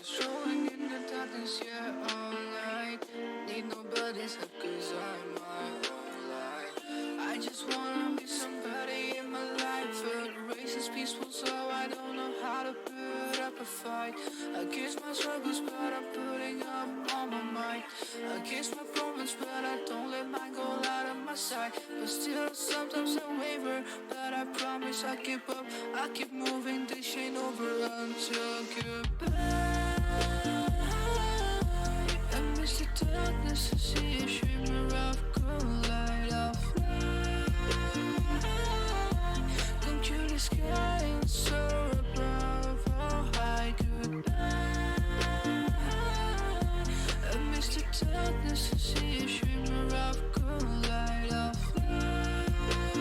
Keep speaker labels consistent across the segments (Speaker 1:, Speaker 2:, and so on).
Speaker 1: Strolling in the darkness, yeah, all night. Need nobody's help cause I'm my own light. I just wanna be somebody in my life. But the race is peaceful, so I don't know how to put up a fight. Against my struggles, but I'm putting up all my might. Against my problems, but I don't let mine go out of my sight. But still, sometimes I waver, but I promise I keep up. I keep moving, this ain't over until goodbye. I miss the darkness, I see a shimmer of cool light of light. Come to the sky and soar above, oh high goodbye. I miss the darkness, I see a shimmer of cool light of light.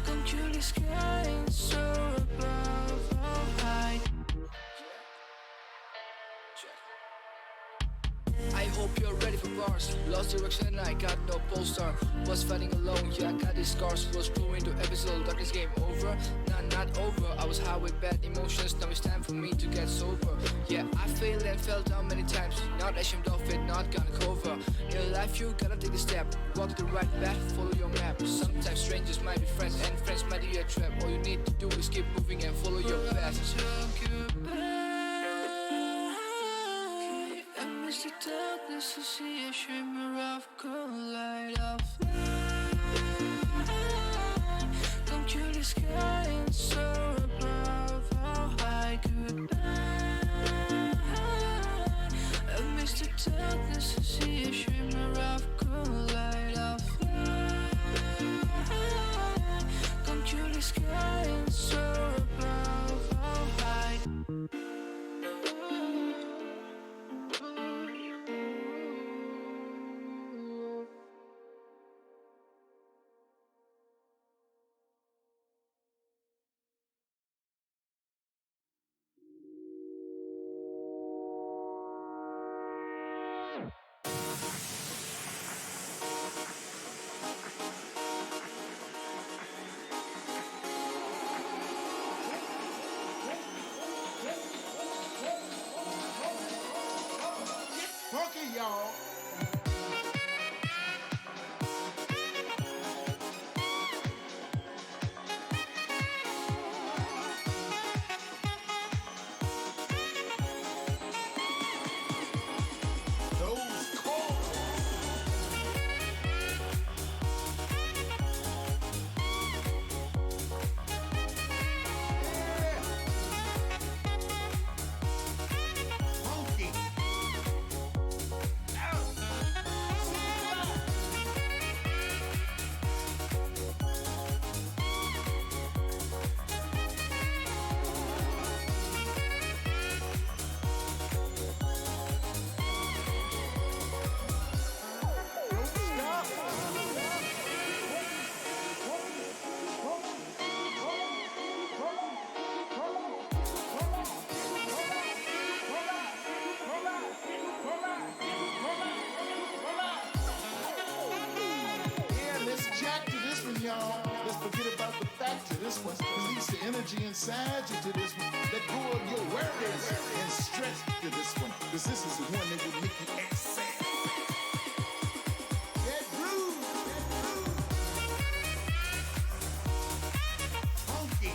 Speaker 1: Come to the sky and soar above, oh high. I hope you're ready for bars. Lost direction, I got no poster. Was fighting alone, yeah, I got these scars. Was growing to episode, darkness game over. Not over, I was high with bad emotions. Now it's time for me to get sober. Yeah, I failed and fell down many times. Not ashamed of it, not gonna cover. In life you gotta take a step. Walk the right path, follow your map. Sometimes strangers might be friends, and friends might be a trap. All you need to do is keep moving and follow your path. The darkness, I see a shimmer of cool light of light. Come to the sky and soar above, oh high goodbye. I miss the darkness, I see a shimmer of cool light of light. Come to the sky and soar above, oh high.
Speaker 2: Funky, y'all. Y'all, let's forget about the fact to this one. Release the energy inside you to this one. Let go of your worries and stress to this one. Cause this is the one that will make you excel. That groove, funky.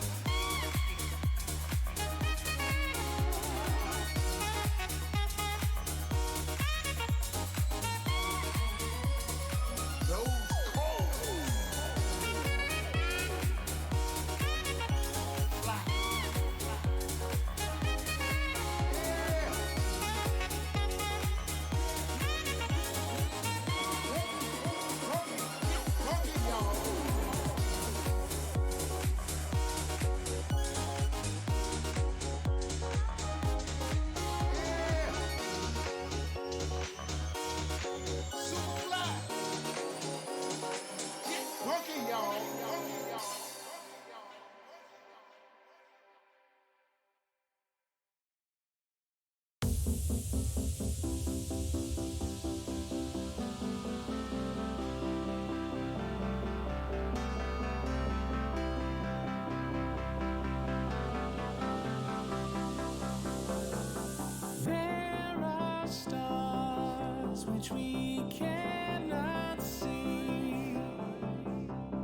Speaker 1: which we cannot see.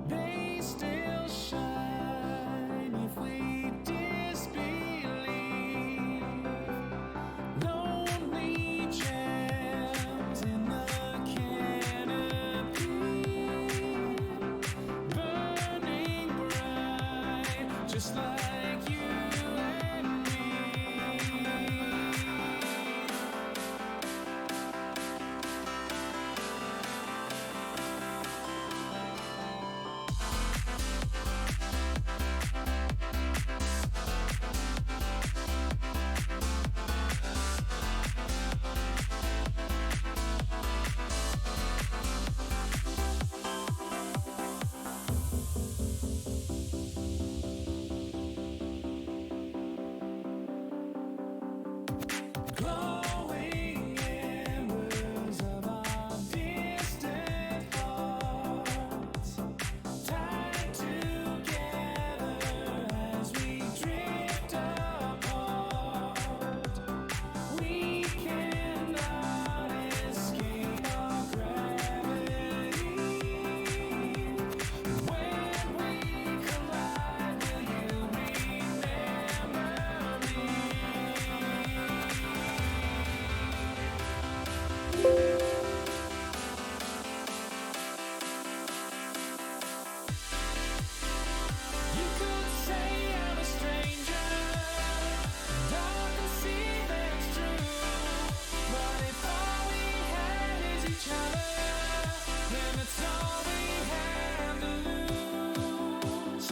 Speaker 1: They still shine if we disbelieve. Lonely gems in the canopy, burning bright, just like you and me. Glowing embers of our distant hearts, tied together as we drift apart. We cannot escape our gravity. When we collide, will you remember me? You could say I'm a stranger, and I can see that's true. But if all we had is each other, then it's all we have to lose.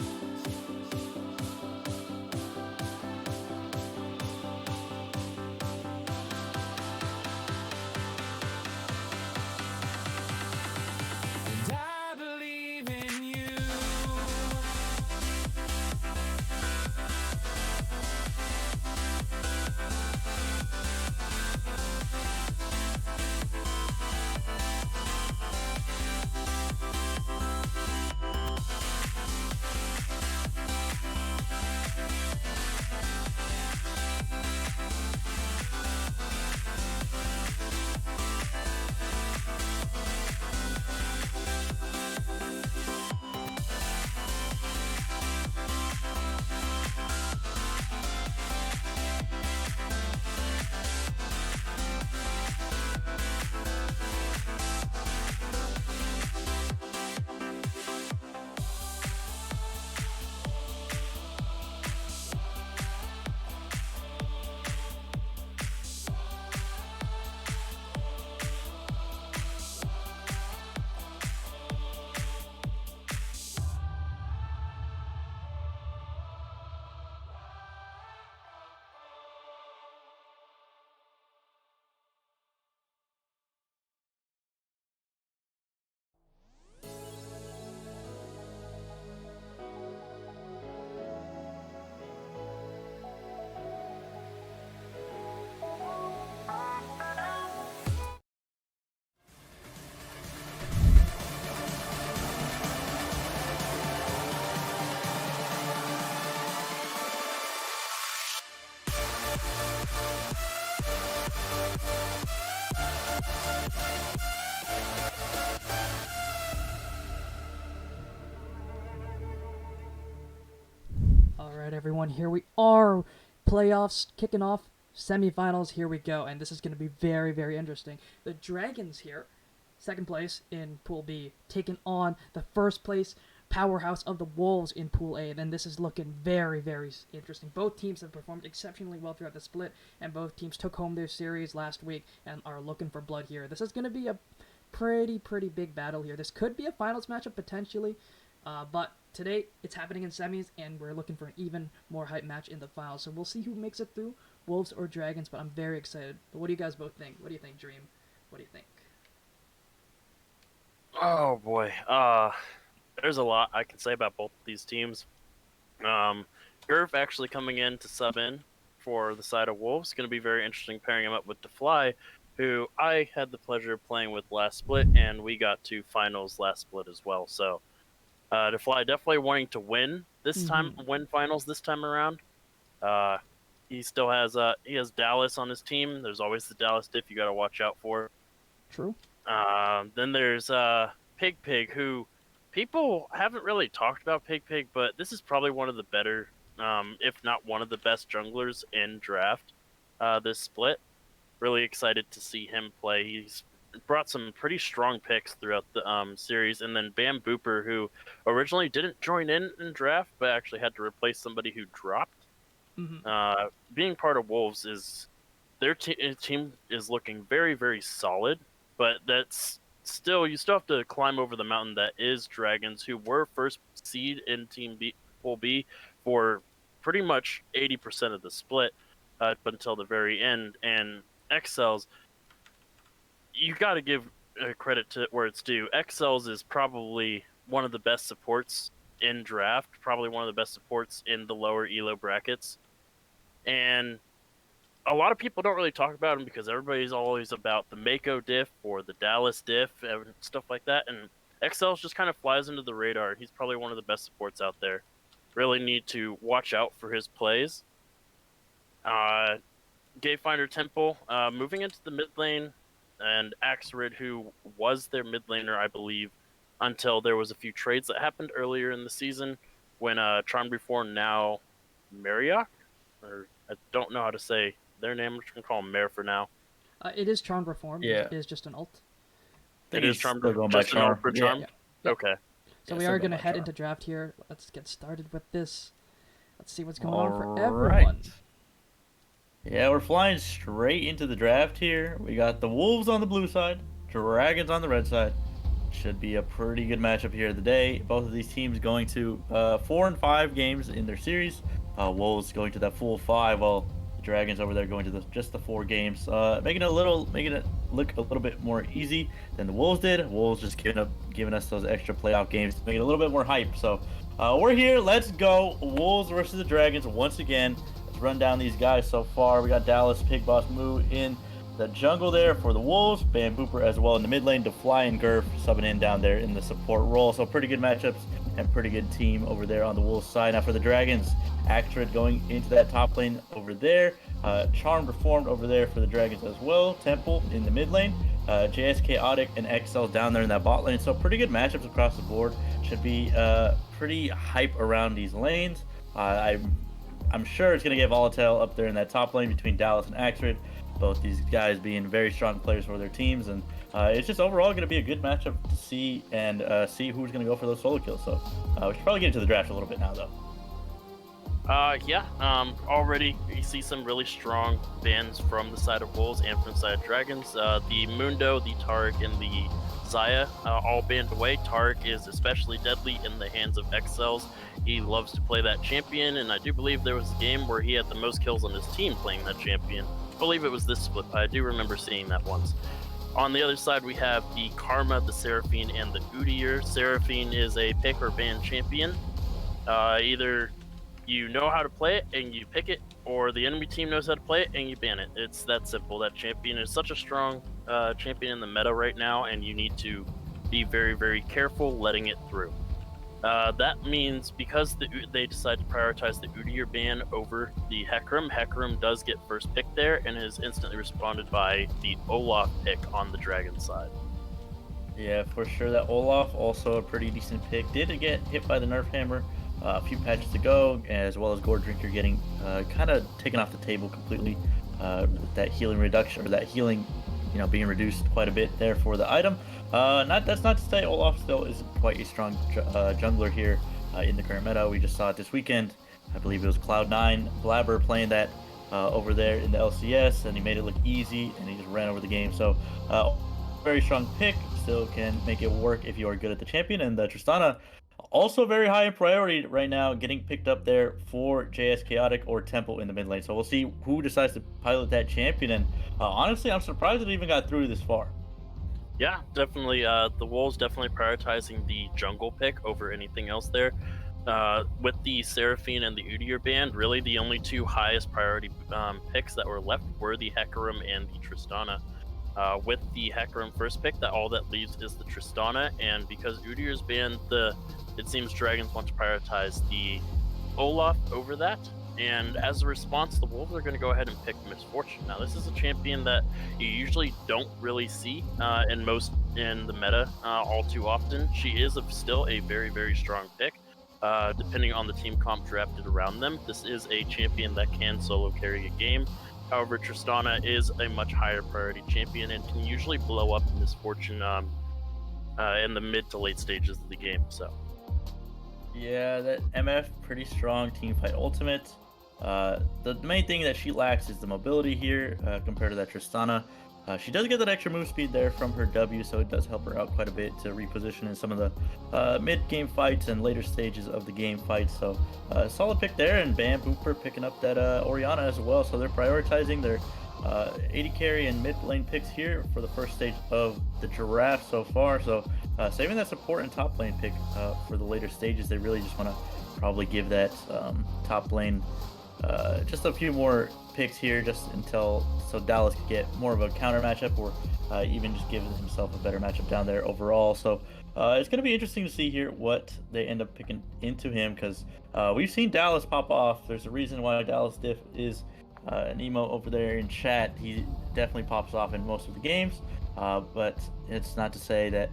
Speaker 1: And I believe in you.
Speaker 3: All right, everyone, here we are. Playoffs kicking off, semifinals, here we go. And this is going to be very, very interesting. The Dragons here, second place in Pool B, taking on the first place powerhouse of the Wolves in Pool A. And this is looking very, very interesting. Both teams have performed exceptionally well throughout the split, and both teams took home their series last week and are looking for blood here. This is going to be a pretty big battle here. This could be a finals matchup potentially, but today it's happening in semis, and we're looking for an even more hype match in the finals. So we'll see who makes it through, Wolves or Dragons, but I'm very excited. But what do you guys both think? What do you think, Dream? What do you think?
Speaker 4: Oh boy. There's a lot I can say about both these teams. Gerv actually coming in to sub in for the side of Wolves. Going to be very interesting pairing him up with DeFly, who I had the pleasure of playing with last split, and we got to finals last split as well. So DeFly definitely wanting to win this time, win finals this time around. He still has he has Dallas on his team. There's always the Dallas diff you got to watch out for.
Speaker 3: True.
Speaker 4: Then there's Pig Pig, who people haven't really talked about Pig Pig, but this is probably one of the better, if not one of the best junglers in draft. This split, really excited to see him play. He's brought some pretty strong picks throughout the series, and then Bam Booper, who originally didn't join in draft, but actually had to replace somebody who dropped. Being part of Wolves is their team is looking very, very solid, but that's still you still have to climb over the mountain that is Dragons, who were first seed in Team B, Pool B for pretty much 80% of the split up until the very end, and XLs. You got to give credit to where it's due. XLs is probably one of the best supports in draft, probably one of the best supports in the lower elo brackets, and a lot of people don't really talk about him because everybody's always about the Mako diff or the Dallas diff and stuff like that. And XL just kind of flies under the radar. He's probably one of the best supports out there. Really need to watch out for his plays. Gatefinder Temple moving into the mid lane, and Axerid, who was their mid laner, I believe, until there was a few trades that happened earlier in the season when Charmed Reform, now Marriott, or I don't know how to say their name. I'm just going to call him Mare for now.
Speaker 3: It is Charmed Reform.
Speaker 5: Yeah.
Speaker 3: It is just an alt.
Speaker 4: It is Charmed
Speaker 5: still going by
Speaker 4: just an alt for
Speaker 5: Charm.
Speaker 4: Charmed?
Speaker 3: Yeah.
Speaker 4: Okay.
Speaker 3: So
Speaker 5: Yeah,
Speaker 3: we
Speaker 5: still
Speaker 3: are
Speaker 5: going
Speaker 3: going to
Speaker 5: by
Speaker 3: head
Speaker 5: Charm.
Speaker 3: into draft here. Let's get started with this. Let's see what's going
Speaker 5: All
Speaker 3: on for
Speaker 5: right.
Speaker 3: everyone.
Speaker 5: Yeah, we're flying straight into the draft here. We got the Wolves on the blue side, Dragons on the red side. Should be a pretty good matchup here of the day. Both of these teams going to 4 and 5 games in their series. Wolves going to that full 5, while the Dragons over there going to just the 4 games, making it look a little bit more easy than the Wolves did. Wolves just giving us those extra playoff games to make it a little bit more hype. So we're here. Let's go. Wolves versus the Dragons once again. Let's run down these guys so far. We got Dallas, Pig Boss Moo in the jungle there for the Wolves. Bam Booper as well in the mid lane. DeFly and Gurf subbing in down there in the support role. So pretty good matchups and pretty good team over there on the Wolves side. Now for the Dragons, Actred going into that top lane over there. Charmed Reformed over there for the Dragons as well. Temple in the mid lane. JS Chaotic and XL down there in that bot lane. So pretty good matchups across the board. Should be pretty hype around these lanes. I'm sure it's going to get volatile up there in that top lane between Dallas and Actred. Both these guys being very strong players for their teams, and it's just overall going to be a good matchup to see and see who's going to go for those solo kills. So we should probably get into the draft a little bit now, though.
Speaker 4: Already you see some really strong bans from the side of Wolves and from the side of Dragons. The Mundo, the Tarek, and the Zaya all banned away. Tarek is especially deadly in the hands of XLs. He loves to play that champion, and I do believe there was a game where he had the most kills on his team playing that champion. I believe it was this split, but I do remember seeing that once. On the other side, we have the Karma, the Seraphine, and the Udyr. Seraphine is a pick or ban champion. Either you know how to play it and you pick it, or the enemy team knows how to play it and you ban it. It's that simple. That champion is such a strong champion in the meta right now, and you need to be very, very careful letting it through. That means because they decide to prioritize the Udyr ban over the Hecarim, Hecarim does get first pick there and is instantly responded by the Olaf pick on the Dragon side.
Speaker 5: Yeah, for sure. That Olaf, also a pretty decent pick. Did get hit by the Nerf Hammer a few patches ago, as well as Gore Drinker getting kind of taken off the table completely with that healing reduction, or that healing, being reduced quite a bit there for the item. That's not to say Olaf still isn't quite a strong jungler here in the current meta. We just saw it this weekend. I believe it was Cloud9 Blabber playing that over there in the LCS, and he made it look easy, and he just ran over the game. So very strong pick. Still can make it work if you are good at the champion. And the Tristana, also very high in priority right now, getting picked up there for JS Chaotic or Temple in the mid lane. So we'll see who decides to pilot that champion. And honestly, I'm surprised it even got through this far.
Speaker 4: Yeah, definitely. The Wolves definitely prioritizing the jungle pick over anything else there. With the Seraphine and the Udyr band, really the only two highest priority picks that were left were the Hecarim and the Tristana. With the Hecarim first pick, all that leaves is the Tristana, and because Udyr's banned, it seems Dragons want to prioritize the Olaf over that. And as a response, the Wolves are going to go ahead and pick Misfortune. Now, this is a champion that you usually don't really see in the meta all too often. She is still a very, very strong pick. Depending on the team comp drafted around them, this is a champion that can solo carry a game. However, Tristana is a much higher priority champion and can usually blow up Misfortune in the mid to late stages of the game. So,
Speaker 5: yeah, that MF pretty strong team fight ultimate. The main thing that she lacks is the mobility here compared to that Tristana. She does get that extra move speed there from her W, so it does help her out quite a bit to reposition in some of the mid-game fights and later stages of the game fights. So solid pick there, and Bam Booper picking up that Orianna as well. So they're prioritizing their AD carry and mid lane picks here for the first stage of the draft so far. So saving that support and top lane pick for the later stages. They really just want to probably give that top lane just a few more picks here, just until so Dallas can get more of a counter matchup, or even just give himself a better matchup down there overall. So it's going to be interesting to see here what they end up picking into him, because we've seen Dallas pop off. There's a reason why Dallas Diff is an emo over there in chat. He definitely pops off in most of the games, but it's not to say that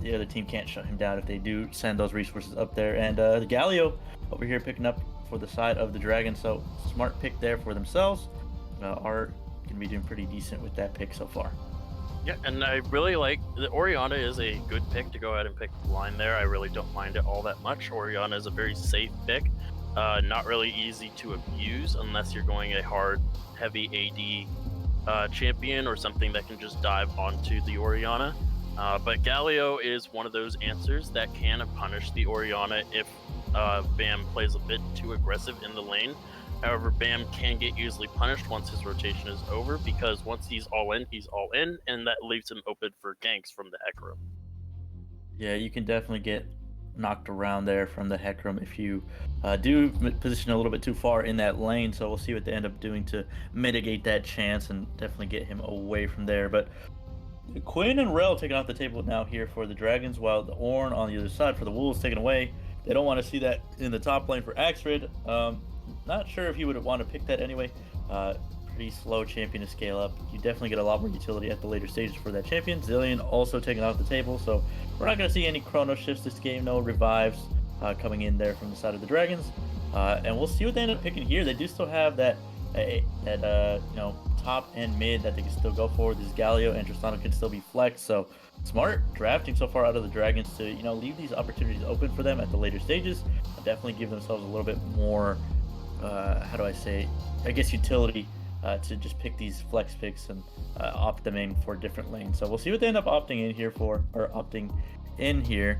Speaker 5: the other team can't shut him down if they do send those resources up there. And the Galio over here picking up for the side of the Dragon, so smart pick there for themselves. Are going to be doing pretty decent with that pick so far.
Speaker 4: yeah, and I really like the Orianna is a good pick to go ahead and pick the line there. I really don't mind it all that much. Orianna is a very safe pick, not really easy to abuse unless you're going a hard, heavy AD champion or something that can just dive onto the Orianna. But Galio is one of those answers that can punish the Orianna if Bam plays a bit too aggressive in the lane. However, Bam can get easily punished once his rotation is over, because once he's all in, and that leaves him open for ganks from the Hecarim.
Speaker 5: Yeah, you can definitely get knocked around there from the Hecarim if you do position a little bit too far in that lane. So we'll see what they end up doing to mitigate that chance and definitely get him away from there. But Quinn and Rel taken off the table now here for the Dragons, while the Ornn on the other side for the Wolves taken away. They don't want to see that in the top lane for Axrid. Not sure if he would want to pick that anyway. Pretty slow champion to scale up. You definitely get a lot more utility at the later stages for that champion. Zilean also taken off the table, so we're not going to see any chrono shifts this game. No revives coming in there from the side of the Dragons. And we'll see what they end up picking here. They do still have that top and mid that they can still go for. This Galio and Tristana can still be flexed, so smart drafting so far out of the Dragons to leave these opportunities open for them at the later stages. Definitely give themselves a little bit more utility to just pick these flex picks and opt them in for different lanes. So we'll see what they end up opting in here.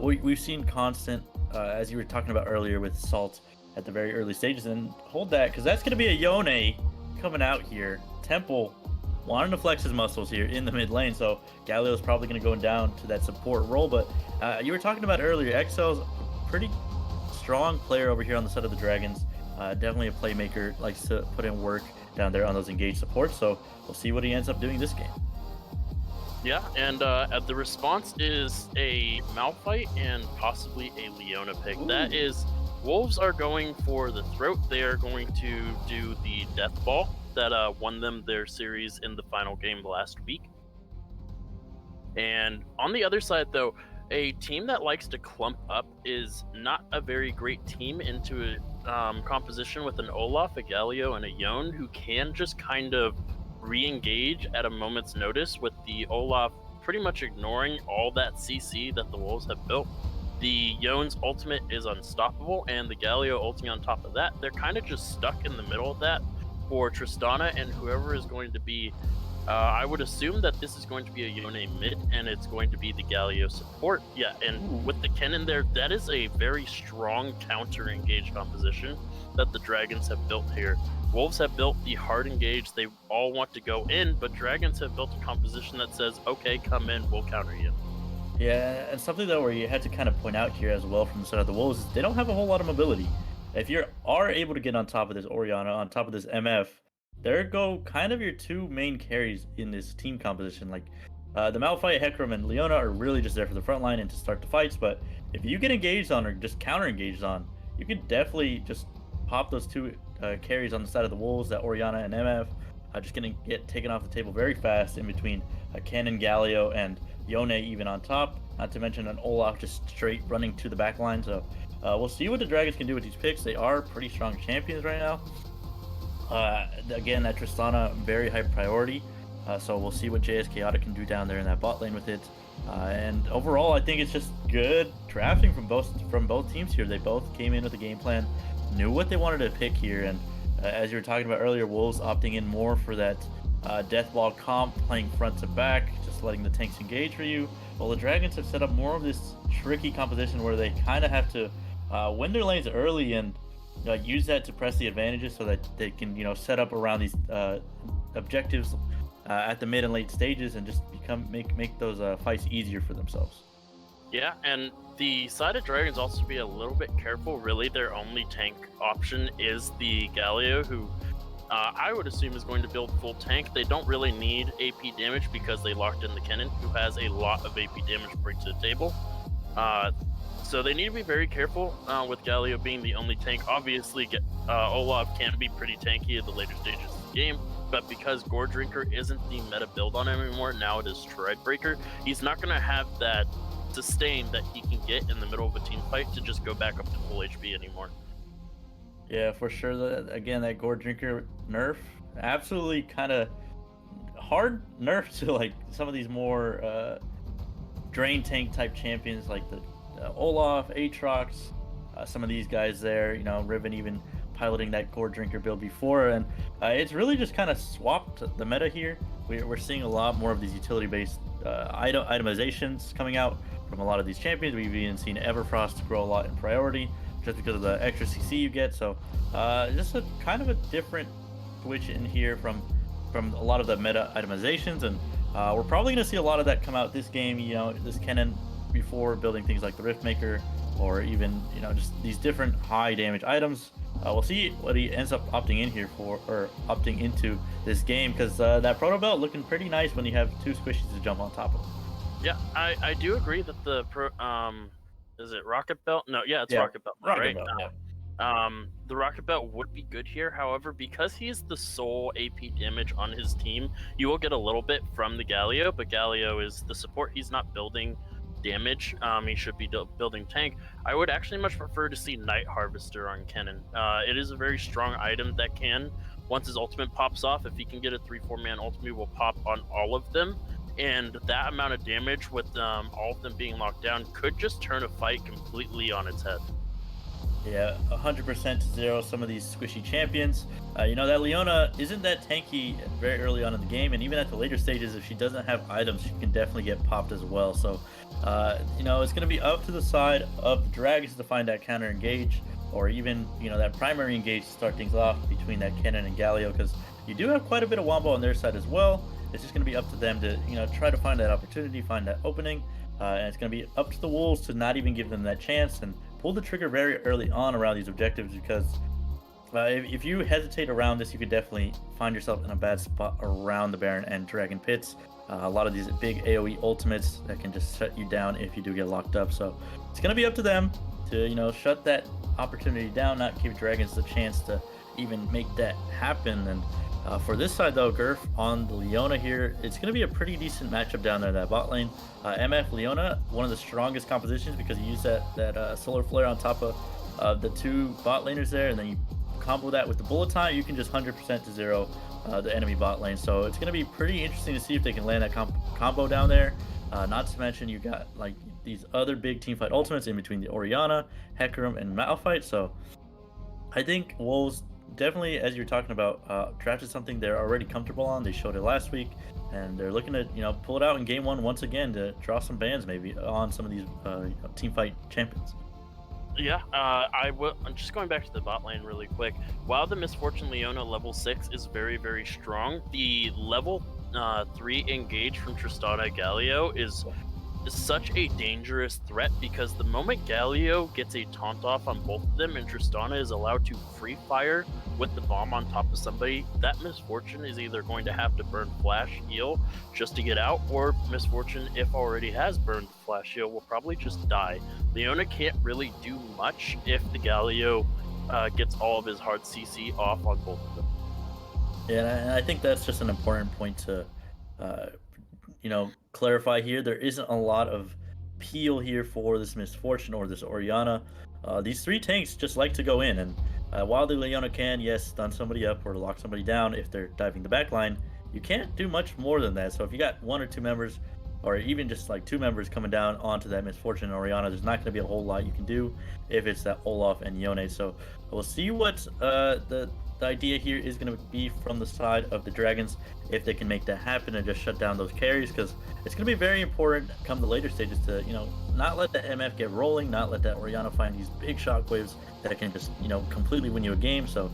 Speaker 5: We've seen constant, as you were talking about earlier with Salt at the very early stages, and hold that, because that's going to be a Yone coming out here. Temple wanting to flex his muscles here in the mid lane, so Galio is probably going to go down to that support role. But you were talking about earlier, Excel's pretty strong player over here on the side of the Dragons. Definitely a playmaker, likes to put in work down there on those engaged supports, so we'll see what he ends up doing this game.
Speaker 4: Yeah, and the response is a Malphite and possibly a Leona pick. Ooh. That is, Wolves are going for the throat. They are going to do the Death Ball that won them their series in the final game last week. And on the other side, though, a team that likes to clump up is not a very great team into a composition with an Olaf, a Galio, and a Yone, who can just kind of re-engage at a moment's notice, with the Olaf pretty much ignoring all that CC that the Wolves have built. The Yone's ultimate is unstoppable, and the Galio ulting on top of that. They're kind of just stuck in the middle of that for Tristana and whoever is going to be. I would assume that this is going to be a Yone mid, and it's going to be the Galio support. Yeah, and with the Ken in there, that is a very strong counter-engage composition that the Dragons have built here. Wolves have built the hard engage. They all want to go in, but Dragons have built a composition that says, okay, come in, we'll counter you.
Speaker 5: Yeah, and something though where you had to kind of point out here as well from the side of the Wolves is they don't have a whole lot of mobility. If you are able to get on top of this Orianna, on top of this MF, there go kind of your two main carries in this team composition. Like the Malphite, Hecarim, and Leona are really just there for the front line and to start the fights, but if you get engaged on or just counter engaged on, you could definitely just pop those two carries on the side of the Wolves, that Orianna and MF, just going to get taken off the table very fast in between Cannon, Galio, and Yone even on top. Not to mention an Olaf just straight running to the back line. So we'll see what the Dragons can do with these picks. They are pretty strong champions right now. Again, that Tristana, very high priority. So we'll see what JS Chaotic can do down there in that bot lane with it. And overall, I think it's just good drafting from both teams here. They both came in with a game plan, knew what they wanted to pick here, and as you were talking about earlier, Wolves opting in more for that Deathball comp, playing front to back, just letting the tanks engage for you. Well, the Dragons have set up more of this tricky composition where they kind of have to win their lanes early and use that to press the advantages so that they can set up around these objectives at the mid and late stages and just make those fights easier for themselves.
Speaker 4: Yeah, and the side of Dragons also be a little bit careful. Really, their only tank option is the Galio, who I would assume is going to build full tank. They don't really need AP damage because they locked in the Kennen, who has a lot of AP damage to bring to the table. So they need to be very careful with Galio being the only tank. Obviously, Olaf can be pretty tanky at the later stages of the game, but because Gore Drinker isn't the meta build on him anymore, now it is Threadbreaker, he's not going to have that sustain that he can get in the middle of a team fight to just go back up to full HP anymore.
Speaker 5: Yeah, for sure. That Gore Drinker nerf, absolutely kind of hard nerf to like some of these more drain tank type champions like the Olaf, Aatrox, some of these guys there. Riven even piloting that Gore Drinker build before, and it's really just kind of swapped the meta here. We're seeing a lot more of these utility-based itemizations coming out from a lot of these champions. We've even seen Everfrost grow a lot in priority just because of the extra CC you get. So just a kind of a different switch in here from a lot of the meta itemizations, and we're probably going to see a lot of that come out this game. This Kennen before building things like the Riftmaker, or even just these different high damage items. We'll see what he ends up opting in here for, or opting into this game, because that Proto Belt looking pretty nice when you have two squishies to jump on top of.
Speaker 4: Yeah, I do agree that the is it Rocket Belt? No, yeah, it's Rocket Belt, right?
Speaker 5: Belt, yeah.
Speaker 4: The Rocket Belt would be good here. However, because he's the sole AP damage on his team, you will get a little bit from the Galio, but Galio is the support. He's not building damage. He should be building tank. I would actually much prefer to see Night Harvester on Kennen. It is a very strong item that can, once his ultimate pops off, if he can get a 3-4 man ultimate, will pop on all of them. And that amount of damage with all of them being locked down could just turn a fight completely on its head.
Speaker 5: Yeah, 100% to 0 some of these squishy champions. That Leona isn't that tanky very early on in the game, and even at the later stages, if she doesn't have items, she can definitely get popped as well. So, it's going to be up to the side of the Dragons to find that counter engage, or even, that primary engage to start things off between that Kennen and Galio, because you do have quite a bit of wombo on their side as well. It's just going to be up to them to, try to find that opportunity, find that opening, and it's going to be up to the Wolves to not even give them that chance and pull the trigger very early on around these objectives, because if you hesitate around this, you could definitely find yourself in a bad spot around the Baron and Dragon Pits. A lot of these big AoE ultimates that can just shut you down if you do get locked up. So it's going to be up to them to, shut that opportunity down, not give Dragons the chance to even make that happen. And for this side though, Gurf on the Leona here, it's going to be a pretty decent matchup down there in that bot lane. MF Leona, one of the strongest compositions, because you use that solar flare on top of the two bot laners there, and then you combo that with the bullet time, you can just 100% to 0 the enemy bot lane. So it's going to be pretty interesting to see if they can land that combo down there. Not to mention you got like these other big teamfight ultimates in between the Orianna, Hecarim, and Malphite. So I think Wolves definitely, as you're talking about, drafted something they're already comfortable on. They showed it last week, and they're looking to pull it out in game one once again to draw some bans maybe on some of these team fight champions.
Speaker 4: Yeah, I'm just going back to the bot lane really quick. While the Misfortune Leona level 6 is very, very strong, the level 3 engage from Tristana Galio is such a dangerous threat, because the moment Galio gets a taunt off on both of them and Tristana is allowed to free fire with the bomb on top of somebody, that Misfortune is either going to have to burn Flash Heal just to get out, or Misfortune, if already has burned Flash Heal, will probably just die. Leona can't really do much if the Galio gets all of his hard CC off on both of them.
Speaker 5: Yeah, and I think that's just an important point to, uh, clarify here. There isn't a lot of peel here for this Misfortune or this Oriana. These three tanks just like to go in, and while the Leona can, yes, stun somebody up or lock somebody down if they're diving the back line, you can't do much more than that. So if you got 1 or 2 members, or even just like 2 members coming down onto that Misfortune and Oriana, there's not going to be a whole lot you can do if it's that Olaf and Yone. So we'll see what the idea here is going to be from the side of the Dragons, if they can make that happen and just shut down those carries, because it's going to be very important come the later stages to, not let the MF get rolling, not let that Oriana find these big shockwaves that can just, completely win you a game. So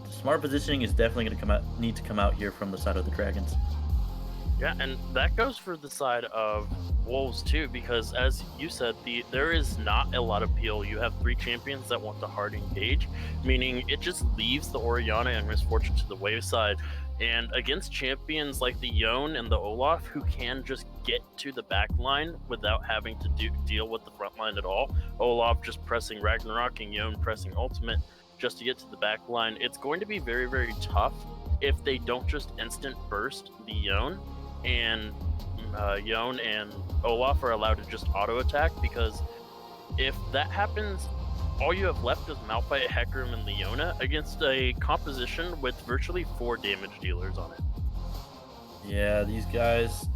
Speaker 5: smart positioning is definitely going to need to come out here from the side of the Dragons.
Speaker 4: Yeah, and that goes for the side of Wolves too, because as you said, there is not a lot of peel. You have 3 champions that want to hard engage, meaning it just leaves the Oriana and Misfortune to the wave side. And against champions like the Yone and the Olaf, who can just get to the back line without having to deal with the front line at all, Olaf just pressing Ragnarok and Yone pressing Ultimate just to get to the back line, it's going to be very, very tough if they don't just instant burst the Yone, and Yone and Olaf are allowed to just auto attack, because if that happens, all you have left is Malphite, Hecarim, and Leona against a composition with virtually 4 damage dealers on it.
Speaker 5: Yeah, these guys,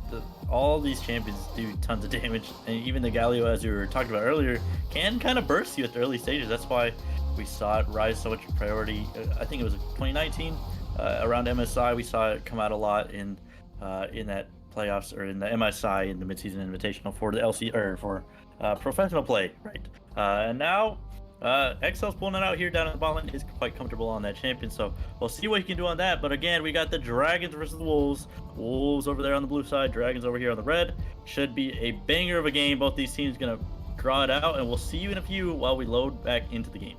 Speaker 5: all these champions do tons of damage, and even the Galio, as you were talking about earlier, can kind of burst you at the early stages. That's why we saw it rise so much in priority. I think it was 2019 around MSI. We saw it come out a lot in that playoffs, or in the MSI, in the midseason invitational for the LC, or for professional play, right? And now Excel's pulling it out here down in the bot lane, is quite comfortable on that champion, so we'll see what he can do on that. But again, we got the Dragons versus the Wolves. Wolves over there on the blue side, Dragons over here on the red. Should be a banger of a game. Both these teams gonna draw it out, and we'll see you in a few while we load back into the game.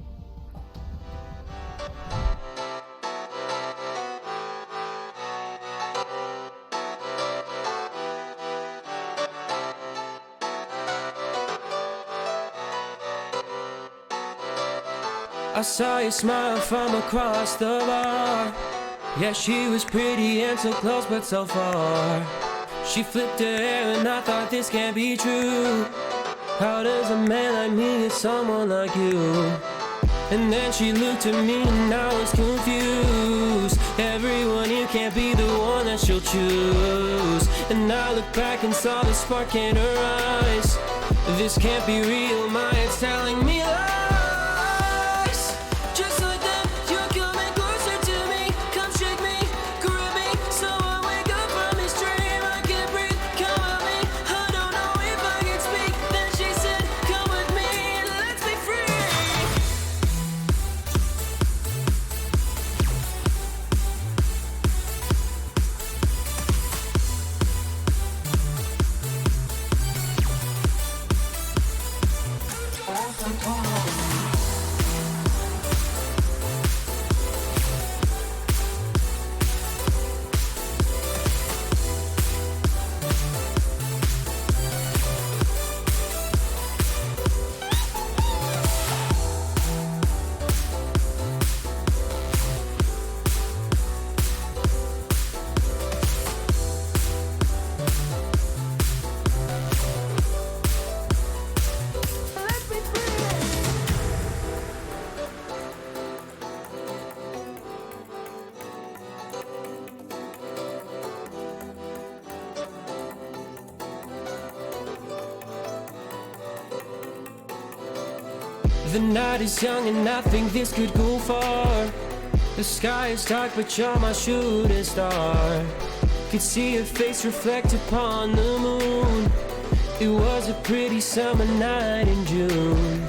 Speaker 1: I saw you smile from across the bar. Yeah, she was pretty and so close but so far. She flipped her hair and I thought this can't be true. How does a man like me get someone like you? And then she looked at me and I was confused. Everyone here can't be the one that she'll choose. And I looked back and saw the spark in her eyes. This can't be real, my head's telling me lies. The night is young and I think this could go far. The sky is dark but you're my shooting star. Could see your face reflect upon the moon. It was a pretty summer night in June.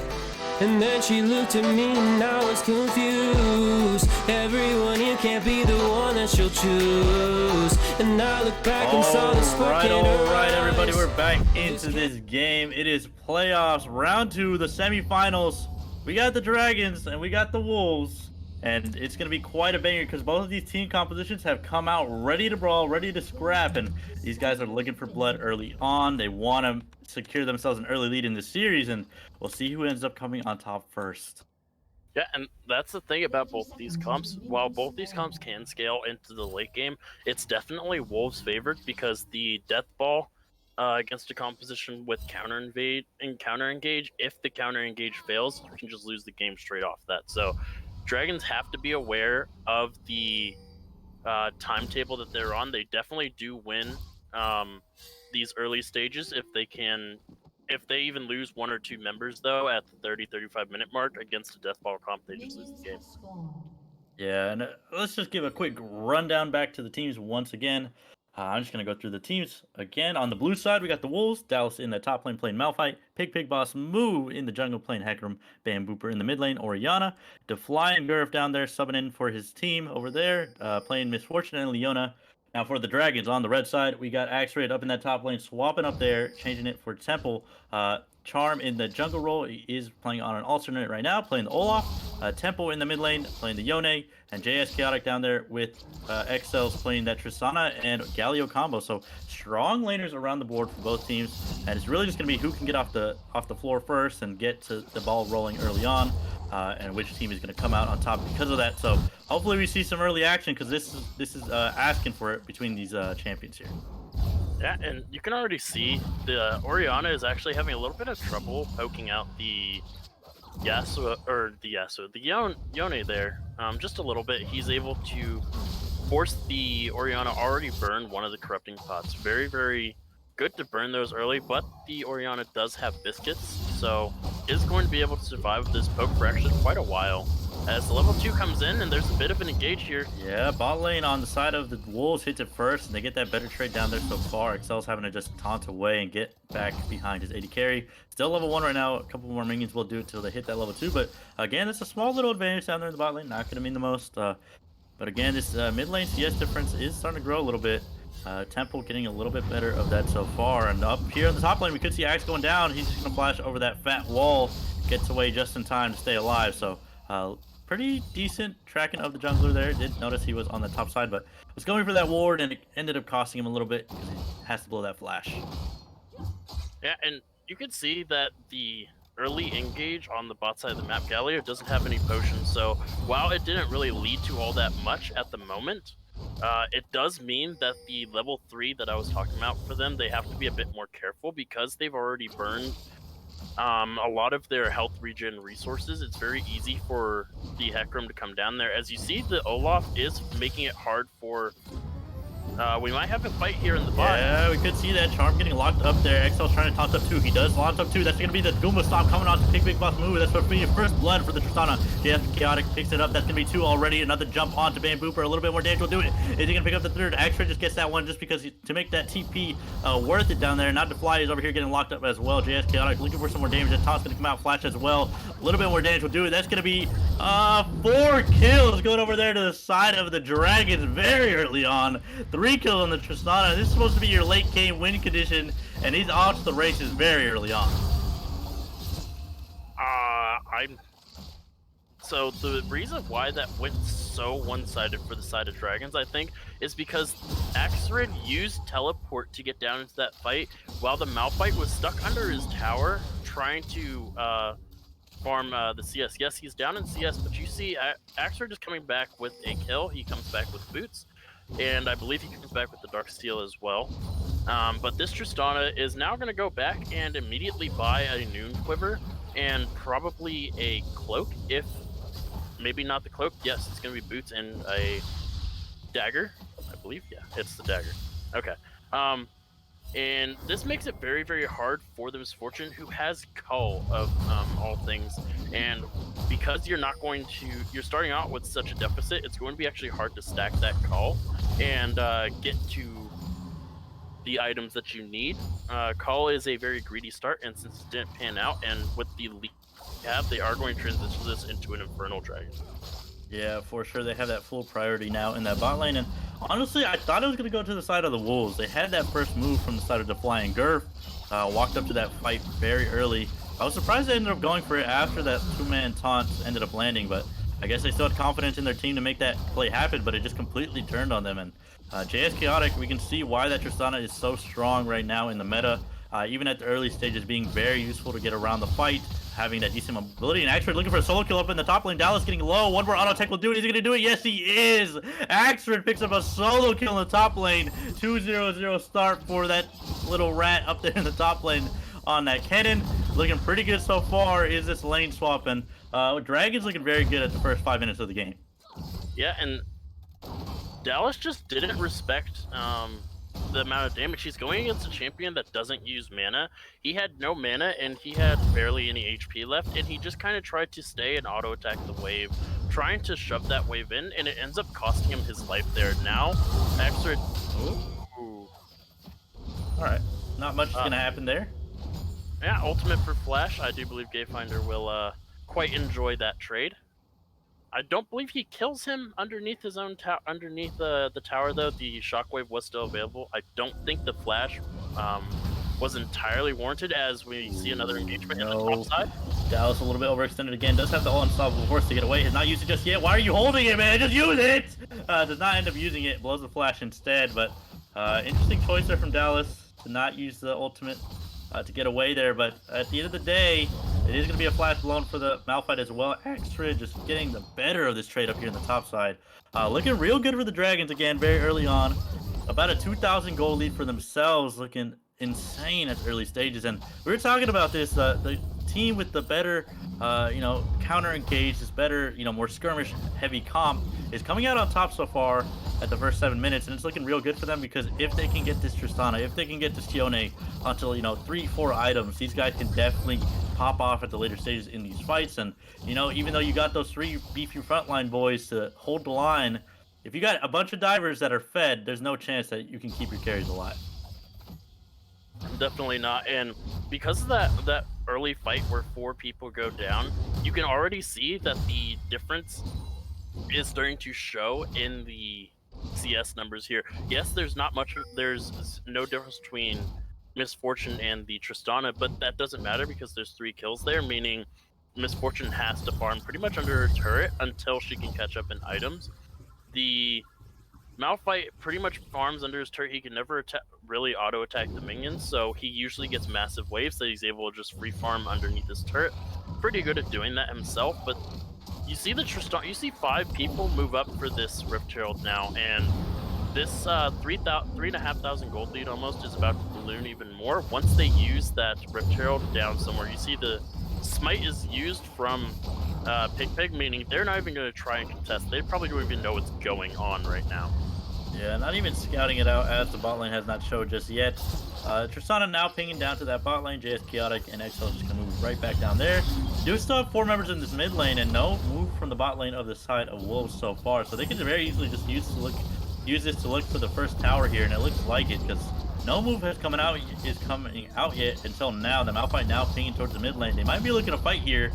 Speaker 1: And then she looked at me and I was confused. Everyone here can't be the one that she'll choose. And I looked back and saw the spark in her eyes.
Speaker 5: Alright, everybody, we're back into this game. It is playoffs, round 2, the semifinals. We got the Dragons and we got the Wolves. And it's going to be quite a banger because both of these team compositions have come out ready to brawl, ready to scrap. And these guys are looking for blood early on. They want to secure themselves an early lead in the series. And we'll see who ends up coming on top first.
Speaker 4: Yeah, and that's the thing about both these comps. While both these comps can scale into the late game, it's definitely Wolves favored because the Death Ball against a composition with counter invade and counter engage, if the counter engage fails, you can just lose the game straight off that. So Dragons have to be aware of the timetable that they're on. They definitely do win these early stages if they can. If they even lose one or two members, though, at the 30-35 minute mark against a Death Ball comp, they just lose the game.
Speaker 5: Yeah, and let's just give a quick rundown back to the teams once again. I'm just going to go through the teams again. On the blue side, we got the Wolves, Dallas in the top lane playing Malphite, Pig Boss Moo in the jungle playing Hecarim, Bambooper in the mid lane, Orianna, Defly and Gurf down there subbing in for his team over there, playing Misfortune and Leona. Now for the Dragons on the red side, we got Axrid up in that top lane, swapping up there, changing it for Temple. Charm in the jungle role is playing on an alternate right now, playing the Olaf. Temple in the mid lane, playing the Yone, and JS Chaotic down there with XLs playing that Tristana and Galio combo. So strong laners around the board for both teams, and it's really just gonna be who can get off the floor first and get to the ball rolling early on, and which team is gonna come out on top because of that. So hopefully we see some early action because this is asking for it between these champions here.
Speaker 4: Yeah, and you can already see the Orianna is actually having a little bit of trouble poking out the Yone there, just a little bit. He's able to force the Orianna already burn one of the corrupting pots. Very, very good to burn those early, but the Orianna does have biscuits, so is going to be able to survive this poke for actually quite a while. As the level 2 comes in, and there's a bit of an engage here.
Speaker 5: Yeah, bot lane on the side of the Wolves hits it first, and they get that better trade down there so far. Excel's having to just taunt away and get back behind his AD carry. Still level 1 right now. A couple more minions will do it till they hit that level 2. But again, it's a small little advantage down there in the bot lane. Not going to mean the most. But again, this mid lane CS difference is starting to grow a little bit. Temple getting a little bit better of that so far. And up here in the top lane, we could see Axe going down. He's just going to flash over that fat wall. Gets away just in time to stay alive. So pretty decent tracking of the jungler there. Did notice he was on the top side, but was going for that ward, and it ended up costing him a little bit because he has to blow that flash.
Speaker 4: Yeah, and you can see that the early engage on the bot side of the map, Galio doesn't have any potions, so while it didn't really lead to all that much at the moment, it does mean that the level 3 that I was talking about for them, they have to be a bit more careful because they've already burned a lot of their health regen resources. It's very easy for the Hecarim to come down there. As you see, the Olaf is making it hard for we might have a fight here in the bot.
Speaker 5: Yeah, we could see that Charm getting locked up there. Excel's trying to taunt up 2. He does launch up 2. That's going to be the Goomba Stomp coming on to Big Boss move. That's going to be your first blood for the Tristana. JS Chaotic picks it up. That's going to be 2 already. Another jump onto Bambooper. A little bit more damage will do it. Is he going to pick up the 3rd? Axford just gets that one just because to make that TP worth it down there. Not to fly is over here getting locked up as well. JS Chaotic looking for some more damage. That taunt's going to come out flash as well. A little bit more damage will do it. That's going to be 4 kills going over there to the side of the Dragons very early on. 3 kills on the Tristana. This is supposed to be your late game win condition, and he's off the races very early on.
Speaker 4: So the reason why that went so one-sided for the side of Dragons, I think, is because Axrid used teleport to get down into that fight, while the Malphite was stuck under his tower trying to farm the CS. Yes, he's down in CS, but you see Axrid is coming back with a kill. He comes back with boots. And I believe he comes back with the Dark Steel as well. But this Tristana is now going to go back and immediately buy a Noon Quiver and probably a Cloak, if maybe not the Cloak. Yes, it's going to be boots and a Dagger, I believe. Yeah, it's the Dagger. Okay. And this makes it very, very hard for the Misfortune, who has Cull of all things. And because you're starting out with such a deficit, it's going to be actually hard to stack that Cull and get to the items that you need. Cull is a very greedy start, and since it didn't pan out, and with the lead they have, they are going to transition this into an Infernal Dragon.
Speaker 5: Yeah, for sure. They have that full priority now in that bot lane. And honestly, I thought it was going to go to the side of the Wolves. They had that first move from the side of the Flying Gurf. Walked up to that fight very early. I was surprised they ended up going for it after that 2-man taunt ended up landing. But I guess they still had confidence in their team to make that play happen. But it just completely turned on them. And JS Chaotic, we can see why that Tristana is so strong right now in the meta. Even at the early stages, being very useful to get around the fight. having that decent mobility. And Axford looking for a solo kill up in the top lane. Dallas getting low. One more auto tech will do it. Is he going to do it? Yes, he is. Axford picks up a solo kill in the top lane. 2-0-0 start for that little rat up there in the top lane on that cannon. Looking pretty good so far. Is this lane swapping? Dragon's looking very good at the first 5 minutes of the game.
Speaker 4: Yeah, and Dallas just didn't respect the amount of damage. He's going against a champion that doesn't use mana. He had no mana, and he had barely any HP left, and he just kind of tried to stay and auto-attack the wave, trying to shove that wave in, and it ends up costing him his life there. Now, Axford... Ooh.
Speaker 5: Alright, not much is going to happen there.
Speaker 4: Yeah, ultimate for Flash. I do believe Gatefinder will quite enjoy that trade. I don't believe he kills him underneath his own underneath the tower, though. The shockwave was still available. I don't think the flash was entirely warranted, as we see another engagement in the top side.
Speaker 5: Dallas a little bit overextended again. Does have the all unstoppable force to get away. Has not used it just yet. Why are you holding it, man? Just use it! Does not end up using it. Blows the flash instead. But interesting choice there from Dallas to not use the ultimate to get away there. But at the end of the day, it is going to be a flash blown for the Malphite as well. Extra just getting the better of this trade up here in the top side. Looking real good for the Dragons again very early on. About a 2,000 gold lead for themselves. Looking insane at the early stages. And we were talking about this. The team with the better, counter engage, this better, more skirmish heavy comp is coming out on top so far at the first 7 minutes, and it's looking real good for them because if they can get this Tristana, if they can get this Kione until 3-4 items, these guys can definitely pop off at the later stages in these fights. And even though you got those 3 beefy frontline boys to hold the line, if you got a bunch of divers that are fed, there's no chance that you can keep your carries alive.
Speaker 4: Definitely not. And because of that early fight where 4 people go down, you can already see that the difference is starting to show in the CS numbers here. Yes, there's no difference between Misfortune and the Tristana, but that doesn't matter because there's 3 kills there, meaning Misfortune has to farm pretty much under her turret until she can catch up in items. The Malphite pretty much farms under his turret. He can never really auto-attack the minions, so he usually gets massive waves that he's able to just free farm underneath his turret. Pretty good at doing that himself, but you see the Tristan. You see 5 people move up for this Rift Herald now, and this 3,500 gold lead almost is about to balloon even more once they use that Rift Herald down somewhere. You see the smite is used from Pig, meaning they're not even going to try and contest. They probably don't even know what's going on right now.
Speaker 5: Yeah, not even scouting it out as the bot lane has not showed just yet. Tristana now pinging down to that bot lane. JS Chaotic and XL just gonna move right back down there. Do still have 4 members in this mid lane and no move from the bot lane of the side of Wolves so far. So they can very easily just use this to look for the first tower here, and it looks like it because no move is coming out yet until now. The Malphite now pinging towards the mid lane. They might be looking to fight here.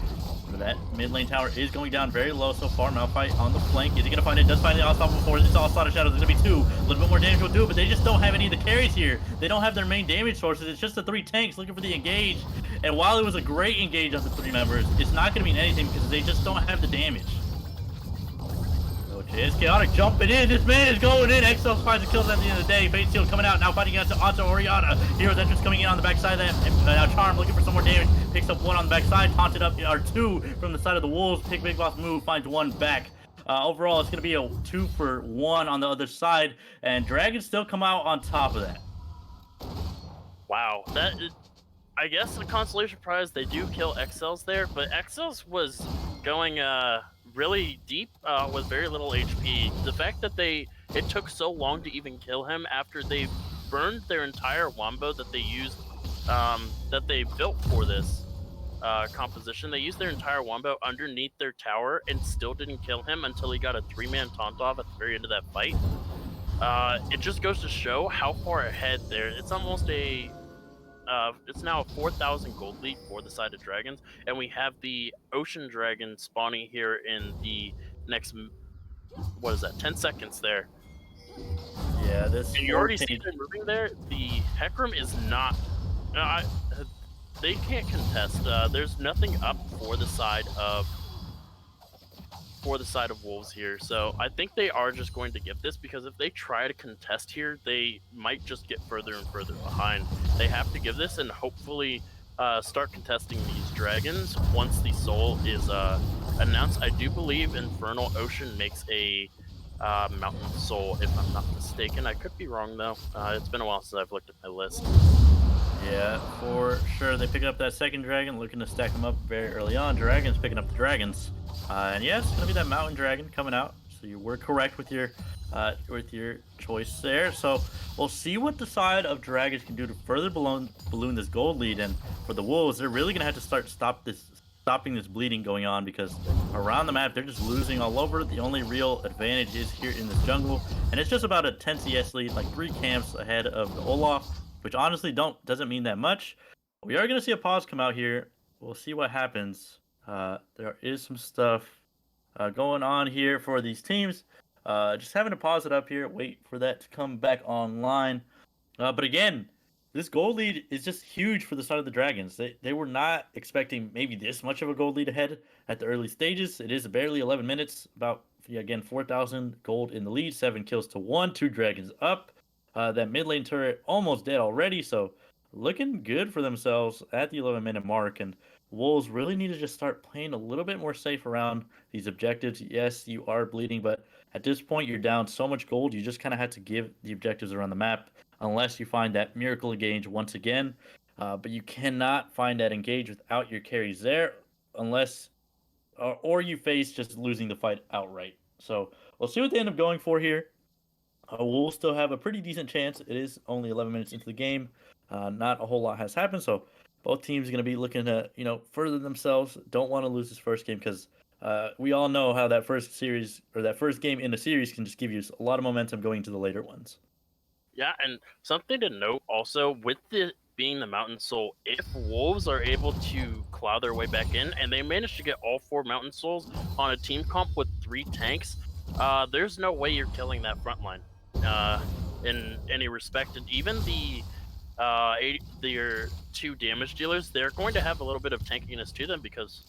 Speaker 5: That mid lane tower is going down very low so far. Malphite on the flank. Is he going to find it? Does find the Unstoppable Force. It's all Slaughter Shadows. There's going to be 2. A little bit more damage will do it, but they just don't have any of the carries here. They don't have their main damage sources. It's just the 3 tanks looking for the engage. And while it was a great engage on the 3 members, it's not going to mean anything because they just don't have the damage. It's Chaotic jumping in. This man is going in. XL finds the kills at the end of the day. Fate Seal coming out now, fighting onto Oriana. Hero's entrance coming in on the backside of that. And now Charm looking for some more damage. Picks up 1 on the backside. Taunted up, or 2 from the side of the Wolves. Big boss move. Finds 1 back. Overall, it's going to be a 2 for 1 on the other side. And Dragons still come out on top of that.
Speaker 4: Wow. That is, I guess, the consolation prize. They do kill XLs there, but XLs was going really deep with very little HP. The fact that it took so long to even kill him after they burned their entire wombo that they used, that they built for this composition. They used their entire wombo underneath their tower and still didn't kill him until he got a 3-man taunt off at the very end of that fight. It just goes to show how far ahead there. It's almost it's now a 4,000 gold lead for the side of Dragons, and we have the Ocean Dragon spawning here in the next, 10 seconds there.
Speaker 5: Yeah, this.
Speaker 4: And you already see them moving there. The Hecarim is not. They can't contest. There's nothing up for the side of Wolves here, so I think they are just going to give this, because if they try to contest here, they might just get further and further behind. They have to give this and hopefully start contesting these Dragons, once the soul is announced, I do believe Infernal Ocean makes a Mountain Soul, if I'm not mistaken. I could be wrong though. It's been a while since I've looked at my list.
Speaker 5: Yeah, for sure. They pick up that second dragon, looking to stack them up very early on. Dragons picking up the dragons, and yeah, it's gonna be that mountain dragon coming out. So you were correct with your choice there. So we'll see what the side of dragons can do to further balloon this gold lead. And for the wolves, they're really gonna have to stopping this bleeding going on, because around the map they're just losing all over. The only real advantage is here in this jungle, and it's just about a 10 CS lead, like 3 camps ahead of the Olaf, which honestly doesn't mean that much. We are going to see a pause come out here. We'll see what happens. There is some stuff going on here for these teams. Just having to pause it up here, wait for that to come back online. But again, this gold lead is just huge for the side of the Dragons. They were not expecting maybe this much of a gold lead ahead at the early stages. It is barely 11 minutes, about, again, 4,000 gold in the lead, 7 kills to 1, 2 Dragons up. That mid lane turret almost dead already, so looking good for themselves at the 11-minute mark. And Wolves really need to just start playing a little bit more safe around these objectives. Yes, you are bleeding, but at this point you're down so much gold, you just kind of had to give the objectives around the map, unless you find that miracle engage once again. But you cannot find that engage without your carries there, unless or you face just losing the fight outright. So we'll see what they end up going for here. We'll still have a pretty decent chance. It is only 11 minutes into the game. Not a whole lot has happened, so both teams are going to be looking to, further themselves. Don't want to lose this first game, because we all know how that first series, or that first game in a series, can just give you a lot of momentum going into the later ones.
Speaker 4: Yeah, and something to note also, with being the Mountain Soul, if Wolves are able to claw their way back in, and they manage to get all 4 Mountain Souls on a team comp with 3 tanks, there's no way you're killing that front line in any respect. And even their 2 damage dealers, they're going to have a little bit of tankiness to them, because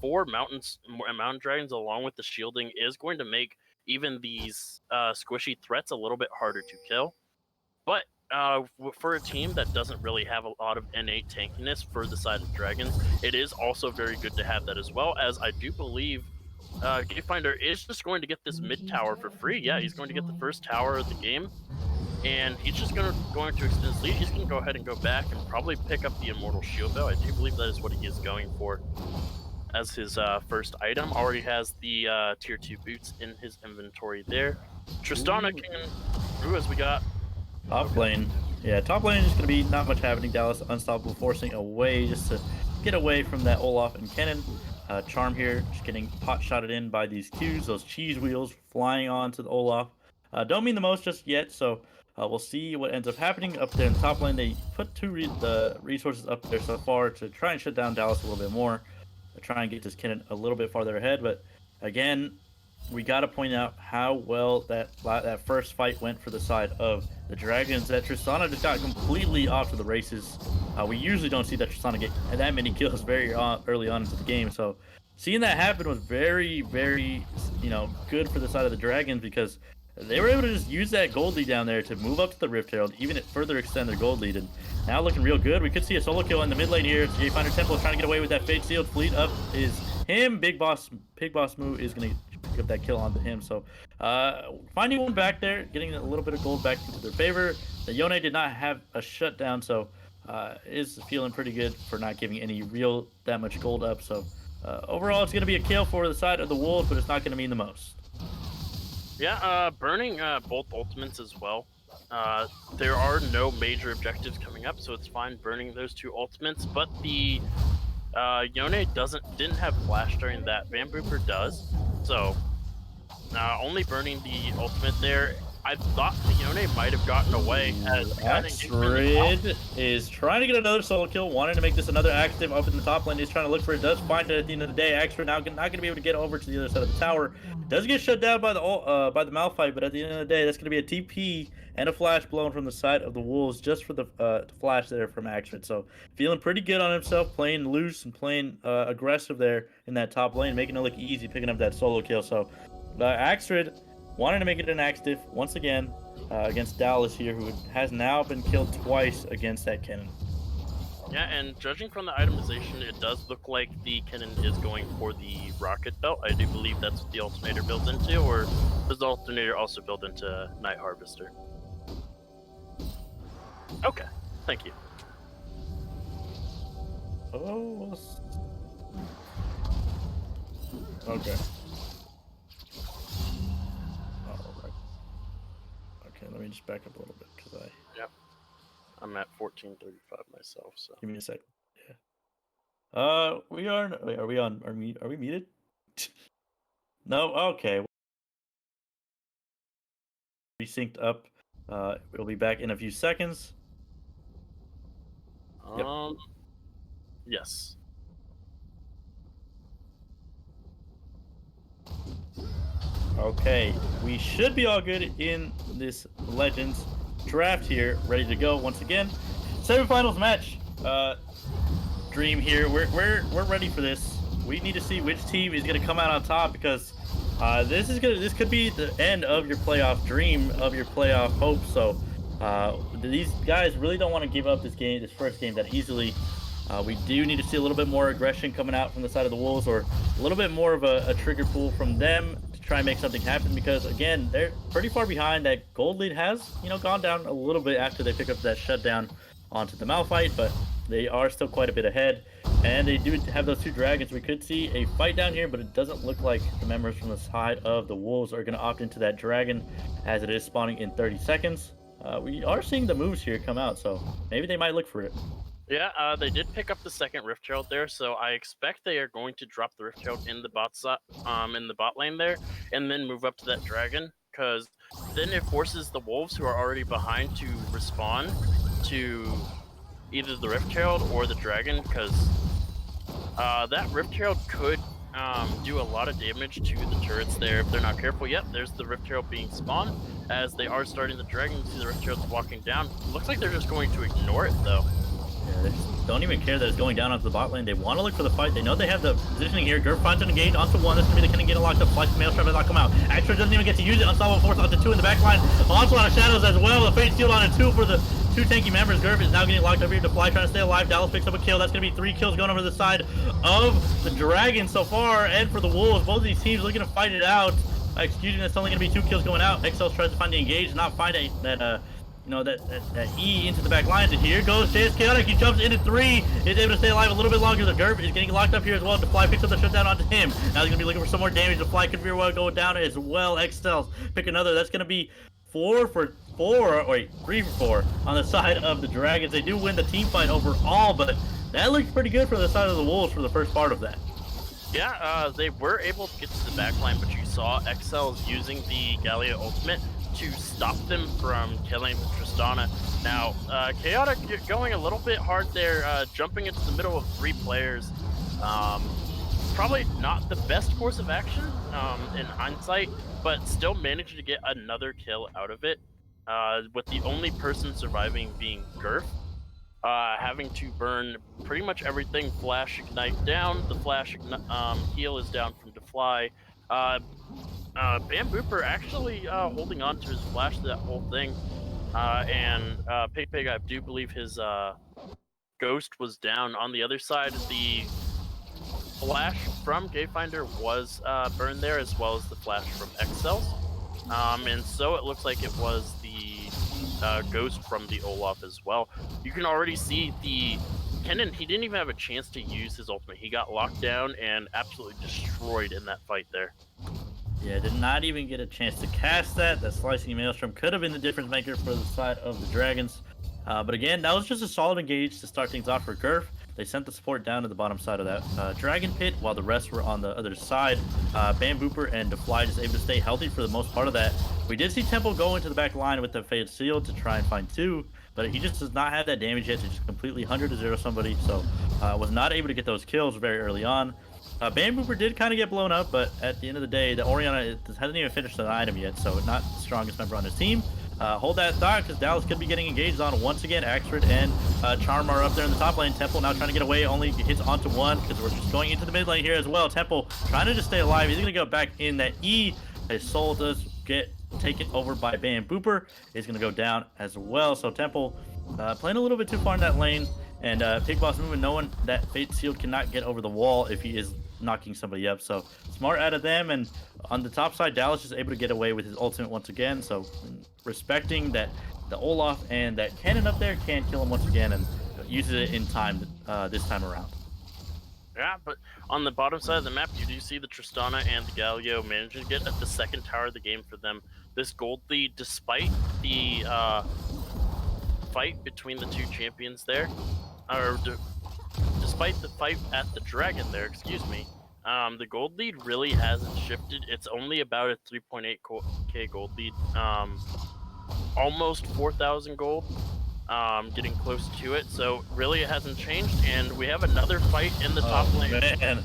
Speaker 4: 4 mountain dragons along with the shielding is going to make even these squishy threats a little bit harder to kill. But for a team that doesn't really have a lot of innate tankiness for the side of dragons, it is also very good to have that, as well as I do believe Gatefinder is just going to get this mid tower for free. Yeah, he's going to get the first tower of the game, and he's just going to extend his lead. He's going to go ahead and go back and probably pick up the Immortal Shield, though. I do believe that is what he is going for as his first item. Already has the tier 2 boots in his inventory there. Tristana coming through as we got
Speaker 5: top lane. Yeah, top lane is going to be not much happening. Dallas Unstoppable forcing away just to get away from that Olaf and Kennen. Charm here, just getting pot-shotted in by these Qs, those cheese wheels flying onto the Olaf. Don't mean the most just yet, so we'll see what ends up happening up there in the top lane. They put the resources up there so far to try and shut down Dallas a little bit more, to try and get this Kennen a little bit farther ahead. But again, we got to point out how well that first fight went for the side of the Dragons. That Tristana just got completely off to the races. We usually don't see that Tristana get that many kills very early on into the game. So seeing that happen was very, very, good for the side of the Dragons, because they were able to just use that gold lead down there to move up to the Rift Herald, even further extend their gold lead. And now looking real good. We could see a solo kill in the mid lane here. Gatefinder Temple trying to get away with that Fate Sealed. Fleet up is him. Big Boss Moo is going to pick up that kill onto him. So finding one back there, getting a little bit of gold back into their favor. The Yone did not have a shutdown, so is feeling pretty good for not giving any that much gold up. So overall, it's going to be a kill for the side of the Wolves, but it's not going to mean the most.
Speaker 4: Yeah, burning both ultimates as well. There are no major objectives coming up, so it's fine burning those 2 ultimates. But the Yone didn't have flash during that. Van Booper does, so only burning the ultimate there. I thought the Yone might have gotten away.
Speaker 5: Astrid is trying to get another solo kill, wanting to make this another active up in the top lane. He's trying to look for it. Does find it at the end of the day. Astrid now not going to be able to get over to the other side of the tower. Does get shut down by the Malphite, but at the end of the day, that's going to be a TP and a flash blown from the side of the Wolves just for the flash there from Astrid. So feeling pretty good on himself, playing loose and playing aggressive there in that top lane, making it look easy, picking up that solo kill. So Astrid wanting to make it an active once again against Dallas here, who has now been killed twice against that Kennen.
Speaker 4: Yeah, and judging from the itemization, it does look like the cannon is going for the rocket belt. I do believe that's what the alternator builds into, or does the alternator also build into Night Harvester? Okay, thank you.
Speaker 5: Oh. Okay. Oh, right. Okay, let me just back up a little bit because
Speaker 4: Yep. I'm at 1435 myself, so.
Speaker 5: give me a second. We are. Wait, are we on? Are we muted? No. Okay. We synced up. We'll be back in a few seconds. Yep.
Speaker 4: Yes.
Speaker 5: Okay, we should be all good in this Legends draft here, ready to go once again. Semifinals match. Dream here. We're ready for this. We need to see which team is gonna come out on top because this could be the end of your playoff dream, of your playoff hope. So these guys really don't want to give up this first game that easily. We do need to see a little bit more aggression coming out from the side of the Wolves, or a little bit more of a trigger pull from them to try and make something happen. Because again, they're pretty far behind. That gold lead has gone down a little bit after they pick up that shutdown onto the Malphite, but they are still quite a bit ahead. And they do have those two dragons. We could see a fight down here, but it doesn't look like the members from the side of the Wolves are going to opt into that dragon, as it is spawning in 30 seconds. We are seeing the moves here come out, so maybe they might look for it.
Speaker 4: Yeah, they did pick up the second Rift Herald there, so I expect they are going to drop the Rift Herald in the bot lane there, and then move up to that dragon, because then it forces the Wolves, who are already behind, to respond to either the Rift Herald or the dragon, because that Rift Herald could do a lot of damage to the turrets there if they're not careful. Yep, there's the Rift Herald being spawned. As they are starting the dragon, you see the Rift Herald's walking down. Looks like they're just going to ignore it, though.
Speaker 5: Yeah, they just don't even care that it's going down onto the bot lane. They want to look for the fight. They know they have the positioning here. Gurf finds an engage onto one. This is going to be the Cannon getting locked up. Flies Maelstrom does not come out. Extra doesn't even get to use it. Unstoppable Force onto two in the back line. Onslaught of Shadows as well. The Fate Shield on a two for the two tanky members. Gurf is now getting locked up here. To Fly trying to stay alive. Dallas picks up a kill. That's going to be 3 kills going over the side of the Dragon so far. And for the Wolves, both of these teams looking to fight it out. Excuse me, that's only going to be 2 kills going out. XL tries to find the engage, not find that E into the back lines, and here goes JS Chaotic. He jumps into 3, is able to stay alive a little bit longer. The Gurf is getting locked up here as well. Defly picks up the shutdown onto him. Now he's gonna be looking for some more damage. Defly could very well go down as well. XLs pick another. That's gonna be 3 for 4 on the side of the Dragons. They do win the team fight overall, but that looks pretty good for the side of the Wolves for the first part of that.
Speaker 4: Yeah, they were able to get to the backline, but you saw XLs using the Gallia ultimate to stop them from killing Tristana. Now, Chaotic going a little bit hard there, jumping into the middle of 3 players. Probably not the best course of action in hindsight, but still managed to get another kill out of it, with the only person surviving being Gurf. Having to burn pretty much everything. Flash Ignite down. The Flash heal is down from Defly. Bambooper actually holding on to his Flash that whole thing. And Pig, I do believe his Ghost was down. On the other side, the Flash from Gatefinder was burned there, as well as the Flash from XLs. And so it looks like it was the Ghost from the Olaf as well. You can already see the Kennen, he didn't even have a chance to use his ultimate. He got locked down and absolutely destroyed in that fight there.
Speaker 5: Yeah, did not even get a chance to cast that. That Slicing Maelstrom could have been the difference maker for the side of the Dragons. But again, that was just a solid engage to start things off for Gurf. They sent the support down to the bottom side of that Dragon Pit, while the rest were on the other side. Bambooper and Defly just able to stay healthy for the most part of that. We did see Temple go into the back line with the Fated Seal to try and find 2, but he just does not have that damage yet to just completely 100-0 somebody, so was not able to get those kills very early on. Bambooper did kind of get blown up, but at the end of the day, the Orianna hasn't even finished an item yet, so not the strongest member on his team. Hold that thought, because Dallas could be getting engaged on once again. Axford and Charm are up there in the top lane. Temple now trying to get away, only hits onto one, because we're just going into the mid lane here as well. Temple trying to just stay alive. He's going to go back in that E. His soul does get taken over by Bambooper. He's going to go down as well. So Temple playing a little bit too far in that lane, And Pig Boss moving, knowing that Fate Sealed cannot get over the wall if he is knocking somebody up. So smart out of them. And on the top side, Dallas is able to get away with his ultimate once again. So respecting that the Olaf and that cannon up there can kill him once again, and uses it in time this time around.
Speaker 4: Yeah, but on the bottom side of the map, you do see the Tristana and the Galio managing to get at the second tower of the game for them. This gold lead, despite the fight between the two champions there, despite the fight at the Dragon there, excuse me, the gold lead really hasn't shifted. It's only about a 3.8k gold lead, almost 4,000 gold. Getting close to it, so really it hasn't changed, and we have another fight in the top lane.
Speaker 5: Man.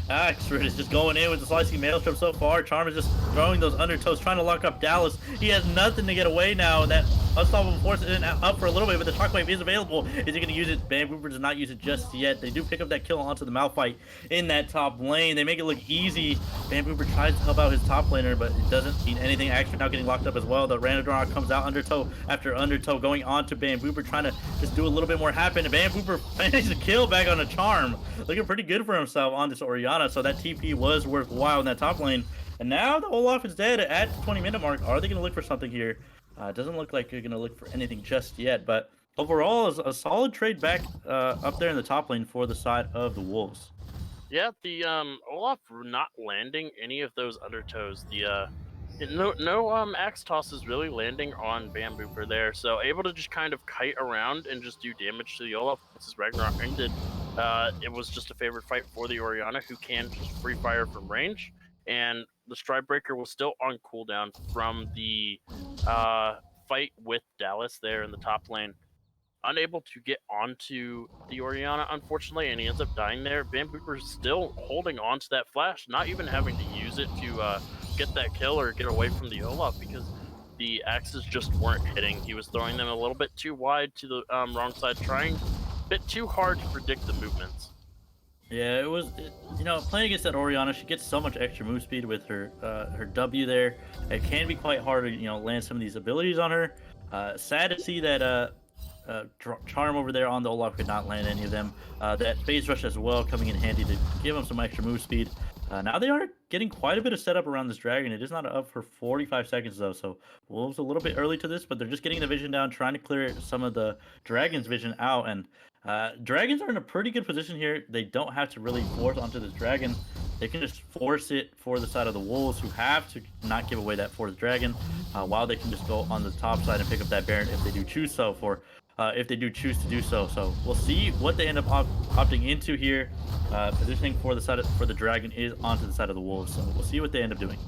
Speaker 5: Axford is just going in with the slicing maelstrom so far. Charm is just throwing those undertows, trying to lock up Dallas. He has nothing to get away now, and that unstoppable force isn't up for a little bit, but the shockwave is available. Is he going to use it? Bambooper does not use it just yet. They do pick up that kill onto the Malphite in that top lane. They make it look easy. Bambooper tries to help out his top laner, but it doesn't mean anything. Axford now getting locked up as well. The Ranadron comes out undertow after undertow, going on to Bambooper, trying to just do a little bit more happen. And Bambooper finds a kill back on a Charm. Looking pretty good for himself on this Orianna, so that TP was worthwhile in that top lane. And now the Olaf is dead at the 20-minute mark. Are they going to look for something here? It doesn't look like you're going to look for anything just yet, but overall, is a solid trade back up there in the top lane for the side of the Wolves.
Speaker 4: Yeah, the Olaf not landing any of those undertows. The no axe tosses really landing on Bambooper there, so able to just kind of kite around and just do damage to the Olaf once his Ragnarok ended. It was just a favorite fight for the Orianna, who can just free fire from range, and the Stridebreaker was still on cooldown from the fight with Dallas there in the top lane. Unable to get onto the Orianna, unfortunately, and he ends up dying there. Bambooper's still holding on to that flash, not even having to use it to get that kill or get away from the Olaf, because the axes just weren't hitting. He was throwing them a little bit too wide to the wrong side, trying a bit too hard to predict the movements.
Speaker 5: Yeah, you know, playing against that Orianna, she gets so much extra move speed with her her W there. It can be quite hard to, you know, land some of these abilities on her. Sad to see that Charm over there on the Olaf could not land any of them. That phase rush as well coming in handy to give him some extra move speed. Now they are getting quite a bit of setup around this dragon. It is not up for 45 seconds though, so Wolves a little bit early to this, but they're just getting the vision down, trying to clear some of the dragon's vision out. And dragons are in a pretty good position here. They don't have to really force onto this dragon. They can just force it for the side of the Wolves, who have to not give away that fourth dragon, while they can just go on the top side and pick up that Baron if they do choose so. If they do choose to do so. So we'll see what they end up opting into here. Positioning for the dragon is onto the side of the Wolves, so we'll see what they end up doing.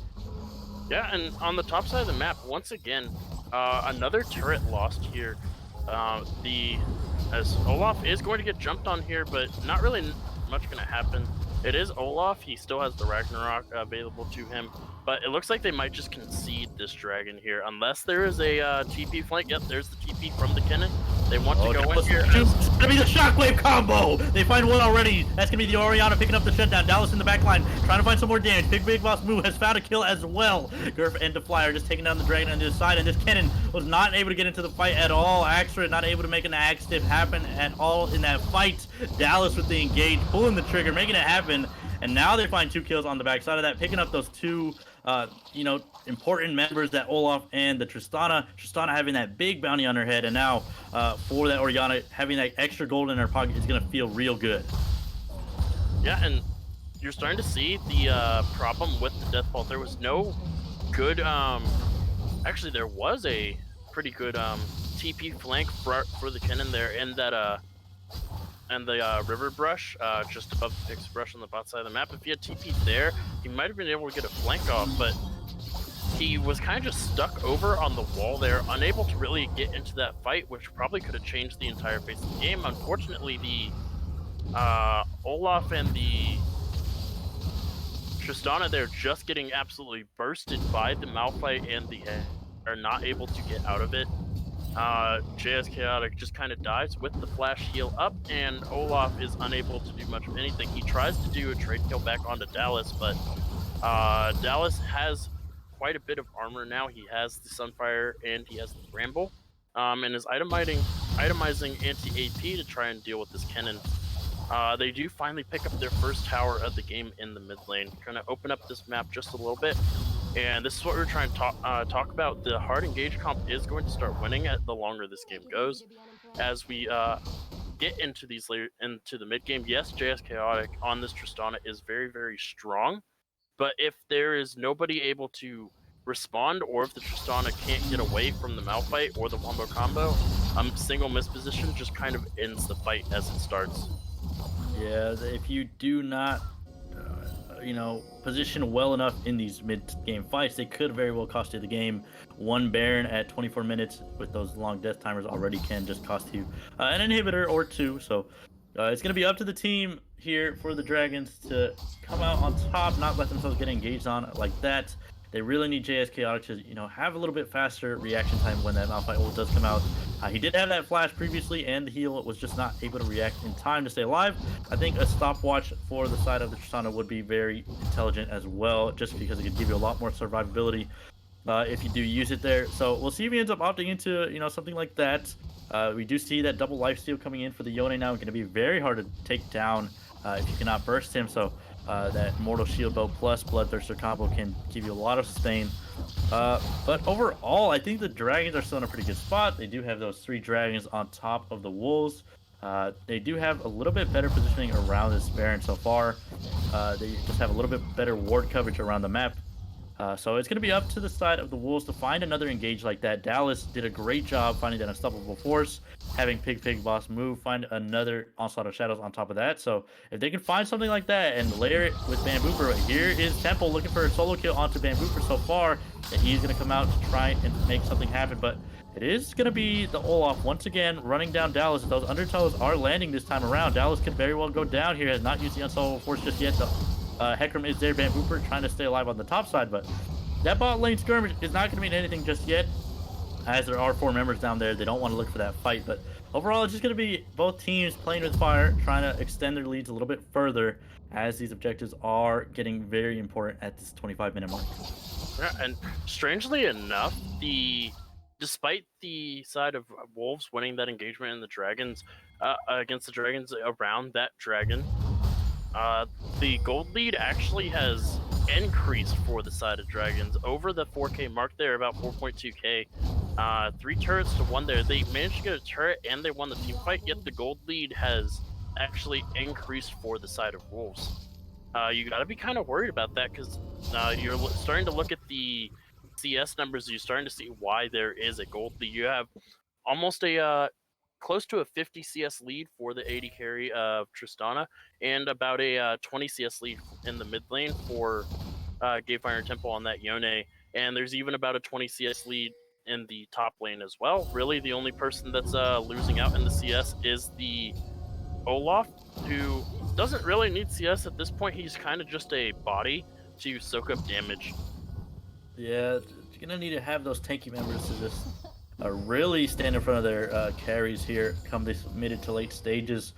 Speaker 4: Yeah, and on the top side of the map, once again, another turret lost here. As Olaf is going to get jumped on here, but not really much going to happen. It is Olaf. He still has the Ragnarok available to him, but it looks like they might just concede this dragon here, unless there is a TP flank. Yep, there's the TP from the Kennen. They want to go in here.
Speaker 5: It's gonna be the shockwave combo. They find one already. That's gonna be the Orianna picking up the shutdown. Dallas in the back line, trying to find some more damage. Big Boss Moo has found a kill as well. Gurf and Defly are just taking down the dragon on the other side, and this Kennen was not able to get into the fight at all. Axford not able to make an axe tip happen at all in that fight. Dallas with the engage, pulling the trigger, making it happen. And now they find 2 kills on the backside of that, picking up those 2, you know, important members, that Olaf and the Tristana. Tristana having that big bounty on her head, and now for that Orianna, having that extra gold in her pocket is going to feel real good.
Speaker 4: Yeah, and you're starting to see the problem with the Death Bolt. There was no good, actually there was a pretty good TP flank for the Kennen there in that and the river brush just above the fixed brush on the bot side of the map. If he had TP there, he might have been able to get a flank off, but he was kind of just stuck over on the wall there, unable to really get into that fight, which probably could have changed the entire face of the game. Unfortunately, the Olaf and the Tristana there just getting absolutely bursted by the Malphite and the head, are not able to get out of it. JS Chaotic just kind of dies with the flash heal up, and Olaf is unable to do much of anything. He tries to do a trade kill back onto Dallas, but Dallas has quite a bit of armor now. He has the Sunfire and he has the Bramble, and is itemizing anti-AP to try and deal with this cannon. They do finally pick up their first tower of the game in the mid lane, kind of open up this map just a little bit. And this is what we're trying to talk about. The hard engage comp is going to start winning the longer this game goes. As we get into these into the mid game, yes, JS Chaotic on this Tristana is very, very strong. But if there is nobody able to respond, or if the Tristana can't get away from the Malphite or the wombo combo, single miss position just kind of ends the fight as it starts.
Speaker 5: Yeah, if you do not, position well enough in these mid-game fights, they could very well cost you the game. One Baron at 24 minutes with those long death timers already can just cost you an inhibitor or two. So it's going to be up to the team here for the Dragons to come out on top, not let themselves get engaged on like that. They really need JS Chaotic to, have a little bit faster reaction time when that Malphite ult does come out. He did have that flash previously, and the heal was just not able to react in time to stay alive. I think a stopwatch for the side of the Tristana would be very intelligent as well, just because it could give you a lot more survivability if you do use it there. So we'll see if he ends up opting into, something like that. We do see that double lifesteal coming in for the Yone now. It's going to be very hard to take down if you cannot burst him. So that Mortal Shield Bow plus Bloodthirster combo can give you a lot of sustain. But overall, I think the Dragons are still in a pretty good spot. They do have those 3 Dragons on top of the Wolves. They do have a little bit better positioning around this Baron so far. They just have a little bit better ward coverage around the map. So it's going to be up to the side of the Wolves to find another engage like that. Dallas did a great job finding that unstoppable force, having Pig boss move, find another Onslaught of Shadows on top of that. So if they can find something like that and layer it with Bambooper, here is Temple looking for a solo kill onto Bambooper so far, and he's going to come out to try and make something happen. But it is going to be the Olaf once again running down Dallas. Those undertows are landing this time around. Dallas could very well go down here. Has not used the unstoppable force just yet. Hecarim is there, Bambooper trying to stay alive on the top side, but that bot lane skirmish is not going to mean anything just yet, as there are 4 members down there. They don't want to look for that fight, but overall it's just going to be both teams playing with fire, trying to extend their leads a little bit further, as these objectives are getting very important at this 25-minute mark.
Speaker 4: Yeah, and strangely enough, despite the side of Wolves winning that engagement in the Dragons against the Dragons around that dragon, the gold lead actually has increased for the side of Dragons over the 4K mark there, about 4.2K. 3 turrets to 1 there. They managed to get a turret and they won the team fight, yet the gold lead has actually increased for the side of Wolves. You gotta be kind of worried about that, because you're starting to look at the CS numbers. You're starting to see why there is a gold lead. You have almost a close to a 50 CS lead for the 80 carry of Tristana, and about a 20 CS lead in the mid lane for Gatefire Temple on that Yone, and there's even about a 20 CS lead in the top lane as well. Really, the only person that's losing out in the CS is the Olaf, who doesn't really need CS at this point. He's kind of just a body to soak up damage.
Speaker 5: Yeah, you're going to need to have those tanky members to just really stand in front of their carries here come this mid to late stages.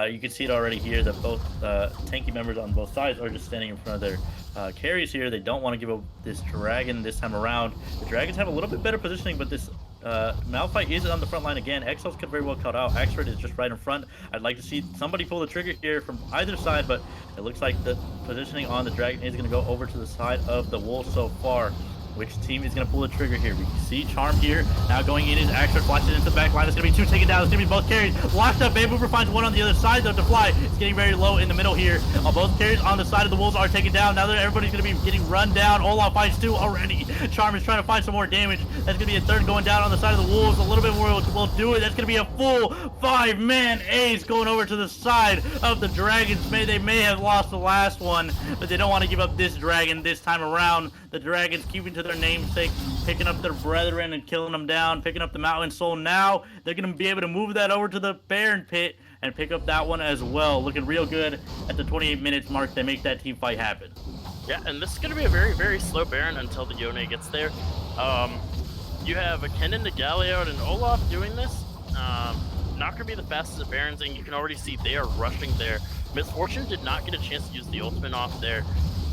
Speaker 5: You can see it already here that both tanky members on both sides are just standing in front of their carries here. They don't want to give up this dragon this time around. The Dragons have a little bit better positioning, but this Malphite is on the front line again. Exos could very well cut out. Axford is just right in front. I'd like to see somebody pull the trigger here from either side, but it looks like the positioning on the Dragon is going to go over to the side of the Wolves so far. Which team is going to pull the trigger here? We can see Charm here. Now going in is Axford, flashes into the back line. It's going to be 2 taken down. It's going to be both carries. Locked up. Bambooper finds 1 on the other side, though, to fly. It's getting very low in the middle here. Both carries on the side of the Wolves are taken down. Now that everybody's going to be getting run down. Olaf finds 2 already. Charm is trying to find some more damage. That's going to be a 3rd going down on the side of the Wolves. A little bit more will do it. That's going to be a full 5-man ace going over to the side of the Dragons. They may have lost the last one, but they don't want to give up this dragon this time around. The Dragons keeping to their namesake, picking up their brethren and killing them down, picking up the Mountain Soul. Now they're going to be able to move that over to the Baron Pit and pick up that one as well. Looking real good at the 28 minutes mark. They make that team fight happen.
Speaker 4: Yeah, and this is going to be a very, very slow Baron until the Yone gets there. You have a Kennen, the Galliard, and Olaf doing this. Not going to be the fastest at Barons, and you can already see they are rushing there. Misfortune did not get a chance to use the ultimate off there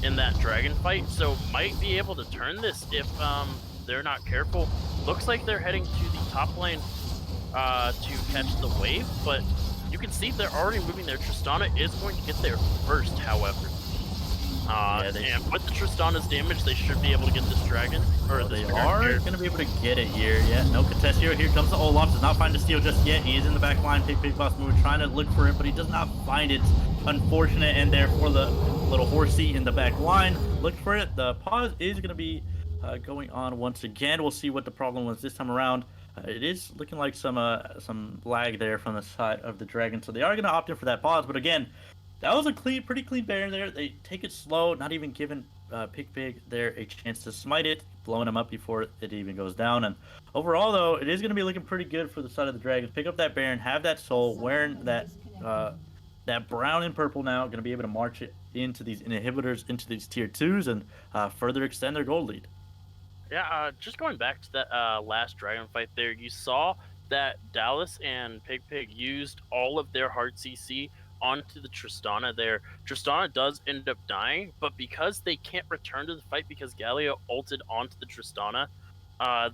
Speaker 4: in that dragon fight, so might be able to turn this if they're not careful. looks like they're heading to the top lane to catch the wave, but you can see they're already moving there. Tristana is going to get there first, however. And with the Tristana's damage, they should be able to get this dragon. Or
Speaker 5: they are going to be able to get it here. Yeah, no contest here. Here comes the Olaf. Does not find the steal just yet. He is in the back line. Pig boss move, trying to look for it, but he does not find it. Unfortunate, and therefore the little horsey in the back line looked for it. The pause is going to be going on once again. We'll see what the problem was this time around. It is looking like some lag there from the side of the dragon, so they are going to opt in for that pause. But again, that was a pretty clean Baron there. They take it slow, not even giving Pig there a chance to smite it, blowing him up before it even goes down. And overall, though, it is going to be looking pretty good for the side of the Dragons. Pick up that Baron, have that soul, wearing that brown and purple now, going to be able to march it into these inhibitors, into these tier 2s, and further extend their gold lead.
Speaker 4: Yeah, just going back to that last dragon fight there, you saw that Dallas and Pig used all of their hard CC onto the Tristana there. Tristana does end up dying, but because they can't return to the fight because Galio ulted onto the Tristana,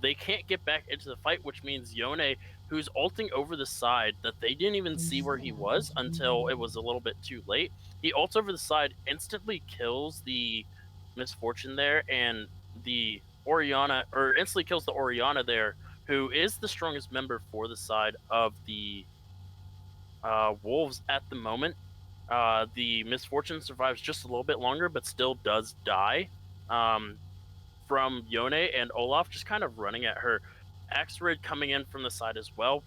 Speaker 4: they can't get back into the fight, which means Yone, who's ulting over the side that they didn't even see where he was until it was a little bit too late. He ults over the side, instantly kills the Misfortune there, and the Orianna, or instantly kills the Orianna there, who is the strongest member for the side of the Wolves at the moment. The Misfortune survives just a little bit longer, but still does die from Yone, and Olaf just kind of running at her. Axrid coming in from the side as well,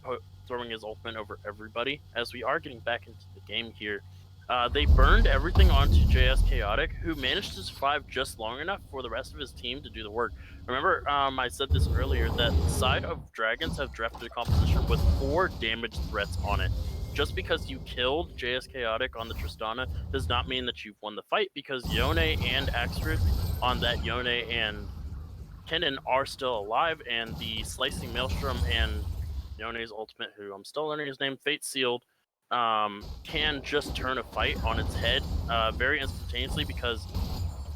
Speaker 4: throwing his ultimate over everybody. As we are getting back into the game here, they burned everything onto JS Chaotic, who managed to survive just long enough for the rest of his team to do the work. Remember, I said this earlier, that the side of Dragons have drafted a composition with 4 damage threats on it. Just because you killed JS Chaotic on the Tristana does not mean that you've won the fight, because Yone and Axrid on that Yone and Kennen are still alive, and the Slicing Maelstrom and Yone's ultimate, who I'm still learning his name, Fate Sealed, can just turn a fight on its head very instantaneously, because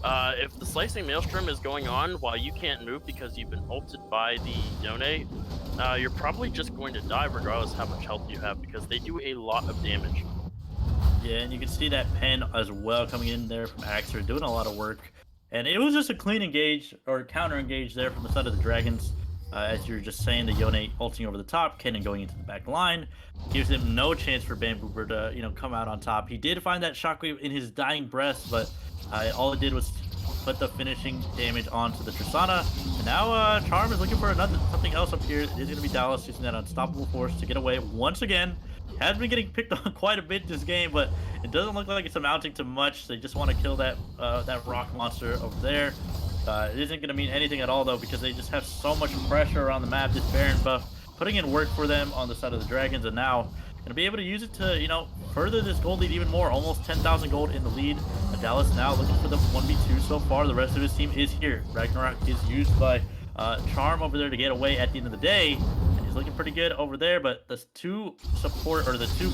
Speaker 4: if the Slicing Maelstrom is going on while you can't move because you've been ulted by the Yone, you're probably just going to die regardless how much health you have, because they do a lot of damage.
Speaker 5: Yeah, and you can see that pen as well coming in there from Axer, doing a lot of work. And it was just a clean engage, or counter engage there from the side of the Dragons. As you were just saying, the Yone ulting over the top, Kennen going into the back line, gives him no chance for Bamboober to, come out on top. He did find that shockwave in his dying breath, but all it did was put the finishing damage onto the Tristana. And now Charm is looking for something else up here. It is going to be Dallas using that unstoppable force to get away once again. Has been getting picked on quite a bit this game, but it doesn't look like it's amounting to much. They just want to kill that rock monster over there. It isn't going to mean anything at all, though, because they just have so much pressure around the map. This Baron buff putting in work for them on the side of the Dragons, and now going to be able to use it to, further this gold lead even more. Almost 10,000 gold in the lead. Dallas now looking for the 1v2 so far. The rest of his team is here. Ragnarok is used by Charm over there to get away at the end of the day. He's looking pretty good over there, but the 2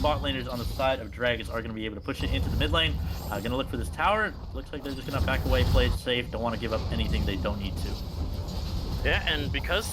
Speaker 5: bot laners on the side of Dragons are going to be able to push it into the mid lane. Going to look for this tower. Looks like they're just going to back away, play it safe. Don't want to give up anything they don't need to.
Speaker 4: Yeah, and because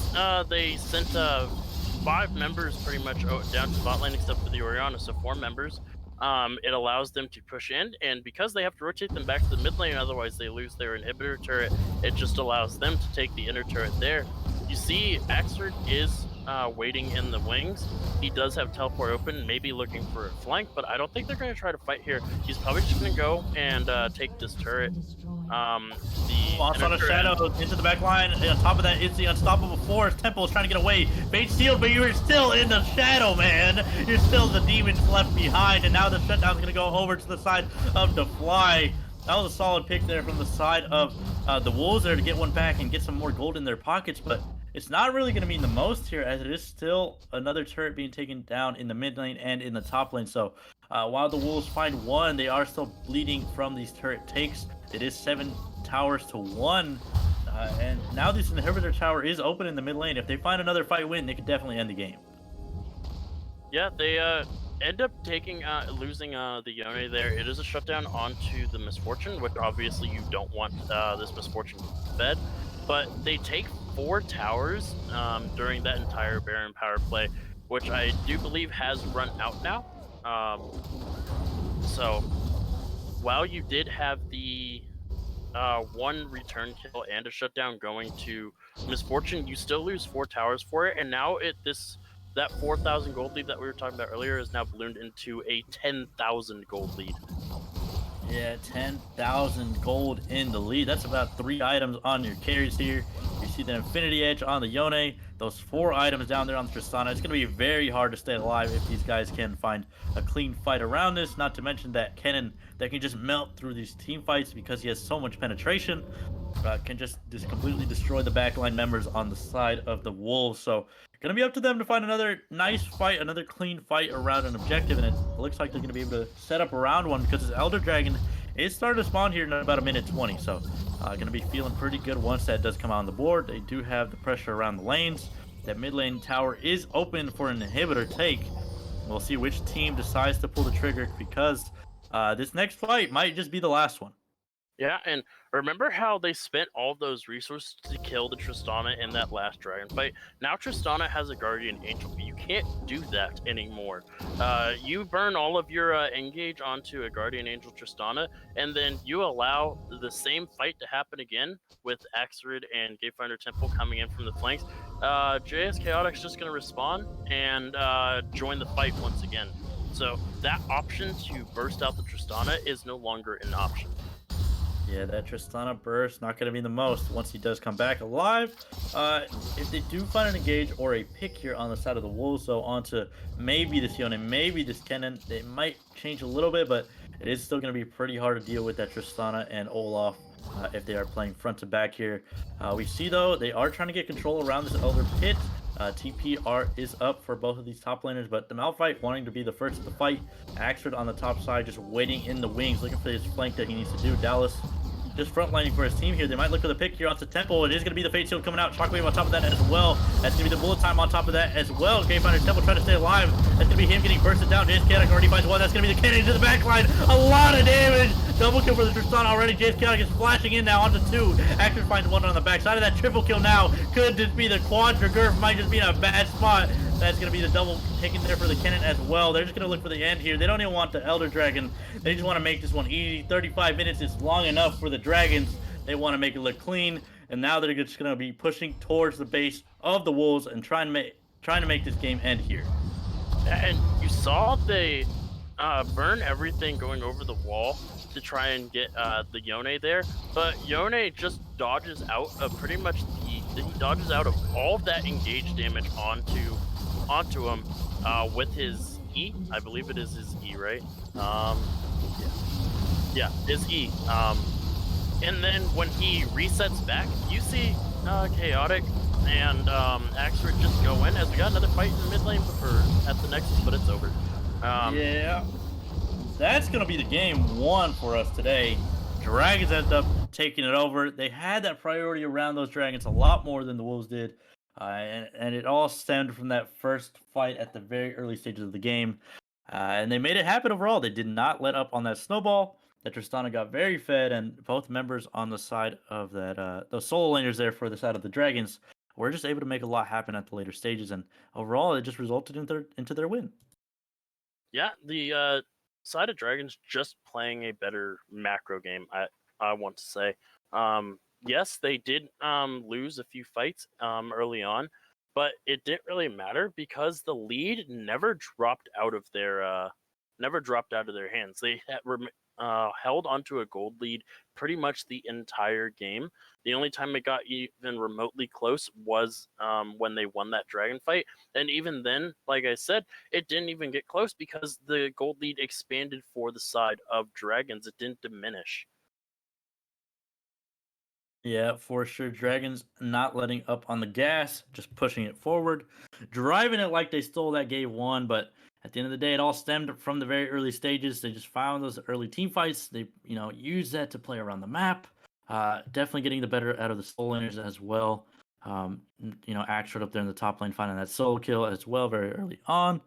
Speaker 4: they sent 5 members pretty much down to bot lane except for the Orianna, so 4 members, it allows them to push in, and because they have to rotate them back to the mid lane, otherwise they lose their inhibitor turret, it just allows them to take the inner turret there. You see, Axford is waiting in the wings. He does have teleport open, maybe looking for a flank, but I don't think they're going to try to fight here. He's probably just going to go and take this turret.
Speaker 5: Lost on a shadow into the back line. On top of that, it's the unstoppable force. Temple is trying to get away. Bait sealed, but you're still in the shadow, man. You're still the demons left behind, and now the shutdown's going to go over to the side of the Fly. That was a solid pick there from the side of the Wolves there to get one back and get some more gold in their pockets, but it's not really going to mean the most here, as it is still another turret being taken down in the mid lane and in the top lane. So while the Wolves find one, they are still bleeding from these turret takes. It is 7 towers to 1. And now this inhibitor tower is open in the mid lane. If they find another fight win, they could definitely end the game.
Speaker 4: Yeah, they end up losing the Yone there. It is a shutdown onto the Misfortune, which obviously you don't want this Misfortune fed. But they take 4 towers during that entire Baron power play, which I do believe has run out now. So while you did have the one return kill and a shutdown going to Misfortune, you still lose 4 towers for it, and now that 4,000 gold lead that we were talking about earlier is now ballooned into a 10,000 gold lead.
Speaker 5: Yeah, 10,000 gold in the lead. That's about 3 items on your carries here. You see the Infinity Edge on the Yone. Those 4 items down there on the Tristana. It's going to be very hard to stay alive if these guys can find a clean fight around this. Not to mention that Kennen that can just melt through these team fights because he has so much penetration. Can just completely destroy the backline members on the side of the Wolves. So going to be up to them to find another nice fight, another clean fight around an objective, and it looks like they're going to be able to set up around one because this Elder Dragon is starting to spawn here in about a minute 20. So going to be feeling pretty good once that does come on the board. They do have the pressure around the lanes. That mid lane tower is open for an inhibitor take. We'll see which team decides to pull the trigger because this next fight might just be the last one.
Speaker 4: Yeah, and remember how they spent all of those resources to kill the Tristana in that last dragon fight? Now Tristana has a Guardian Angel, but you can't do that anymore. You burn all of your engage onto a Guardian Angel Tristana, and then you allow the same fight to happen again with Axerid and Gatefinder Temple coming in from the flanks. JS Chaotic's just going to respawn and join the fight once again. So that option to burst out the Tristana is no longer an option.
Speaker 5: Yeah, that Tristana burst not going to be the most once he does come back alive. If they do find an engage or a pick here on the side of the Wolves, so onto maybe this Yone, maybe this Kennen, they might change a little bit, but it is still going to be pretty hard to deal with that Tristana and Olaf if they are playing front to back here. We see, though, they are trying to get control around this Elder Pit. TPR is up for both of these top laners, but the Malphite wanting to be the first to the fight. Axford on the top side, just waiting in the wings, looking for his flank that he needs to do. Dallas just frontlining for his team here. They might look for the pick here onto Temple. It is going to be the Fate Shield coming out. Shockwave on top of that as well. That's going to be the bullet time on top of that as well. Gatefinder Temple trying to stay alive. That's going to be him getting bursted down. Jace Chaotic already finds one. That's going to be the cannon into the backline. A lot of damage. Double kill for the Tristana already. Jace Chaotic is flashing in now onto 2. Actor finds one on the back side of that. Triple kill now. Could just be the Quadra Gurf. Might just be in a bad spot. That's going to be the double taken there for the cannon as well. They're just going to look for the end here. They don't even want the Elder Dragon. They just want to make this one easy. 35 minutes is long enough for the Dragons. They want to make it look clean, and now they're just going to be pushing towards the base of the Wolves and trying to make this game end here.
Speaker 4: And you saw they burn everything going over the wall to try and get the Yone there, but Yone just dodges out of pretty much he dodges out of all of that engaged damage onto him with his E. I believe it is his E, right? Yeah, his E. And then when he resets back, you see Chaotic and Axford just go in as we got another fight in the mid lane at the Nexus, but it's over.
Speaker 5: Yeah, that's going to be the game 1 for us today. Dragons ended up taking it over. They had that priority around those Dragons a lot more than the Wolves did. And it all stemmed from that first fight at the very early stages of the game. And they made it happen overall. They did not let up on that snowball. That Tristana got very fed, and both members on the side of that, those solo laners there for the side of the Dragons, were just able to make a lot happen at the later stages. And overall, it just resulted into their win.
Speaker 4: Yeah, the side of Dragons just playing a better macro game, I want to say. Yes, they did lose a few fights early on, but it didn't really matter because the lead never dropped out of their hands. They held onto a gold lead pretty much the entire game. The only time it got even remotely close was when they won that dragon fight, and even then, like I said, it didn't even get close because the gold lead expanded for the side of Dragons. It didn't diminish.
Speaker 5: Yeah, for sure. Dragons not letting up on the gas, just pushing it forward, driving it like they stole that game 1. But at the end of the day, it all stemmed from the very early stages. They just found those early team fights. They, used that to play around the map. Definitely getting the better out of the soul laners as well. Axford up there in the top lane, finding that solo kill as well very early on.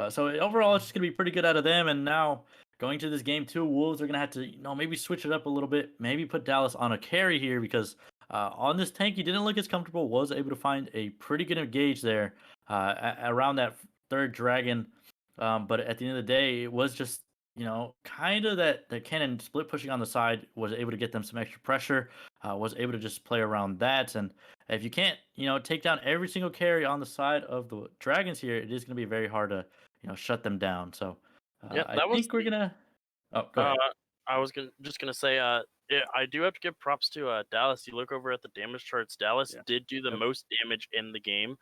Speaker 5: So overall, it's just gonna be pretty good out of them. And now going to this game 2, Wolves are going to have to, maybe switch it up a little bit. Maybe put Dallas on a carry here because On this tank, he didn't look as comfortable. Was able to find a pretty good engage there around that third dragon. But at the end of the day, it was just kind of that the cannon split pushing on the side was able to get them some extra pressure. Was able to just play around that, and if you can't take down every single carry on the side of the dragons here, it is going to be very hard to shut them down. So
Speaker 4: Yeah,
Speaker 5: I
Speaker 4: that was
Speaker 5: think we're gonna. Oh, go
Speaker 4: Uh,
Speaker 5: ahead.
Speaker 4: I was just gonna say, yeah, I do have to give props to Dallas. You look over at the damage charts. Dallas
Speaker 5: Yeah.
Speaker 4: did do the
Speaker 5: Yep.
Speaker 4: most damage in the game,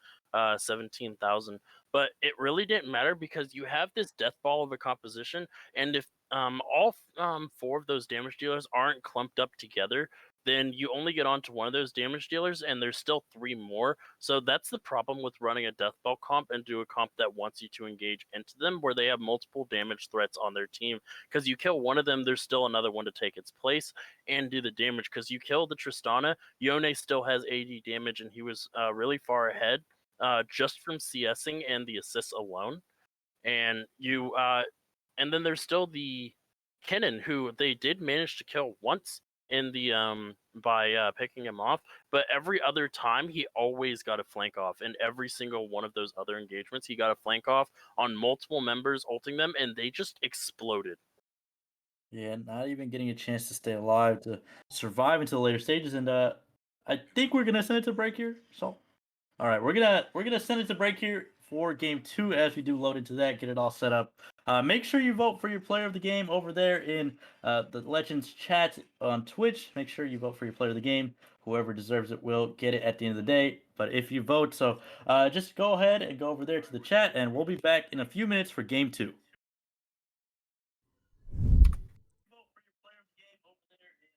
Speaker 4: 17,000. But it really didn't matter because you have this death ball of a composition, and if all four of those damage dealers aren't clumped up together, then you only get onto one of those damage dealers, and there's still three more. So that's the problem with running a death ball comp and do a comp that wants you to engage into them, where they have multiple damage threats on their team. Because you kill one of them, there's still another one to take its place and do the damage. Because you kill the Tristana, Yone still has 80 damage, and he was really far ahead just from CSing and the assists alone. And and then there's still the Kennen, who they did manage to kill once in the by picking him off, but every other time he always got a flank off. In every single one of those other engagements, he got a flank off on multiple members, ulting them, and they just exploded.
Speaker 5: Yeah, not even getting a chance to stay alive to survive until the later stages, and I think we're gonna send it to break here. So, all right, we're gonna send it to break here for game 2 as we do load into that, get it all set up. Make sure you vote for your player of the game over there in the Legends chat on Twitch. Make sure you vote for your player of the game. Whoever deserves it will get it at the end of the day. But if you vote, so just go ahead and go over there to the chat, and we'll be back in a few minutes for game 2. Vote for your player of the game over there in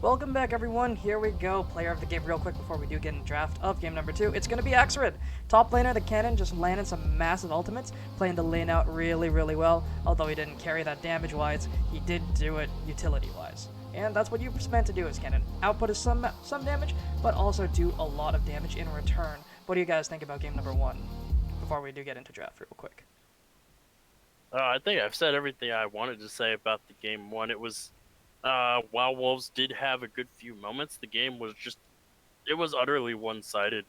Speaker 3: Welcome back, everyone. Here we go. Player of the game real quick before we do get in draft of game number 2. It's going to be Axrid. Top laner, the cannon, just landing some massive ultimates, playing the lane out really, really well. Although he didn't carry that damage-wise, he did do it utility-wise. And that's what you're meant to do as cannon. Output is some damage, but also do a lot of damage in return. What do you guys think about game number 1 before we do get into draft real quick?
Speaker 4: I think I've said everything I wanted to say about the game 1. It was, while Wolves did have a good few moments, the game was it was utterly one-sided.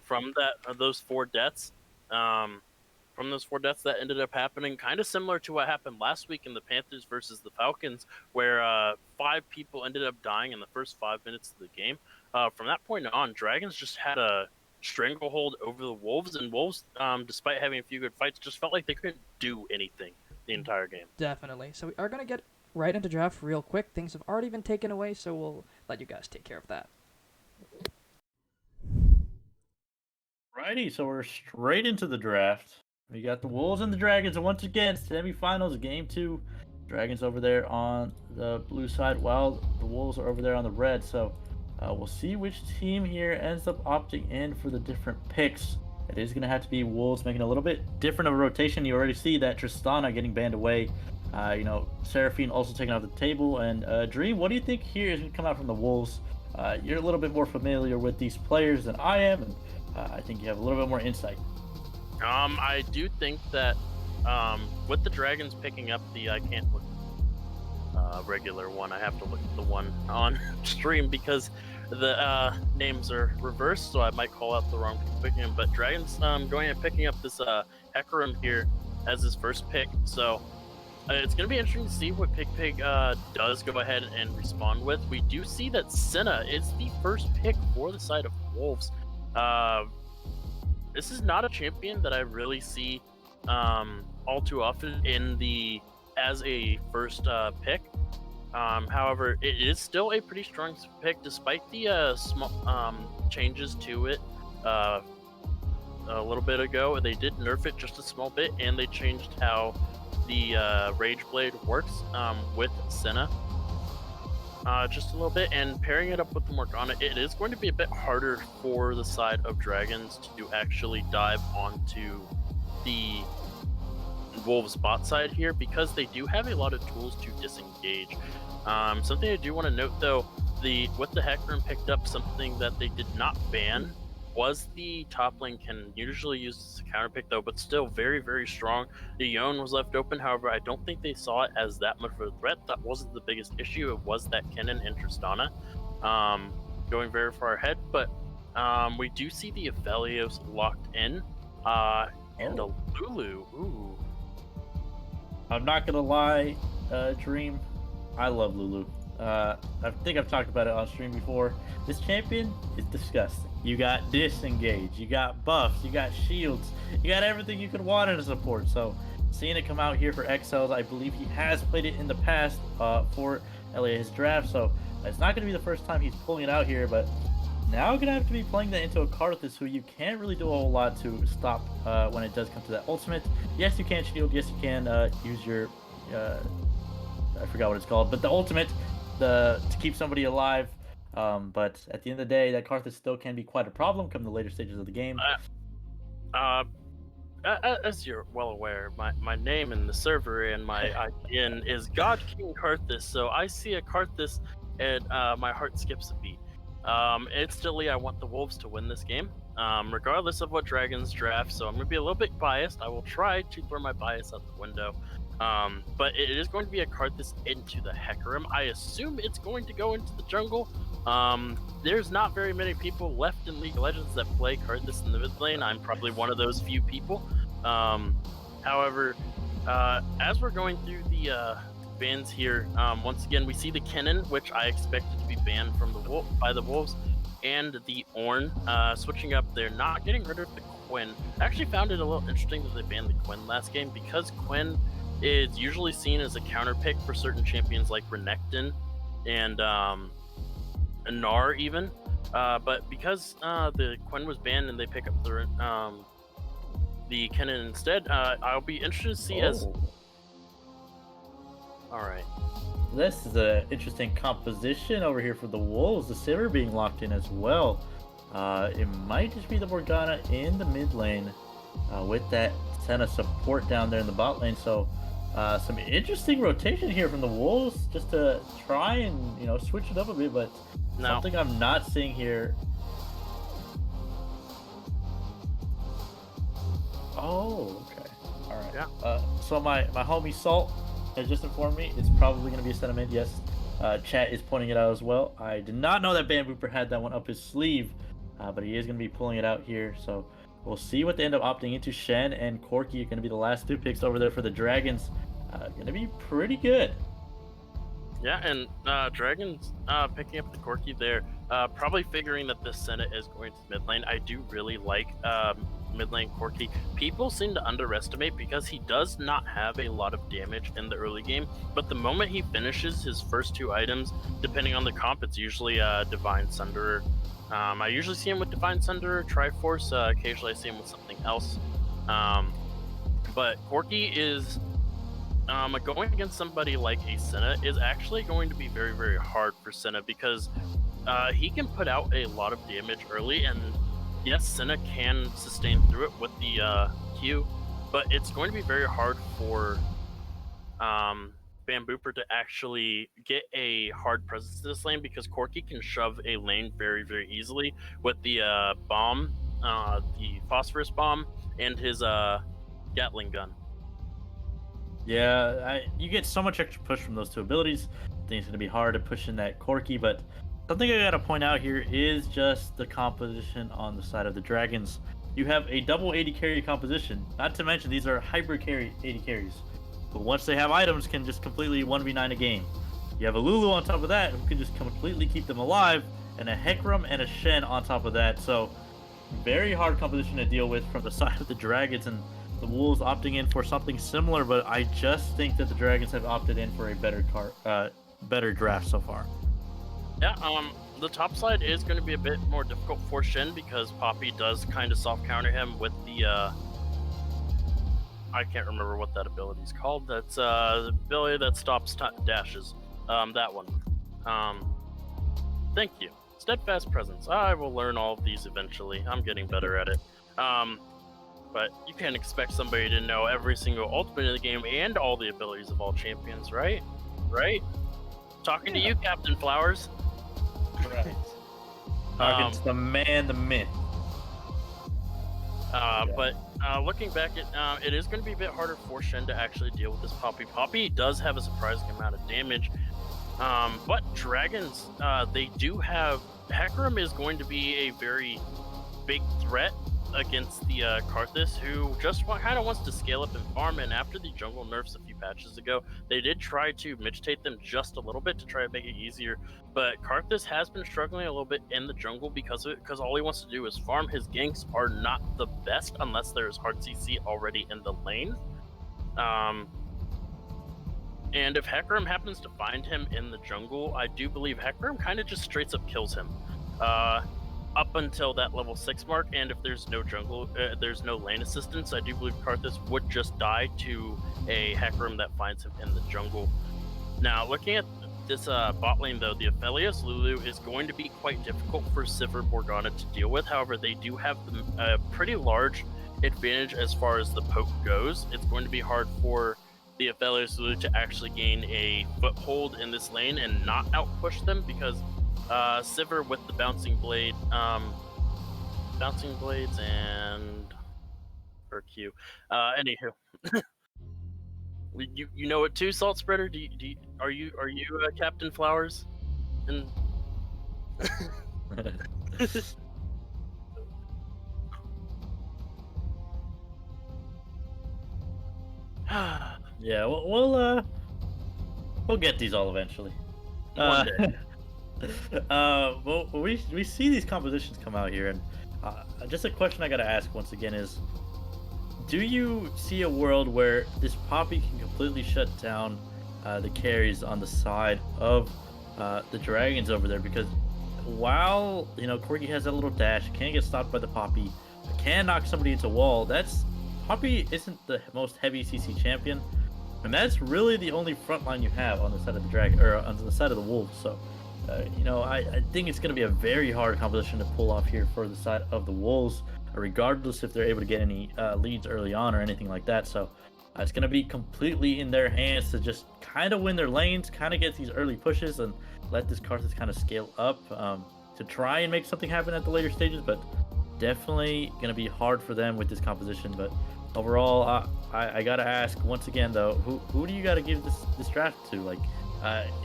Speaker 4: From those 4 deaths, that ended up happening, kind of similar to what happened last week in the Panthers versus the Falcons, where 5 people ended up dying in the first 5 minutes of the game. From that point on, Dragons just had a stranglehold over the Wolves, and Wolves, despite having a few good fights, just felt like they couldn't do anything the entire game.
Speaker 3: Definitely. So we are going to get right into draft real quick. Things have already been taken away, so we'll let you guys take care of that.
Speaker 5: Righty, so we're straight into the draft. We got the Wolves and the Dragons, and once again, semifinals, game 2. Dragons over there on the blue side, while the Wolves are over there on the red. So we'll see which team here ends up opting in for the different picks. It is going to have to be Wolves making a little bit different of a rotation. You already see that Tristana getting banned away. Seraphine also taken off the table. And Dream, what do you think here is going to come out from the Wolves? You're a little bit more familiar with these players than I am, and I think you have a little bit more insight.
Speaker 4: I do think that with the Dragons picking up I can't look regular one. I have to look at the one on stream because the names are reversed, so I might call out the wrong people picking him. But Dragons going and picking up this Hecarim here as his first pick. So it's going to be interesting to see what Pig does go ahead and respond with. We do see that Senna is the first pick for the side of Wolves. This is not a champion that I really see all too often as a first pick. However, it is still a pretty strong pick despite the small changes to it a little bit ago. They did nerf it just a small bit, and they changed how the Rage Blade works with Senna just a little bit, and pairing it up with the Morgana, it is going to be a bit harder for the side of Dragons to actually dive onto the Wolves bot side here, because they do have a lot of tools to disengage. Something I do want to note though, with the Hecarim picked up, something that they did not ban was the top lane can usually use as a counter pick though, but still very, very strong. The Yone was left open, however, I don't think they saw it as that much of a threat. That wasn't the biggest issue. It was that Kennen and Tristana going very far ahead, but we do see the Aphelios locked in, and a Lulu. Ooh.
Speaker 5: I'm not gonna lie, Dream, I love Lulu. I think I've talked about it on stream before. This champion is disgusting. You got disengage, you got buffs, you got shields, you got everything you could want in a support. So seeing it come out here for XLs, I believe he has played it in the past for LA's draft. So it's not going to be the first time he's pulling it out here, but now going to have to be playing that into a Karthus who you can't really do a whole lot to stop when it does come to that ultimate. Yes, you can shield. Yes, you can use your, I forgot what it's called, but the ultimate to keep somebody alive. But at the end of the day, that Karthus still can be quite a problem come the later stages of the game.
Speaker 4: As you're well aware, my name in the server and my IGN is God King Karthus, so I see a Karthus and my heart skips a beat. Instantly, I want the Wolves to win this game, regardless of what Dragons draft, so I'm going to be a little bit biased. I will try to throw my bias out the window. But it is going to be a Karthus into the Hecarim. I assume it's going to go into the jungle. There's not very many people left in League of Legends that play Karthus in the mid lane. I'm probably one of those few people. However, as we're going through the bans here, once again we see the Kennen, which I expected to be banned from by the Wolves, and the Ornn switching up. They're not getting rid of the Quinn. I actually found it a little interesting that they banned the Quinn last game, because Quinn is usually seen as a counter pick for certain champions like Renekton and Anar even, but because the Quinn was banned and they pick up the Kennen instead, I'll be interested to see All right.
Speaker 5: This is an interesting composition over here for the Wolves. The Sivir being locked in as well. It might just be the Morgana in the mid lane with that Senna support down there in the bot lane. So some interesting rotation here from the Wolves just to try and, switch it up a bit. But something I'm not seeing here. Oh, okay. All right.
Speaker 4: Yeah.
Speaker 5: So my homie Salt has just informed me it's probably going to be a sentiment. Yes, chat is pointing it out as well. I did not know that Bambooper had that one up his sleeve, but he is going to be pulling it out here. So we'll see what they end up opting into. Shen and Corki are going to be the last 2 picks over there for the Dragons. Going to be pretty good.
Speaker 4: Yeah, and Dragons picking up the Corki there, probably figuring that this Senna is going to mid lane. I do really like mid lane Corki. People seem to underestimate because he does not have a lot of damage in the early game, but the moment he finishes his first 2 items, depending on the comp, it's usually Divine Sunderer. I usually see him with Divine Sunderer, Triforce. Occasionally I see him with something else. But Corki is going against somebody like a Senna is actually going to be very, very hard for Senna because he can put out a lot of damage early, and yes, Senna can sustain through it with the Q, but it's going to be very hard for Bambooper to actually get a hard presence to this lane because Corki can shove a lane very, very easily with the bomb, the phosphorus bomb, and his Gatling gun.
Speaker 5: Yeah, you get so much extra push from those 2 abilities. I think it's going to be hard to push in that Corki, but something I got to point out here is just the composition on the side of the Dragons. You have a double 80 carry composition, not to mention these are hybrid carry 80 carries, but once they have items can just completely 1v9 a game. You have a Lulu on top of that who can just completely keep them alive, and a Hecarim and a Shen on top of that, so very hard composition to deal with from the side of the Dragons, and the Wolves opting in for something similar, but I just think that the Dragons have opted in for a better draft so far.
Speaker 4: Yeah, the top side is going to be a bit more difficult for Shen because Poppy does kind of soft counter him with the I can't remember what that ability is called. That's the ability that stops dashes. That one. Thank you. Steadfast Presence. I will learn all of these eventually. I'm getting better at it. But you can't expect somebody to know every single ultimate in the game and all the abilities of all champions, right? Right? Talking to you, Captain Flowers.
Speaker 5: Right. Talking to the man, the myth.
Speaker 4: But looking back at it is going to be a bit harder for Shen to actually deal with this Poppy. Poppy does have a surprising amount of damage. But Dragons, they do have... Hecarim is going to be a very big threat against the Karthus, who just kind of wants to scale up and farm, and after the jungle nerfs a few patches ago, they did try to mitigate them just a little bit to try to make it easier, but Karthus has been struggling a little bit in the jungle because of it, because all he wants to do is farm. His ganks are not the best unless there's hard CC already in the lane. And if Hecarim happens to find him in the jungle, I do believe Hecarim kind of just straight up kills him. Up until that level 6 mark, and if there's no jungle, there's no lane assistance, I do believe Karthus would just die to a Hecarim that finds him in the jungle. Now, looking at this bot lane, though, the Aphelios Lulu is going to be quite difficult for Sivir Morgana to deal with. However, they do have a pretty large advantage as far as the poke goes. It's going to be hard for the Aphelios Lulu to actually gain a foothold in this lane and not outpush them because Sivir with the bouncing blade, bouncing blades and Q. Anywho, you know it too, Salt Spreader. Are you Captain Flowers? And
Speaker 5: yeah, we'll get these all eventually.
Speaker 4: One day.
Speaker 5: Well, we see these compositions come out here, and just a question I gotta ask once again is, do you see a world where this Poppy can completely shut down the carries on the side of the Dragons over there? Because while Corgi has that little dash, can't get stopped by the Poppy, can knock somebody into wall. Poppy isn't the most heavy CC champion, And that's really the only front line you have on the side of the Dragon, or on the side of the Wolves. So, I think it's going to be a very hard composition to pull off here for the side of the Wolves, regardless if they're able to get any leads early on or anything like that. So, it's going to be completely in their hands to just kind of win their lanes, kind of get these early pushes, and let this Karthus kind of scale up to try and make something happen at the later stages. But definitely going to be hard for them with this composition. But overall, I gotta ask once again though, who do you gotta give this draft to? Like,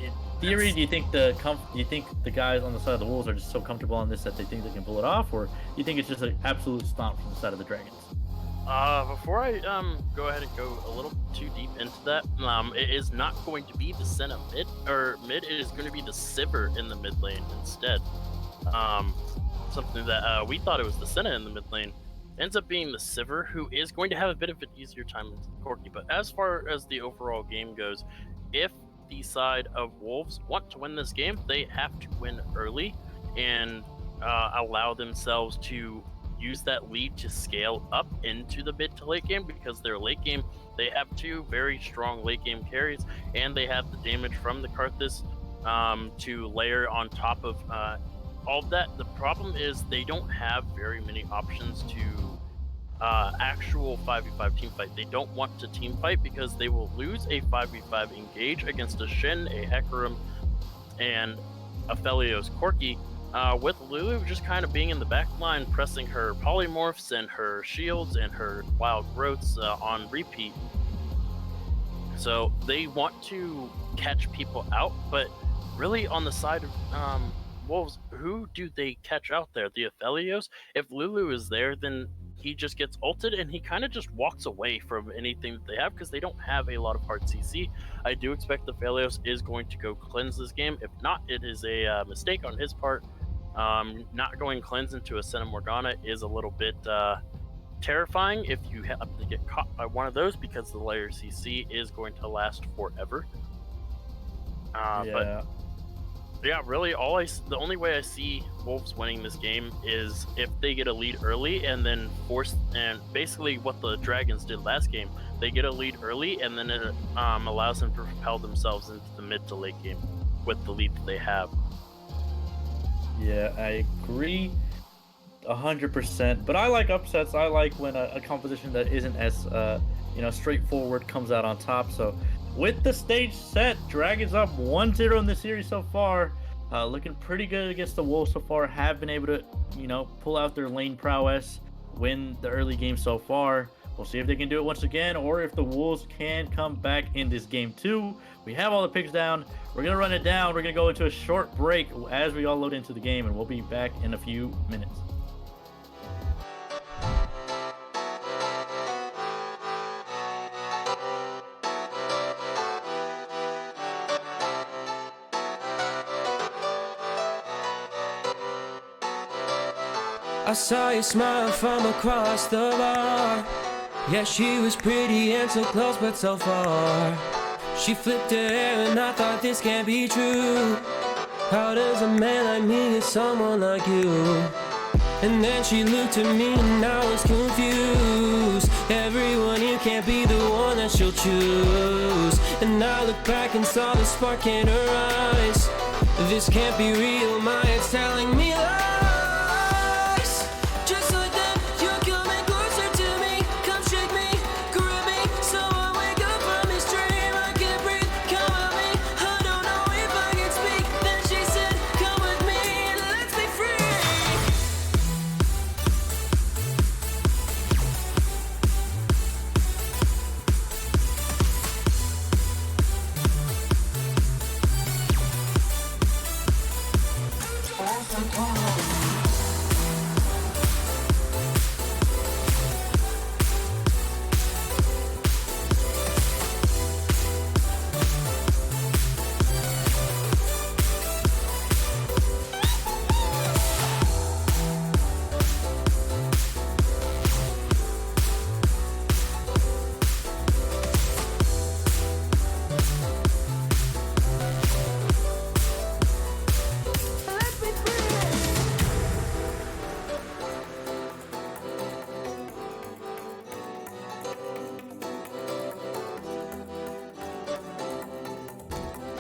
Speaker 5: in theory, do you think the guys on the side of the Wolves are just so comfortable on this that they think they can pull it off, or do you think it's just an absolute stomp from the side of the Dragons?
Speaker 4: Before I go ahead and go a little too deep into that, it is not going to be the Senna mid. It is going to be the Sivir in the mid lane instead. Something that we thought it was the Senna in the mid lane. Ends up being the Sivir, who is going to have a bit of an easier time than Corki. But as far as the overall game goes, if the side of Wolves want to win this game, they have to win early and allow themselves to use that lead to scale up into the mid to late game, because their late game, they have two very strong late game carries, and they have the damage from the Karthus to layer on top of all of that. The problem is they don't have very many options to actual 5v5 team fight. They don't want to team fight because they will lose a 5v5 engage against a Shin, a Hecarim, and a Felios Corki, with Lulu just kind of being in the back line, pressing her polymorphs and her shields and her wild growths on repeat. So they want to catch people out, but really on the side of Wolves, who do they catch out there? The Aphelios? If Lulu is there, then he just gets ulted and he kind of just walks away from anything that they have, because they don't have a lot of hard CC. I do expect the Aphelios is going to go cleanse this game. If not, it is a mistake on his part. Not going cleanse into a Senna Morgana is a little bit terrifying if you happen to get caught by one of those, because the layer CC is going to last forever. But yeah, really, the only way I see Wolves winning this game is if they get a lead early and then and basically what the Dragons did last game. They get a lead early and then it allows them to propel themselves into the mid to late game with the lead that they have.
Speaker 5: Yeah, I agree 100%. But I like upsets. I like when a composition that isn't as straightforward comes out on top. So with the stage set, Dragons up 1-0 in the series so far. Looking pretty good against the Wolves so far. Have been able to, pull out their lane prowess, win the early game so far. We'll see if they can do it once again, or if the Wolves can come back in this game too. We have all the picks down. We're going to run it down. We're going to go into a short break as we all load into the game, and we'll be back in a few minutes.
Speaker 6: I saw you smile from across the bar. Yeah, she was pretty and so close but so far. She flipped her hair and I thought this can't be true. How does a man like me get someone like you? And then she looked at me and I was confused. Everyone here can't be the one that she'll choose. And I looked back and saw the spark in her eyes. This can't be real, my head's telling me lies.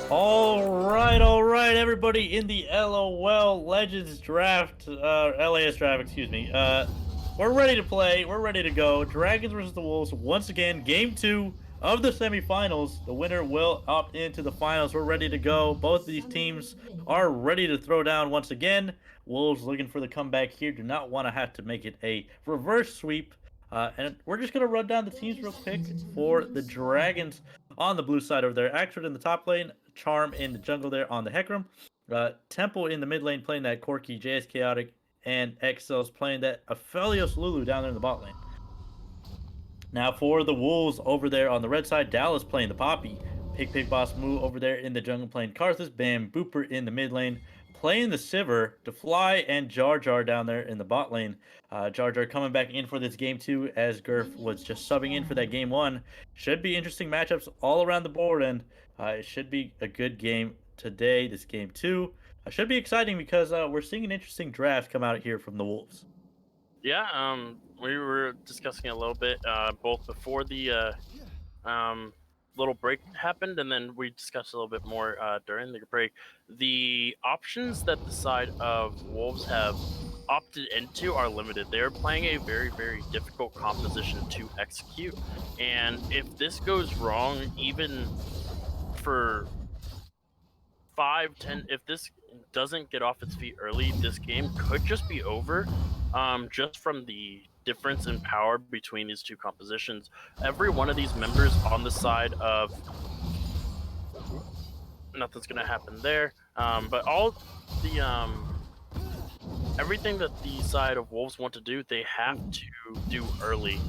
Speaker 5: All right, everybody in the LOL Legends draft, LAS draft, excuse me. We're ready to play. We're ready to go. Dragons versus the Wolves once again. Game 2 of the semifinals. The winner will opt into the finals. We're ready to go. Both of these teams are ready to throw down once again. Wolves looking for the comeback here. Do not want to have to make it a reverse sweep. And we're just going to run down the teams real quick for the Dragons on the blue side over there. Axford in the top lane, Charm in the jungle there on the Hecarim. Temple in the mid lane playing that Corki, JS Chaotic, and Excel's playing that Aphelios Lulu down there in the bot lane. Now for the Wolves over there on the red side, Dallas playing the Poppy. Pig Boss Moo over there in the jungle playing Karthus. Bam Booper in the mid lane playing the Sivir. DeFly and Jar Jar down there in the bot lane. Jar Jar coming back in for this game 2 as Gurf was just subbing in for that game 1. Should be interesting matchups all around the board, and it should be a good game today, this game 2. Should be exciting because we're seeing an interesting draft come out here from the Wolves.
Speaker 4: Yeah, we were discussing a little bit both before the little break happened, and then we discussed a little bit more during the break. The options that the side of Wolves have opted into are limited. They're playing a very, very difficult composition to execute, and if this goes wrong, even for 5-10, if this doesn't get off its feet early, this game could just be over, just from the difference in power between these two compositions. Every one of these members on the side of nothing's gonna happen there, but all the everything that the side of Wolves want to do, they have to do early,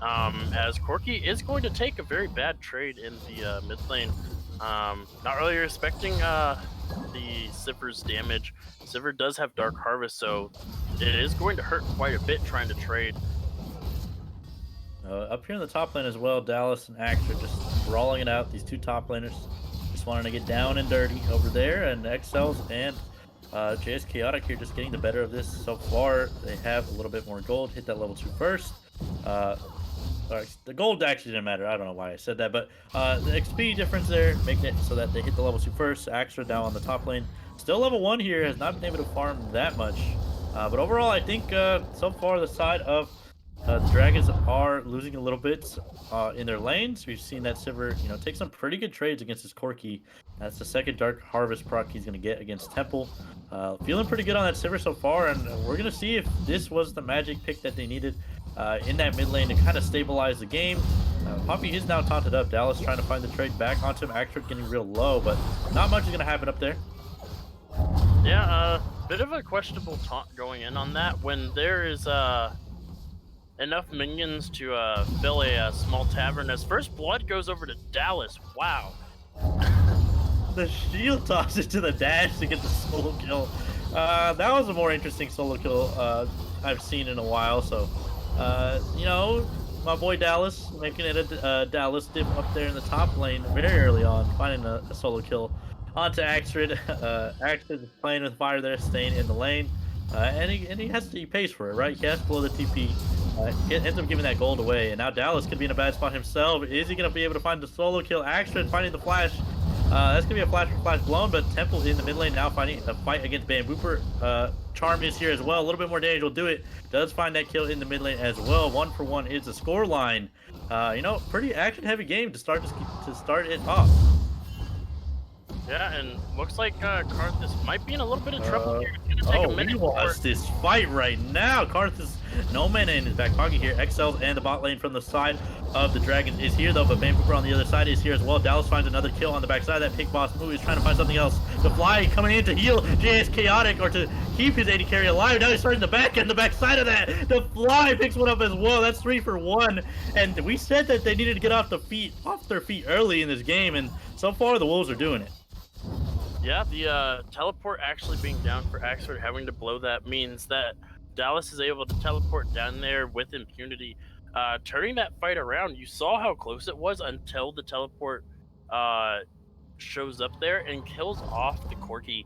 Speaker 4: as Corki is going to take a very bad trade in the mid lane. Not really expecting the Sivir's damage. Sivir does have Dark Harvest, so it is going to hurt quite a bit trying to trade.
Speaker 5: Up here in the top lane as well, Dallas and Axe are just brawling it out. These two top laners just wanting to get down and dirty over there, and XLs and JS Chaotic here just getting the better of this so far. They have a little bit more gold, hit that level 2 first. The gold actually didn't matter. I don't know why I said that, but the XP difference there, making it so that they hit the level 2 first. Axtra down on the top lane. Still level 1 here, has not been able to farm that much. But overall, I think so far the side of the Dragons are losing a little bit in their lanes. We've seen that Sivir, take some pretty good trades against his Corki. That's the second Dark Harvest proc he's going to get against Temple. Feeling pretty good on that Sivir so far, and we're going to see if this was the magic pick that they needed in that mid lane to kind of stabilize the game. Poppy is now taunted up. Dallas trying to find the trade back onto him. Axford getting real low, but not much is going to happen up there.
Speaker 4: Yeah, bit of a questionable taunt going in on that when there is enough minions to fill a small tavern, as first blood goes over to Dallas. Wow.
Speaker 5: The shield toss it to the dash to get the solo kill. That was a more interesting solo kill I've seen in a while. So, my boy Dallas making it a Dallas dip up there in the top lane very early on, finding a solo kill onto Axrid. Axrid is playing with fire there, staying in the lane, and he pays for it, right? He has to blow the TP. He ends up giving that gold away, and now Dallas could be in a bad spot himself. Is he going to be able to find the solo kill? Axrid finding the flash. That's going to be a flash for flash blown, but Temple in the mid lane now finding a fight against Bambooper. Charm is here as well. A little bit more damage will do it. Does find that kill in the mid lane as well. 1-for-1 is the score line. Pretty action-heavy game to start it off.
Speaker 4: Yeah, and looks like Karthus might be in a little bit of trouble here. It's gonna take a minute.
Speaker 5: Watch this fight right now. Karthus, no mana in his back pocket here. XLs and the bot lane from the side of the Dragons is here, though, but Bambooper on the other side is here as well. Dallas finds another kill on the backside. That Pig Boss Moo is trying to find something else. The Fly coming in to heal JS Chaotic, or to keep his AD carry alive. Now he's starting the back end, the backside of that. The Fly picks one up as well. That's 3-for-1. And we said that they needed to get off their feet early in this game, and so far the Wolves are doing it.
Speaker 4: Yeah, the teleport actually being down for Axford, having to blow that, means that Dallas is able to teleport down there with impunity, turning that fight around. You saw how close it was until the teleport shows up there and kills off the Corki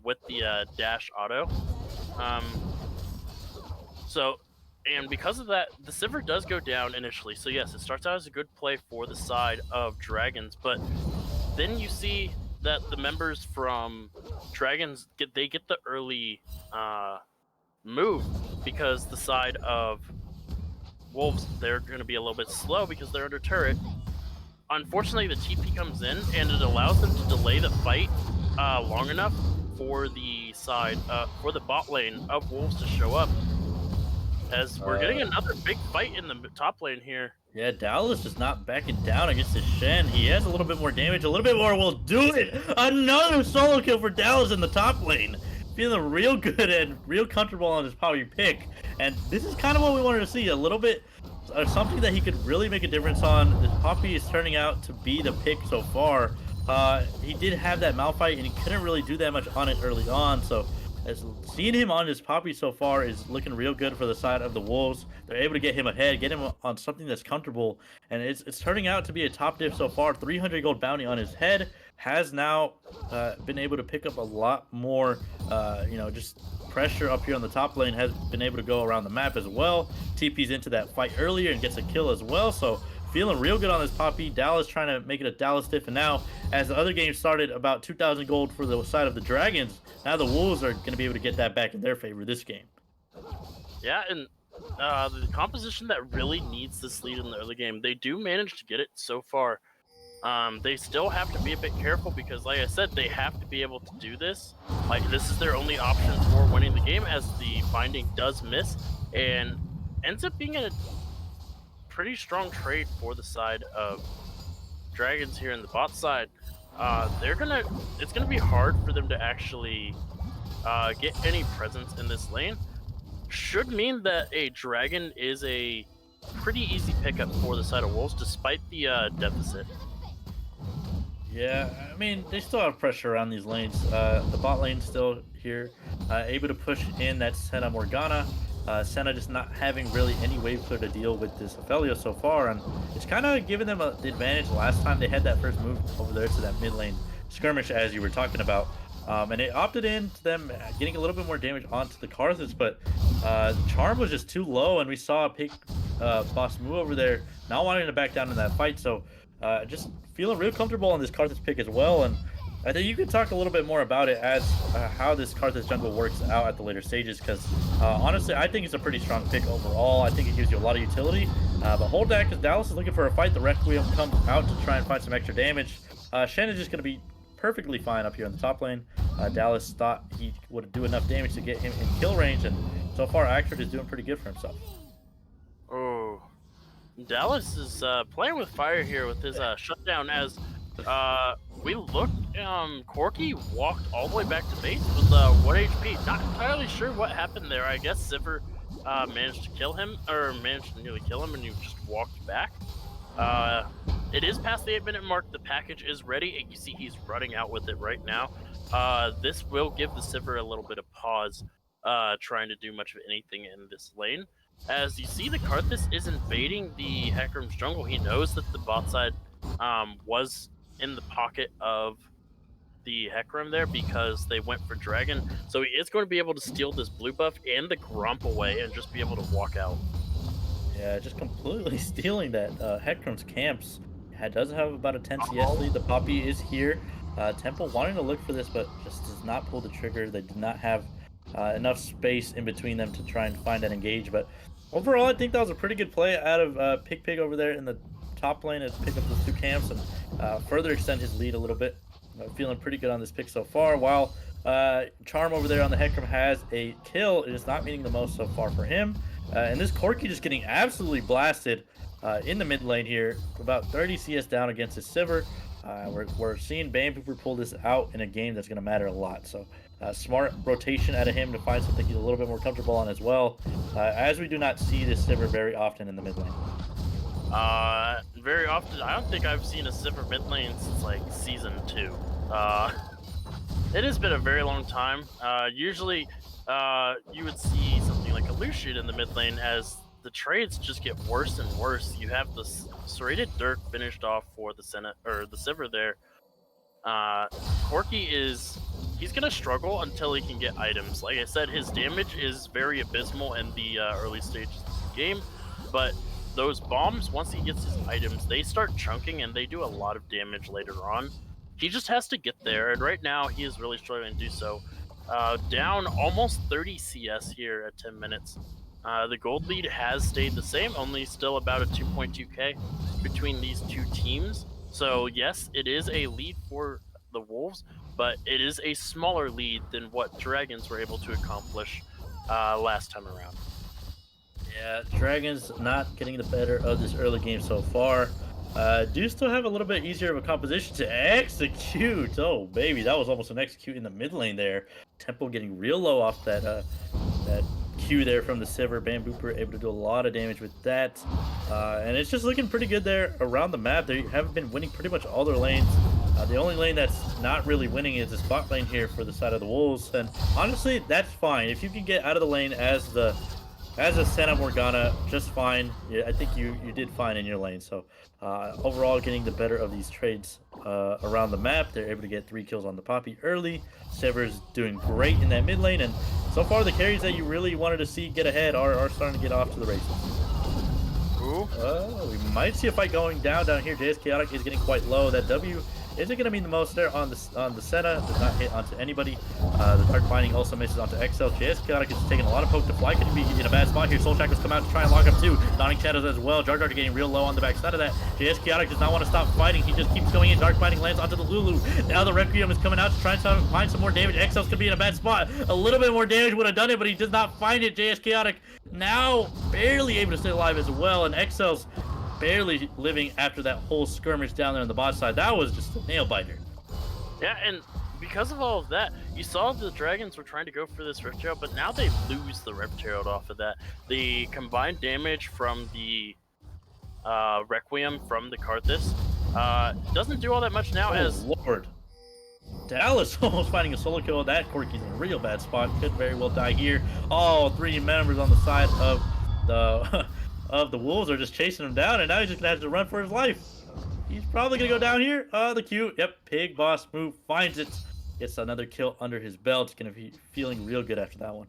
Speaker 4: with the dash auto. And because of that, the Sivir does go down initially. So yes, it starts out as a good play for the side of Dragons, but then you see that the members from Dragons get the early move, because the side of Wolves, they're going to be a little bit slow because they're under turret. Unfortunately, the TP comes in and it allows them to delay the fight long enough for the bot lane of Wolves to show up. As we're getting another big fight in the top lane here.
Speaker 5: Yeah, Dallas is not backing down against the Shen. He has a little bit more damage. A little bit more will do it. Another solo kill for Dallas in the top lane. Feeling real good and real comfortable on his power pick. And this is kind of what we wanted to see. A little bit something that he could really make a difference on. This Poppy is turning out to be the pick so far. He did have that Malphite and he couldn't really do that much on it early on. So seeing him on this Poppy so far is looking real good for the side of the Wolves. They're able to get him ahead, get him on something that's comfortable, and it's turning out to be a top diff so far. 300 gold bounty on his head. Has now been able to pick up a lot more, just pressure up here on the top lane. Has been able to go around the map as well. TP's into that fight earlier and gets a kill as well. So feeling real good on this Poppy. Dallas trying to make it a Dallas diff, and now as the other game started, about 2,000 gold for the side of the Dragons. Now the Wolves are going to be able to get that back in their favor this game.
Speaker 4: Yeah, and the composition that really needs this lead in the early game, they do manage to get it so far. They still have to be a bit careful because, like I said, they have to be able to do this. Like, this is their only option for winning the game, as the binding does miss and ends up being a pretty strong trade for the side of Dragons here in the bot side. It's gonna be hard for them to actually get any presence in this lane. Should mean that a Dragon is a pretty easy pickup for the side of Wolves, despite the deficit.
Speaker 5: Yeah, I mean, they still have pressure around these lanes. The bot lane's still here, able to push in that Senna Morgana. Senna just not having really any wave clear to deal with this Ophelia so far, and it's kind of given them the advantage last time they had that first move over there to that mid lane skirmish, as you were talking about. And it opted in to them getting a little bit more damage onto the Karthus, but Charm was just too low, and we saw a pick boss move over there, not wanting to back down in that fight. So just feeling real comfortable on this Karthus pick as well. And I think you could talk a little bit more about it as how this Karthus jungle works out at the later stages, because honestly, I think it's a pretty strong pick overall. I think it gives you a lot of utility. But hold that, because Dallas is looking for a fight. The Requiem comes out to try and find some extra damage. Shen is just going to be perfectly fine up here in the top lane. Dallas thought he would do enough damage to get him in kill range, and so far Acrid is doing pretty good for himself.
Speaker 4: Oh, Dallas is playing with fire here with his shutdown, as we looked, Corky walked all the way back to base with 1 HP. Not entirely sure what happened there. I guess Sivir managed to kill him, or managed to nearly kill him, and he just walked back. It is past the 8-minute mark. The package is ready, and you see he's running out with it right now. This will give the Sivir a little bit of pause, trying to do much of anything in this lane. As you see, the Karthus is invading the Hecarim's jungle. He knows that the bot side was in the pocket of the Hecarim there because they went for Dragon. So he is going to be able to steal this blue buff and the Grump away and just be able to walk out.
Speaker 5: Yeah, just completely stealing that. Hecarim's camps does have about a 10 CS lead. The Poppy is here. Temple wanting to look for this, but just does not pull the trigger. They did not have enough space in between them to try and find that engage. But overall, I think that was a pretty good play out of Pig over there in the top lane to pick up those two camps and further extend his lead a little bit. Feeling pretty good on this pick so far. While Charm over there on the Hecarim has a kill, it is not meaning the most so far for him. And this Corky just getting absolutely blasted in the mid lane here. About 30 CS down against his Sivir. We're seeing Bamfooper pull this out in a game that's going to matter a lot. So smart rotation out of him to find something he's a little bit more comfortable on as well. As we do not see this Sivir very often in the mid lane.
Speaker 4: Very often. I don't think I've seen a Sivir mid lane since like season 2. It has been a very long time. Usually you would see something like a Lucian in the mid lane as the trades just get worse and worse. You have the serrated Dirk finished off for the Sivir there. Corky he's gonna struggle until he can get items. Like I said, his damage is very abysmal in the early stages of the game, but those bombs, once he gets his items, they start chunking and they do a lot of damage later on. He just has to get there, and right now he is really struggling to do so. Down almost 30 CS here at 10 minutes. The gold lead has stayed the same, only still about a 2.2k between these two teams. So yes, it is a lead for the Wolves, but it is a smaller lead than what Dragons were able to accomplish last time around.
Speaker 5: Yeah, Dragons not getting the better of this early game so far. Do still have a little bit easier of a composition to execute. Oh, baby, that was almost an execute in the mid lane there. Tempo getting real low off that Q there from the Sivir. Bambooper able to do a lot of damage with that. And it's just looking pretty good there around the map. They haven't been winning pretty much all their lanes. The only lane that's not really winning is the spot lane here for the side of the Wolves. And honestly, that's fine. If you can get out of the lane as a Santa Morgana, just fine. Yeah, I think you did fine in your lane. So overall, getting the better of these trades around the map. They're able to get 3 kills on the Poppy early. Sever's doing great in that mid lane, and so far the carries that you really wanted to see get ahead are starting to get off to the races.
Speaker 4: Ooh.
Speaker 5: We might see a fight going down here. JS Chaotic is getting quite low. That W isn't going to mean the most there on the Senna. Does not hit onto anybody. The Dark Binding also misses onto XL. JS Chaotic is taking a lot of poke to fly. Could be in a bad spot here. Soul Shackles come out to try and lock up too. Dawning Shadows as well. Jar Jar getting real low on the backside of that. JS Chaotic does not want to stop fighting. He just keeps going in. Dark Binding lands onto the Lulu. Now the Requiem is coming out to try and find some more damage. XL's could be in a bad spot. A little bit more damage would have done it, but he does not find it. JS Chaotic now barely able to stay alive as well, and XL's barely living after that whole skirmish down there on the bot side. That was just a nail biter.
Speaker 4: Yeah, and because of all of that, you saw the Dragons were trying to go for this Rift Herald, but now they lose the Rift Herald off of that. The combined damage from the Requiem from the Karthus doesn't do all that much now. As
Speaker 5: Lord. Dallas almost finding a solo kill. That Corky's in a real bad spot. Could very well die here. All 3 members on the side of the of the Wolves are just chasing him down, and now he's just gonna have to run for his life. He's probably gonna go down here. The Q. Yep, Pig Boss move, finds it. Gets another kill under his belt. Gonna be feeling real good after that one.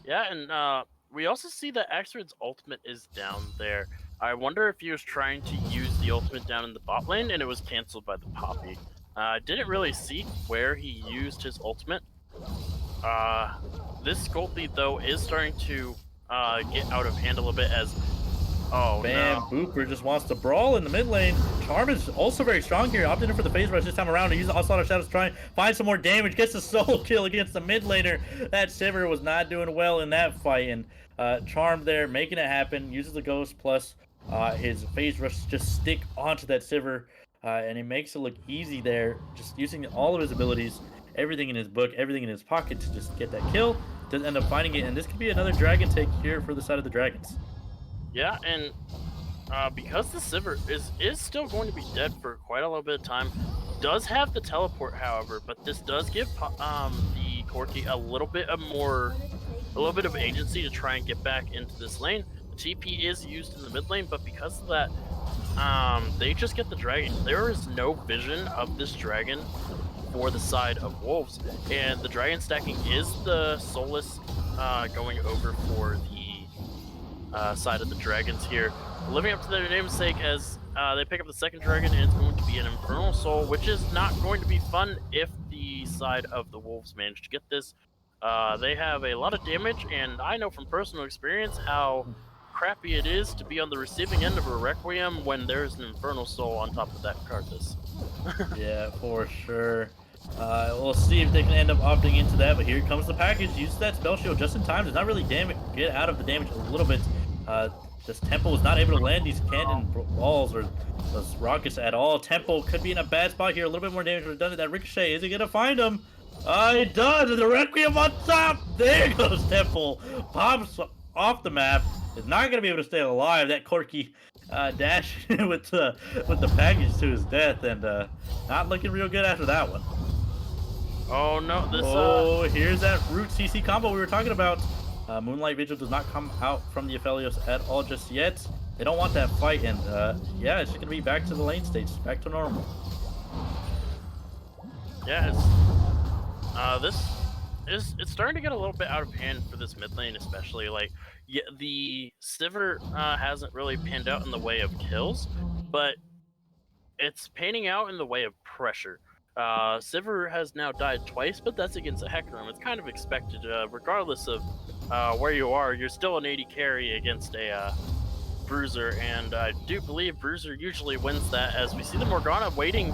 Speaker 4: Yeah, and we also see that Axford's ultimate is down there. I wonder if he was trying to use the ultimate down in the bot lane, and it was canceled by the Poppy. Didn't really see where he used his ultimate. This gold lead, though, is starting to get out of hand a little bit as... Oh,
Speaker 5: Bam,
Speaker 4: no.
Speaker 5: Booper just wants to brawl in the mid lane. Charm is also very strong here. Opted in for the phase rush this time around. He uses Onslaught of Shadows to try and find some more damage. Gets a solo kill against the mid laner. That Sivir was not doing well in that fight. And Charm there making it happen. Uses the Ghost plus his phase rush to just stick onto that Sivir. And he makes it look easy there. Just using all of his abilities. Everything in his book. Everything in his pocket to just get that kill. Doesn't end up finding it. And this could be another dragon take here for the side of the Dragons.
Speaker 4: Yeah, and because the Sivir is still going to be dead for quite a little bit of time, does have the teleport, however, but this does give the Corky a little bit of agency to try and get back into this lane. The TP is used in the mid lane, but because of that, they just get the dragon. There is no vision of this dragon for the side of Wolves, and the dragon stacking is the Soulless going over for the side of the Dragons here, living up to their namesake as they pick up the second dragon, and it's going to be an Infernal Soul, which is not going to be fun if the side of the Wolves manage to get this. They have a lot of damage, and I know from personal experience how crappy it is to be on the receiving end of a Requiem when there's an Infernal Soul on top of that Karthus.
Speaker 5: Yeah, for sure. We'll see if they can end up opting into that, but here comes the package. Use that spell shield just in time. Does not really get out of the damage a little bit. This Tempo is not able to land these cannon balls or those rockets at all. Tempo could be in a bad spot here. A little bit more damage redundant. That Ricochet, is he gonna find him? It does. The Requiem on top. There goes Tempo. Pops off the map. Is not gonna be able to stay alive. That Corky dash with the package to his death, and not looking real good after that one.
Speaker 4: Oh no, this
Speaker 5: Oh, here's that root CC combo we were talking about. Moonlight Vigil does not come out from the Aphelios at all just yet. They don't want that fight, and yeah, it's just gonna be back to the lane stage, back to normal.
Speaker 4: Yeah, it's starting to get a little bit out of hand for this mid lane, especially. Like, yeah, the Sivir hasn't really panned out in the way of kills, but it's painting out in the way of pressure. Sivir has now died twice, but that's against a Hecarim. It's kind of expected, regardless of where you are. You're still an 80 carry against a Bruiser, and I do believe Bruiser usually wins that, as we see the Morgana waiting,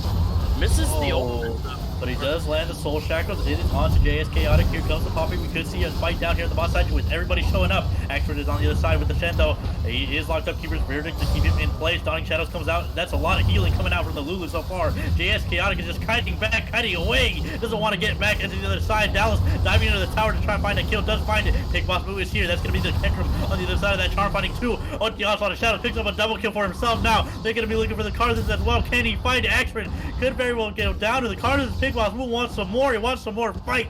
Speaker 4: misses the ultimate.
Speaker 5: But he does land the Soul Shackles. It is on to JS Chaotic. Here comes the Poppy. We could see a fight down here on the bot side with everybody showing up. Axford is on the other side with the Shen, though. He is locked up. Keeper's Verdict to keep him in place. Dawning Shadows comes out. That's a lot of healing coming out from the Lulu so far. JS Chaotic is just kiting back, kiting away. Doesn't want to get back into the other side. Dallas diving into the tower to try and find a kill. Does find it. Big Boss Move is here. That's going to be the Hecarim on the other side of that. Charm finding two. Otios on the Shadow picks up a double kill for himself now. They're going to be looking for the Karthus as well. Can he find Axford? Could very well go down to the Karthus. Big Boss Move wants some more. He wants some more fight.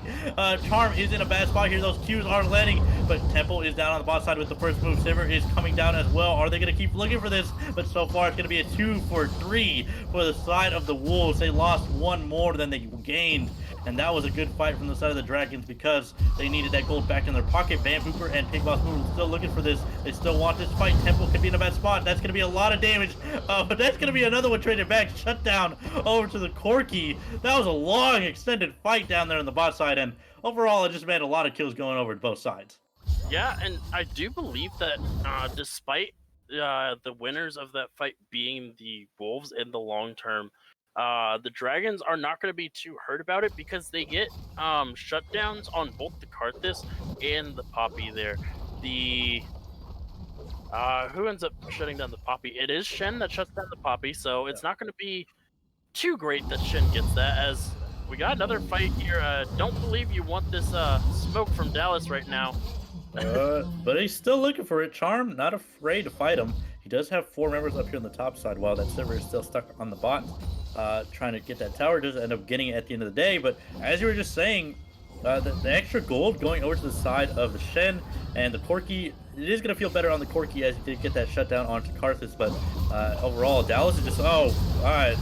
Speaker 5: Charm is in a bad spot here. Those Qs are landing, but Temple is down on the bot side with the first move. Sivir is coming down as well. Are they going to keep looking for this? But so far, it's going to be a 2 for 3 for the side of the Wolves. They lost one more than they gained, and that was a good fight from the side of the Dragons because they needed that gold back in their pocket. Bam Hooper and Pig Boss Move still looking for this. They still want this fight. Temple could be in a bad spot. That's going to be a lot of damage, but that's going to be another one traded back. Shut down over to the Corki. That was a long, extended fight down there on the bot side, and overall, it just made a lot of kills going over to both sides.
Speaker 4: Yeah, and I do believe that despite the winners of that fight being the Wolves in the long term, the Dragons are not going to be too hurt about it because they get shutdowns on both the Karthus and the Poppy there. The who ends up shutting down the Poppy? It is Shen that shuts down the Poppy, so it's not going to be too great that Shen gets that, as we got another fight here. Don't believe you want this smoke from Dallas right now.
Speaker 5: But he's still looking for it. Charm, not afraid to fight him. He does have 4 members up here on the top side, while that Sivir is still stuck on the bot, trying to get that tower. Does end up getting it at the end of the day. But as you were just saying, the extra gold going over to the side of the Shen and the Corki, it is going to feel better on the Corki as he did get that shutdown onto Karthus. But overall, Dallas is just, oh, alright.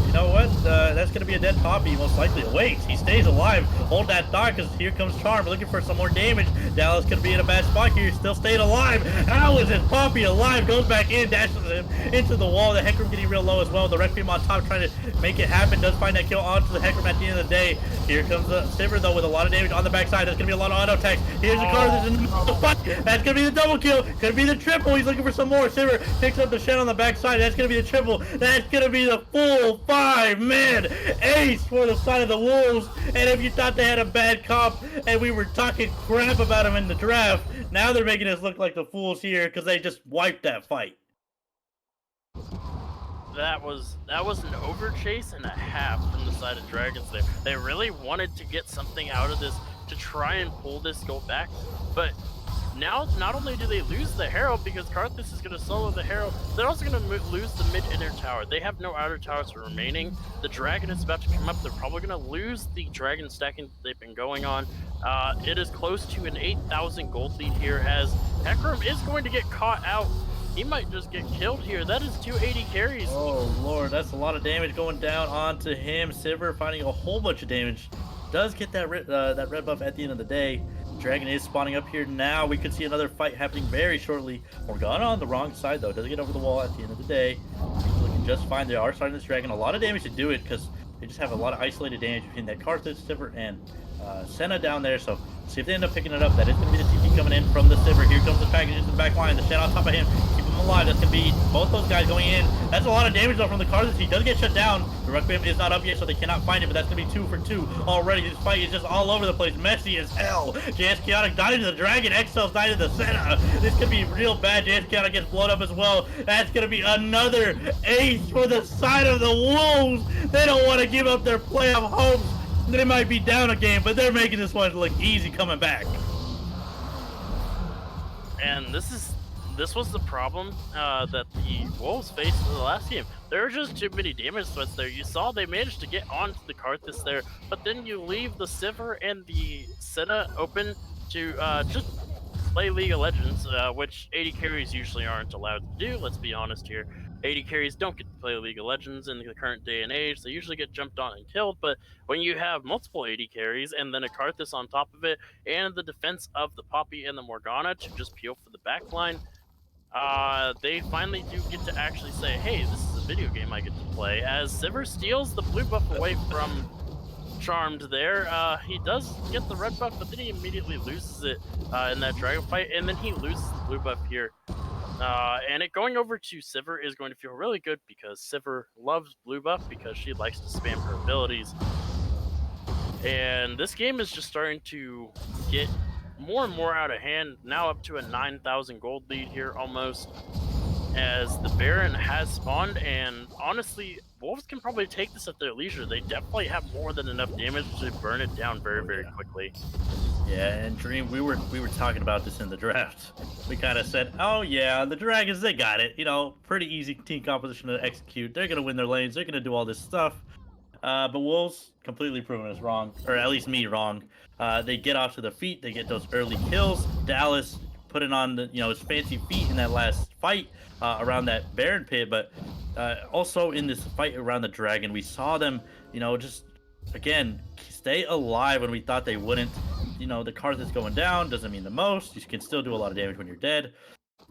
Speaker 5: You know what? That's going to be a dead Poppy, most likely. Wait, he stays alive. Hold that thought, because here comes Charm looking for some more damage. Dallas could be in a bad spot here. Still staying alive. How is this Poppy alive? Goes back in, dashes him into the wall. The Hecarim getting real low as well. The Requiem on top trying to make it happen. Does find that kill onto the Hecarim at the end of the day. Here comes the Sivir, though, with a lot of damage on the backside. There's going to be a lot of auto attacks. Here's the Karthus in the middle of the fight. That's going to be the double kill. Could be the triple. He's looking for some more. Sivir picks up the Shen on the backside. That's going to be the triple. That's going to be the full 5-man ace for the side of the Wolves. And if you thought they had a bad comp and we were talking crap about them in the draft, now they're making us look like the fools here because they just wiped that fight.
Speaker 4: That was an overchase and a half from the side of Dragons there. They really wanted to get something out of this to try and pull this goal back, but now not only do they lose the Herald because Karthus is going to solo the Herald, they're also going to lose the mid-inner tower. They have no outer towers remaining. The Dragon is about to come up. They're probably going to lose the Dragon stacking they've been going on. It is close to an 8,000 gold lead here, as Hecarim is going to get caught out. He might just get killed here. That is 280 carries.
Speaker 5: Oh, Lord, that's a lot of damage going down onto him. Sivir finding a whole bunch of damage. Does get that red buff at the end of the day. Dragon is spawning up here now. We could see another fight happening very shortly. Morgana on the wrong side, though. Doesn't get over the wall at the end of the day. He's looking just fine. They are starting this Dragon. A lot of damage to do it because they just have a lot of isolated damage between that Karthus, Sivir, and Senna down there. So see if they end up picking it up. That is going to be the TP coming in from the Sivir. Here comes the package into the back line. The Shen on top of him. Keep him alive. That's going to be both those guys going in. That's a lot of damage, though, from the Karthus. He does get shut down. The Requiem is not up yet, so they cannot find it, but that's going to be 2 for 2 already. This fight is just all over the place. Messy as hell. JS Chaotic died to the Dragon. Excel's died to the Senna. This could be real bad. JS Chaotic gets blown up as well. That's going to be another ace for the side of the Wolves. They don't want to give up their playoff hopes. They might be down a game, but they're making this one look easy coming back.
Speaker 4: And this was the problem that the Wolves faced in the last game. There were just too many damage threats there. You saw they managed to get onto the Karthus there, but then you leave the Sivir and the Senna open to just play League of Legends, which 80 carries usually aren't allowed to do, let's be honest here. 80 carries don't get to play League of Legends in the current day and age. They usually get jumped on and killed, but when you have multiple 80 carries and then a Karthus on top of it, and the defense of the Poppy and the Morgana to just peel for the backline, they finally do get to actually say, hey, this is video game I get to play, as Sivir steals the blue buff away from Charmed there. He does get the red buff, but then he immediately loses it in that dragon fight, and then he loses the blue buff here. And it going over to Sivir is going to feel really good because Sivir loves blue buff because she likes to spam her abilities. And this game is just starting to get more and more out of hand, now up to a 9,000 gold lead here almost, as the Baron has spawned, and honestly, Wolves can probably take this at their leisure. They definitely have more than enough damage to burn it down very quickly.
Speaker 5: Yeah, and Dream, we were talking about this in the draft. We kind of said, oh yeah, the Dragons, they got it. You know, pretty easy team composition to execute. They're gonna win their lanes. They're gonna do all this stuff. But Wolves completely proven us wrong, or at least me wrong. They get off to their feet. They get those early kills. Dallas putting on the his fancy feet in that last fight around that Baron pit, but also in this fight around the Dragon, we saw them just again stay alive when we thought they wouldn't. The Karthus going down doesn't mean the most. You can still do a lot of damage when you're dead.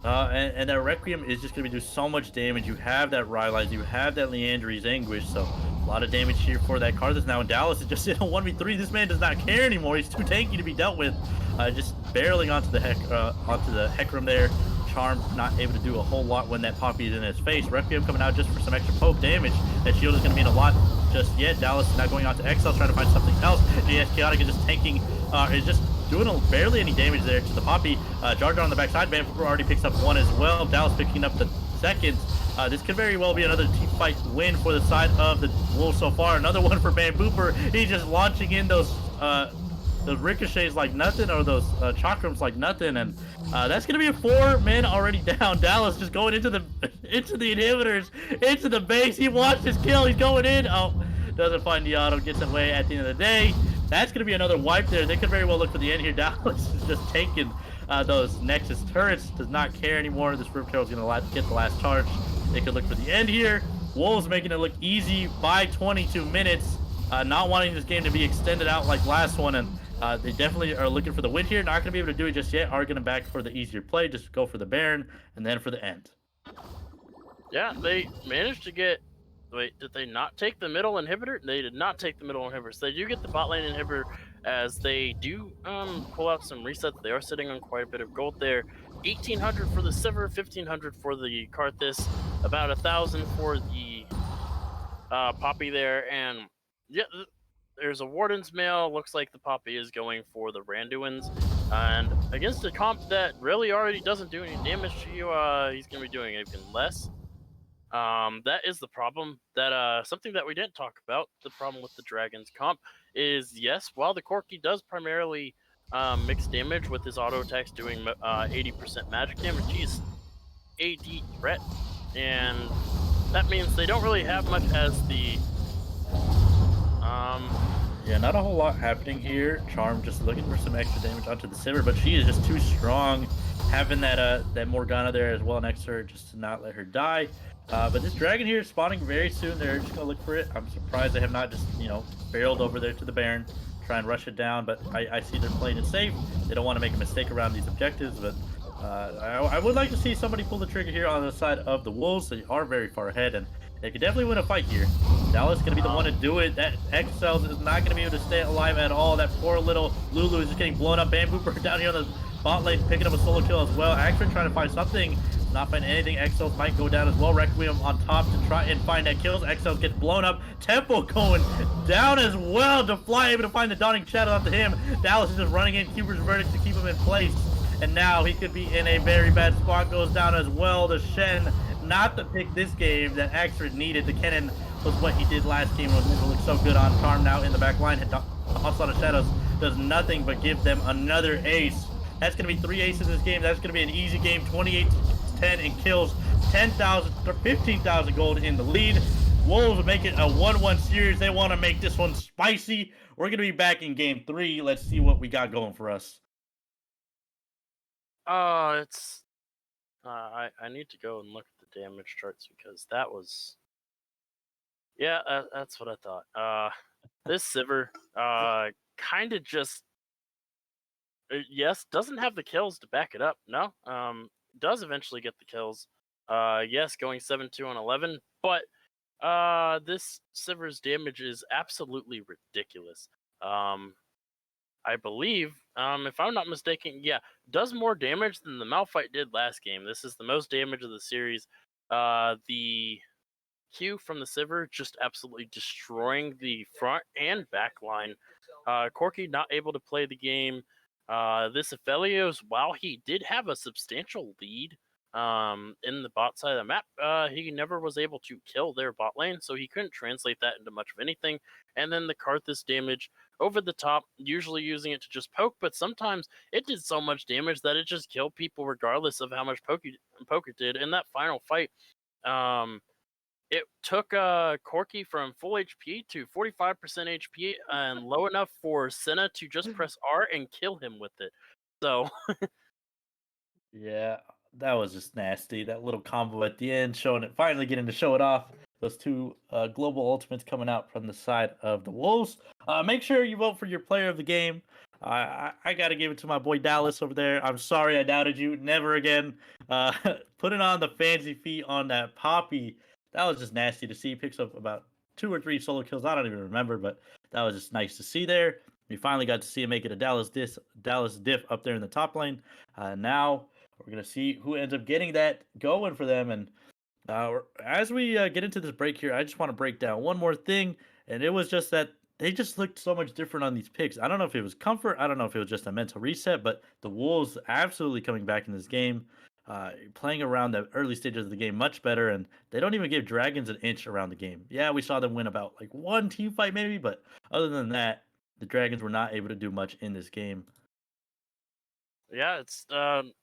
Speaker 5: And that Requiem is just going to do so much damage. You have that Rylai's, you have that Leandry's Anguish, so a lot of damage here for that Karthus. Now, in Dallas is just in a 1v3. This man does not care anymore. He's too tanky to be dealt with. Just barreling onto the Hecarim there. Charm not able to do a whole lot when that Poppy is in his face. Requiem coming out just for some extra poke damage. That shield is going to mean a lot just yet. Dallas is not going on to Excel, trying to find something else. GS Chaotic is just tanking, is just doing barely any damage there to the Poppy. Jar Jar on the backside. Vancouver already picks up one as well. Dallas picking up the second. This could very well be another team fight win for the side of the Wolves so far. Another one for Van Booper. He's just launching in those ricochets like nothing, or those chakrams like nothing, and that's gonna be a 4 men already down. Dallas just going into the inhibitors, into the base. He wants his kill. He's going in. Oh, doesn't find the auto. Gets away at the end of the day. That's going to be another wipe there. They could very well look for the end here. Dallas is just taking those Nexus turrets. Does not care anymore. This Rip Tail is going to get the last charge. They could look for the end here. Wolves making it look easy by 22 minutes. Not wanting this game to be extended out like last one. And they definitely are looking for the win here. Not going to be able to do it just yet. Are going to back for the easier play. Just go for the Baron and then for the end.
Speaker 4: Yeah, they managed to get... Wait, did they not take the middle inhibitor? They did not take the middle inhibitor. So they do get the bot lane inhibitor, as they do pull out some resets. They are sitting on quite a bit of gold there. 1,800 for the Sivir, 1,500 for the Karthus, about 1,000 for the Poppy there. And yeah, there's a Warden's Mail. Looks like the Poppy is going for the Randuins. And against a comp that really already doesn't do any damage to you, he's going to be doing even less. That is the problem. That something that we didn't talk about, the problem with the Dragons comp, is yes, while the Corki does primarily mix damage with his auto attacks doing 80% magic damage, he's AD threat, and that means they don't really have much as the
Speaker 5: Yeah, not a whole lot happening here. Charm just looking for some extra damage onto the Sivir, but she is just too strong. Having that Morgana there as well next to her just to not let her die. But this Dragon here is spawning very soon. They're just gonna look for it. I'm surprised they have not just barreled over there to the Baron, try and rush it down. But I see they're playing it safe. They don't want to make a mistake around these objectives. But I would like to see somebody pull the trigger here on the side of the Wolves. They are very far ahead, and they could definitely win a fight here. Dallas is going to be the one to do it. That X-Cells is not going to be able to stay alive at all. That poor little Lulu is just getting blown up. Bamboo down here on the bot lane, picking up a solo kill as well. Axford trying to find something. Not find anything. X-Cells might go down as well. Requiem on top to try and find that kills. X-Cells gets blown up. Tempo going down as well. To fly able to find the Dawning Shadow onto him. Dallas is just running in Cuber's Verdict to keep him in place. And now he could be in a very bad spot. Goes down as well. The Shen not to pick this game that Axford needed. The Kennen was what he did last game. Was look so good on Charm now in the back line. Onslaught of Shadows does nothing but give them another ace. That's going to be 3 aces this game. That's going to be an easy game. 28-10 in kills. 10,000 or 15,000 gold in the lead. Wolves make it a 1-1 series. They want to make this one spicy. We're going to be back in game 3. Let's see what we got going for us.
Speaker 4: It's... I need to go and look at the damage charts because that was... Yeah, that's what I thought. This Sivir, kind of just... yes, doesn't have the kills to back it up. No, does eventually get the kills. Yes, going 7-2 on 11, but this Sivir's damage is absolutely ridiculous. I believe, if I'm not mistaken, yeah, does more damage than the Malphite did last game. This is the most damage of the series. The Q from the Sivir just absolutely destroying the front and back line. Corki not able to play the game. This Aphelios, while he did have a substantial lead in the bot side of the map, he never was able to kill their bot lane, so he couldn't translate that into much of anything. And then the Karthus damage over the top, usually using it to just poke, but sometimes it did so much damage that it just killed people regardless of how much poke it did. In that final fight, it took Corki from full HP to 45% HP and low enough for Senna to just press R and kill him with it. So
Speaker 5: Yeah, that was just nasty. That little combo at the end, showing it, finally getting to show it off. Those two global ultimates coming out from the side of the Wolves. Make sure you vote for your player of the game. I got to give it to my boy Dallas over there. I'm sorry I doubted you. Never again. Putting on the fancy feet on that Poppy. That was just nasty to see. He picks up about 2 or 3 solo kills. I don't even remember, but that was just nice to see there. We finally got to see him make it a Dallas diff up there in the top lane. Now we're going to see who ends up getting that going for them. And as we get into this break here, I just want to break down one more thing. And it was just that they just looked so much different on these picks. I don't know if it was comfort. I don't know if it was just a mental reset. But the Wolves absolutely coming back in this game, playing around the early stages of the game much better. And they don't even give Dragons an inch around the game. Yeah, we saw them win about like one team fight maybe. But other than that, the Dragons were not able to do much in this game.
Speaker 4: yeah, it's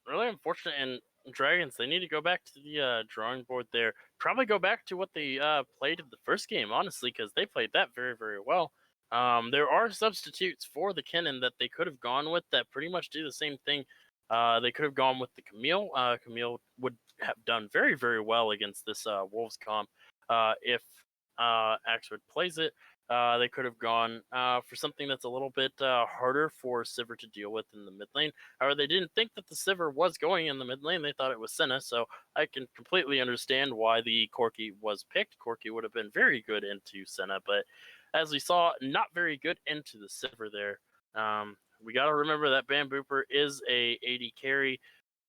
Speaker 4: really unfortunate. And Dragons, they need to go back to the drawing board there. Probably go back to what they played in the first game, honestly, because they played that very, very well. There are substitutes for the Kennen that they could have gone with that pretty much do the same thing. They could have gone with the Camille. Camille would have done very, very well against this Wolves comp if Axford plays it. They could have gone for something that's a little bit harder for Sivir to deal with in the mid lane. However, they didn't think that the Sivir was going in the mid lane. They thought it was Senna, so I can completely understand why the Corki was picked. Corki would have been very good into Senna, but as we saw, not very good into the Sivir there. We got to remember that Bambooper is a AD carry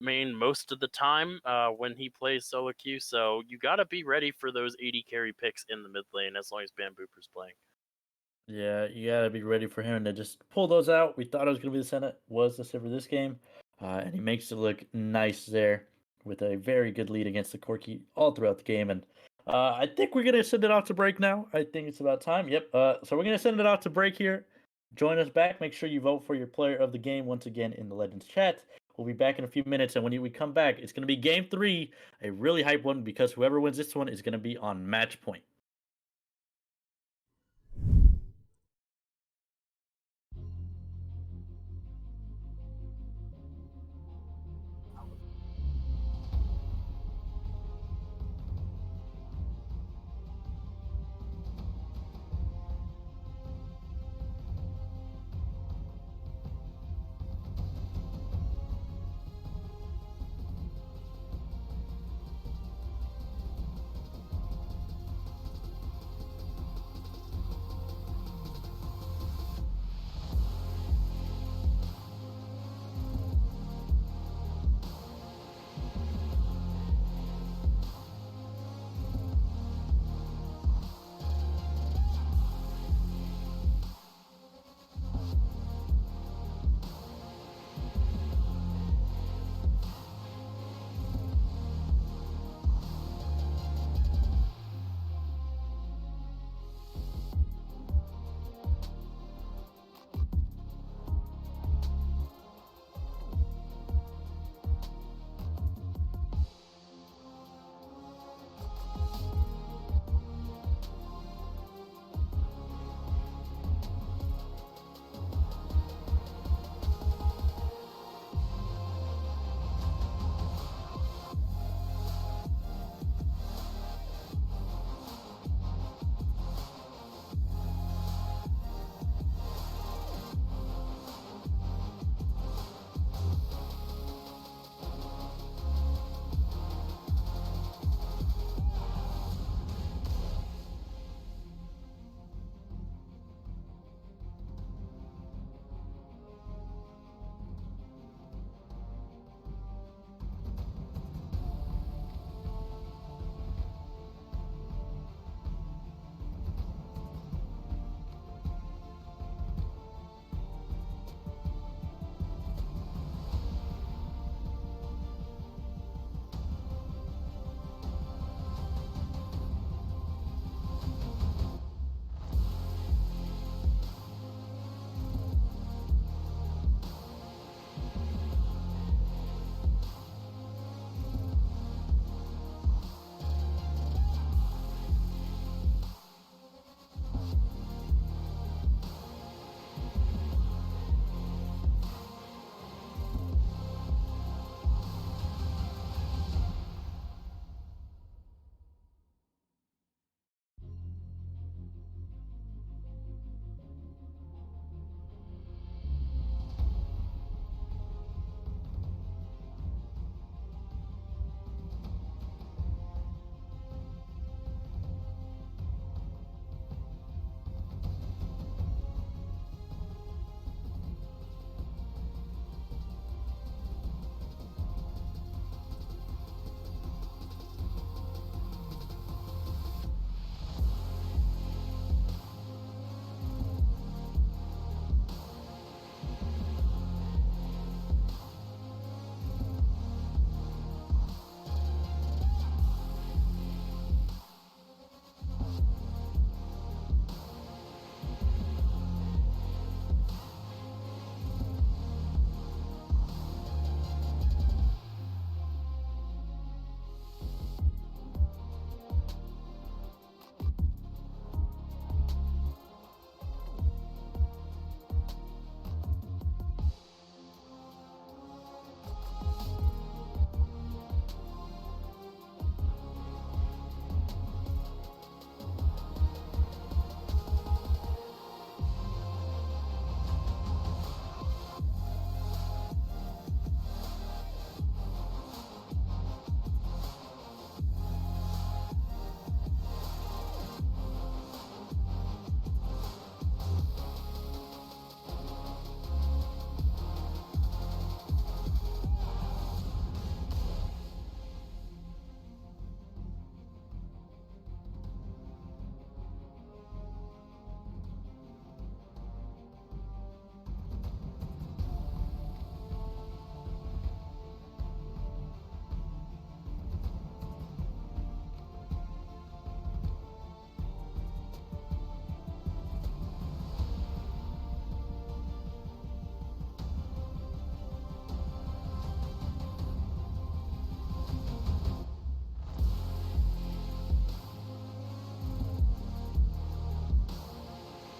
Speaker 4: main most of the time when he plays solo queue, so you got to be ready for those AD carry picks in the mid lane as long as Bambooper's playing.
Speaker 5: Yeah, you gotta be ready for him to just pull those out. We thought it was gonna be the Senate, was the Sivir this game, and he makes it look nice there with a very good lead against the Corki all throughout the game. And I think we're gonna send it off to break now. I think it's about time. Yep. So we're gonna send it off to break here. Join us back. Make sure you vote for your player of the game once again in the Legends chat. We'll be back in a few minutes, and when we come back, it's gonna be Game 3, a really hype one because whoever wins this one is gonna be on match point.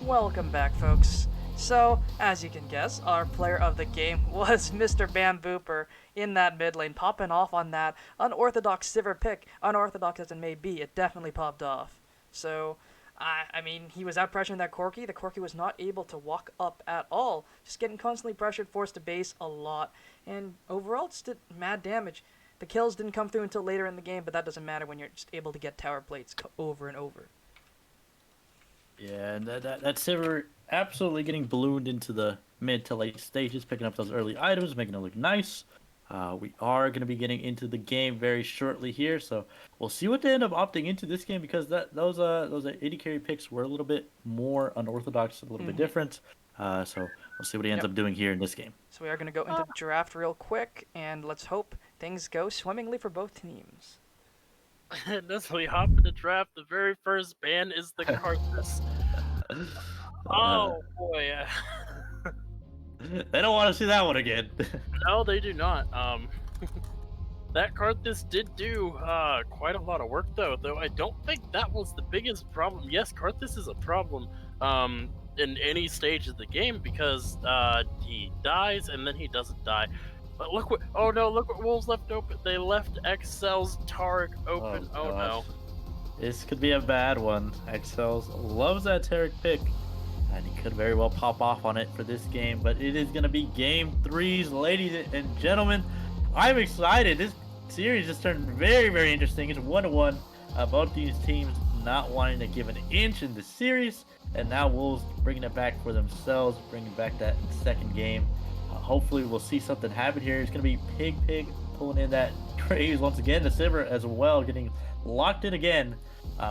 Speaker 3: Welcome back, folks. So, as you can guess, our player of the game was Mr. Bambooper in that mid lane, popping off on that unorthodox Sivir pick. Unorthodox as it may be, it definitely popped off. So, I mean, he was out pressuring that Corki. The Corki was not able to walk up at all, just getting constantly pressured, forced to base a lot, and overall just did mad damage. The kills didn't come through until later in the game, but that doesn't matter when you're just able to get tower plates over and over.
Speaker 5: Yeah, and that Sivir absolutely getting ballooned into the mid to late stages, picking up those early items, making it look nice. We are going to be getting into the game very shortly here, so we'll see what they end up opting into this game because those AD carry picks were a little bit more unorthodox, a little bit different. So we'll see what he ends up doing here in this game.
Speaker 3: So we are going to go into draft real quick, and let's hope things go swimmingly for both teams.
Speaker 4: And as we hop into draft, the very first ban is the Karthus. Oh boy.
Speaker 5: They don't want to see that one again.
Speaker 4: No, they do not. That Karthus did do quite a lot of work though I don't think that was the biggest problem. Yes, Karthus is a problem in any stage of the game because he dies and then he doesn't die. But look what look what Wolves left open. They left Excel's Tarek open. Oh no.
Speaker 5: This could be a bad one. Excel's loves that Tarek pick. And he could very well pop off on it for this game, but it is going to be game 3s, ladies and gentlemen. I'm excited. This series just turned very, very interesting. It's 1-1. Both these teams not wanting to give an inch in the series, and now Wolves bringing it back for themselves, bringing back that second game. Hopefully we'll see something happen here. It's going to be Pig pulling in that Graves once again. The Sivir as well getting locked in again.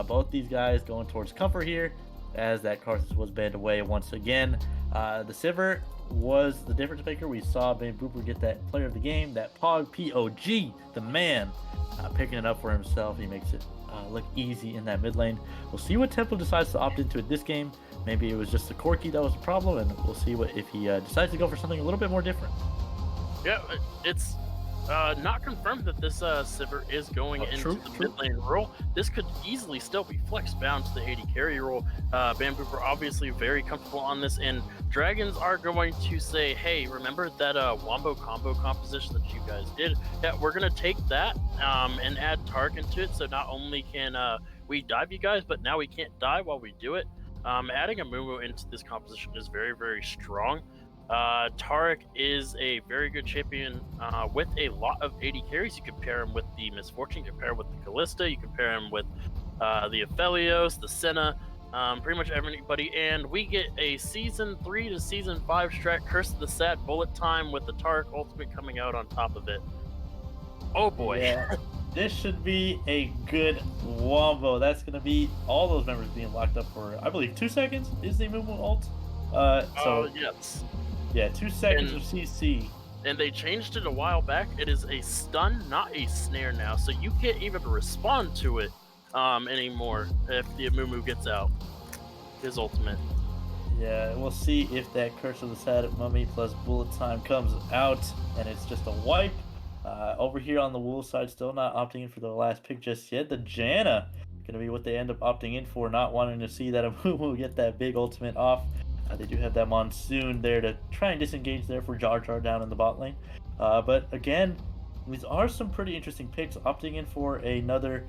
Speaker 5: Both these guys going towards comfort here, as that Karthus was banned away once again. The Sivir was the difference maker. We saw Bambooper get that player of the game, that Pog, P-O-G, the man, picking it up for himself. He makes it look easy in that mid lane. We'll see what Tempo decides to opt into it this game. Maybe it was just the Corki that was the problem, and we'll see what if he decides to go for something a little bit more different.
Speaker 4: Yeah, it's not confirmed that this Sivir is going into the mid lane role. This could easily still be flex bound to the AD carry role. Bambooper obviously very comfortable on this, and Dragons are going to say, hey, remember that Wombo combo composition that you guys did? Yeah, we're going to take that and add Tark into it, so not only can we dive you guys, but now we can't die while we do it. Adding a Mumu into this composition is very, very strong. Tarek is a very good champion with a lot of AD carries. You can pair him with the Misfortune, you can pair him with the Callista, you can pair him with the Aphelios, the Senna, pretty much everybody. And we get a Season 3 to Season 5 strat, Curse of the Sad Bullet Time with the Tarek Ultimate coming out on top of it. Oh boy.
Speaker 5: Yeah. This should be a good wombo. That's going to be all those members being locked up for, I believe, 2 seconds is the Mumu ult.
Speaker 4: Yes.
Speaker 5: Yeah, 2 seconds of CC.
Speaker 4: And they changed it a while back. It is a stun, not a snare now. So you can't even respond to it anymore if the Mumu gets out. His ultimate.
Speaker 5: Yeah, we'll see if that Curse of the Sad Mummy plus Bullet Time comes out and it's just a wipe. Over here on the Wolves side, still not opting in for the last pick just yet. The Janna going to be what they end up opting in for, not wanting to see that Mumu get that big ultimate off. They do have that Monsoon there to try and disengage there for Jar Jar down in the bot lane. But again, these are some pretty interesting picks. Opting in for another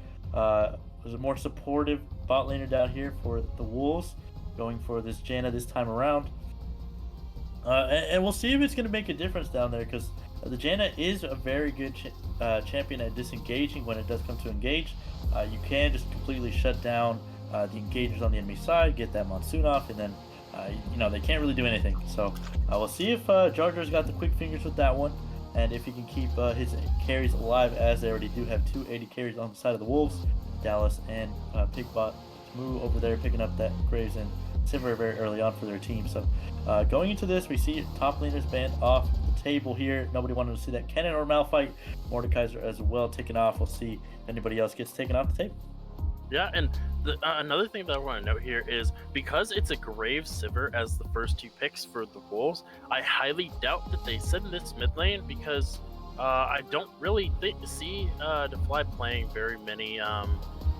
Speaker 5: more supportive bot laner down here for the Wolves. Going for this Janna this time around. And we'll see if it's going to make a difference down there, because the Janna is a very good champion at disengaging when it does come to engage. You can just completely shut down the engagers on the enemy side, get that Monsoon off, and then they can't really do anything. So we'll see if Jar Jar's got the quick fingers with that one, and if he can keep his carries alive, as they already do have 2 AD carries on the side of the Wolves, Dallas and Pigbot. Moo over there picking up that Graves and Sivir very early on for their team. So going into this, we see top laners banned off the table here. Nobody wanted to see that Kennen or Malphite. Mordekaiser as well taken off. We'll see if anybody else gets taken off the table.
Speaker 4: Yeah, and another thing that I want to note here is, because it's a Graves Sivir as the first 2 picks for the Wolves, I highly doubt that they send this mid lane, because I don't really see DeFly playing very many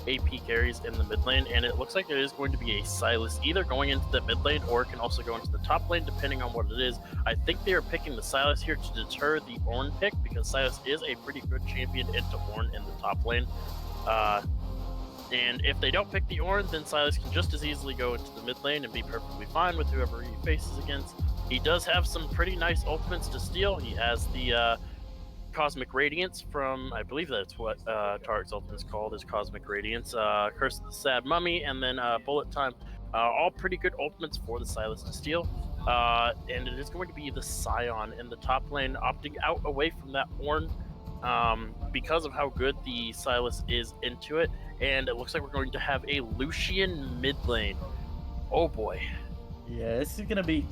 Speaker 4: AP carries in the mid lane, and it looks like it is going to be a Sylas either going into the mid lane or it can also go into the top lane depending on what it is. I think they are picking the Sylas here to deter the Ornn pick because Sylas is a pretty good champion into Ornn in the top lane. And if they don't pick the Ornn, then Sylas can just as easily go into the mid lane and be perfectly fine with whoever he faces against. He does have some pretty nice ultimates to steal. He has the Cosmic Radiance from, I believe that's what Tarik's ultimate is called, is Cosmic Radiance, Curse of the Sad Mummy, and then Bullet Time. All pretty good ultimates for the Sylas to steal. And it is going to be the Scion in the top lane, opting out away from that Ornn because of how good the Sylas is into it. And it looks like we're going to have a Lucian mid lane. Oh boy.
Speaker 5: Yeah, this is going to be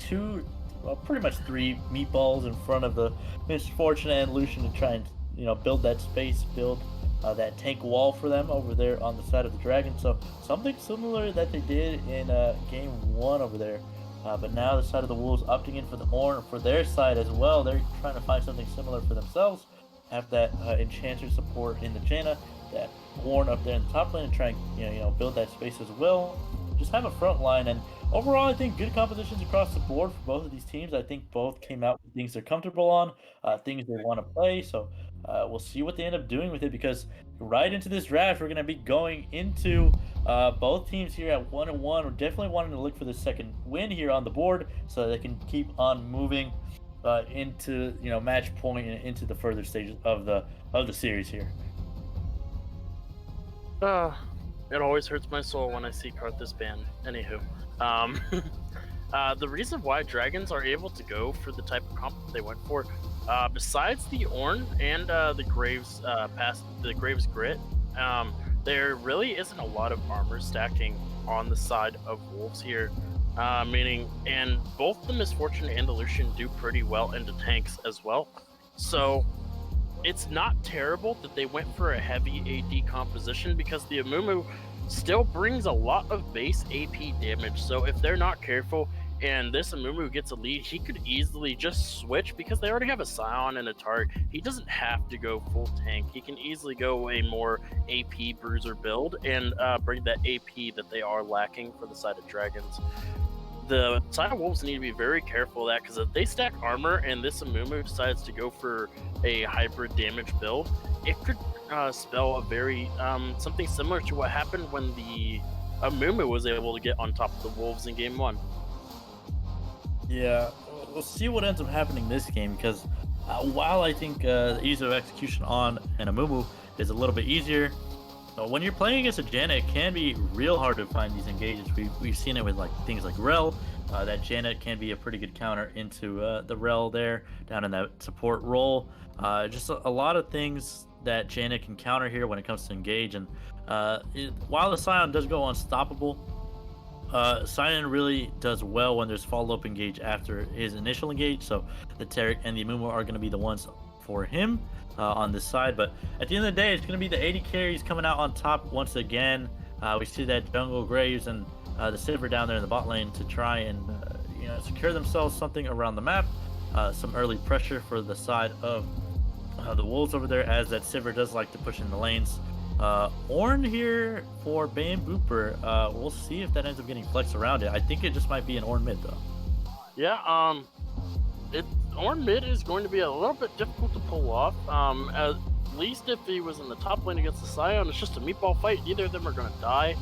Speaker 5: pretty much 3 meatballs in front of the Misfortune and Lucian to try and, build that space, build that tank wall for them over there on the side of the Dragon. So something similar that they did in game 1 over there. But now the side of the Wolves opting in for the Ornn for their side as well. They're trying to find something similar for themselves. Have that Enchanter support in the Jaina, that Ornn up there in the top lane and try and build that space as well. Just have a front line, and overall I think good compositions across the board for both of these teams. I think both came out with things they're comfortable on, things they want to play. So we'll see what they end up doing with it, because right into this draft we're going to be going into both teams here at 1-1. We're definitely wanting to look for the second win here on the board so they can keep on moving into match point and into the further stages of the series here.
Speaker 4: It always hurts my soul when I see Karthus banned. Anywho, the reason why Dragons are able to go for the type of comp they went for, besides the Ornn and the Graves Graves Grit, there really isn't a lot of armor stacking on the side of Wolves here. And both the Misfortune and the Lucian do pretty well into tanks as well. So it's not terrible that they went for a heavy AD composition, because the Amumu still brings a lot of base AP damage. So if they're not careful and this Amumu gets a lead, he could easily just switch, because they already have a Scion and a Tarik. He doesn't have to go full tank. He can easily go a more AP bruiser build and bring that AP that they are lacking for the side of Dragons. The side of Wolves need to be very careful of that, because if they stack armor and this Amumu decides to go for a hybrid damage build, it could spell a very something similar to what happened when the Amumu was able to get on top of the Wolves in game 1.
Speaker 5: Yeah, we'll see what ends up happening this game, because while I think the ease of execution on an Amumu is a little bit easier, when you're playing against a Jaina, it can be real hard to find these engages. We've seen it with things like Rel. That Jaina can be a pretty good counter into the Rel there, down in that support role. Just a lot of things that Jaina can counter here when it comes to engage. And while the Scion does go unstoppable, Scion really does well when there's follow-up engage after his initial engage. So the Tarik and the Amumu are going to be the ones for him on this side. But at the end of the day, it's going to be the 80 carries coming out on top once again. We see that Jungle Graves and the Sivir down there in the bot lane to try and secure themselves something around the map. Some early pressure for the side of the Wolves over there, as that Sivir does like to push in the lanes. Ornn here for Bane Booper. We'll see if that ends up getting flexed around it. I think it just might be an Ornn mid though.
Speaker 4: Yeah, Ornn mid is going to be a little bit difficult to pull off. At least if he was in the top lane against the Scion, it's just a meatball fight. Neither of them are going to die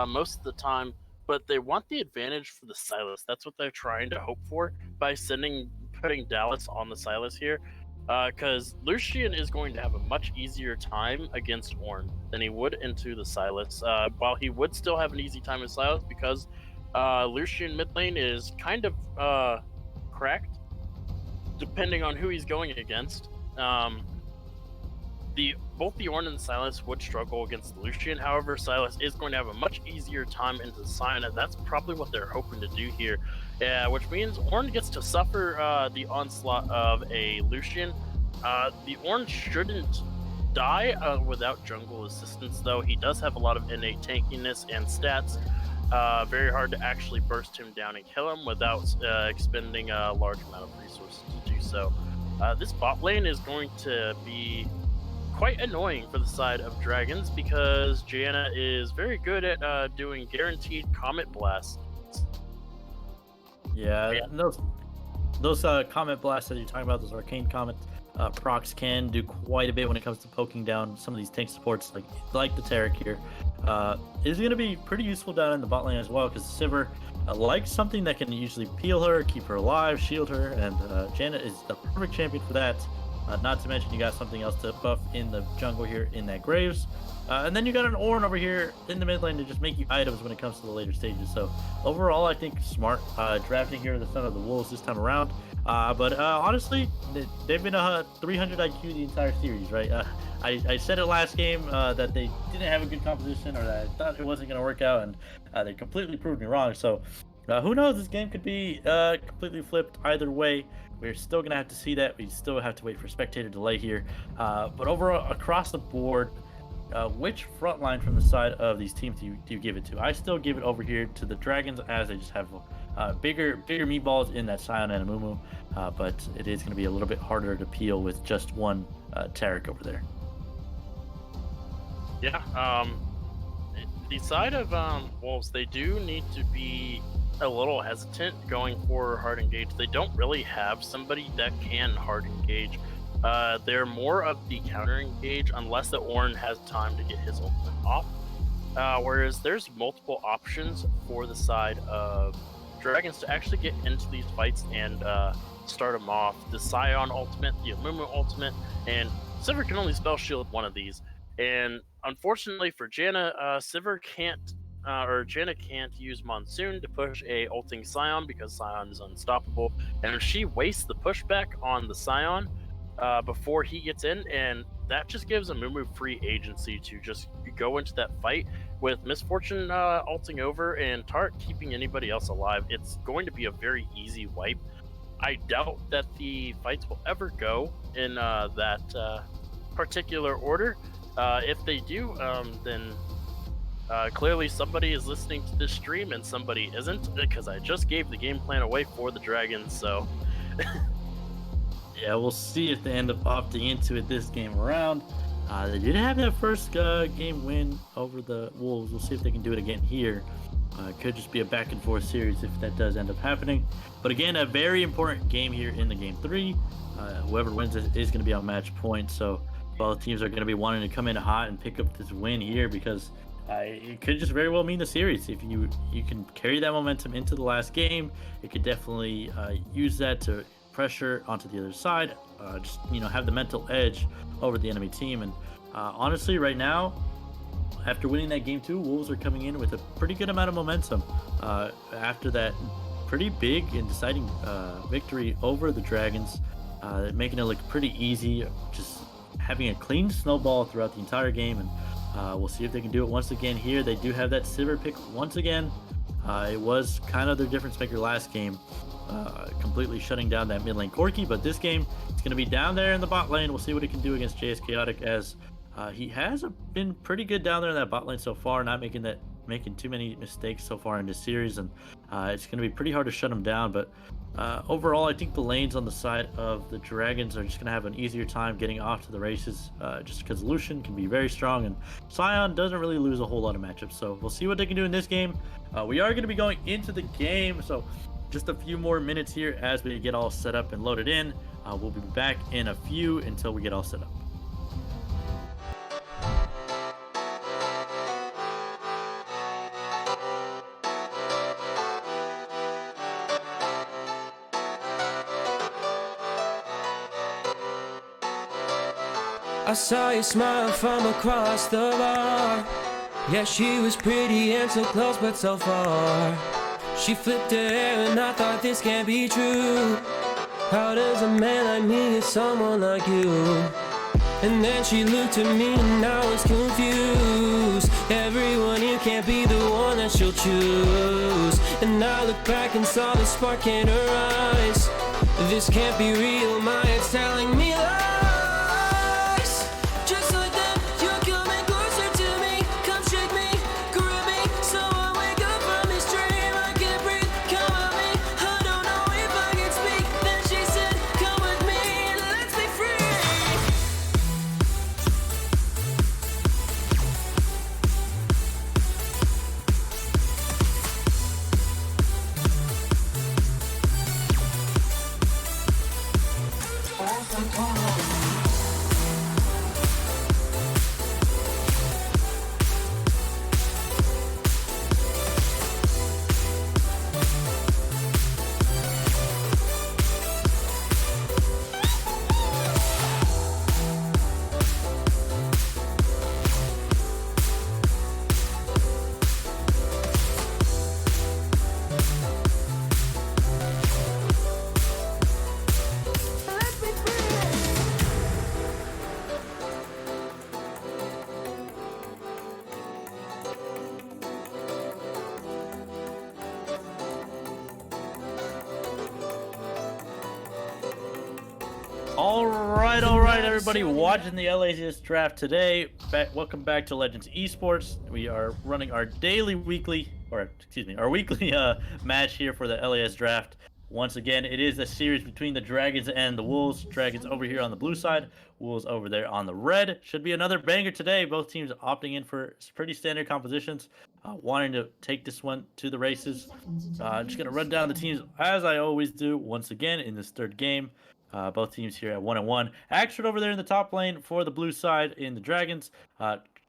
Speaker 4: most of the time, but they want the advantage for the Sylas. That's what they're trying to hope for by putting Dallas on the Sylas here. Because Lucian is going to have a much easier time against Ornn than he would into the Sylas. While he would still have an easy time with Sylas, because Lucian mid lane is kind of cracked, depending on who he's going against. Both the Ornn and Sylas would struggle against Lucian. However, Sylas is going to have a much easier time into the Scion, and that's probably what they're hoping to do here. Which means Ornn gets to suffer the onslaught of a Lucian. The Ornn shouldn't die without jungle assistance, though. He does have a lot of innate tankiness and stats. Very hard to actually burst him down and kill him without expending a large amount of resources to do so. This bot lane is going to be quite annoying for the side of Dragons because Jana is very good at doing guaranteed Comet Blasts.
Speaker 5: Yeah, and those Comet Blasts that you're talking about, those Arcane Comet procs can do quite a bit when it comes to poking down some of these tank supports, like the Taric here. Is going to be pretty useful down in the bot lane as well, because Sivir likes something that can usually peel her, keep her alive, shield her, and Janet is the perfect champion for that. Not to mention you got something else to buff in the jungle here in that Graves. And then you got an Ornn over here in the mid lane to just make you items when it comes to the later stages. So overall, I think smart drafting here in the Son of the Wolves this time around. But honestly, they've been a 300 IQ the entire series, right? I said it last game that they didn't have a good composition, or that I thought it wasn't going to work out, and they completely proved me wrong. So who knows? This game could be completely flipped either way. We're still going to have to see that. We still have to wait for spectator delay here. But overall, across the board, which front line from the side of these teams do you give it to? I still give it over here to the Dragons, as they just have bigger meatballs in that Sion and Amumu, but it is going to be a little bit harder to peel with just one Taric over there.
Speaker 4: Yeah, the side of Wolves, they do need to be a little hesitant going for hard engage. They don't really have somebody that can hard engage. They're more of the counter engage unless the Ornn has time to get his ultimate off. Whereas there's multiple options for the side of Dragons to actually get into these fights and start them off. The Sion ultimate, the Amumu ultimate, and Sivir can only spell shield one of these. And unfortunately for Jana, Sivir can't, or Jana can't use Monsoon to push a ulting Sion because Sion is unstoppable. And if she wastes the pushback on the Sion before he gets in, and that just gives Amumu free agency to just go into that fight with Misfortune ulting over and Tart keeping anybody else alive. It's going to be a very easy wipe. I doubt that the fights will ever go in that particular order. If they do, then clearly somebody is listening to this stream and somebody isn't, because I just gave the game plan away for the Dragons, so...
Speaker 5: Yeah, we'll see if they end up opting into it this game around. They did have that first game win over the Wolves. We'll see if they can do it again here. It could just be a back and forth series if that does end up happening. But again, a very important game here in the game 3. Whoever wins it is going to be on match point. So both teams are going to be wanting to come in hot and pick up this win here, because it could just very well mean the series. If you can carry that momentum into the last game, it could definitely use that to pressure onto the other side, just have the mental edge over the enemy team. And honestly, right now, after winning that game 2, Wolves are coming in with a pretty good amount of momentum after that pretty big and deciding victory over the Dragons, making it look pretty easy, just having a clean snowball throughout the entire game. And we'll see if they can do it once again here. They do have that Sivir pick once again. It was kind of their difference maker last game, completely shutting down that mid lane Corki, but this game it's going to be down there in the bot lane. We'll see what he can do against JS Chaotic, as he has been pretty good down there in that bot lane so far, not making too many mistakes so far in this series, and it's going to be pretty hard to shut him down. But overall, I think the lanes on the side of the Dragons are just going to have an easier time getting off to the races, just because Lucian can be very strong, and Sion doesn't really lose a whole lot of matchups. So we'll see what they can do in this game. We are going to be going into the game, so just a few more minutes here as we get all set up and loaded in. We'll be back in a few until we get all set up.
Speaker 6: I saw you smile from across the bar. Yeah, she was pretty and so close but so far. She flipped her hair and I thought this can't be true. How does a man like me get someone like you? And then she looked at me and I was confused. Everyone here can't be the one that she'll choose. And I looked back and saw the spark in her eyes. This can't be real, my head's telling me lies. Just like that, you're coming closer to me. Come shake me, grab me, so I wake up from this dream. I can't breathe, come at me. I don't know if I can speak. Then she said, come with me, let's be free.
Speaker 5: All right, everybody watching the LACS draft today. Welcome back to Legends Esports. We are running our weekly match here for the LAS draft. Once again, it is a series between the Dragons and the Wolves. Dragons over here on the blue side, Wolves over there on the red. Should be another banger today. Both teams opting in for pretty standard compositions, wanting to take this one to the races. Just going to run down the teams as I always do once again in this third game. Both teams here at 1-1. Axford over there in the top lane for the blue side in the Dragons.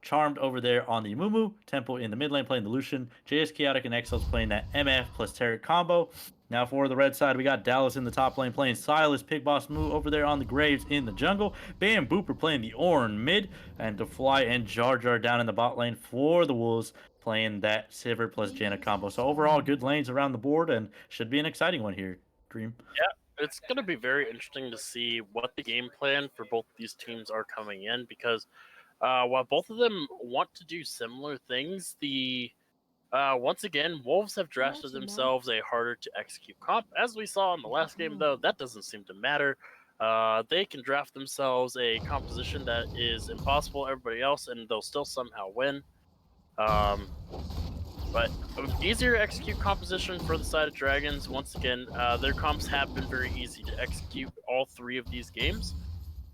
Speaker 5: Charmed over there on the Mumu. Temple in the mid lane playing the Lucian. JS Chaotic and Excel's playing that MF plus Tarek combo. Now for the red side, we got Dallas in the top lane playing Silas. Pig Boss Moo over there on the Graves in the jungle. Bam Booper playing the Ornn mid. And DeFly and Jar Jar down in the bot lane for the Wolves playing that Sivir plus Janna combo. So overall, good lanes around the board and should be an exciting one here, Dream.
Speaker 4: Yeah. It's going to be very interesting to see what the game plan for both these teams are coming in because while both of them want to do similar things, once again, Wolves have drafted themselves a harder to execute comp. As we saw in the last game, though, that doesn't seem to matter. They can draft themselves a composition that is impossible to everybody else, and they'll still somehow win. But easier to execute composition for the side of Dragons. Once again, their comps have been very easy to execute all three of these games.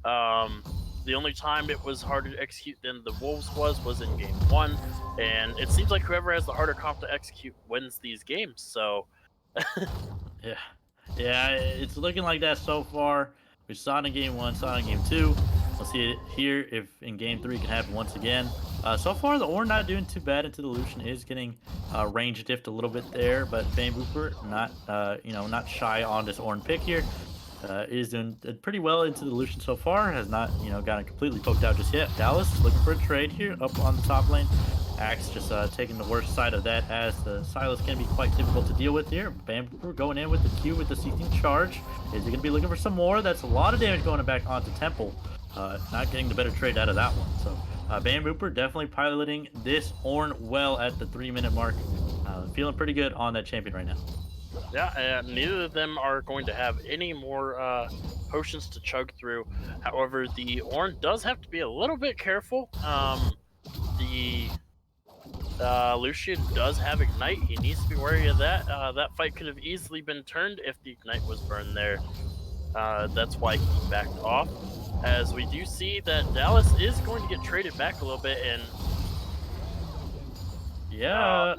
Speaker 4: The only time it was harder to execute than the Wolves was in game 1. And it seems like whoever has the harder comp to execute wins these games. So,
Speaker 5: yeah, it's looking like that so far. We saw it in game 1, saw it in game 2. We'll see it here if in game 3 can happen once again. So far, the Ornn not doing too bad into the Lucian is getting range diffed a little bit there, but Bam Booper not shy on this Ornn pick here. Is doing pretty well into the Lucian so far. Has not gotten completely poked out just yet. Dallas looking for a trade here up on the top lane. Axe just taking the worst side of that as the Silas can be quite difficult to deal with here. Bam Booper going in with the Q with the seeking charge. Is he going to be looking for some more? That's a lot of damage going back onto Temple. Not getting the better trade out of that one. So Bam Booper definitely piloting this Ornn well at the 3-minute mark. Feeling pretty good on that champion right now.
Speaker 4: Yeah, neither of them are going to have any more potions to chug through. However, the Ornn does have to be a little bit careful. The Lucian does have Ignite. He needs to be wary of that. That fight could have easily been turned if the Ignite was burned there. That's why he backed off. As we do see that Dallas is going to get traded back a little bit, and
Speaker 5: yeah,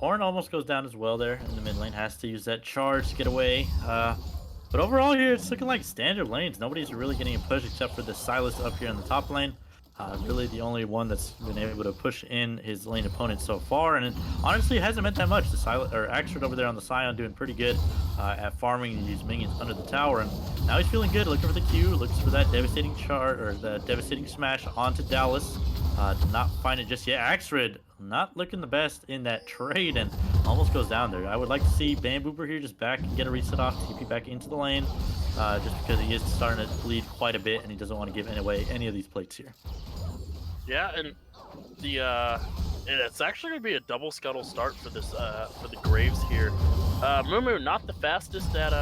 Speaker 5: Ornn almost goes down as well there in the mid lane. Has to use that charge to get away. But overall here, it's looking like standard lanes. Nobody's really getting a push except for the Silas up here in the top lane. Really the only one that's been able to push in his lane opponent so far, and it honestly hasn't meant that much. The Axford over there on the Scion doing pretty good at farming these minions under the tower, and now he's feeling good, looking for the Q, looks for that devastating charge or the devastating smash onto Dallas. Did not find it just yet. Axford not looking the best in that trade and almost goes down there. I would like to see Bam Booper here just back and get a reset off, TP back into the lane, just because he is starting to bleed quite a bit and he doesn't want to give away any of these plates here.
Speaker 4: Yeah, and it's actually going to be a double scuttle start for this for the Graves here. Mumu not the fastest at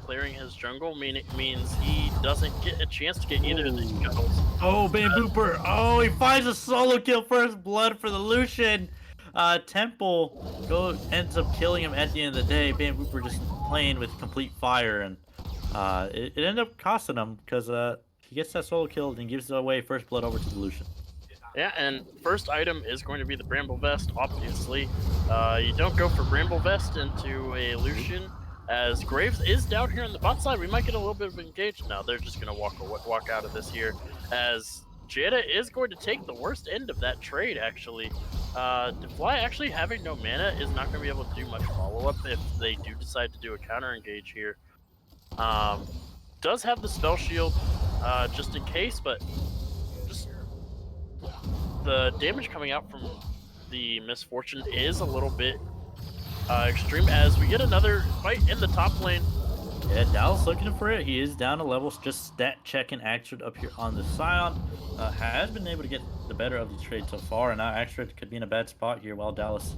Speaker 4: clearing his jungle, means he doesn't get a chance to get either of these scuttles.
Speaker 5: Oh, Bam Booper! Oh, he finds a solo kill, first blood for the Lucian. Temple ends up killing him at the end of the day. Bam Booper just playing with complete fire, and it ended up costing him because he gets that solo kill and gives it away first blood over to the Lucian.
Speaker 4: Yeah, and first item is going to be the Bramble Vest, obviously. You don't go for Bramble Vest into a Lucian, as Graves is down here on the bot side. We might get a little bit of engaged now. They're just going to walk out of this here, as Jada is going to take the worst end of that trade, actually. DeFly actually having no mana is not going to be able to do much follow-up if they do decide to do a counter-engage here. Does have the spell shield just in case, but just the damage coming out from the Misfortune is a little bit extreme, as we get another fight in the top lane.
Speaker 5: Yeah, Dallas looking for it. He is down a level, just stat checking Axford up here on the Scion. Has been able to get the better of the trade so far, and now Axford could be in a bad spot here while Dallas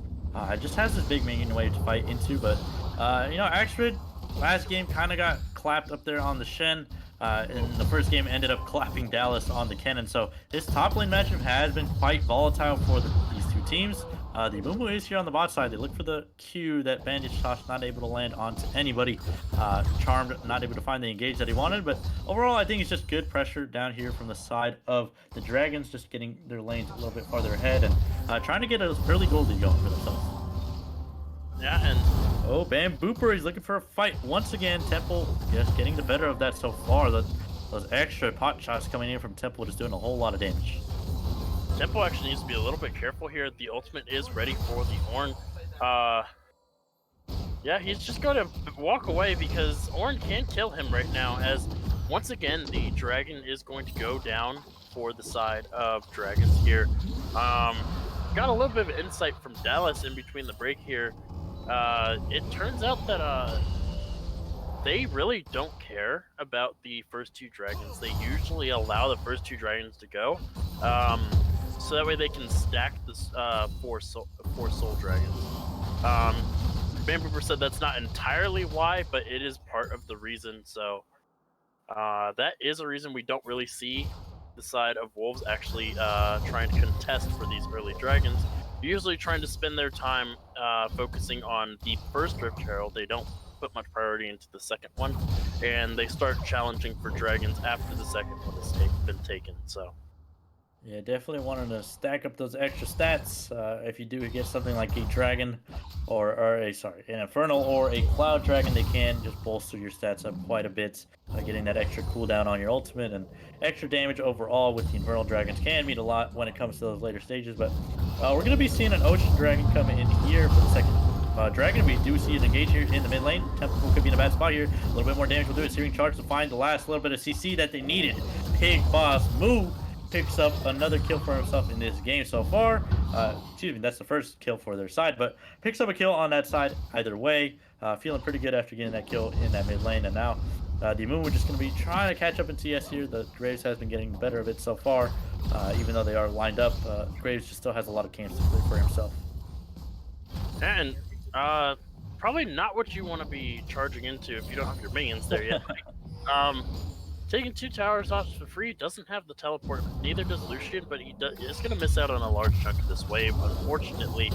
Speaker 5: just has this big minion wave to fight into. But Axford last game kind of got clapped up there on the Shen. in the first game ended up clapping Dallas on the cannon. So this top lane matchup has been quite volatile for these two teams. The Mumu is here on the bot side. They look for the Q that Bandage Tosh not able to land onto anybody. Charmed not able to find the engage that he wanted, but overall I think it's just good pressure down here from the side of the Dragons, just getting their lanes a little bit farther ahead and trying to get an early goal lead going for themselves.
Speaker 4: Yeah, and
Speaker 5: oh, Bam Booper, he's looking for a fight once again. Temple just getting the better of that so far. Those extra pot shots coming in from Temple just doing a whole lot of damage.
Speaker 4: Tempo actually needs to be a little bit careful here. The ultimate is ready for the Ornn. Yeah, he's just going to walk away because Ornn can kill him right now, as once again the dragon is going to go down for the side of Dragons here. Got a little bit of insight from Dallas in between the break here. It turns out that they really don't care about the first two dragons. They usually allow the first two dragons to go, so that way they can stack this four soul dragons. Bambuber said that's not entirely why, but it is part of the reason. So that is a reason we don't really see the side of Wolves actually trying to contest for these early dragons. Usually trying to spend their time focusing on the first Rift Herald. They don't put much priority into the second one, and they start challenging for dragons after the second one has been taken. So
Speaker 5: yeah, definitely wanting to stack up those extra stats. If you do get something like a dragon or an infernal or a cloud dragon, they can just bolster your stats up quite a bit. Getting that extra cooldown on your ultimate and extra damage overall with the infernal dragons can mean a lot when it comes to those later stages. But we're going to be seeing an ocean dragon coming in here for the second dragon. We do see an engage here in the mid lane. Temple could be in a bad spot here. A little bit more damage will do it. Searing charge to find the last little bit of CC that they needed. Pig Boss Moo picks up another kill for himself in this game so far. Excuse me, that's the first kill for their side, but picks up a kill on that side either way. Feeling pretty good after getting that kill in that mid lane, and now the Moon, we're just going to be trying to catch up in CS here. The Graves has been getting the better of it so far, even though they are lined up. Graves just still has a lot of camps to play for himself.
Speaker 4: And probably not what you want to be charging into if you don't have your minions there yet. Taking 2 towers off for free, doesn't have the teleport, neither does Lucian, but he's going to miss out on a large chunk of this wave, unfortunately.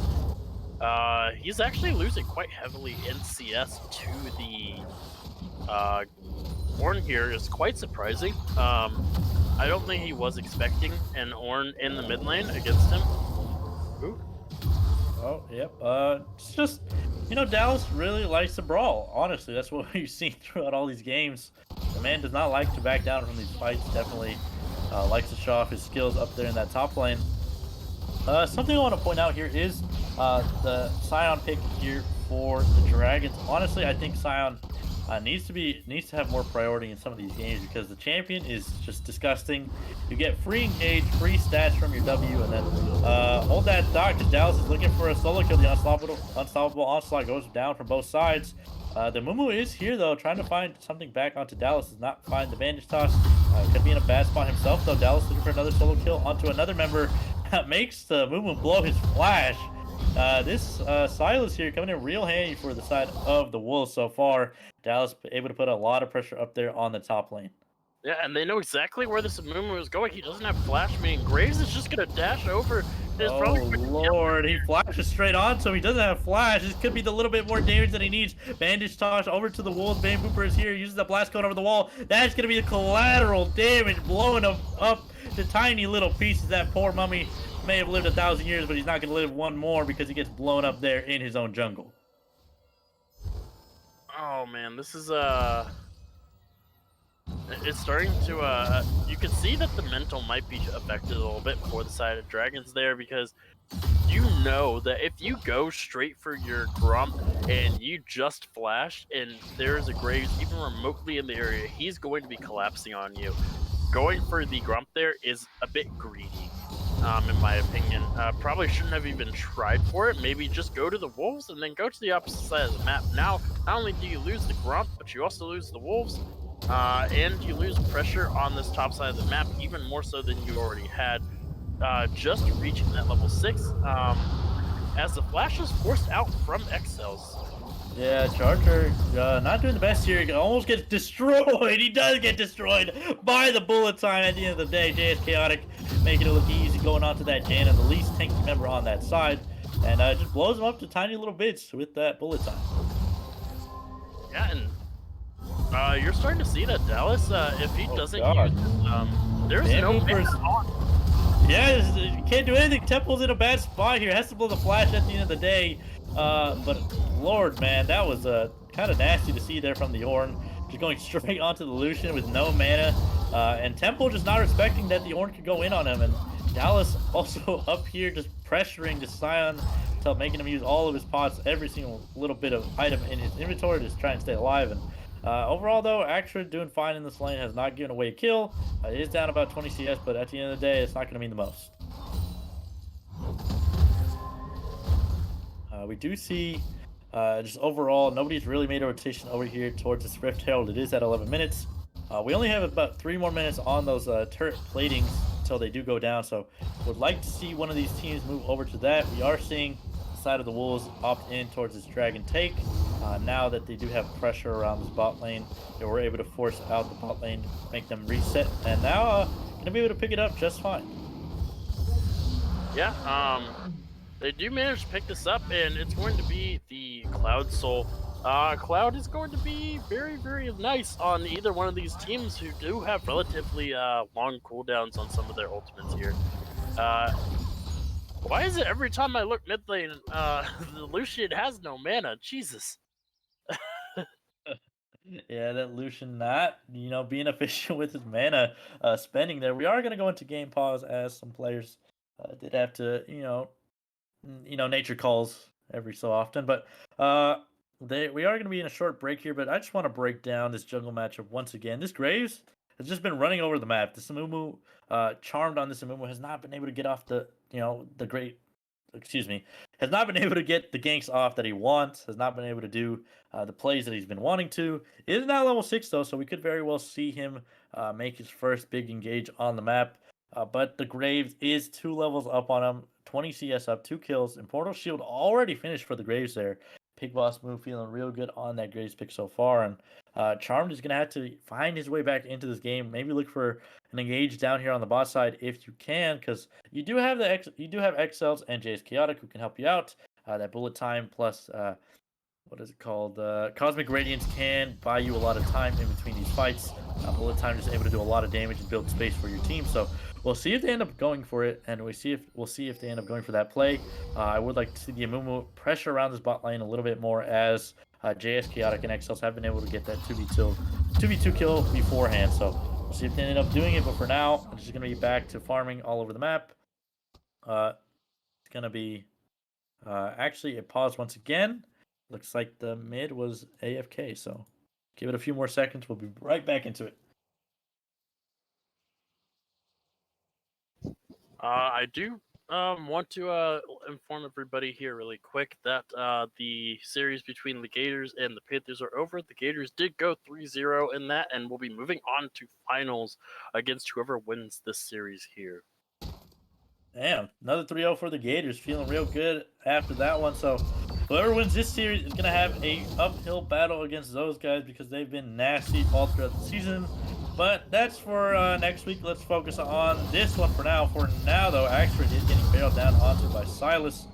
Speaker 4: He's actually losing quite heavily in CS to the Ornn here is quite surprising. I don't think he was expecting an Ornn in the mid lane against him. Ooh.
Speaker 5: Oh, yep. It's just, Dallas really likes to brawl. Honestly, that's what we've seen throughout all these games. The man does not like to back down from these fights. Definitely likes to show off his skills up there in that top lane. Something I want to point out here is the Sion pick here for the Dragons. Honestly, I think Sion needs to have more priority in some of these games because the champion is just disgusting. You get free engage, free stats from your W, and then hold that thought because Dallas is looking for a solo kill. The unstoppable onslaught goes down from both sides. The Mumu is here though, trying to find something back onto Dallas. Does not find the bandage toss. Could be in a bad spot himself though. Dallas looking for another solo kill onto another member. Makes the Mumu blow his flash. This Silas here coming in real handy for the side of the Wolves so far. Dallas able to put a lot of pressure up there on the top lane.
Speaker 4: Yeah, and they know exactly where this Mumu is going. He doesn't have flash, meaning Graves is just going to dash over.
Speaker 5: Oh, Lord. He flashes straight on, so he doesn't have flash. This could be the little bit more damage that he needs. Bandage toss over to the Wolves. Bane Booper is here. Uses the blast cone over the wall. That's going to be the collateral damage, blowing him up to tiny little pieces. That poor mummy may have lived 1,000 years, but he's not going to live one more because he gets blown up there in his own jungle.
Speaker 4: Oh, man. This is, it's starting to, you can see that the mental might be affected a little bit for the side of Dragons there because you know that if you go straight for your Grump and you just flash and there's a Graves even remotely in the area, he's going to be collapsing on you. Going for the Grump there is a bit greedy, in my opinion. Probably shouldn't have even tried for it. Maybe just go to the Wolves and then go to the opposite side of the map. Now, not only do you lose the Grump, but you also lose the Wolves. And you lose pressure on this top side of the map, even more so than you already had. Just reaching that level 6, as the flash is forced out from Excels.
Speaker 5: Yeah, Charger not doing the best here. He almost gets destroyed. He does get destroyed by the bullet time at the end of the day. JS Chaotic making it look easy going on to that Jana, the least tanky member on that side. And just blows him up to tiny little bits with that bullet time.
Speaker 4: Yeah, and you're starting to see that Dallas, if he doesn't
Speaker 5: God.
Speaker 4: use there's
Speaker 5: Damn
Speaker 4: no
Speaker 5: Hoopers.
Speaker 4: man on.
Speaker 5: Yeah, you can't do anything. Temple's in a bad spot here. Has to blow the flash at the end of the day. But Lord, man, that was kind of nasty to see there from the Ornn. Just going straight onto the Lucian with no mana. And Temple just not respecting that the Ornn could go in on him. And Dallas also up here just pressuring the Scion until making him use all of his pots, every single little bit of item in his inventory to just try and stay alive. And overall, though, Axtra doing fine in this lane, has not given away a kill. It is down about 20 CS, but at the end of the day, it's not going to mean the most. We do see, just overall, nobody's really made a rotation over here towards this Rift Herald. It is at 11 minutes. We only have about 3 more minutes on those turret platings until they do go down, so would like to see one of these teams move over to that. We are seeing the side of the Wolves opt in towards this Dragon take. Now that they do have pressure around this bot lane, they were able to force out the bot lane, make them reset, and now gonna be able to pick it up just fine.
Speaker 4: Yeah, they do manage to pick this up, and it's going to be the Cloud Soul. Cloud is going to be very, very nice on either one of these teams who do have relatively long cooldowns on some of their ultimates here. Why is it every time I look mid lane, the Lucian has no mana? Jesus.
Speaker 5: Yeah, that Lucian not, being efficient with his mana spending there. We are going to go into game pause as some players did have to, nature calls every so often. But we are going to be in a short break here, but I just want to break down this jungle matchup once again. This Graves has just been running over the map. The Samumu, charmed on this Samumu, has not been able to get off has not been able to get the ganks off that he wants, has not been able to do the plays that he's been wanting to. He is now level 6, though, so we could very well see him make his first big engage on the map. But the Graves is 2 levels up on him, 20 CS up, 2 kills. Immortal Shield already finished for the Graves there. Pig Boss move feeling real good on that Graves pick so far. And Charmed is going to have to find his way back into this game. Maybe look for an engage down here on the bot side if you can, because you do have XLs and JS Chaotic who can help you out. That bullet time plus what is it called? Cosmic Radiance can buy you a lot of time in between these fights. Bullet time is able to do a lot of damage and build space for your team. So we'll see if they end up going for it, and we'll see if they end up going for that play. I would like to see the Amumu pressure around this bot lane a little bit more, as JS Chaotic and XLs have been able to get that 2v2 kill beforehand. So we'll see if they end up doing it. But for now, I'm just gonna be back to farming all over the map. It's gonna be actually a pause once again. Looks like the mid was AFK, so give it a few more seconds. We'll be right back into it.
Speaker 4: I do want to inform everybody here really quick that the series between the Gators and the Panthers are over. The Gators did go 3-0 in that, and will be moving on to finals against whoever wins this series here.
Speaker 5: Damn, another 3-0 for the Gators. Feeling real good after that one. So whoever wins this series is going to have a uphill battle against those guys, because they've been nasty all throughout the season. But that's for next week. Let's focus on this one for now. For now, though, Axford is getting barreled down onto by Silas.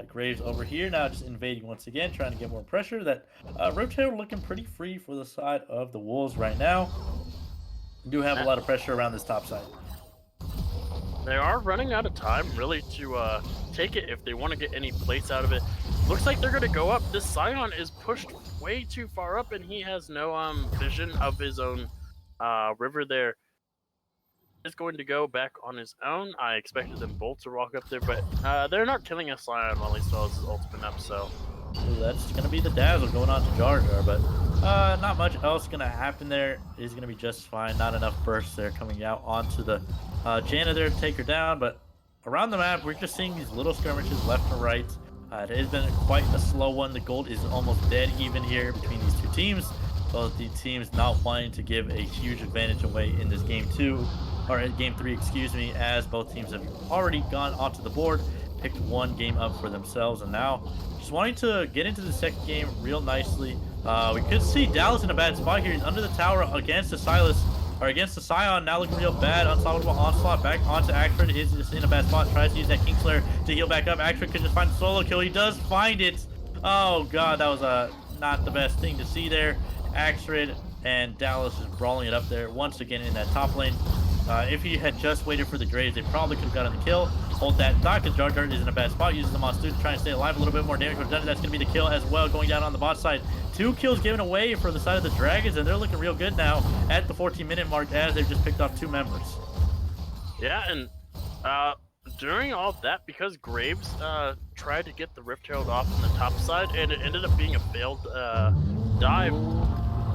Speaker 5: Graves over here now just invading once again, trying to get more pressure. That Rotator looking pretty free for the side of the Wolves right now. We do have a lot of pressure around this top side.
Speaker 4: They are running out of time, really, to take it if they want to get any plates out of it. Looks like they're going to go up. This Scion is pushed way too far up, and he has no vision of his own river there. Is going to go back on his own. I expected them both to walk up there, but they're not killing a Scion while he still has his ultimate up, so
Speaker 5: that's going to be the dazzle going on to Jar Jar, but not much else going to happen there. He's going to be just fine. Not enough bursts there coming out onto the Janna there to take her down, but around the map, we're just seeing these little skirmishes left and right. It has been quite a slow one. The gold is almost dead even here between these two teams. Both the teams not wanting to give a huge advantage away in this game 2, or game 3, excuse me, as both teams have already gone onto the board, picked one game up for themselves, and now just wanting to get into the second game real nicely. We could see Dallas in a bad spot here. He's under the tower against the Silas, or against the Scion, now looking real bad. Unstoppable onslaught back onto Axford. Is just in a bad spot. Tries to use that Kingslayer to heal back up. Axford could just find the solo kill. He does find it. Oh god, that was not the best thing to see there. Axford and Dallas is brawling it up there once again in that top lane. If he had just waited for the Graves, they probably could have gotten the kill. Hold that thought, because Jar Jar is in a bad spot. Uses the Monster to try and stay alive. A little bit more damage was done. That's going to be the kill as well, going down on the bot side. 2 kills given away for the side of the Dragons, and they're looking real good now at the 14-minute mark as they've just picked off 2 members.
Speaker 4: Yeah, and during all of that, because Graves tried to get the Rift Herald off on the top side, and it ended up being a failed dive.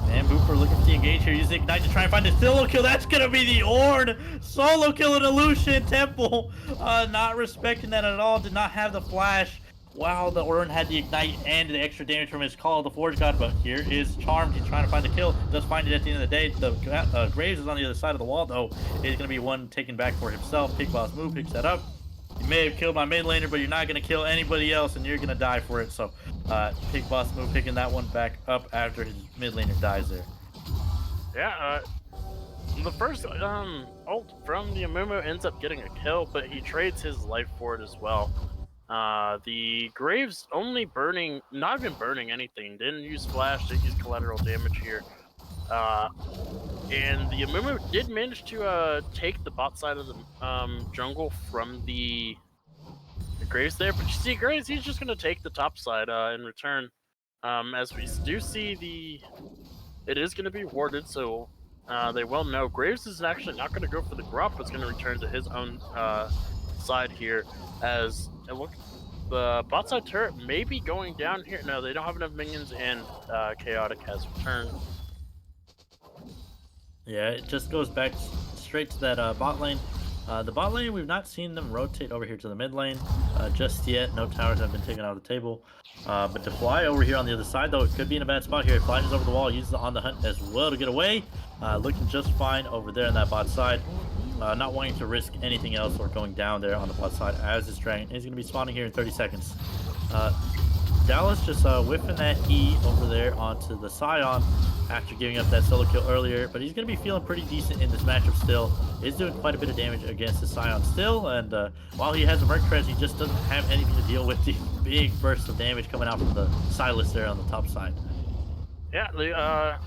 Speaker 5: And Booper looking for the engage here, using Ignite to try and find a solo kill. That's going to be the Ornn. Solo kill in Illusion Temple. Not respecting that at all. Did not have the flash. Wow, the Ornn had the Ignite and the extra damage from his Call of the Forge God. But here is Charmed. He's trying to find the kill. Does find it at the end of the day. The Graves is on the other side of the wall, though. It's going to be one taken back for himself. Pig Boss move, picks that up. You may have killed my mid laner, but you're not going to kill anybody else, and you're going to die for it. So, Pig Boss move, picking that one back up after his mid laner dies there.
Speaker 4: Yeah, the first ult from the Amumu ends up getting a kill, but he trades his life for it as well. The Graves only burning, not even burning anything, didn't use flash, didn't use collateral damage here. And the Amumu did manage to take the bot side of the jungle from the Graves there, but you see Graves, he's just going to take the top side in return. As we do see it is going to be warded, so they will know. Graves is actually not going to go for the Grop, but it's going to return to his own side here, as it looks the bot side turret may be going down here. No, they don't have enough minions, and Chaotic has returned.
Speaker 5: Yeah, it just goes back straight to that bot lane. The bot lane, we've not seen them rotate over here to the mid lane just yet. No towers have been taken out of the table. But to fly over here on the other side, though, it could be in a bad spot here. It flies over the wall, uses it on the hunt as well to get away. Looking just fine over there on that bot side. Not wanting to risk anything else or going down there on the bot side, as this dragon is going to be spawning here in 30 seconds. Dallas just whiffing that E over there onto the Scion after giving up that solo kill earlier, but he's going to be feeling pretty decent in this matchup still. Is doing quite a bit of damage against the Scion still, and while he has a Merc Trez, he just doesn't have anything to deal with the big bursts of damage coming out from the Silas there on the top side.
Speaker 4: Yeah,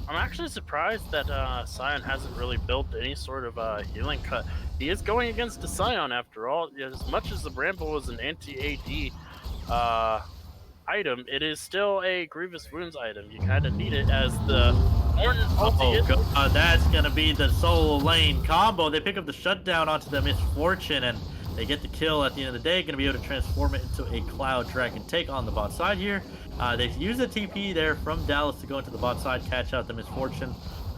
Speaker 4: I'm actually surprised that Scion hasn't really built any sort of healing cut. He is going against the Scion after all. As much as the Bramble was an anti-AD item, it is still a Grievous Wounds item. You kind of need it as the
Speaker 5: that's gonna be the solo lane combo. They pick up the shutdown onto the Misfortune, and they get the kill at the end of the day. Gonna be able to transform it into a Cloud Dragon take on the bot side here. They use the TP there from Dallas to go into the bot side, catch out the Misfortune.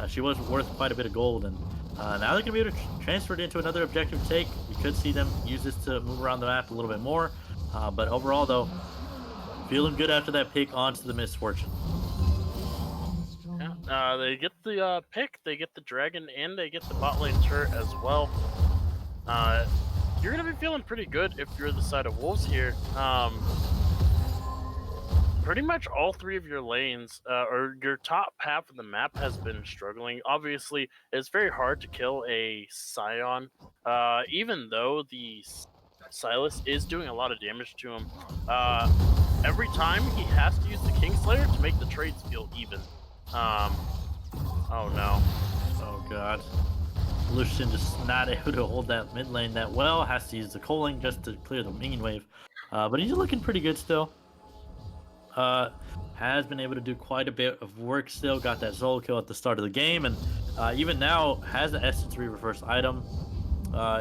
Speaker 5: She was worth quite a bit of gold, and now they're gonna be able to transfer it into another objective take. We could see them use this to move around the map a little bit more, but overall though, feeling good after that pick onto the Misfortune.
Speaker 4: Yeah, they get the pick, they get the dragon, and they get the bot lane turret as well. You're gonna be feeling pretty good if you're the side of Wolves here. Pretty much all 3 of your lanes, or your top half of the map has been struggling. Obviously, it's very hard to kill a Scion, even though the Silas is doing a lot of damage to him. Every time he has to use the Kingslayer to make the trades feel even. Oh no.
Speaker 5: Oh god. Lucian just not able to hold that mid lane that well. Has to use the Coaling just to clear the minion wave. But he's looking pretty good still. Has been able to do quite a bit of work still. Got that solo kill at the start of the game, and even now has the S3 reverse item.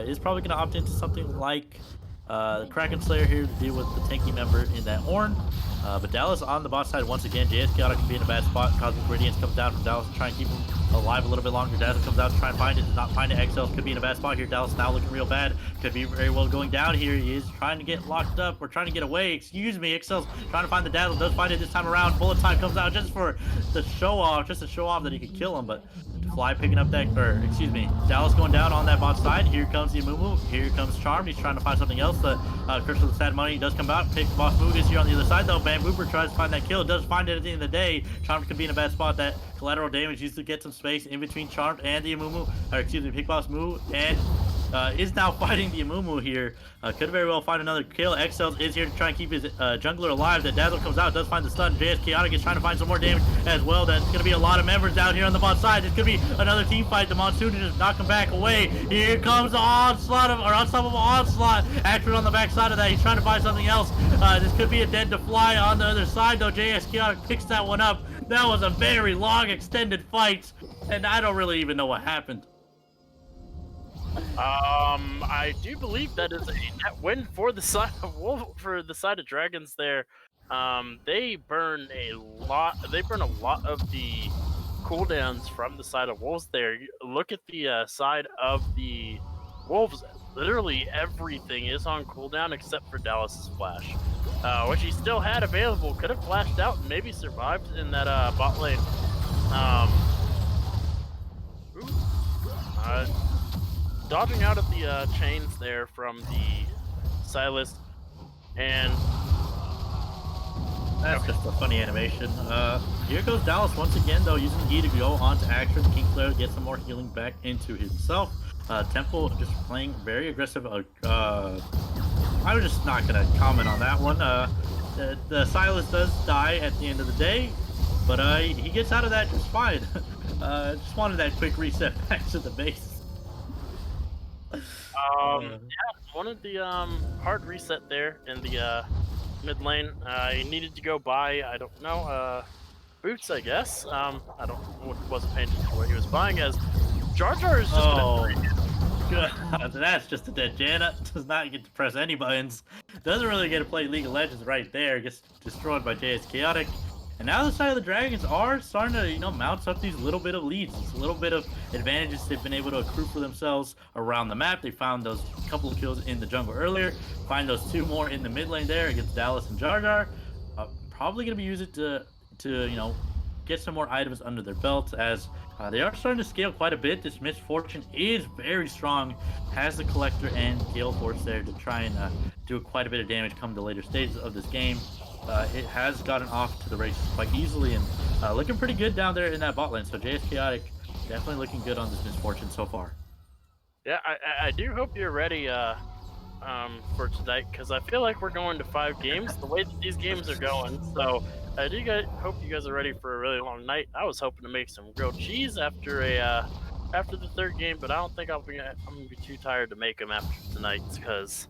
Speaker 5: Is probably going to opt into something like the Kraken Slayer here to deal with the tanky member in that Ornn. But Dallas on the bot side once again. JS Chaotic can be in a bad spot. Cosmic Radiance comes down from Dallas to try and keep him alive a little bit longer. Dazzle comes out to try and find it. Does not find it. XLs could be in a bad spot here. Dallas now looking real bad. Could be very well going down here. He is trying to get locked up or trying to get away. Excuse me. XL's trying to find the Dazzle. Does find it this time around. Bullet time comes out just for the show off. Just to show off that he could kill him. But Fly picking up that, or excuse me, Dallas going down on that bot side. Here comes the Amumu. Here comes Charmed. He's trying to find something else. The Crystal of Sad Money does come out. Pick Boss Moog is here on the other side though. Bambooper tries to find that kill. Does find it at the end of the day. Charmed could be in a bad spot. That collateral damage used to get some space in between Charmed and the Amumu. Or excuse me, Pick Boss Moog and is now fighting the Amumu here. Could very well find another kill. XL is here to try and keep his jungler alive. The Dazzle comes out, does find the stun. JS Chaotic is trying to find some more damage as well. That's going to be a lot of members down here on the bot side. It's going to be another team fight. The Monsoon to just knock him back away. Here comes the onslaught of, or unstoppable onslaught. Actually on the back side of that, he's trying to find something else. This could be a dead to fly on the other side though. JS Chaotic picks that one up. That was a very long extended fight, and I don't really even know what happened.
Speaker 4: I do believe that is a net win for the side of Dragons there. They burn a lot of the cooldowns from the side of Wolves there. Look at the side of the Wolves. Literally everything is on cooldown except for Dallas's flash, which he still had available. Could have flashed out and maybe survived in that bot lane. Dodging out of the chains there from the Silas, and
Speaker 5: that's just a funny animation. Here goes Dallas once again though, using E to go on to action. Kingslayer to get some more healing back into himself. Temple just playing very aggressive. I'm just not gonna comment on that one. The Silas does die at the end of the day, but he gets out of that just fine. Just wanted that quick reset back to the base.
Speaker 4: Yeah, wanted the hard reset there in the mid lane. He needed to go buy, I don't know, boots, I guess. Wasn't paying attention to what he was buying, as Jar Jar is just
Speaker 5: that's just a dead Janet. Does not get to press any buttons. Doesn't really get to play League of Legends right there. Gets destroyed by JS Chaotic. And now the side of the Dragons are starting to, mount up these little bit of leads. It's a little bit of advantages they've been able to accrue for themselves around the map. They found those couple of kills in the jungle earlier. Find those two more in the mid lane there against Dallas and Jar Jar. Probably going to be used it to get some more items under their belts, as they are starting to scale quite a bit. This Misfortune is very strong. Has the Collector and Gale Force there to try and do quite a bit of damage come the later stages of this game. It has gotten off to the races quite easily and looking pretty good down there in that bot lane. So JS Chaotic definitely looking good on this Misfortune so far.
Speaker 4: Yeah, I do hope you're ready for tonight, because I feel like we're going to 5 games the way that these games are going. So I do hope you guys are ready for a really long night. I was hoping to make some grilled cheese after the 3rd game, but I don't think I'm gonna be too tired to make them after tonight, because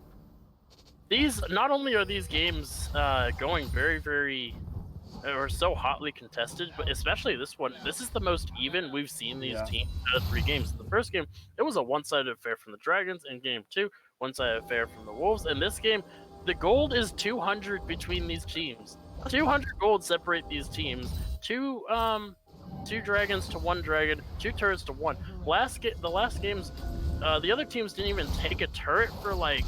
Speaker 4: not only are these games going very, very, or so hotly contested, but especially this one, this is the most even we've seen these teams out of 3 games. In the first game, it was a one-sided affair from the Dragons. In game 2, one-sided affair from the Wolves. In this game, the gold is 200 between these teams. 200 gold separate these teams. Two dragons to 1 dragon, 2 turrets to 1. The last games, the other teams didn't even take a turret for like,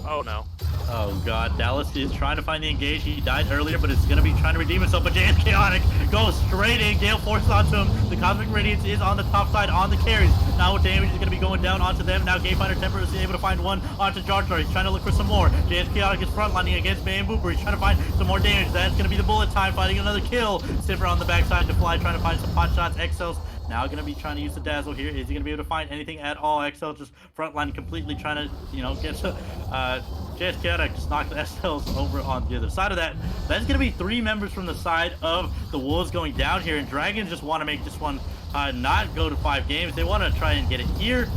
Speaker 4: oh no.
Speaker 5: Oh god, Dallas is trying to find the engage. He died earlier, but it's going to be trying to redeem himself. But JS Chaotic goes straight in. Gale forces onto him. The Cosmic Radiance is on the top side on the carries. Now damage is going to be going down onto them. Now Gamefinder Temper is able to find one onto Jar Jar. He's trying to look for some more. JS Chaotic is frontlining against Bambooper. He's trying to find some more damage. That's going to be the bullet time, fighting another kill. Sipper on the backside to Fly, trying to find some pot shots. XL's now going to be trying to use the Dazzle here. Is he going to be able to find anything at all? XL just frontline completely trying to, get to JS Chaotic just knocked the SLs over on the other side of that. That's going to be 3 members from the side of the Wolves going down here, and Dragons just want to make this one not go to 5 games. They want to try and get it here,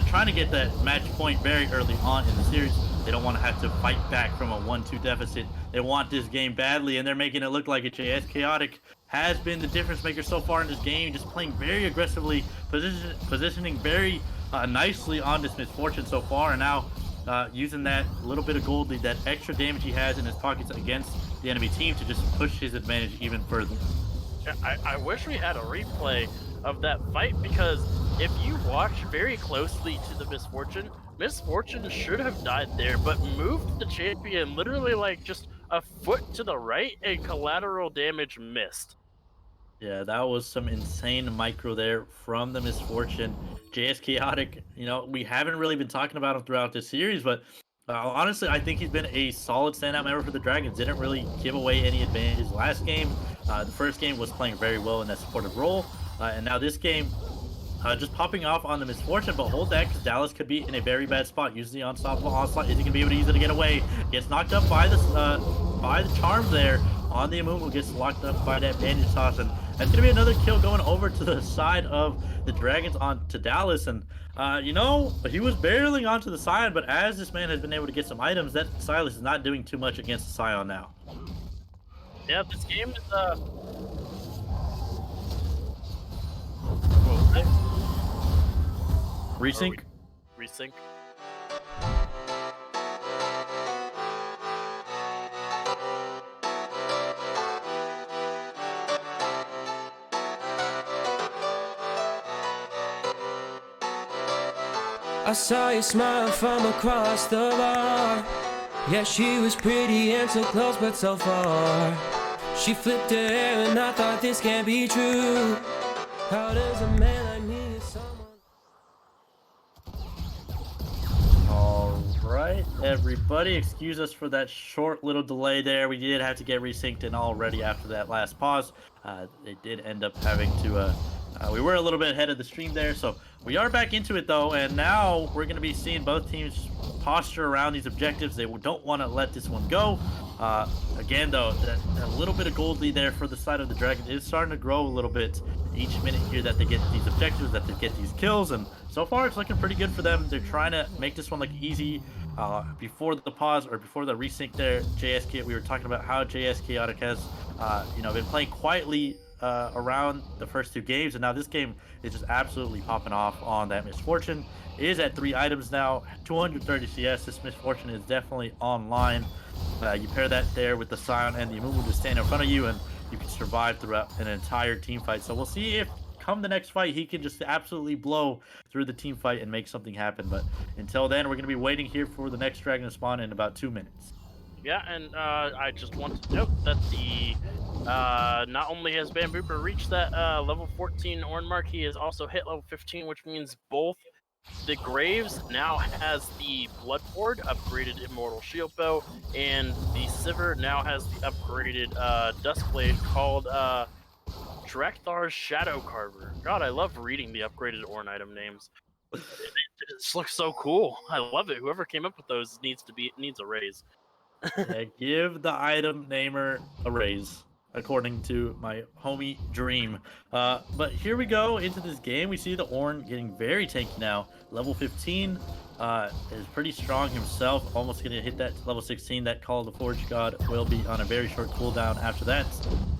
Speaker 5: trying to get that match point very early on in the series. They don't want to have to fight back from a 1-2 deficit. They want this game badly, and they're making it look like it. JS Chaotic has been the difference maker so far in this game, just playing very aggressively, positioning very nicely on this Misfortune so far, and now using that little bit of gold lead, that extra damage he has in his pockets against the enemy team to just push his advantage even further.
Speaker 4: I wish we had a replay of that fight, because if you watch very closely to the Misfortune should have died there, but moved the champion literally like just a foot to the right, and collateral damage missed.
Speaker 5: Yeah, that was some insane micro there from the Misfortune. JS Chaotic, we haven't really been talking about him throughout this series, but honestly, I think he's been a solid standout member for the Dragons. Didn't really give away any advantages last game. The first game was playing very well in that supportive role, and now this game, just popping off on the Misfortune, but hold that, because Dallas could be in a very bad spot. Using the unstoppable onslaught, is he going to be able to use it to get away? Gets knocked up by the charm there on the Amumu, gets locked up by that bandage toss, and that's going to be another kill going over to the side of the Dragons onto Dallas. And, he was barreling onto the Scion, but as this man has been able to get some items, that Silas is not doing too much against the Scion now.
Speaker 4: Yeah, this game is,
Speaker 5: Resync?
Speaker 4: Resync.
Speaker 6: I saw you smile from across the bar. Yeah, she was pretty and so close but so far. She flipped her hair and I thought this can't be true. How does a man like me get someone?
Speaker 5: All right, everybody, excuse us for that short little delay there. We did have to get resynced in already after that last pause. They did end up having to we were a little bit ahead of the stream there, so we are back into it though, and now we're going to be seeing both teams posture around these objectives. They don't want to let this one go. Again though, that little bit of gold lead there for the side of the Dragon is starting to grow a little bit each minute here that they get these objectives, that they get these kills, and so far it's looking pretty good for them. They're trying to make this one look easy. Before the pause, or before the resync there, we were talking about how JS Chaotic has been playing quietly around the first two games, and now this game is just absolutely popping off on that Misfortune. It is at 3 items now, 230 CS. This Misfortune is definitely online. You pair that there with the Scion and the Amumu to stand in front of you, and you can survive throughout an entire team fight. So we'll see if come the next fight he can just absolutely blow through the team fight and make something happen. But until then, we're going to be waiting here for the next Dragon to spawn in about 2 minutes.
Speaker 4: Yeah, and I just want to note that the not only has Bambooper reached that level 14 Orn mark, he has also hit level 15, which means both the Graves now has the Blood Board upgraded Immortal Shield Bow, and the Sivir now has the upgraded Duskblade called Drakthar's Shadow Carver. God, I love reading the upgraded Orn item names. It just looks so cool. I love it. Whoever came up with those needs a raise.
Speaker 5: Yeah, give the item namer a raise, according to my homie Dream. But here we go into this game. We see the Orn getting very tanky now. Level 15 is pretty strong himself. Almost going to hit that level 16. That Call of the Forge God will be on a very short cooldown after that.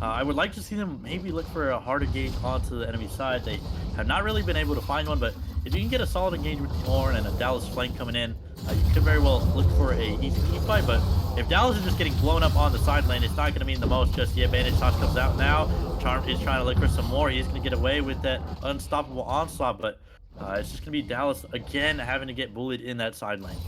Speaker 5: I would like to see them maybe look for a hard engage onto the enemy side. They have not really been able to find one, but if you can get a solid engage with the Orn and a Dallas flank coming in, you could very well look for a easy team fight. But if Dallas is just getting blown up on the side lane, it's not going to mean the most just yet. Bandage Toss comes out now. Charm is trying to look for some more. He's going to get away with that unstoppable onslaught, but it's just going to be Dallas again having to get bullied in that side lane.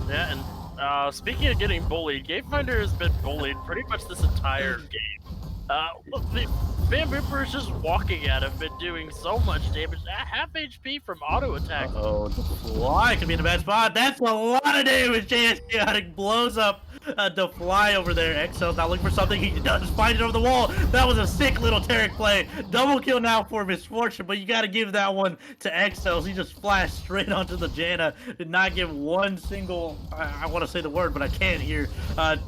Speaker 4: Yeah, and speaking of getting bullied, Gamefinder has been bullied pretty much this entire game. Bambooper is just walking at him and doing so much damage. Half HP from auto attack.
Speaker 5: Oh, the fly could be in a bad spot. That's a lot of damage. JS Chaotic blows up the fly over there. Excel's now looking for something. He does find it over the wall. That was a sick little Taric play. Double kill now for Misfortune, but you got to give that one to Excels. He just flashed straight onto the Janna. Did not give one single, I want to say the word, but I can't here.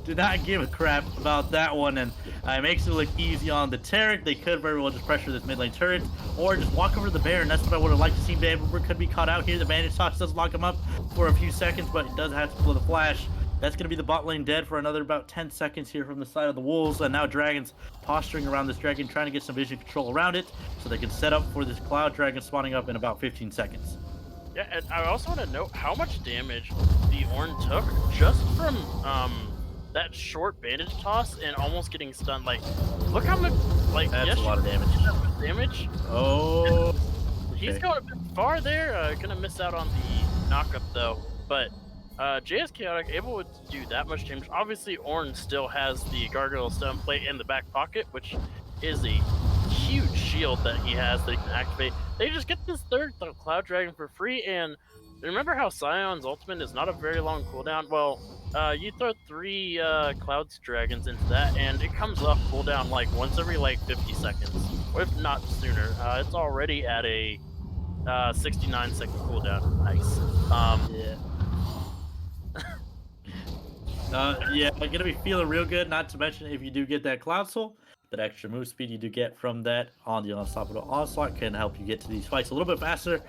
Speaker 5: Did not give a crap about that one, and it makes it look easy on the Taric. They could very well just pressure this mid lane turret or just walk over the Baron. That's what I would have liked to see. Bambooper could be caught out here. The Bandage Toss does lock him up for a few seconds, but it does have to blow the flash. That's going to be the bot lane dead for another about 10 seconds here from the side of the Wolves. And now Dragons posturing around this Dragon, trying to get some vision control around it so they can set up for this Cloud Dragon spawning up in about 15 seconds.
Speaker 4: Yeah, and I also want to note how much damage the Orn took just from that short bandage toss and almost getting stunned. Like, look how much, like,
Speaker 5: That's
Speaker 4: yes,
Speaker 5: a lot of damage.
Speaker 4: Damage.
Speaker 5: Oh,
Speaker 4: He's
Speaker 5: okay.
Speaker 4: going a bit far there. Gonna miss out on the knockup though. But JS Chaotic able to do that much damage. Obviously, Ornn still has the Gargoyle Stone Plate in the back pocket, which is a huge shield that he has that he can activate. They just get this third Cloud Dragon for free, and remember how Scion's ultimate is not a very long cooldown? Well, you throw 3 Cloud Dragons into that, and it comes off cooldown like once every like 50 seconds, or if not sooner. It's already at a 69-second cooldown. Nice.
Speaker 5: Yeah. Yeah, I'm gonna be feeling real good. Not to mention, if you do get that Cloud Soul, that extra move speed you do get from that on the Unstoppable Onslaught can help you get to these fights a little bit faster.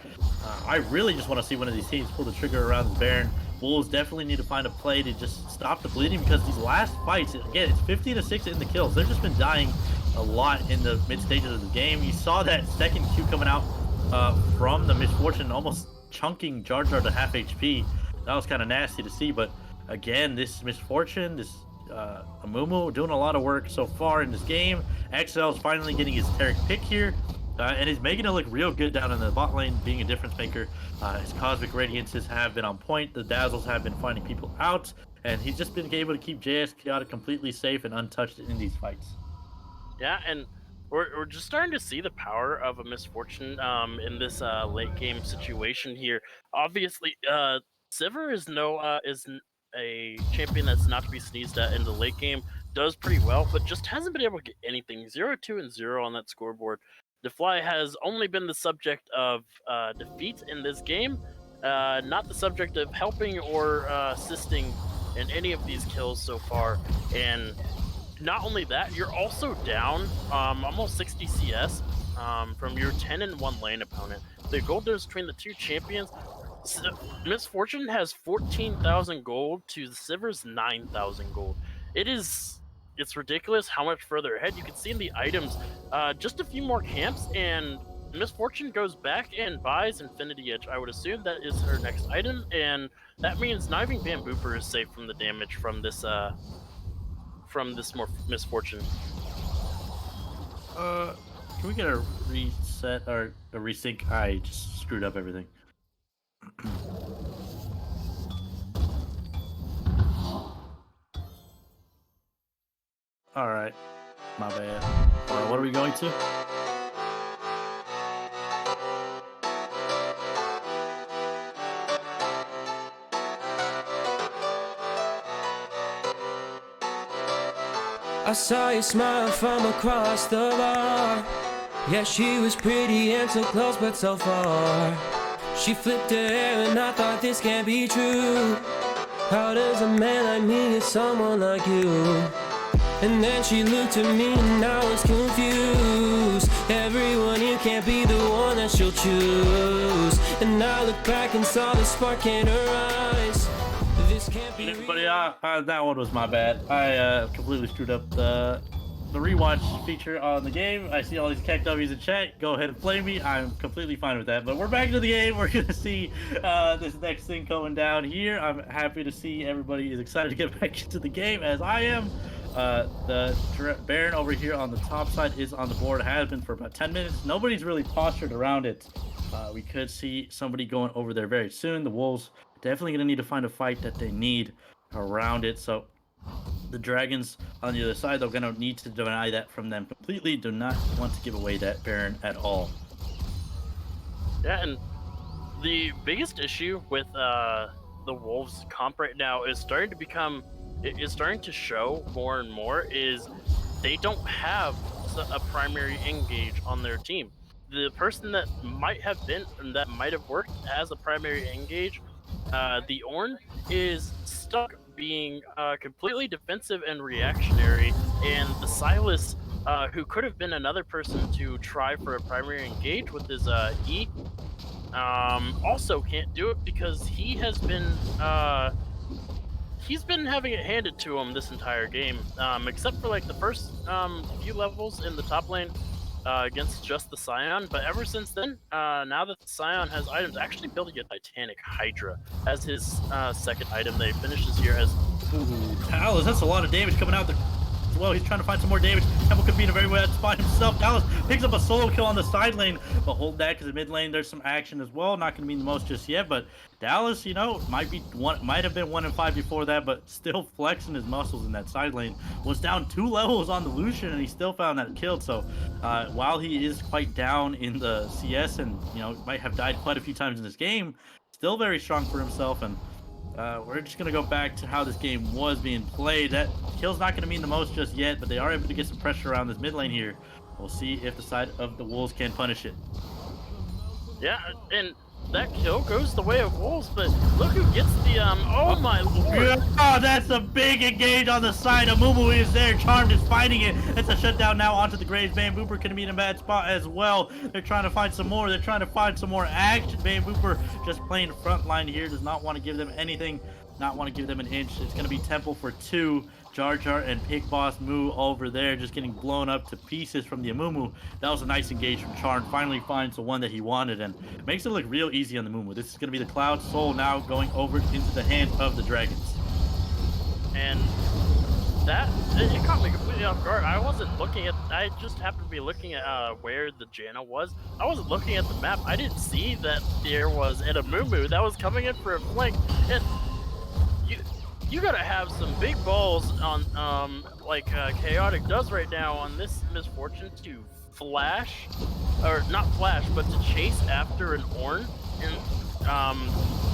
Speaker 5: I really just want to see one of these teams pull the trigger around this Baron. Wolves definitely need to find a play to just stop the bleeding, because these last fights, again, it's 15-6 in the kills. They've just been dying a lot in the mid stages of the game. You saw that second Q coming out from the Misfortune, almost chunking Jar Jar to half HP. That was kind of nasty to see, but again, this Misfortune, this Amumu doing a lot of work so far in this game. XL's finally getting his Taric pick here, and he's making it look real good down in the bot lane, being a difference maker. His Cosmic Radiances have been on point, the Dazzles have been finding people out, and he's just been able to keep JS Chaotic completely safe and untouched in these fights.
Speaker 4: Yeah, and we're just starting to see the power of a Misfortune in this late game situation here. Obviously, Sivir is a champion that's not to be sneezed at in the late game. Does pretty well, but just hasn't been able to get anything. 0-2 and 0 on that scoreboard. DeFly has only been the subject of defeat in this game, not the subject of helping or assisting in any of these kills so far. And not only that, you're also down almost 60 CS from your 10-1 lane opponent. The gold difference between the two champions, Misfortune has 14,000 gold to Sivir's 9,000 gold. It's ridiculous how much further ahead. You can see in the items, just a few more camps, and Misfortune goes back and buys Infinity Edge. I would assume that is her next item, and that means not even Bambooper is safe from the damage from this more Misfortune.
Speaker 5: Can we get a reset or a resync? I just screwed up everything. All right, my bad. What are we going to?
Speaker 6: I saw you smile from across the bar. Yeah, she was pretty and so close but so far. She flipped her hair and I thought this can't be true. How does a man like me get someone like you? And then she looked at me and I was confused. Everyone here can't be the one that she'll choose. And I looked back and saw the spark in her eyes. This can't be
Speaker 5: But yeah, that one was my bad. I completely screwed up the rewatch feature on the game. I see all these Kek W's in chat. Go ahead and play me. I'm completely fine with that. But we're back to the game. We're gonna see this next thing going down here. I'm happy to see everybody is excited to get back into the game, as I am. The Baron over here on the top side is on the board. Has been for about 10 minutes. Nobody's really postured around it. We could see somebody going over there very soon. The Wolves definitely gonna need to find a fight that they need around it. So the Dragons on the other side, they're gonna need to deny that from them completely. Do not want to give away that Baron at all.
Speaker 4: Yeah, and the biggest issue with the Wolves comp right now is starting to show more and more is they don't have a primary engage on their team. The person that might have worked as a primary engage, the Ornn, is stuck being completely defensive and reactionary, and the Silas, who could have been another person to try for a primary engage with his E, also can't do it because he's been having it handed to him this entire game, except for like the first few levels in the top lane against just the Scion. But ever since then, now that the Scion has items, actually building a Titanic Hydra as his second item that he finishes here, as
Speaker 5: Ooh, Dallas, that's a lot of damage coming out there as well. He's trying to find some more damage. Temple could be in a very bad spot himself. Dallas picks up a solo kill on the side lane, but hold that because the mid lane there's some action as well. Not going to mean the most just yet, but Dallas, might have been 1-5 before that, but still flexing his muscles in that side lane. Was down 2 levels on the Lucian, and he still found that kill. So while he is quite down in the CS and might have died quite a few times in this game, still very strong for himself. And we're just going to go back to how this game was being played. That kill's not going to mean the most just yet, but they are able to get some pressure around this mid lane here. We'll see if the side of the Wolves can punish it.
Speaker 4: Yeah, and that kill goes the way of Wolves, but look who gets the, oh my lord.
Speaker 5: Oh, that's a big engage on the side. Amumu is there. Charmed is fighting it. It's a shutdown now onto the Graves. Van Booper can be in a bad spot as well. They're trying to find some more. They're trying to find some more action. Van Booper just playing front line here. Does not want to give them anything. Not want to give them an inch. It's going to be Temple for 2. Jar Jar and Pig Boss Moo over there just getting blown up to pieces from the Amumu. That was a nice engage from Charm. Finally finds the one that he wanted and makes it look real easy on the Amumu. This is going to be the Cloud Soul now going over into the hands of the Dragons.
Speaker 4: And it caught me completely off guard. I just happened to be looking at where the Janna was. I wasn't looking at the map. I didn't see that there was an Amumu that was coming in for a flank. And you gotta have some big balls on, like Chaotic does right now on this misfortune to flash, or not flash, but to chase after an Ornn and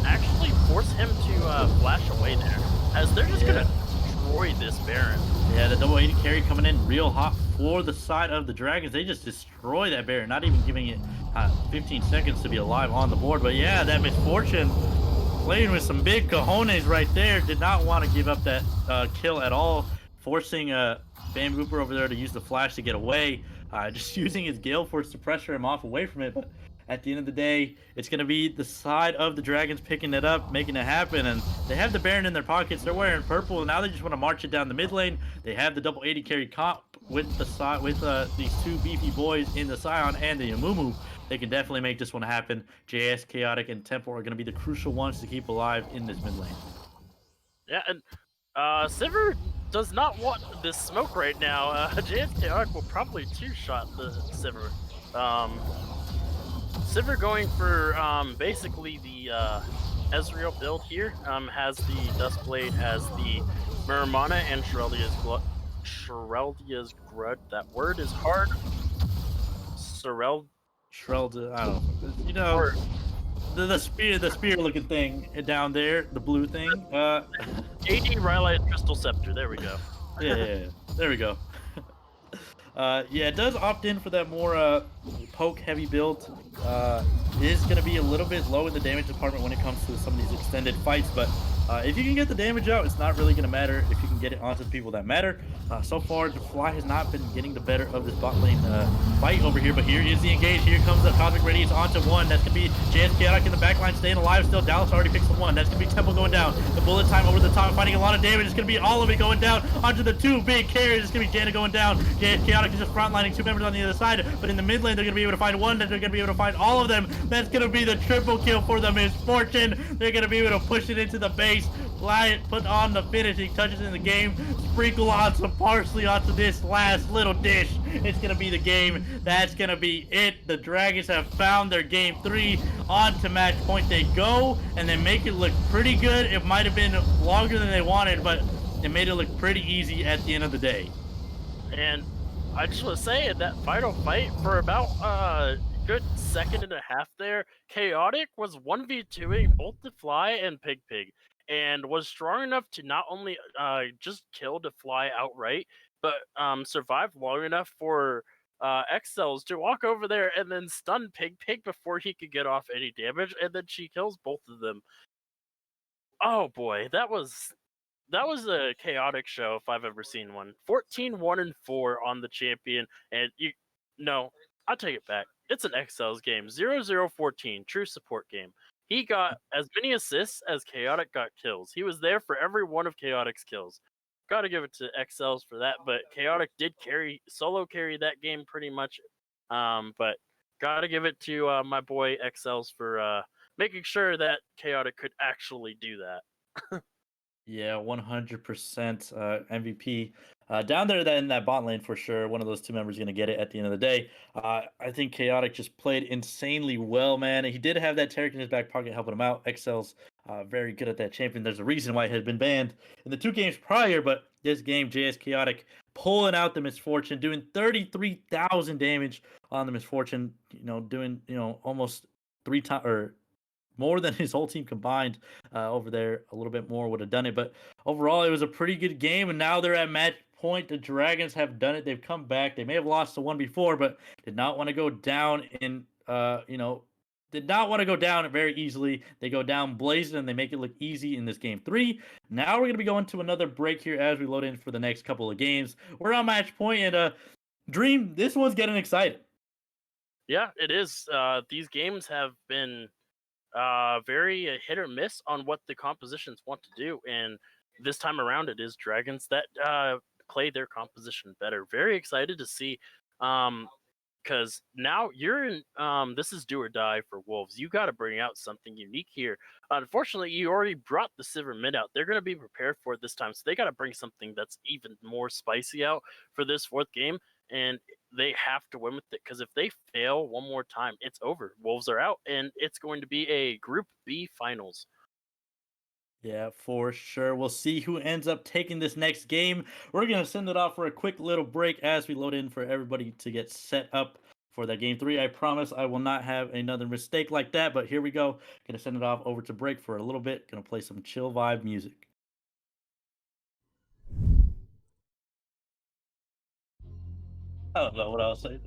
Speaker 4: actually force him to flash away there, as they're just gonna destroy this Baron.
Speaker 5: Yeah, the double 80 carry coming in real hot for the side of the Dragons. They just destroy that Baron, not even giving it 15 seconds to be alive on the board. But yeah, that misfortune playing with some big cojones right there. Did not want to give up that kill at all, forcing Van Booper over there to use the flash to get away, just using his Gale Force to pressure him off away from it. But at the end of the day, it's going to be the side of the Dragons picking it up, making it happen. And they have the Baron in their pockets. They're wearing purple, and now they just want to march it down the mid lane. They have the double 80 carry comp with the side with these 2 beefy boys in the Scion and the Amumu. They can definitely make this one happen. JS, Chaotic, and Temple are going to be the crucial ones to keep alive in this mid lane.
Speaker 4: Yeah, and Sivir does not want this smoke right now. JS Chaotic will probably 2-shot the Sivir. Sivir going for basically the Ezreal build here. Has the Duskblade, has the Muramana, and Shereldia's Grud. That word is hard.
Speaker 5: Shrelda, I don't know. The spear looking thing down there, the blue thing.
Speaker 4: AD Rylite Crystal Scepter. There we go.
Speaker 5: Yeah, there we go. Yeah, it does opt in for that more poke heavy build. It is going to be a little bit low in the damage department when it comes to some of these extended fights, but if you can get the damage out, it's not really going to matter if you can get it onto the people that matter. So far, the Fly has not been getting the better of this bot lane fight over here, but here is the engage. Here comes the Cosmic Radiance onto 1. That's going to be JS Chaotic in the backline staying alive still. Dallas already picks the 1. That's going to be Temple going down. The bullet time over the top, finding a lot of damage. It's going to be all of it going down onto the 2 big carries. It's going to be Janna going down. JS Chaotic is just frontlining 2 members on the other side, but in the mid lane, they're going to be able to find 1. They're going to be able to find all of them. That's going to be the triple kill for the Misfortune. They're going to be able to push it into the base. Fly it, put on the finishing touches in the game, sprinkle on some parsley onto this last little dish. It's going to be the game. That's going to be it. The Dragons have found their game 3. On to match point they go, and they make it look pretty good. It might have been longer than they wanted, but it made it look pretty easy at the end of the day.
Speaker 4: And I just want to say, in that final fight, for about a good second and a half there, Chaotic was 1v2ing both the Fly and Pig, and was strong enough to not only just kill the Fly outright, but survive long enough for Excels to walk over there and then stun Pig before he could get off any damage, and then she kills both of them. Oh boy, that was a chaotic show if I've ever seen one. 14-1-4 on the champion, and I'll take it back. It's an Excels game. 0-0-14, true support game. He got as many assists as Chaotic got kills. He was there for every one of Chaotic's kills. Gotta give it to Excels for that, but Chaotic did solo carry that game pretty much. But gotta give it to my boy Excels for making sure that Chaotic could actually do that.
Speaker 5: Yeah, 100% MVP. Down there then in that bot lane for sure. One of those two members is going to get it at the end of the day. I think Chaotic just played insanely well, man. He did have that Taric in his back pocket helping him out. Excel's very good at that champion. There's a reason why he had been banned in the 2 games prior, but this game, JS Chaotic pulling out the Misfortune, doing 33,000 damage on the Misfortune, doing, almost 3 times or more than his whole team combined over there. A little bit more would have done it, but overall, it was a pretty good game. And now they're at match point. The Dragons have done it. They've come back. They may have lost the one before, but did not want to go down in, did not want to go down very easily. They go down blazing and they make it look easy in this game 3. Now we're going to be going to another break here as we load in for the next couple of games. We're on match point, and Dream, this one's getting exciting.
Speaker 4: Yeah, it is. These games have been very hit or miss on what the compositions want to do, and this time around it is Dragons that play their composition better. Very excited to see, because now you're in, this is do or die for Wolves. You got to bring out something unique here. Unfortunately, you already brought the Silver Mid out. They're going to be prepared for it this time, so they got to bring something that's even more spicy out for this 4th game, and they have to win with it, because if they fail one more time, it's over. Wolves are out, and it's going to be a Group B finals.
Speaker 5: Yeah, for sure. We'll see who ends up taking this next game. We're going to send it off for a quick little break as we load in for everybody to get set up for that game 3. I promise I will not have another mistake like that, but here we go. Going to send it off over to break for a little bit. Going to play some chill vibe music. I don't know what I'll say.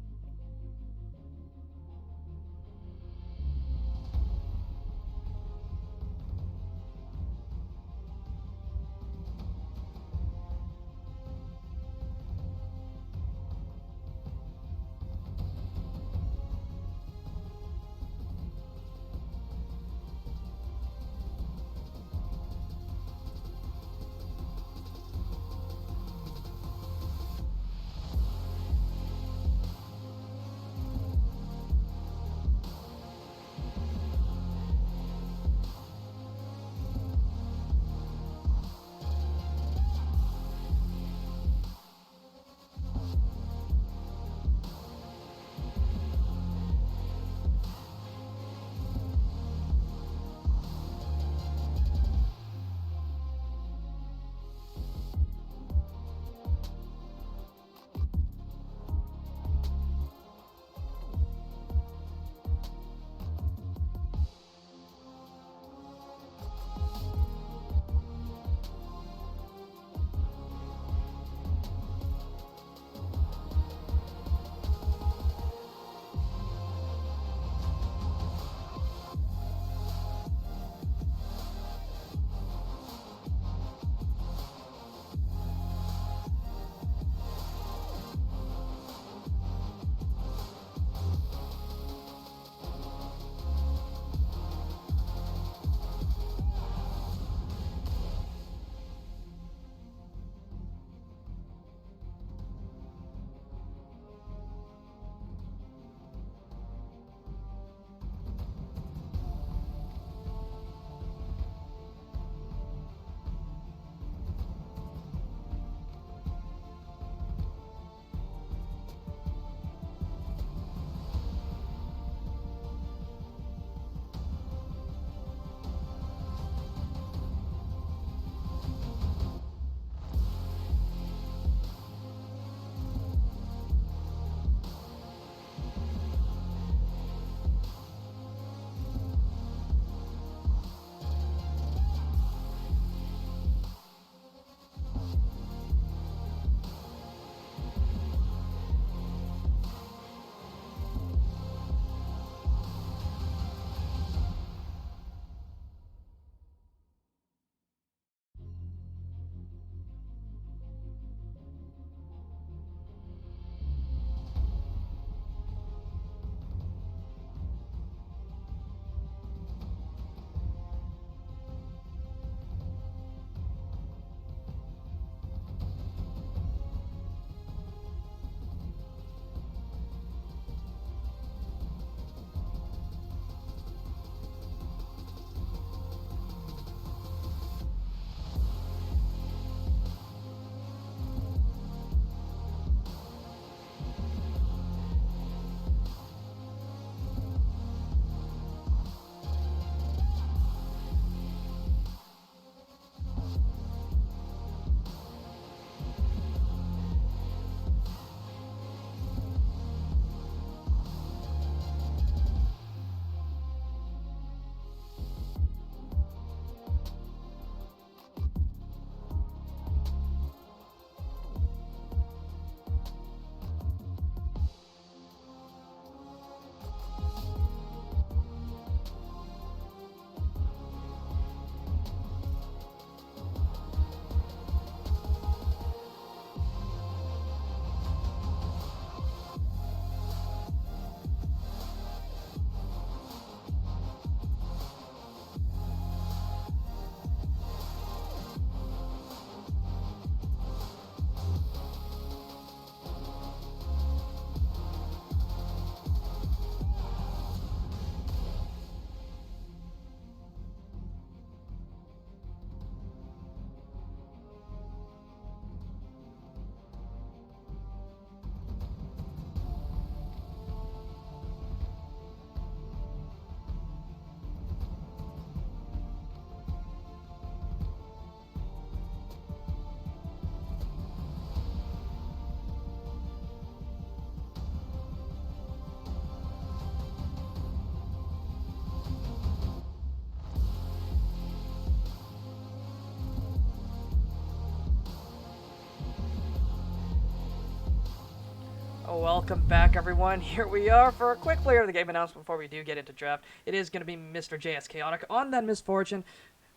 Speaker 3: Welcome back, everyone. Here we are for a quick player of the game announcement before we do get into draft. It is going to be Mr. JS Chaotic on that misfortune.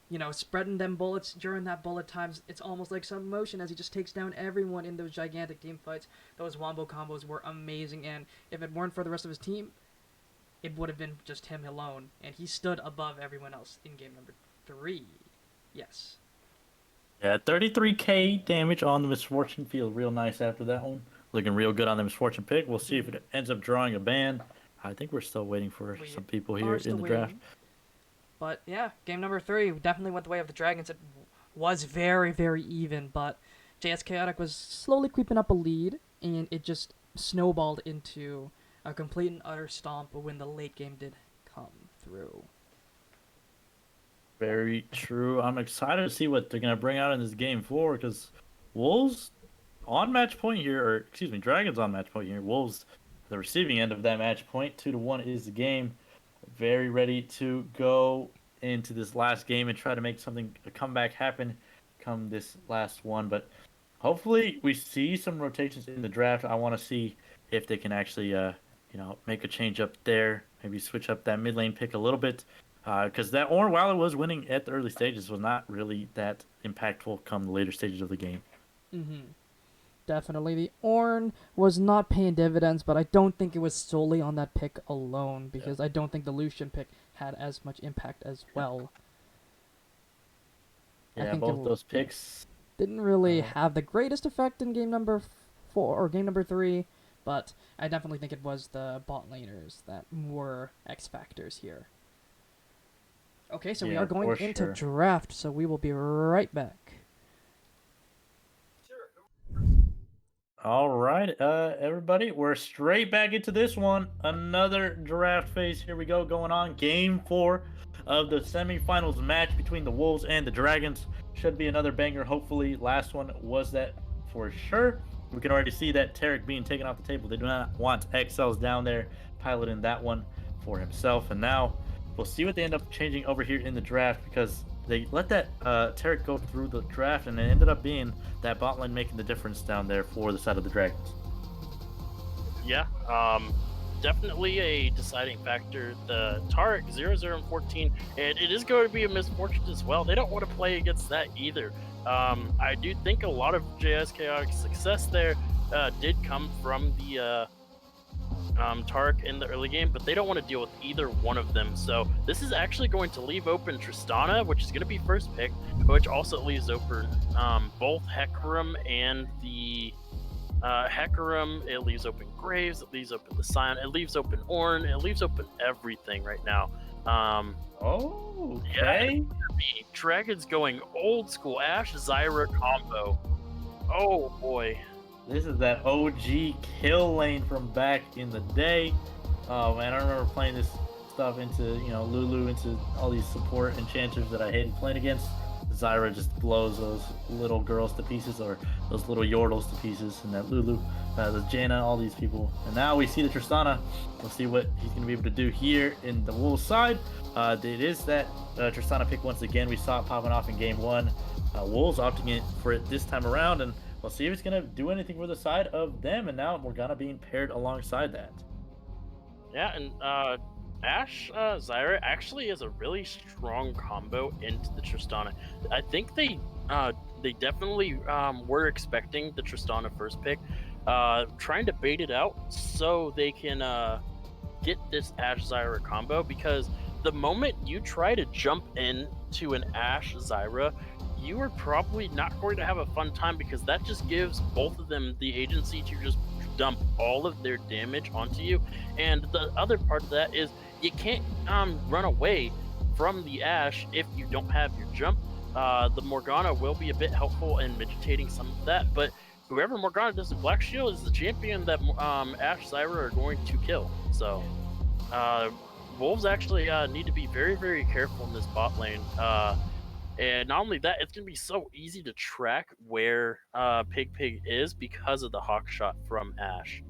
Speaker 3: You know, spreading them bullets during that bullet times. It's almost like some motion as he just takes down everyone in those gigantic team fights. Those wombo combos were amazing, and if it weren't for the rest of his team, it would have been just him alone. And he stood above everyone else in game number 3. Yes.
Speaker 5: Yeah, 33k damage on the misfortune. Feels real nice after that one. Looking real good on the misfortune pick. We'll see if it ends up drawing a ban. I think we're still waiting for some people here in the draft.
Speaker 3: But yeah, game number 3 definitely went the way of the Dragons. It was very, very even, but JS Chaotic was slowly creeping up a lead, and it just snowballed into a complete and utter stomp when the late game did come through.
Speaker 5: Very true. I'm excited to see what they're going to bring out in this game 4, because Wolves on match point here, or excuse me, Dragons on match point here. Wolves, the receiving end of that match point, 2-1 is the game. Very ready to go into this last game and try to make a comeback happen come this last one. But hopefully we see some rotations in the draft. I want to see if they can actually, make a change up there. Maybe switch up that mid lane pick a little bit. Because that Ornn, while it was winning at the early stages, was not really that impactful come the later stages of the game.
Speaker 3: Mm-hmm. Definitely. The Ornn was not paying dividends, but I don't think it was solely on that pick alone, because I don't think the Lucian pick had as much impact as well.
Speaker 5: Yeah, both those picks
Speaker 3: didn't really have the greatest effect in game number 4 or game number 3, but I definitely think it was the bot laners that were X factors here. Okay, so we are going into draft, so we will be right back.
Speaker 5: All right, everybody, we're straight back into this one. Another draft phase. Here we go, going on. Game 4 of the semifinals match between the Wolves and the Dragons. Should be another banger, hopefully. Last one was that for sure. We can already see that Tarek being taken off the table. They do not want XLs down there piloting that one for himself. And now we'll see what they end up changing over here in the draft, because they let that Tarek go through the draft, and it ended up being that bot lane making the difference down there for the side of the Dragons.
Speaker 4: Yeah, definitely a deciding factor. The Tarek 0-0 and 14, and it is going to be a misfortune as well. They don't want to play against that either. I do think a lot of JS Chaotic's success there did come from the Tarek in the early game, but they don't want to deal with either one of them. So this is actually going to leave open Tristana, which is going to be first pick, which also leaves open both Hecarim and the Hecarim. It leaves open Graves, it leaves open the Scion, it leaves open Ornn, it leaves open everything right now.
Speaker 5: Okay.
Speaker 4: Yeah, Dragons going old school Ashe Zyra combo. Oh boy.
Speaker 5: This is that OG kill lane from back in the day. Oh man, I remember playing this stuff into, Lulu, into all these support enchanters that I hated playing against. Zyra just blows those little girls to pieces, or those little Yordles to pieces, and that Lulu, the Jaina, all these people. And now we see the Tristana. We'll see what he's going to be able to do here in the Wolves side. It is that Tristana pick once again. We saw it popping off in game 1. Wolves opting in for it this time around, and we'll see if it's going to do anything for the side of them. And now Morgana being paired alongside that.
Speaker 4: Yeah, and Ashe Zyra actually is a really strong combo into the Tristana. I think they definitely were expecting the Tristana first pick, trying to bait it out so they can get this Ashe Zyra combo, because the moment you try to jump into an Ashe Zyra, you are probably not going to have a fun time, because that just gives both of them the agency to just dump all of their damage onto you. And the other part of that is you can't run away from the Ashe if you don't have your jump. The Morgana will be a bit helpful in mitigating some of that, but whoever Morgana does in Black Shield is the champion that Ashe Zyra are going to kill. So Wolves actually need to be very, very careful in this bot lane. And not only that, it's going to be so easy to track where Pig is because of the hawk shot from Ashe.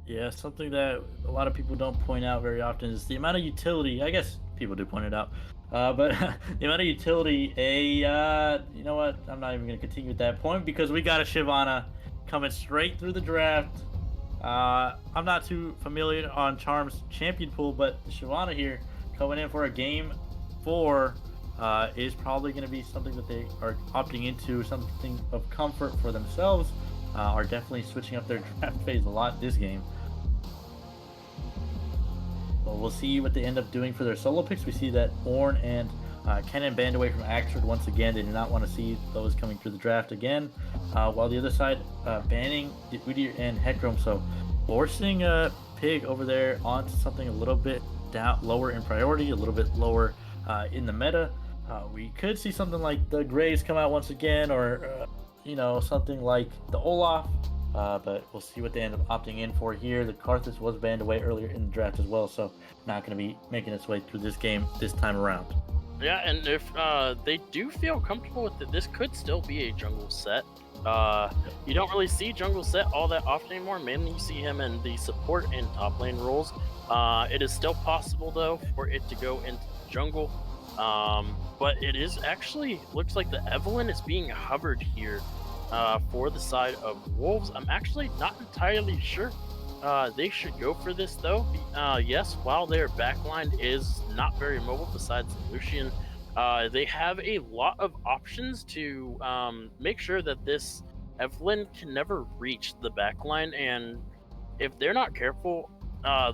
Speaker 5: Yeah, something that a lot of people don't point out very often is the amount of utility. I guess people do point it out. But the amount of utility, you know what? I'm not even going to continue at that point, because we got a Shyvana coming straight through the draft. I'm not too familiar on Charm's champion pool, but Shyvana here coming in for a game 4 is probably going to be something that they are opting into, something of comfort for themselves. Are definitely switching up their draft phase a lot this game. So we'll see what they end up doing for their solo picks. We see that Ornn and Kennen banned away from Axford once again. They do not want to see those coming through the draft again. While the other side banning Udyr and Hecarim, so forcing Pig over there onto something a little bit lower in priority, a little bit lower in the meta. We could see something like the Graves come out once again, or something like the Olaf. But we'll see what they end up opting in for here. The Karthus was banned away earlier in the draft as well, so not going to be making its way through this game this time around.
Speaker 4: Yeah, and if they do feel comfortable with it, this could still be a jungle set. You don't really see jungle set all that often anymore. Mainly you see him in the support and top lane roles. It is still possible, though, for it to go into jungle. But it is actually, looks like the Evelynn is being hovered here for the side of Wolves. I'm actually not entirely sure they should go for this, though. Yes, while their backline is not very mobile besides Lucian, they have a lot of options to make sure that this Evelynn can never reach the backline, and if they're not careful,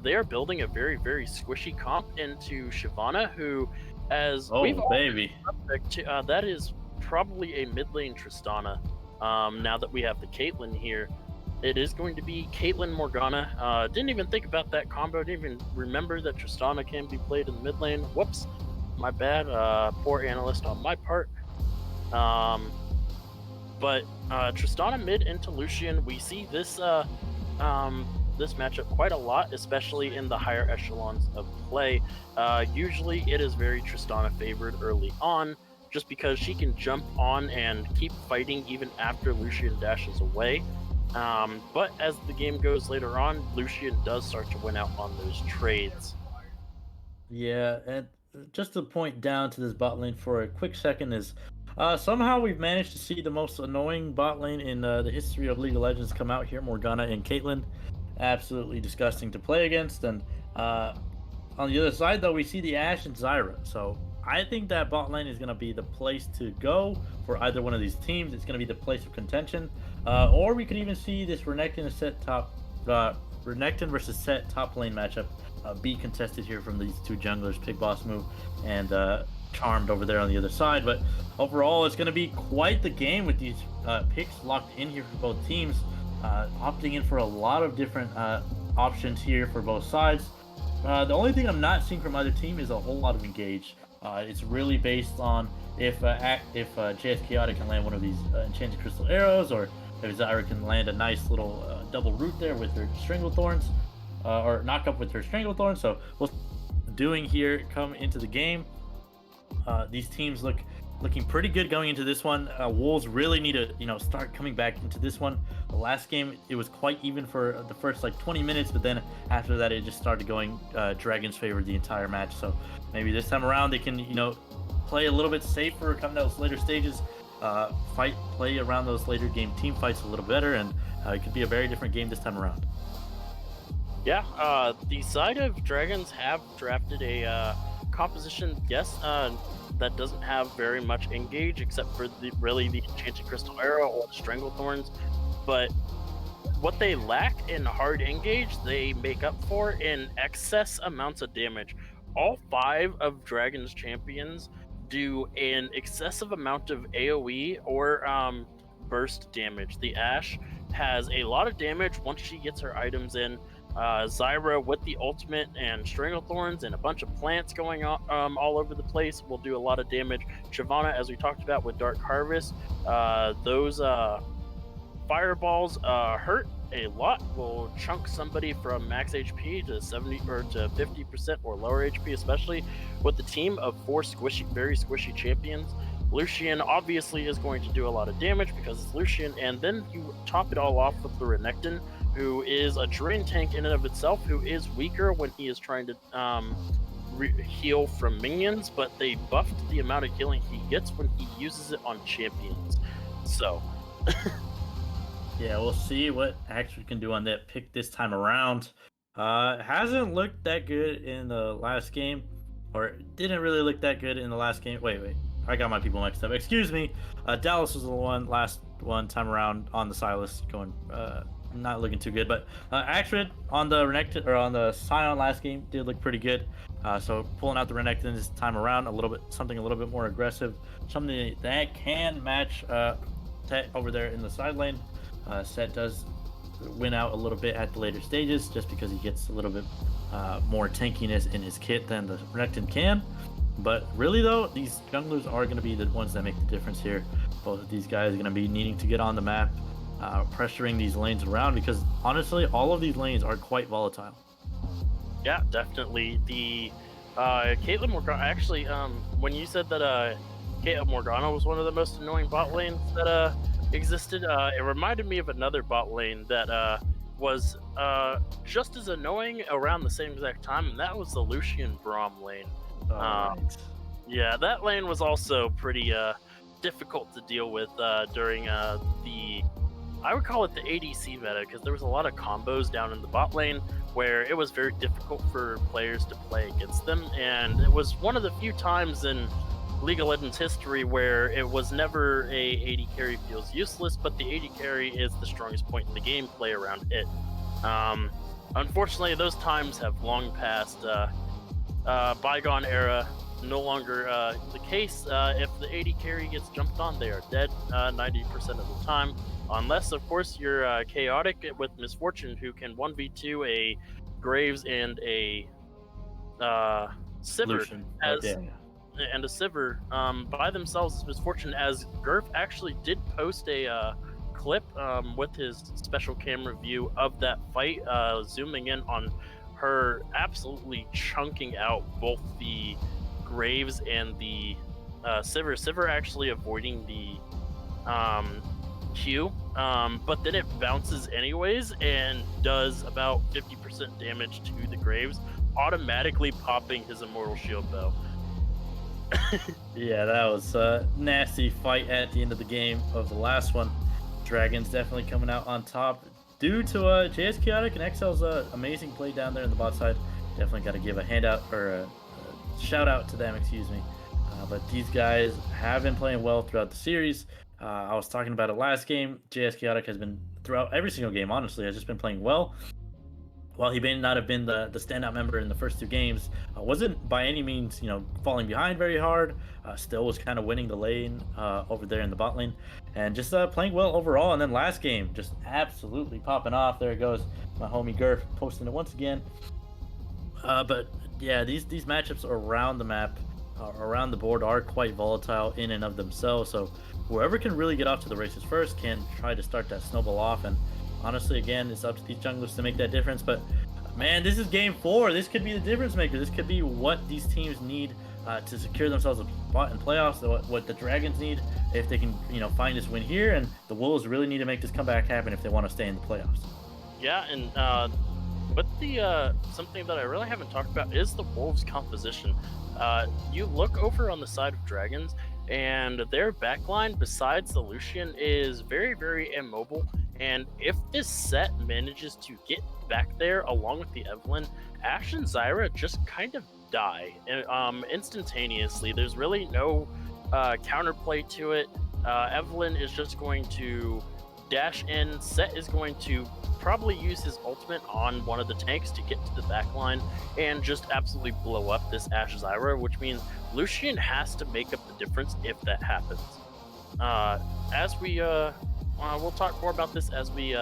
Speaker 4: they are building a very, very squishy comp into Shyvana, who, as that is probably a mid lane Tristana. Now that we have the Caitlyn here, it is going to be Caitlyn Morgana. Didn't even think about that combo. Didn't even remember that Tristana can be played in the mid lane. Whoops, my bad. Poor analyst on my part. But Tristana mid into Lucian, we see this this matchup quite a lot, especially in the higher echelons of play. Usually, it is very Tristana favored early on, just because she can jump on and keep fighting even after Lucian dashes away. But as the game goes later on, Lucian does start to win out on those trades.
Speaker 5: Yeah, and just to point down to this bot lane for a quick second is somehow we've managed to see the most annoying bot lane in the history of League of Legends come out here, Morgana and Caitlyn. Absolutely disgusting to play against. And on the other side, though, we see the Ashe and Zyra. So I think that bot lane is going to be the place to go for either one of these teams. It's going to be the place of contention. Or we could even see this Renekton versus Set top lane matchup be contested here from these two junglers, Pig Boss Move and Charmed over there on the other side. But overall, it's going to be quite the game with these picks locked in here for both teams, opting in for a lot of different options here for both sides. The only thing I'm not seeing from either team is a whole lot of engage. It's really based on if JS Chaotic can land one of these Enchanted Crystal Arrows, or if Zyra can land a nice little double root there with her Stranglethorns, or knock up with her Stranglethorns. So what's doing here come into the game? These teams looking pretty good going into this one. Wolves really need to start coming back into this one. The last game, it was quite even for the first 20 minutes, but then after that it just started going Dragons' favor the entire match. So maybe this time around they can play a little bit safer, come to those later stages, play around those later game team fights a little better, and it could be a very different game this time around.
Speaker 4: Yeah, the side of Dragons have drafted a composition, yes, that doesn't have very much engage except for the Enchanted Crystal Arrow or the Stranglethorns, but what they lack in hard engage, they make up for in excess amounts of damage. All 5 of Dragon's champions do an excessive amount of AoE or burst damage. The Ashe has a lot of damage once she gets her items in. Zyra with the ultimate and Stranglethorns and a bunch of plants going on all over the place will do a lot of damage. Shyvana, as we talked about with Dark Harvest, those fireballs hurt a lot, will chunk somebody from max HP to 70 or to 50% or lower HP, especially with the team of 4 very squishy champions. Lucian obviously is going to do a lot of damage because it's Lucian, and then you top it all off with the Renekton, who is a drain tank in and of itself, who is weaker when he is trying to heal from minions, but they buffed the amount of healing he gets when he uses it on champions. So
Speaker 5: Yeah, we'll see what Axford can do on that pick this time around. Hasn't looked that good in the last game, or didn't really look that good in the last game. Wait, I got my people mixed up. Excuse me. Dallas was the last one time around on the Silas going not looking too good, but Axford on the Renekton or on the Scion last game did look pretty good. So pulling out the Renekton this time around, something a little bit more aggressive, something that can match Set over there in the side lane. Set does win out a little bit at the later stages just because he gets a little bit more tankiness in his kit than the Renekton can. But really though, these junglers are going to be the ones that make the difference here. Both of these guys are going to be needing to get on the map, pressuring these lanes around, because honestly all of these lanes are quite volatile.
Speaker 4: Yeah, definitely. The Caitlyn Morgana, actually, when you said that Caitlyn Morgana was one of the most annoying bot lanes that existed, it reminded me of another bot lane that was just as annoying around the same exact time, and that was the Lucian Braum lane.
Speaker 5: Right.
Speaker 4: Yeah, that lane was also pretty difficult to deal with during the, I would call it the ADC meta, because there was a lot of combos down in the bot lane where it was very difficult for players to play against them, and it was one of the few times in League of Legends history where it was never a AD carry feels useless, but the AD carry is the strongest point in the gameplay around it. Unfortunately, those times have long passed. Bygone era, no longer the case. If the AD carry gets jumped on, they are dead 90% of the time. Unless, of course, you're chaotic with Misfortune, who can 1v2 a Graves and a Sivir and a Sivir by themselves as Misfortune, as Gurf actually did post a clip with his special camera view of that fight, zooming in on her absolutely chunking out both the Graves and the Sivir. Sivir actually avoiding the Q, but then it bounces anyways and does about 50% damage to the Graves, automatically popping his Immortal Shield bow.
Speaker 5: Yeah, that was a nasty fight at the end of the game of the last one. Dragons definitely coming out on top due to JS Chaotic and XL's amazing play down there in the bot side. Definitely got to give a handout or a shout out to them, excuse me. But these guys have been playing well throughout the series. I was talking about it last game. JS Chaotic has been throughout every single game, honestly, has just been playing well. While he may not have been the standout member in the first two games, wasn't by any means, falling behind very hard. Still was kind of winning the lane over there in the bot lane, and just playing well overall. And then last game, just absolutely popping off. There it goes, my homie Gurf posting it once again. But yeah, these matchups around the map, around the board, are quite volatile in and of themselves. So whoever can really get off to the races first can try to start that snowball off. And honestly, again, it's up to these junglers to make that difference. But man, this is game 4. This could be the difference maker. This could be what these teams need to secure themselves a spot in playoffs. What the Dragons need if they can, find this win here, and the Wolves really need to make this comeback happen if they want to stay in the playoffs.
Speaker 4: Yeah, and but the something that I really haven't talked about is the Wolves' composition. You look over on the side of Dragons, and their backline, besides the Lucian, is very, very immobile. And if this set manages to get back there along with the Evelynn, Ashe and Zyra just kind of die instantaneously. There's really no counterplay to it. Evelynn is just going to dash in. Set is going to probably use his ultimate on one of the tanks to get to the back line and just absolutely blow up this Ashe Zyra, which means Lucian has to make up the difference if that happens. As we we'll talk more about this as we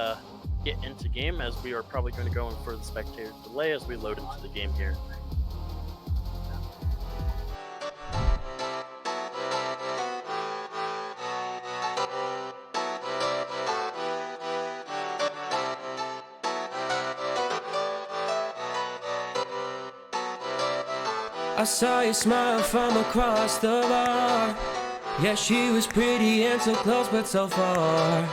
Speaker 4: get into game, as we are probably going to go in for the spectator delay as we load into the game here.
Speaker 6: I saw you smile from across the bar. Yeah, she was pretty and so close but so far.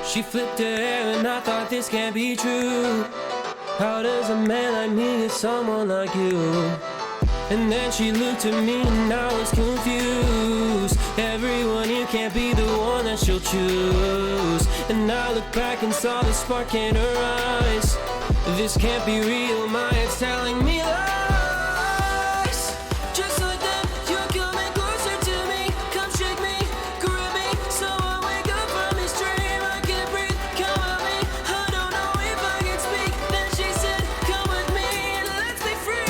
Speaker 6: She flipped her hair and I thought this can't be true. How does a man like me get someone like you? And then she looked at me and I was confused. Everyone here can't be the one that she'll choose. And I looked back and saw the spark in her eyes. This can't be real, my head's telling me lies. Just like that, you're coming closer to me. Come shake me, grab me, so I wake up from this dream. I can't breathe, come at me, I don't know if I can speak. Then she said, come with me and let's be free.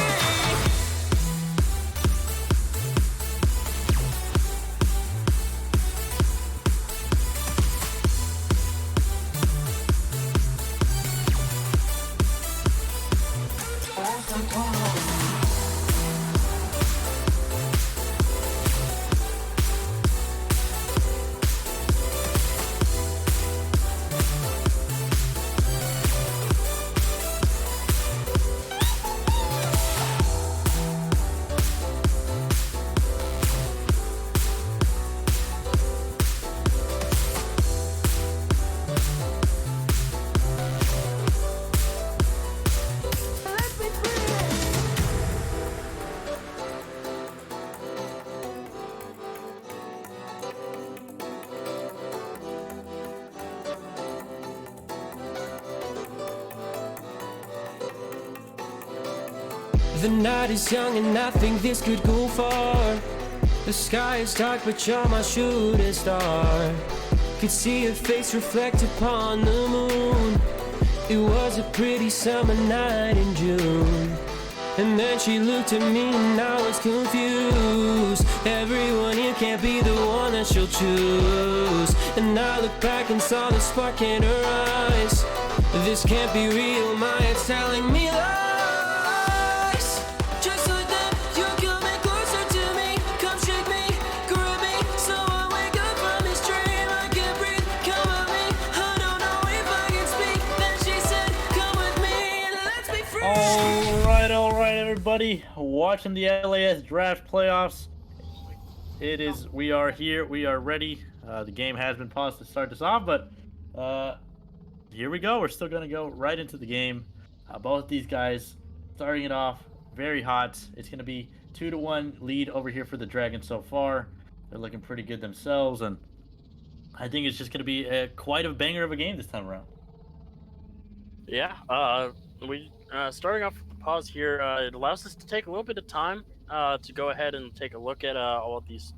Speaker 6: The night is young and I think this could go far. The sky is dark but you're my shooting star. Could see your face reflect upon the moon. It was a pretty summer night in June. And then she looked at me and I was confused. Everyone here can't be the one that she'll choose. And I looked back and saw the spark in her eyes. This can't be real, my head's telling me lies. Just like that, you're coming closer to me. Come shake me, grab me, so I wake up from this dream. I can't breathe, come at me, I don't know if I can speak. Then she said, come with me and let's be free.
Speaker 5: All right, everybody watching the LAS draft playoffs. We are here, we are ready. The game has been paused to start this off, but here we go. We're still gonna go right into the game. Both these guys starting it off very hot. It's gonna be 2-1 lead over here for the Dragons so far. They're looking pretty good themselves, and I think it's just gonna be quite a banger of a game this time around.
Speaker 4: Yeah, we starting off with the pause here. It allows us to take a little bit of time to go ahead and take a look at all of these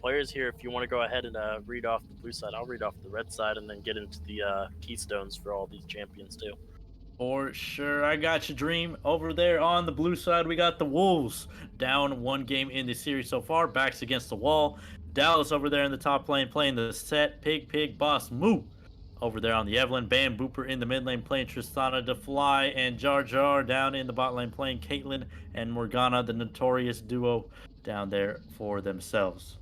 Speaker 4: players here. If you want to go ahead and read off the blue side, I'll read off the red side and then get into the keystones for all these champions too.
Speaker 5: For sure, I got you, Dream. Over there on the blue side, we got the Wolves. Down one game in the series so far, backs against the wall. Dallas over there in the top lane playing the set. Pig, Boss, Moo. Over there on the Evelyn, Bam Booper in the mid lane playing Tristana, DeFly, and Jar Jar down in the bot lane playing Caitlyn and Morgana, the notorious duo down there for themselves.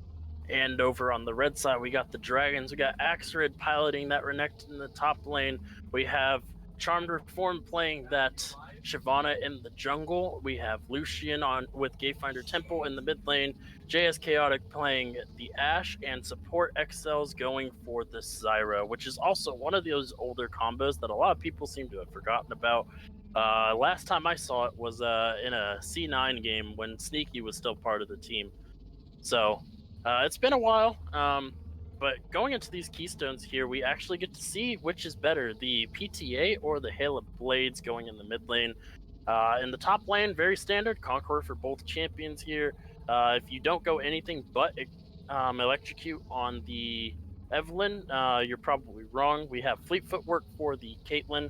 Speaker 4: And over on the red side, we got the Dragons. We got Axrid piloting that Renekton in the top lane. We have Charmed Reform playing that Shyvana in the jungle. We have Lucian on with Gatefinder Temple in the mid lane. JS Chaotic playing the Ashe, and Support XL's going for the Zyra, which is also one of those older combos that a lot of people seem to have forgotten about. Last time I saw it was in a C9 game when Sneaky was still part of the team. So it's been a while. But going into these keystones here, we actually get to see which is better, the PTA or the Hail of Blades going in the mid lane. In the top lane, very standard, Conqueror for both champions here. If you don't go anything but Electrocute on the Evelyn, you're probably wrong. We have Fleet Footwork for the Caitlyn,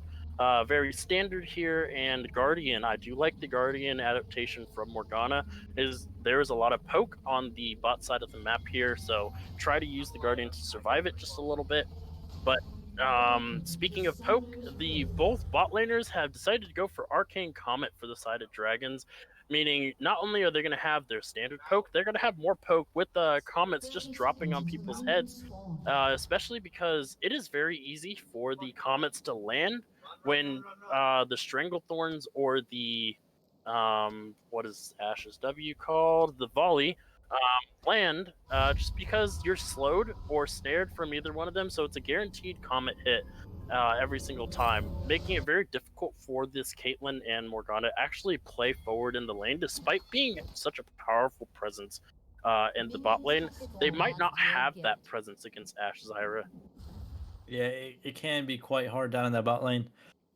Speaker 4: very standard here, and Guardian. I do like the Guardian adaptation from Morgana. There is a lot of poke on the bot side of the map here, so try to use the Guardian to survive it just a little bit. But speaking of poke, both bot laners have decided to go for Arcane Comet for the side of Dragons, meaning not only are they going to have their standard poke, they're going to have more poke with the comets just dropping on people's heads, especially because it is very easy for the comets to land when the Stranglethorns or the what is Ash's W called? The volley land, just because you're slowed or snared from either one of them, so it's a guaranteed comet hit. every single time, making it very difficult for this Caitlyn and Morgana to actually play forward in the lane, despite being such a powerful presence in the bot lane. They might not have that presence against Ashe Zyra.
Speaker 5: Yeah, it can be quite hard down in that bot lane.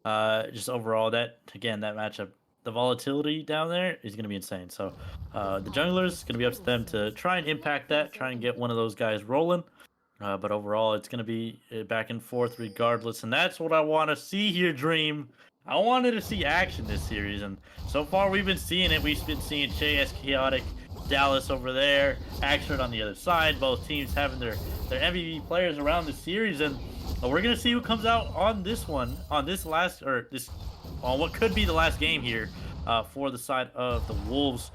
Speaker 5: Just overall, that matchup, the volatility down there is going to be insane. So the junglers going to be up to them to try and impact that, try and get one of those guys rolling. But overall, it's going to be back and forth regardless, and that's what I want to see here, Dream. I wanted to see action this series, and so far we've been seeing it. We've been seeing JS Chaotic, Dallas over there, Axford on the other side. Both teams having their MVP players around the series, and we're gonna see who comes out on this one, on what could be the last game here for the side of the Wolves.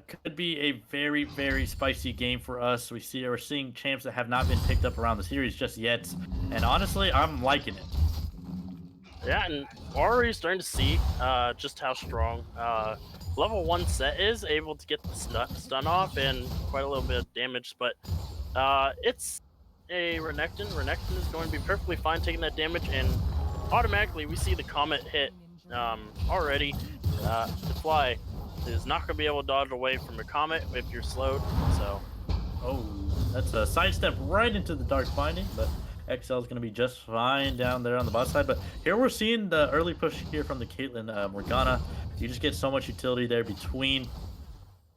Speaker 5: Could be a very, very spicy game for us. We're seeing champs that have not been picked up around the series just yet, and honestly, I'm liking it.
Speaker 4: Yeah, and already starting to see just how strong level 1 Set is, able to get the stun off and quite a little bit of damage, but it's a Renekton. Renekton is going to be perfectly fine taking that damage, and automatically we see the Comet hit already. The Fly is not going to be able to dodge away from a Comet if you're slowed, so...
Speaker 5: Oh, that's a sidestep right into the Dark Binding, but XL is going to be just fine down there on the bot side. But here we're seeing the early push here from the Caitlyn Morgana. You just get so much utility there between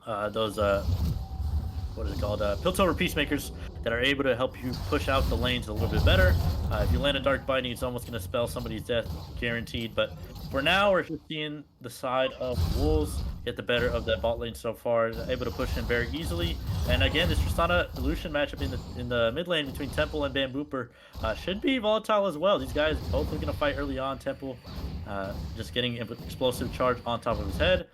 Speaker 5: those, what is it called, Piltover Peacemakers that are able to help you push out the lanes a little bit better. If you land a Dark Binding, it's almost going to spell somebody's death, guaranteed. But for now, we're just seeing the side of Wolves get the better of that bot lane so far, able to push in very easily. And again, this Tristana Lucian matchup in the mid lane between Temple and Bambooper should be volatile as well. These guys both looking to fight early on. Temple just getting explosive charge on top of his head.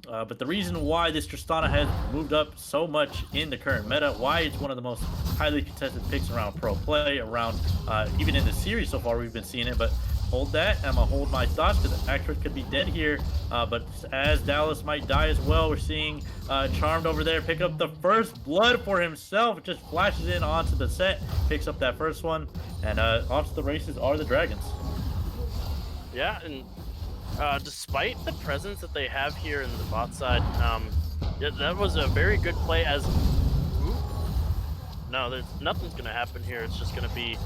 Speaker 5: But the reason why this Tristana has moved up so much in the current meta, why it's one of the most highly contested picks around pro play, around even in the series so far we've been seeing it, but hold that. I'm going to hold my thoughts because Actress could be dead here. But as Dallas might die as well, we're seeing Charmed over there pick up the first blood for himself. Just flashes in onto the set, picks up that first one, and off to the races are the Dragons.
Speaker 4: Yeah, and despite the presence that they have here in the bot side, yeah, that was a very good play as... Ooh. No, there's nothing's going to happen here. It's just going to be...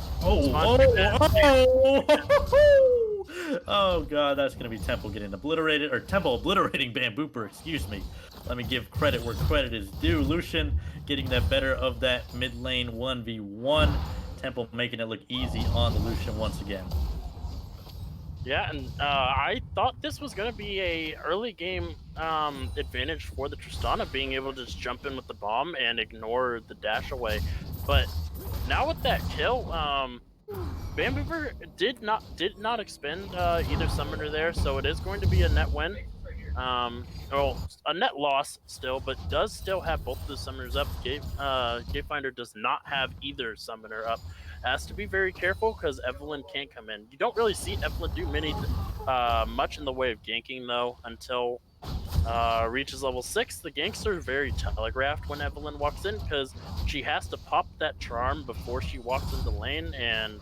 Speaker 5: Oh god, that's going to be Temple getting obliterated, or Temple obliterating Bambooper, excuse me. Let me give credit where credit is due. Lucian getting the better of that mid lane 1v1. Temple making it look easy on the Lucian once again.
Speaker 4: Yeah, and I thought this was going to be a early game advantage for the Tristana, being able to just jump in with the bomb and ignore the dash away. But now with that kill, Bambooper did not expend either summoner there, so it is going to be a net win. Well, a net loss still, but does still have both of the summoners up. Gatefinder does not have either summoner up. Has to be very careful because Evelynn can't come in. You don't really see Evelynn do much in the way of ganking though until reaches level 6. The ganks are very telegraphed when Evelynn walks in because she has to pop that charm before she walks into lane, and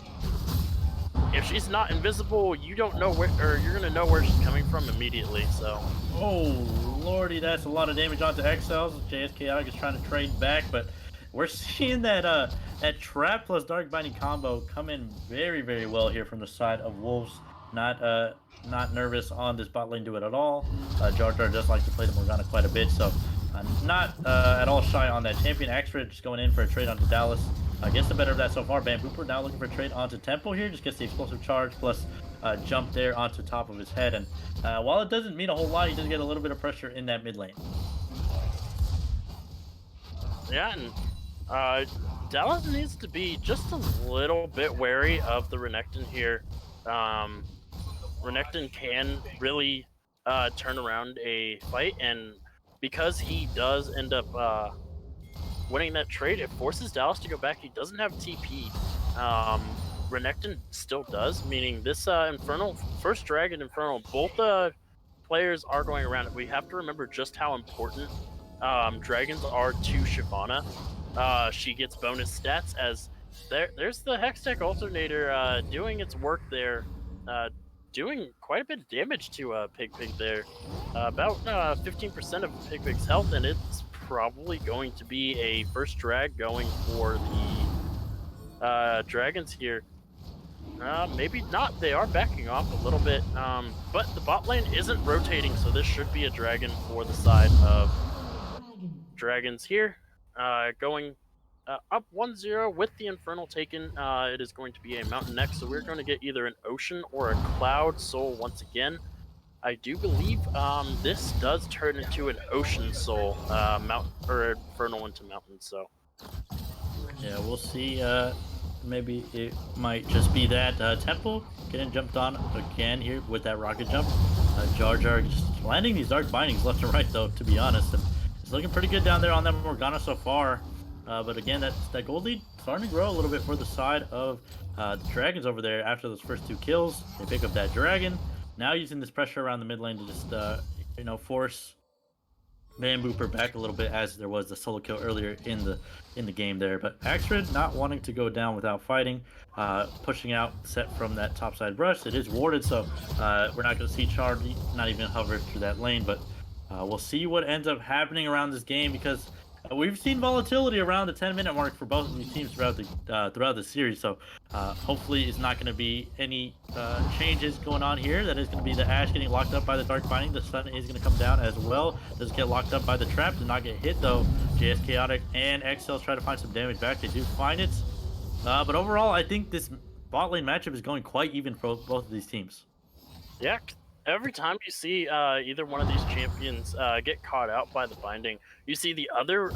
Speaker 4: if she's not invisible, you don't know where, or you're gonna know where she's coming from immediately. So.
Speaker 5: Oh lordy, that's a lot of damage onto XLs. JS Chaotic is trying to trade back, but we're seeing that that Trap plus Dark Binding combo come in very, very well here from the side of Wolves. Not nervous on this bot lane do it at all. Jar Jar does like to play the Morgana quite a bit, so not at all shy on that champion. Extra just going in for a trade onto Dallas. Gets the better of that so far. Bambooper now looking for a trade onto Temple here. Just gets the explosive charge plus jump there onto top of his head. And while it doesn't mean a whole lot, he does get a little bit of pressure in that mid lane.
Speaker 4: Yeah, and Dallas needs to be just a little bit wary of the Renekton here. Renekton can really turn around a fight, and because he does end up winning that trade, it forces Dallas to go back. He doesn't have TP. Renekton still does, meaning this Infernal, first Dragon Infernal, both players are going around it. We have to remember just how important dragons are to Shyvana. She gets bonus stats as There's the Hextech Alternator doing its work there, doing quite a bit of damage to Pig Pig there. About 15% of Pig Pig's health, and it's probably going to be a first drag going for the Dragons here. Maybe not. They are backing off a little bit, but the bot lane isn't rotating, so this should be a dragon for the side of Dragons here. Going up 1-0 with the Infernal taken. It is going to be a Mountain next, so we're going to get either an Ocean or a Cloud Soul once again. I do believe this does turn into an Ocean Soul, Mountain or Infernal into Mountain. So
Speaker 5: Yeah, we'll see. Maybe it might just be that Temple getting jumped on again here with that rocket jump. Jar Jar just landing these dark bindings left and right, though, to be honest. And it's looking pretty good down there on that Morgana so far. But again, that gold lead starting to grow a little bit for the side of the Dragons over there after those first 2 kills. They pick up that Dragon. Now using this pressure around the mid lane to just, force Bambooper back a little bit, as there was the solo kill earlier in the game there. But Axrid not wanting to go down without fighting, pushing out set from that topside brush. It is warded, so we're not going to see Charlie not even hover through that lane. But we'll see what ends up happening around this game, because we've seen volatility around the 10-minute mark for both of these teams throughout the series. So hopefully it's not going to be any changes going on here. That is going to be the Ashe getting locked up by the Dark Binding. The Sun is going to come down as well. Does get locked up by the trap. Does not get hit though. JS Chaotic and XLs try to find some damage back. They do find it. But overall, I think this bot lane matchup is going quite even for both of these teams.
Speaker 4: yeah, every time you see either one of these champions get caught out by the binding, you see the other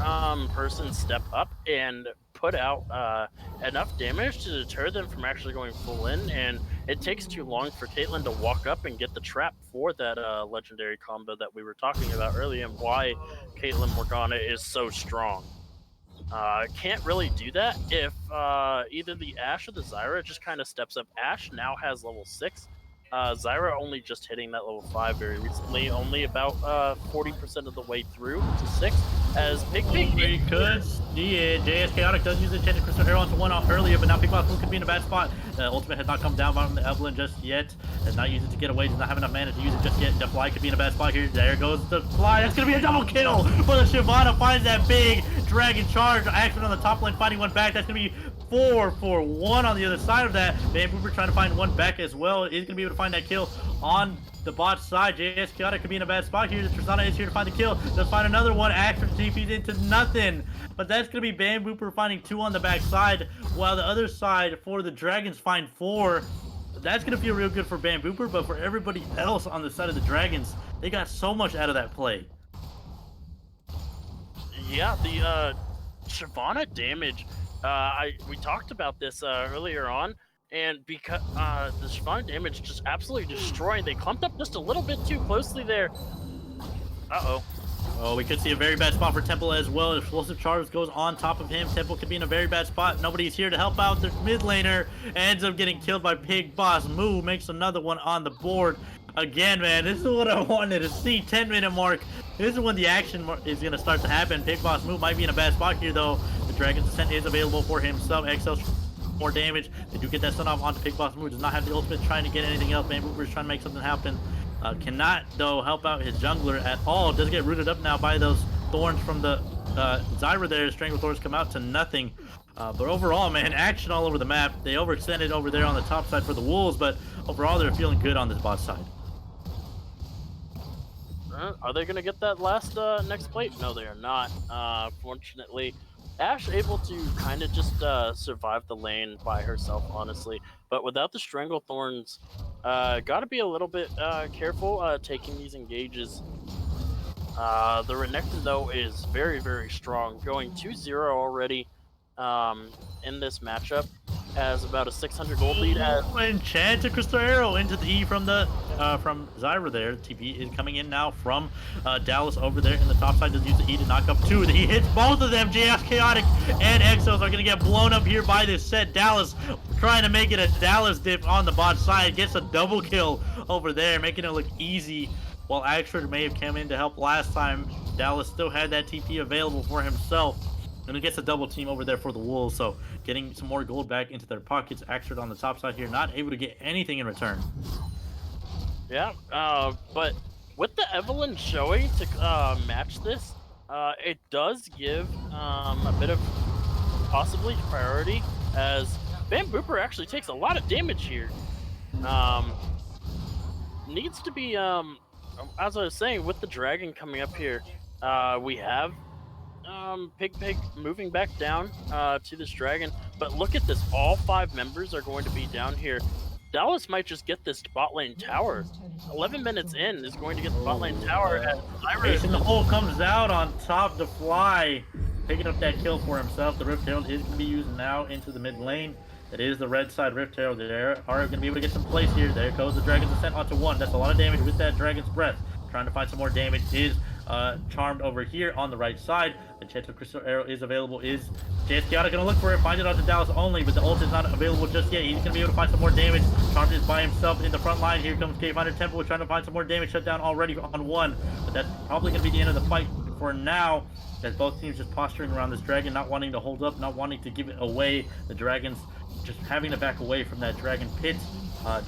Speaker 4: person step up and put out enough damage to deter them from actually going full in, and it takes too long for Caitlyn to walk up and get the trap for that legendary combo that we were talking about earlier, and why Caitlyn Morgana is so strong. Can't really do that if either the Ashe or the Zyra just kind of steps up. Ashe now has level 6. Zyra only just hitting that level 5 very recently, only about 40% of the way through to 6. As Pig
Speaker 5: We could see it. JS Chaotic does use the Enchanted Crystal Arrow onto 1 off earlier, but now Pig Boss could be in a bad spot. The ultimate has not come down from the Evelyn just yet. Has not used it to get away, does not have enough mana to use it just yet. The Fly could be in a bad spot here. There goes the Fly. That's going to be a double kill for the Shyvana. Finds that big dragon charge. Action on the top lane, finding one back. That's going to be 4 for 1 on the other side of that. Bambooper trying to find one back as well. He's going to be able to find that kill on the bot side. JS Chaotic could be in a bad spot here. The Tristana is here to find the kill. Does find another one. After TP's into nothing. But that's going to be Bambooper finding 2 on the back side, while the other side for the Dragons find 4. That's going to feel real good for Bambooper, but for everybody else on the side of the Dragons, they got so much out of that play.
Speaker 4: Yeah, the Shyvana damage. We talked about this earlier on, and because the Shyvana damage just absolutely destroying. They clumped up just a little bit too closely there.
Speaker 5: Oh, we could see a very bad spot for Temple as well. Explosive Charge goes on top of him. Temple could be in a very bad spot. Nobody's here to help out. The mid laner ends up getting killed by Pig Boss. Moo makes another one on the board. Again, man, this is what I wanted to see. 10-minute mark. This is when the action is going to start to happen. Pig Boss Moo might be in a bad spot here, though. The Dragon's Ascent is available for him. Some XL more damage. They do get that stun off onto Pig Boss Moo. Does not have the ultimate trying to get anything else. Bambooper is trying to make something happen. Cannot, though, help out his jungler at all. Does get rooted up now by those thorns from the Zyra there. Strangle Thorns come out to nothing. But overall, man, action all over the map. They overextended over there on the top side for the Wolves, but overall, they're feeling good on this bot side.
Speaker 4: Are they going to get that last next plate? No, they are not. Fortunately, Ashe able to kind of just survive the lane by herself, honestly. But without the Strangle Thorns, got to be a little bit careful taking these engages. The Renekton, though, is very, very strong, going 2-0 already in this matchup. Has about a 600 gold lead.
Speaker 5: Enchanted Crystal Arrow into the E from the from Zyra there. TP is coming in now from Dallas over there in the top side. Does use the E to knock up 2. He hits both of them. JS Chaotic and Exos are going to get blown up here by this set. Dallas trying to make it a Dallas dip on the bot side. Gets a double kill over there, making it look easy. While Axford may have come in to help last time, Dallas still had that TP available for himself. And it gets a double team over there for the Wolves, so getting some more gold back into their pockets. Axford on the top side here, not able to get anything in return.
Speaker 4: Yeah, but with the Evelyn showing to match this, it does give a bit of possibly priority, as Van Booper actually takes a lot of damage here. Needs to be, as I was saying, with the dragon coming up here, we have Pig moving back down to this dragon. But look at this, all 5 members are going to be down here. Dallas might just get this bot lane tower. 11 minutes in is going to get the bot lane tower as
Speaker 5: Ace in the
Speaker 4: Iris.
Speaker 5: hole comes out on top to fly, picking up that kill for himself. The Rift Herald is going to be used now into the mid lane. That is the red side Rift Herald. They are going to be able to get some plays here. There goes the Dragon's Ascent onto 1. That's a lot of damage with that Dragon's Breath. Trying to find some more damage is Charmed over here on the right side. The chance of Crystal Arrow is available. Is JS Chaotic going to look for it? Find it onto Dallas only, but the ult is not available just yet. He's going to be able to find some more damage. Charmed is by himself in the front line. Here comes K-Finder Temple trying to find some more damage. Shut down already on 1, but that's probably going to be the end of the fight for now, as both teams just posturing around this dragon, not wanting to hold up, not wanting to give it away. The dragons just having to back away from that dragon pit.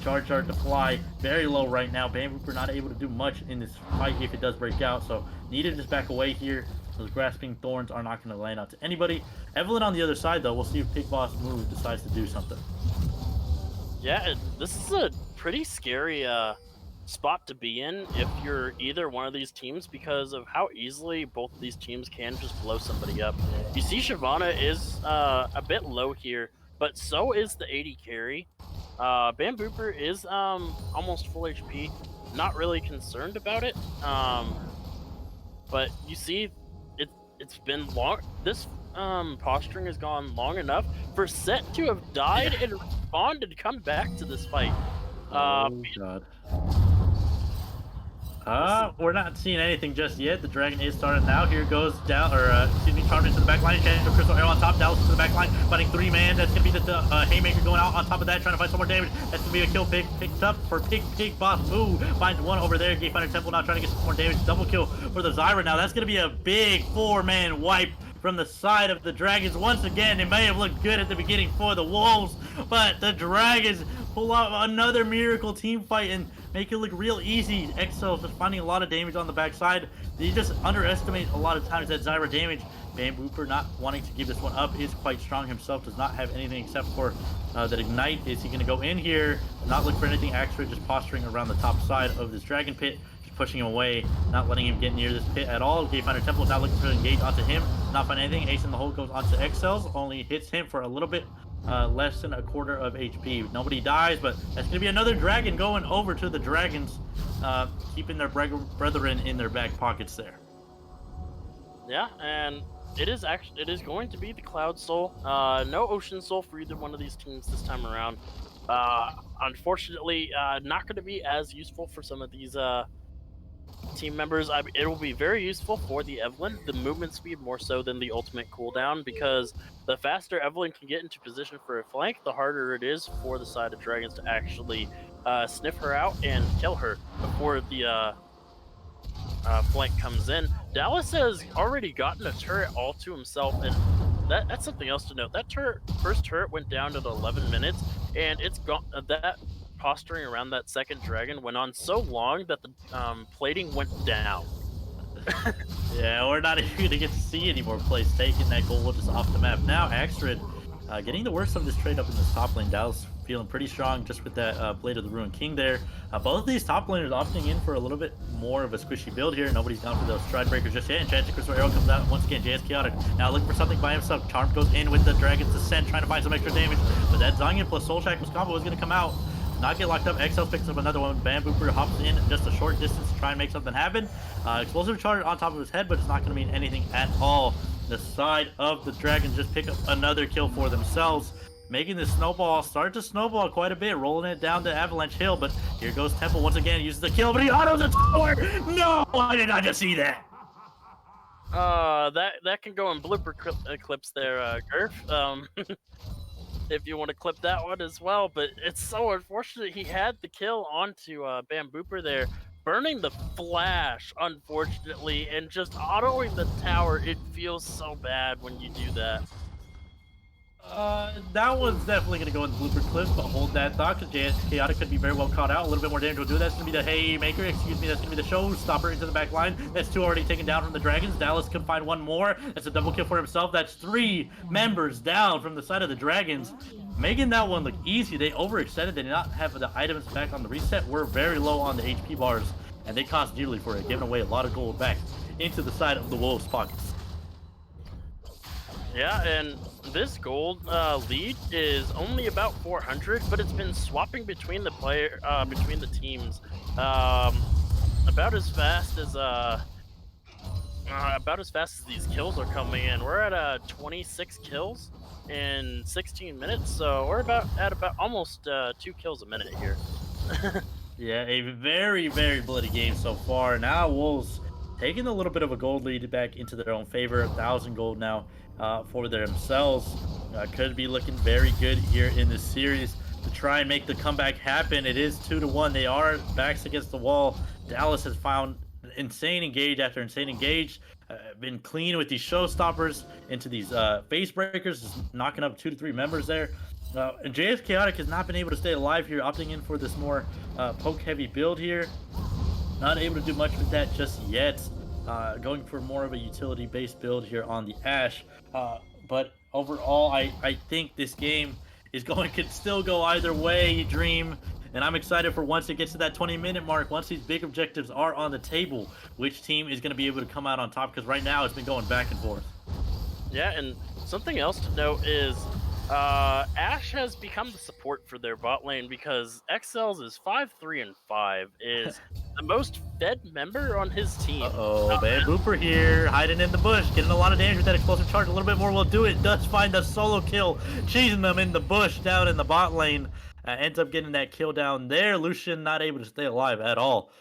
Speaker 5: Jar Jar to fly very low right now. Bamboo not able to do much in this fight if it does break out, so need to just back away here. Those grasping thorns are not going to land out to anybody. Evelyn on the other side, though, we'll see if Pig Boss Move decides to do something.
Speaker 4: Yeah, this is a pretty scary spot to be in if you're either one of these teams, because of how easily both of these teams can just blow somebody up. You see Shyvana is a bit low here, but so is the AD carry. Bambooper is almost full HP, not really concerned about it. But you see, it's been long. This posturing has gone long enough for Set to have died and respawned and come back to this fight.
Speaker 5: Oh god. We're not seeing anything just yet. The dragon is started now. Here goes down, Charmed into the back line. Chance of Crystal Arrow on top. Dallas into the back line, fighting 3 man. That's gonna be the Haymaker going out on top of that, trying to find some more damage. That's gonna be a kill picked up for Pig Boss Moo. Finds 1 over there. Gatefinder Temple now trying to get some more damage. Double kill for the Zyra. Now that's gonna be a big 4-man wipe from the side of the Dragons. Once again, it may have looked good at the beginning for the Wolves, but the Dragons pull out another miracle team fight and make it look real easy. Excel's just finding a lot of damage on the backside. They just underestimate a lot of times that Zyra damage. Bambooper not wanting to give this one up, is quite strong himself, does not have anything except for that Ignite. Is he going to go in here, not look for anything extra, just posturing around the top side of this Dragon Pit, just pushing him away, not letting him get near this pit at all. Gatefinder Temple not looking to engage onto him, not find anything. Ace in the hole goes onto Excel's, only hits him for a little bit less than a quarter of HP. Nobody dies, but that's going to be another dragon going over to the Dragons, keeping their brethren in their back pockets there.
Speaker 4: Yeah, and it is going to be the Cloud Soul. No Ocean Soul for either one of these teams this time around. Unfortunately, not going to be as useful for some of these team members. It will be very useful for the Evelyn, the movement speed more so than the ultimate cooldown, because the faster Evelyn can get into position for a flank, the harder it is for the side of Dragons to actually sniff her out and kill her before the flank comes in. Dallas has already gotten a turret all to himself, and that's something else to note. That first turret went down at 11 minutes, and it's gone. That posturing around that second dragon went on so long that the plating went down.
Speaker 5: Yeah, we're not even gonna get to see any more plays taken. That goal just off the map. Now Axrid getting the worst of this trade up in this top lane. Dallas feeling pretty strong just with that Blade of the Ruined King there. Both of these top laners opting in for a little bit more of a squishy build here. Nobody's gone for those Stride Breakers just yet. Enchanted Crystal Arrow comes out once again. JS Chaotic now looking for something by himself. Charmed goes in with the Dragon's Ascent, trying to find some extra damage, but that Zhonyan plus Soul Shackles combo is going to come out. Not get locked up. XL picks up another one. Bambooper hops in just a short distance to try and make something happen. Explosive charge on top of his head, but it's not going to mean anything at all. The side of the Dragons just pick up another kill for themselves, making this snowball start to snowball quite a bit, rolling it down to Avalanche Hill. But here goes Temple once again, uses the kill, but he autos the tower. No, why did I just see that?
Speaker 4: That can go in blooper clips there, Gurf. If you want to clip that one as well, but it's so unfortunate he had the kill onto Bambooper there, burning the flash, unfortunately, and just autoing the tower. It feels so bad when you do that.
Speaker 5: That one's definitely going to go in the blooper clips, but hold that thought, because JS Chaotic could be very well caught out. A little bit more damage will do that. That's going to be the haymaker, excuse me, that's going to be the showstopper into the back line. That's 2 already taken down from the Dragons. Dallas can find 1 more. That's a double kill for himself. That's 3 members down from the side of the Dragons. Making that one look easy. They overextended. They did not have the items back on the reset. We're very low on the HP bars, and they cost dearly for it, giving away a lot of gold back into the side of the Wolves' pockets.
Speaker 4: Yeah, and this gold lead is only about 400, but it's been swapping between the between the teams about as fast as these kills are coming in. We're at 26 kills in 16 minutes, so we're at about almost 2 kills a minute here.
Speaker 5: Yeah, a very, very bloody game so far. Now Wolves taking a little bit of a gold lead back into their own favor. 1,000 gold now for themselves. Could be looking very good here in this series to try and make the comeback happen. It is 2-1. They are backs against the wall. Dallas has found insane engage after insane engage. Been clean with these showstoppers into these face breakers, just knocking up 2 to 3 members there. And JS Chaotic has not been able to stay alive here, opting in for this more poke-heavy build here. Not able to do much with that just yet. Going for more of a utility-based build here on the Ashe. But overall, I think this game is could still go either way, Dream. And I'm excited for once it gets to that 20-minute mark, once these big objectives are on the table, which team is going to be able to come out on top, because right now it's been going back and forth.
Speaker 4: Yeah, and something else to note is Ashe has become the support for their bot lane, because XL's is 5-3-5, is the most fed member on his team.
Speaker 5: Uh-oh, Bad Booper here, hiding in the bush, getting a lot of damage with that explosive charge. A little bit more will do it. Does find the solo kill, cheesing them in the bush down in the bot lane. Ends up getting that kill down there. Lucian not able to stay alive at all.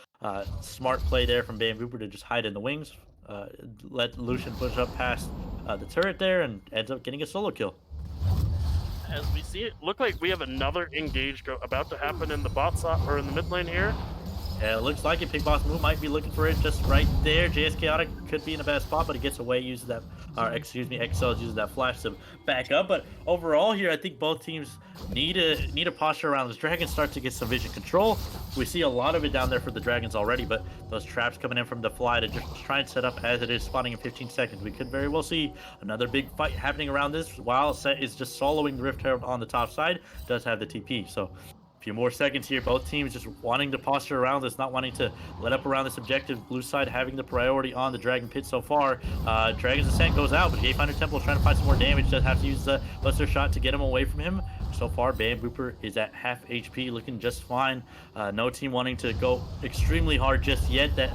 Speaker 5: Smart play there from Bam Booper to just hide in the wings. Let Lucian push up past the turret there, and ends up getting a solo kill.
Speaker 7: As we see it, look like we have another engage about to happen in the bot side or in the mid lane here.
Speaker 5: Yeah, it looks like it. Big Boss Move might be looking for it just right there. JS Chaotic could be in a bad spot, but he gets away, uses that, XL uses that flash to back up. But overall here, I think both teams need a posture around this. Dragons start to get some vision control. We see a lot of it down there for the Dragons already, but those traps coming in from the fly to just try and set up as it is spawning in 15 seconds. We could very well see another big fight happening around this, while Set is just soloing the Rift Herald on the top side. Does have the TP, so few more seconds here. Both teams just wanting to posture around this, not wanting to let up around this objective. Blue side having the priority on the Dragon Pit so far. Dragon's Ascent goes out, but Gayfinder Temple is trying to find some more damage. Does have to use the Buster Shot to get him away from him. So far, Bam Booper is at half HP, looking just fine. No team wanting to go extremely hard just yet. That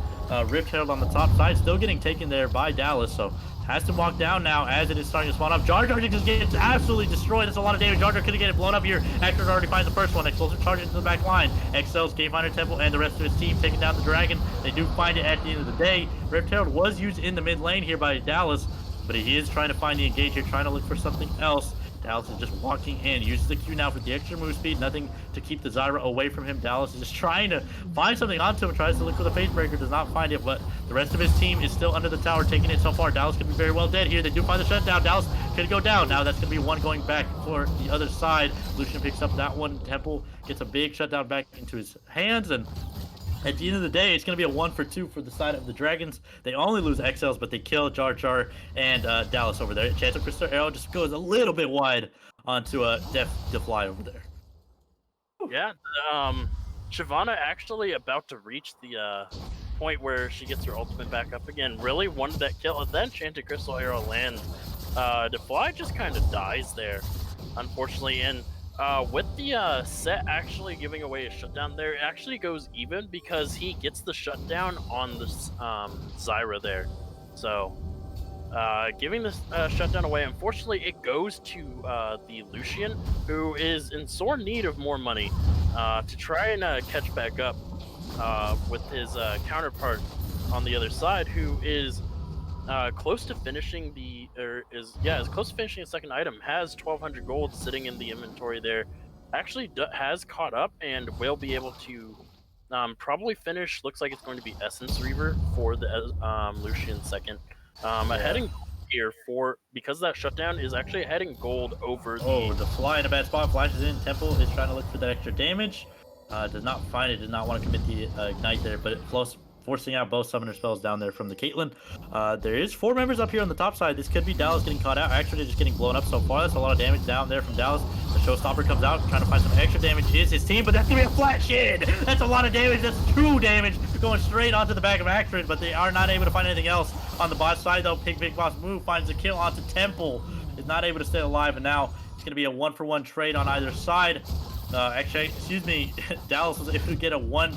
Speaker 5: Rift Herald on the top side still getting taken there by Dallas, so has to walk down now as it is starting to spawn up. Jar Jar just gets absolutely destroyed. That's a lot of damage. Jar Jar could get it blown up here. Actor already finds the first one. Explosive charge into the back line. XL's Gamefinder Temple and the rest of his team taking down the Dragon. They do find it at the end of the day. Rift Herald was used in the mid lane here by Dallas, but he is trying to find the engage here, trying to look for something else. Dallas is just walking in, uses the Q now for the extra move speed, nothing to keep the Zyra away from him. Dallas is just trying to find something onto him, tries to look for the face breaker, does not find it, but the rest of his team is still under the tower, taking it so far. Dallas could be very well dead here. They do find the shutdown. Dallas could go down. Now that's going to be one going back for the other side. Lucian picks up that one. Temple gets a big shutdown back into his hands, and at the end of the day, it's going to be a 1 for 2 for the side of the Dragons. They only lose XLs, but they kill Jar Jar and Dallas over there. Chance of Crystal Arrow just goes a little bit wide onto Def Fly over there.
Speaker 4: Yeah, Shyvana actually about to reach the point where she gets her ultimate back up again. Really wanted that kill, and then Chanted Crystal Arrow lands. Defly just kind of dies there, unfortunately, and with the Set actually giving away a shutdown there, it actually goes even because he gets the shutdown on this Zyra there. So giving this shutdown away, unfortunately, it goes to the Lucian, who is in sore need of more money to try and catch back up with his counterpart on the other side, who is close to finishing is close to finishing a second item, has 1,200 gold sitting in the inventory there, actually has caught up and will be able to Probably finish. Looks like it's going to be Essence Reaver for the Lucian second. A heading here for because that shutdown is actually heading gold over
Speaker 5: Oh, the Fly in a bad spot. Flashes in. Temple is trying to look for that extra damage. Does not find it. Does not want to commit the Ignite there, but it forcing out both summoner spells down there from the Caitlyn. There is 4 members up here on the top side. This could be Dallas getting caught out. Actually, just getting blown up so far. That's a lot of damage down there from Dallas. The Showstopper comes out, trying to find some extra damage. Is his team, but that's going to be a flat shin. That's a lot of damage. That's true damage going straight onto the back of Axrid, but they are not able to find anything else. On the bot side, though, Big Boss Move finds a kill onto Temple. Is not able to stay alive, and now it's going to be a 1-for-1 trade on either side. Actually, excuse me, Dallas was able to get a one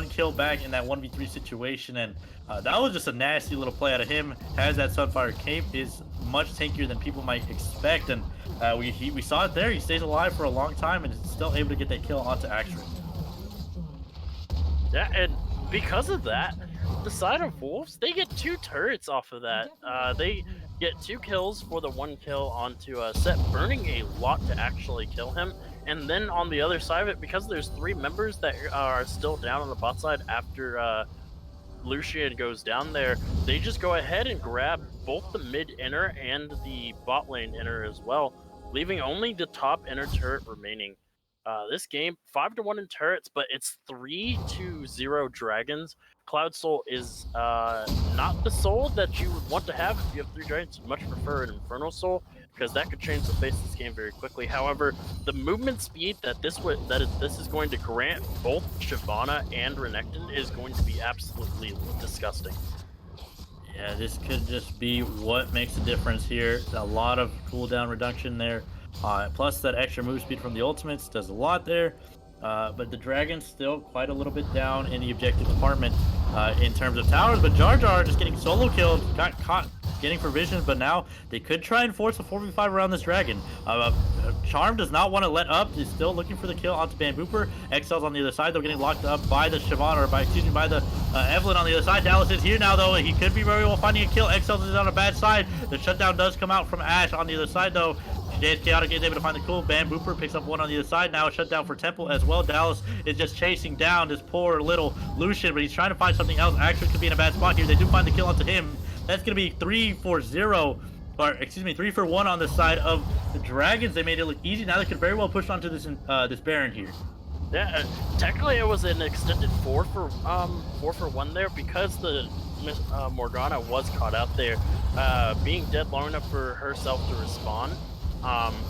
Speaker 5: kill back in that 1v3 situation, and that was just a nasty little play out of him. Has that Sunfire Cape, is much tankier than people might expect, and we saw it there. He stays alive for a long time and is still able to get that kill onto Axrid.
Speaker 4: Yeah, and because of that, the side of Wolves, they get 2 turrets off of that. They get 2 kills for the 1 kill onto Set, burning a lot to actually kill him. And then on the other side of it, because there's 3 members that are still down on the bot side after Lucian goes down there, they just go ahead and grab both the mid inner and the bot lane inner as well, leaving only the top inner turret remaining. This game, 5-1 in turrets, but it's 3-0 dragons. Cloud Soul is not the soul that you would want to have if you have 3 dragons. You'd much prefer an Infernal Soul, because that could change the face of this game very quickly. However, the movement speed that this is going to grant both Shyvana and Renekton is going to be absolutely disgusting.
Speaker 5: Yeah, this could just be what makes a difference here. A lot of cooldown reduction there. Plus that extra move speed from the ultimates does a lot there. But the Dragon's still quite a little bit down in the objective department in terms of towers. But Jar Jar just getting solo killed, got caught getting provisions, but now they could try and force a 4v5 around this Dragon. Charm does not want to let up. He's still looking for the kill onto Bambooper. XL's on the other side, though, getting locked up by the Shyvana, or by the Evelyn on the other side. Dallas is here now, though. He could be very well finding a kill. XL is on a bad side. The shutdown does come out from Ashe on the other side, though. JS Chaotic is able to find the cool. Bambooper picks up one on the other side. Now a shutdown for Temple as well. Dallas is just chasing down this poor little Lucian, but he's trying to find something else. Actually could be in a bad spot here. They do find the kill onto him. That's going to be 3-for-1 on the side of the Dragons. They made it look easy. Now they could very well push onto this this Baron here.
Speaker 4: Yeah, technically it was an extended 4-for-1 there, because the Morgana was caught out there, being dead long enough for herself to respawn.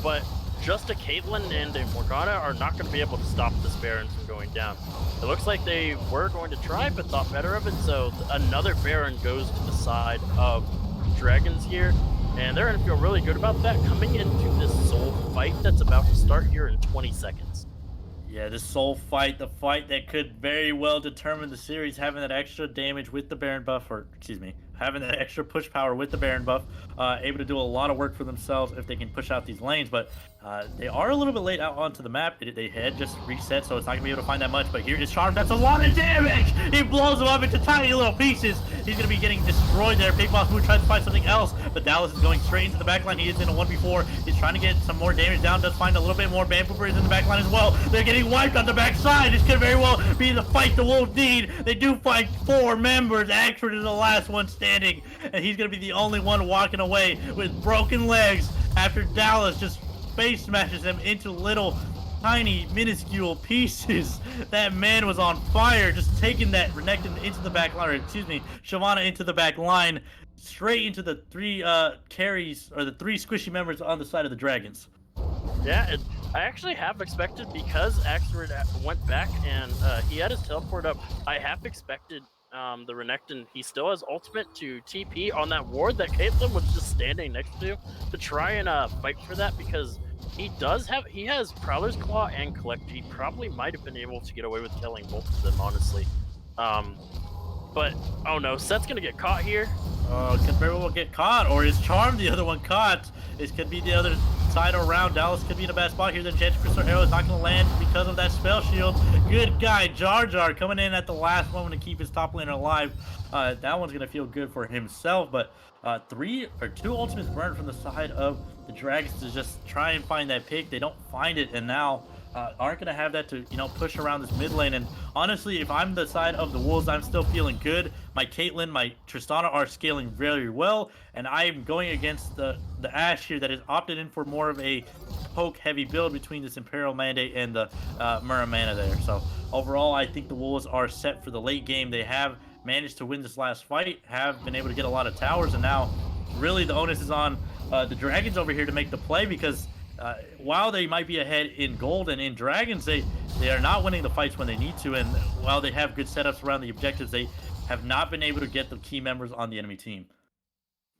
Speaker 4: But just a Caitlyn and a Morgana are not going to be able to stop this Baron from going down. It looks like they were going to try, but thought better of it, so another Baron goes to the side of Dragons here, and they're going to feel really good about that coming into this soul fight that's about to start here in 20 seconds.
Speaker 5: Yeah, this soul fight, the fight that could very well determine the series, having that extra damage with the Baron buff, or excuse me, having that extra push power with the Baron buff, able to do a lot of work for themselves if they can push out these lanes. But they are a little bit late out onto the map. They had just reset, so it's not going to be able to find that much. But here is Charm. That's a lot of damage! He blows them up into tiny little pieces. He's going to be getting destroyed there. Big Boss Moo tries to find something else, but Dallas is going straight into the backline. He is in a 1v4. He's trying to get some more damage down. Does find a little bit more. Bambooper is in the backline as well. They're getting wiped on the backside. This could very well be the fight the Wolves need. They do fight 4 members. Axford is the last one standing, and he's going to be the only one walking away with broken legs after Dallas just face smashes him into little tiny minuscule pieces. That man was on fire, just taking that Renekton into the back line, or excuse me, Shyvana into the back line, straight into the 3 carries, or the 3 squishy members on the side of the Dragons.
Speaker 4: Yeah, I actually have expected, because Axford went back and he had his teleport up, I have expected the Renekton, he still has ultimate to TP on that ward that Caitlyn was just standing next to try and fight for that, because he has Prowler's Claw and Collect. He probably might have been able to get away with killing both of them, honestly. But, oh no, Set's gonna get caught here.
Speaker 5: Could very well get caught, or is Charm the other one caught? This could be the other side around. Dallas could be in a bad spot here. The Enchanted Crystal Arrow is not going to land because of that spell shield. Good guy, Jar Jar, coming in at the last moment to keep his top laner alive. That one's going to feel good for himself, but 2 ultimates burned from the side of the Dragons to just try and find that pick. They don't find it, and now aren't going to have that to, push around this mid lane. And honestly, if I'm the side of the Wolves, I'm still feeling good. My Caitlyn, my Tristana are scaling very well, and I am going against the Ashe here that is opted in for more of a poke-heavy build between this Imperial Mandate and the Muramana there. So overall, I think the Wolves are set for the late game. They have managed to win this last fight, have been able to get a lot of towers, and now really the onus is on the Dragons over here to make the play, because while they might be ahead in gold and in Dragons, they are not winning the fights when they need to, and while they have good setups around the objectives, they have not been able to get the key members on the enemy team.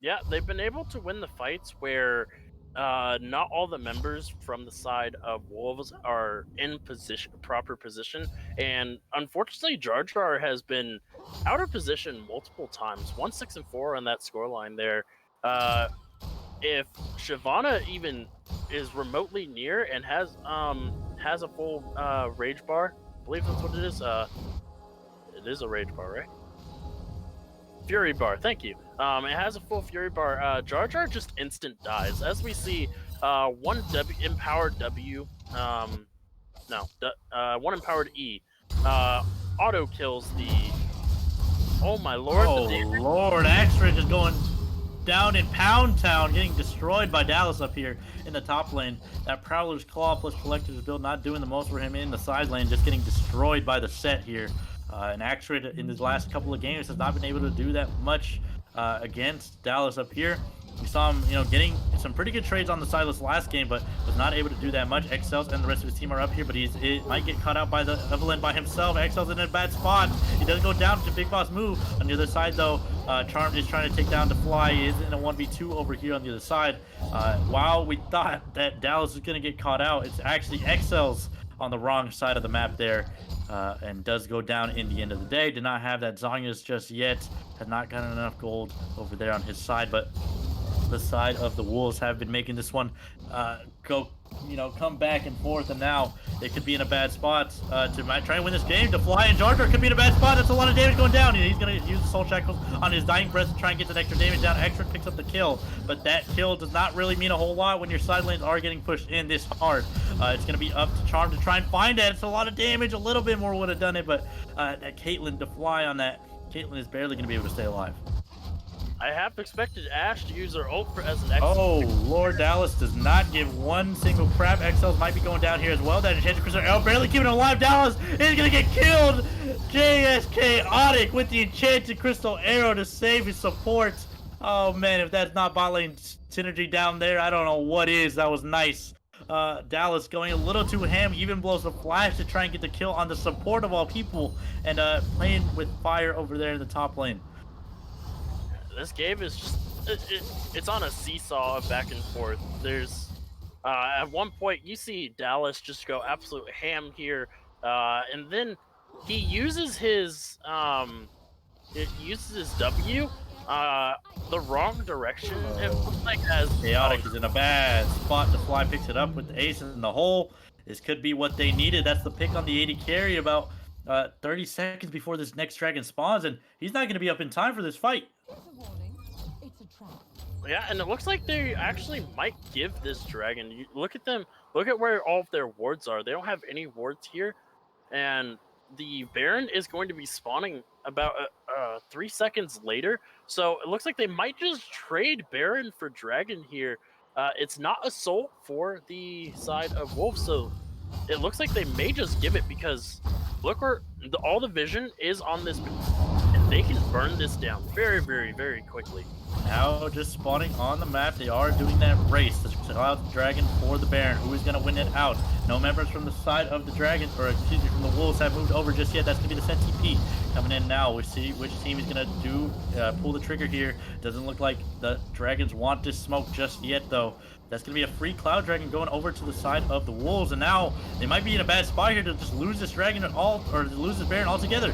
Speaker 4: Yeah, they've been able to win the fights where not all the members from the side of Wolves are in proper position, and unfortunately Jar Jar has been out of position multiple times. 1-6-4 on that scoreline there. If Shyvana even is remotely near and has a full rage bar, I believe that's what it is. It is a rage bar, right? Fury bar, thank you. It has a full Fury bar. Jar Jar just instant dies. As we see, one empowered W, one empowered E, auto kills the. Oh my lord!
Speaker 5: Oh lord, Axridge is going down in Pound Town, getting destroyed by Dallas up here in the top lane. That Prowler's Claw plus Collector's build not doing the most for him in the side lane, just getting destroyed by the set here. And Axrid in his last couple of games has not been able to do that much against Dallas up here. We saw him, getting some pretty good trades on the side this last game, but was not able to do that much. Excel's and the rest of his team are up here, but it might get caught out by the Evelyn by himself. Excel's in a bad spot. He doesn't go down to Big Boss move. On the other side, though, Charmed is trying to take down the Fly. He is in a 1v2 over here on the other side. While we thought that Dallas was going to get caught out, it's actually Excel's on the wrong side of the map there, and does go down in the end of the day. Did not have that Zhonya's just yet. Had not gotten enough gold over there on his side, but the side of the Wolves have been making this one come back and forth, and now they could be in a bad spot to try and win this game. To Fly and Jar Jar could be in a bad spot. That's a lot of damage going down. He's going to use the Soul Shackles on his dying breath to try and get the extra damage down. Extra picks up the kill, but that kill does not really mean a whole lot when your side lanes are getting pushed in this hard. It's going to be up to Charm to try and find it. It's a lot of damage. A little bit more would have done it, but that Caitlyn to Fly on that. Caitlyn is barely going to be able to stay alive.
Speaker 4: I have expected Ashe to use her ult as an X.
Speaker 5: Oh, Lord, Dallas does not give one single crap. XLs might be going down here as well. That enchanted crystal arrow barely keeping him alive. Dallas is going to get killed. JS Chaotic with the enchanted crystal arrow to save his support. Oh, man, if that's not bot lane synergy down there, I don't know what is. That was nice. Dallas going a little too ham, even blows a flash to try and get the kill on the support of all people, and playing with fire over there in the top lane.
Speaker 4: This game is just, it's on a seesaw of back and forth. There's, at one point, you see Dallas just go absolute ham here, and then he uses his, W, the wrong direction. It looks like as
Speaker 5: Chaotic is in a bad spot. The Fly picks it up with the ace in the hole. This could be what they needed. That's the pick on the 80 carry about 30 seconds before this next dragon spawns, and he's not going to be up in time for this fight.
Speaker 4: Yeah, and it looks like they actually might give this dragon. You look at them. Look at where all of their wards are. They don't have any wards here, and the Baron is going to be spawning about 3 seconds later. So it looks like they might just trade Baron for dragon here. It's not a soul for the side of Wolves, so it looks like they may just give it, because look where all the vision is on this, and they can burn this down very, very, very quickly.
Speaker 5: Now just spawning on the map. They are doing that race to sell out the dragon for the Baron. Who is going to win it out? No members from the side of the Dragons, or excuse me, from the Wolves have moved over just yet. That's going to be the Senti coming in now. We see which team is going to pull the trigger here. Doesn't look like the Dragons want this smoke just yet, though. That's going to be a free Cloud Dragon going over to the side of the Wolves, and now they might be in a bad spot here to just lose this Dragon or to lose this Baron altogether.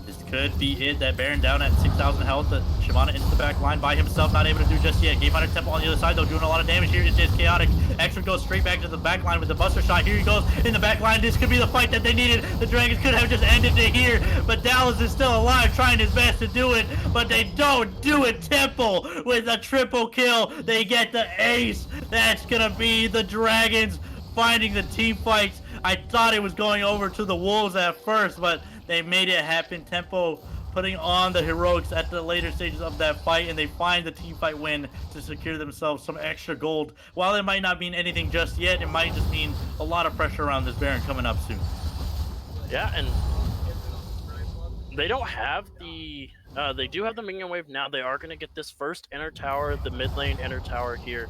Speaker 5: This could be it. That Baron down at 6,000 health. But Shyvana into the back line by himself, not able to do just yet. Game Hunter Temple on the other side, though, doing a lot of damage here. It's just Chaotic. Extra goes straight back to the back line with the Buster Shot. Here he goes in the back line. This could be the fight that they needed. The Dragons could have just ended it here, but Dallas is still alive, trying his best to do it, but they don't do it. Temple with a triple kill. They get the ace. That's gonna be the Dragons' finding the team fights. I thought it was going over to the Wolves at first, but they made it happen. Tempo putting on the heroics at the later stages of that fight, and they find the team fight win to secure themselves some extra gold. While it might not mean anything just yet, it might just mean a lot of pressure around this Baron coming up soon.
Speaker 4: Yeah, and they don't have the they do have the minion wave now. They are going to get this first inner tower, the mid lane inner tower here.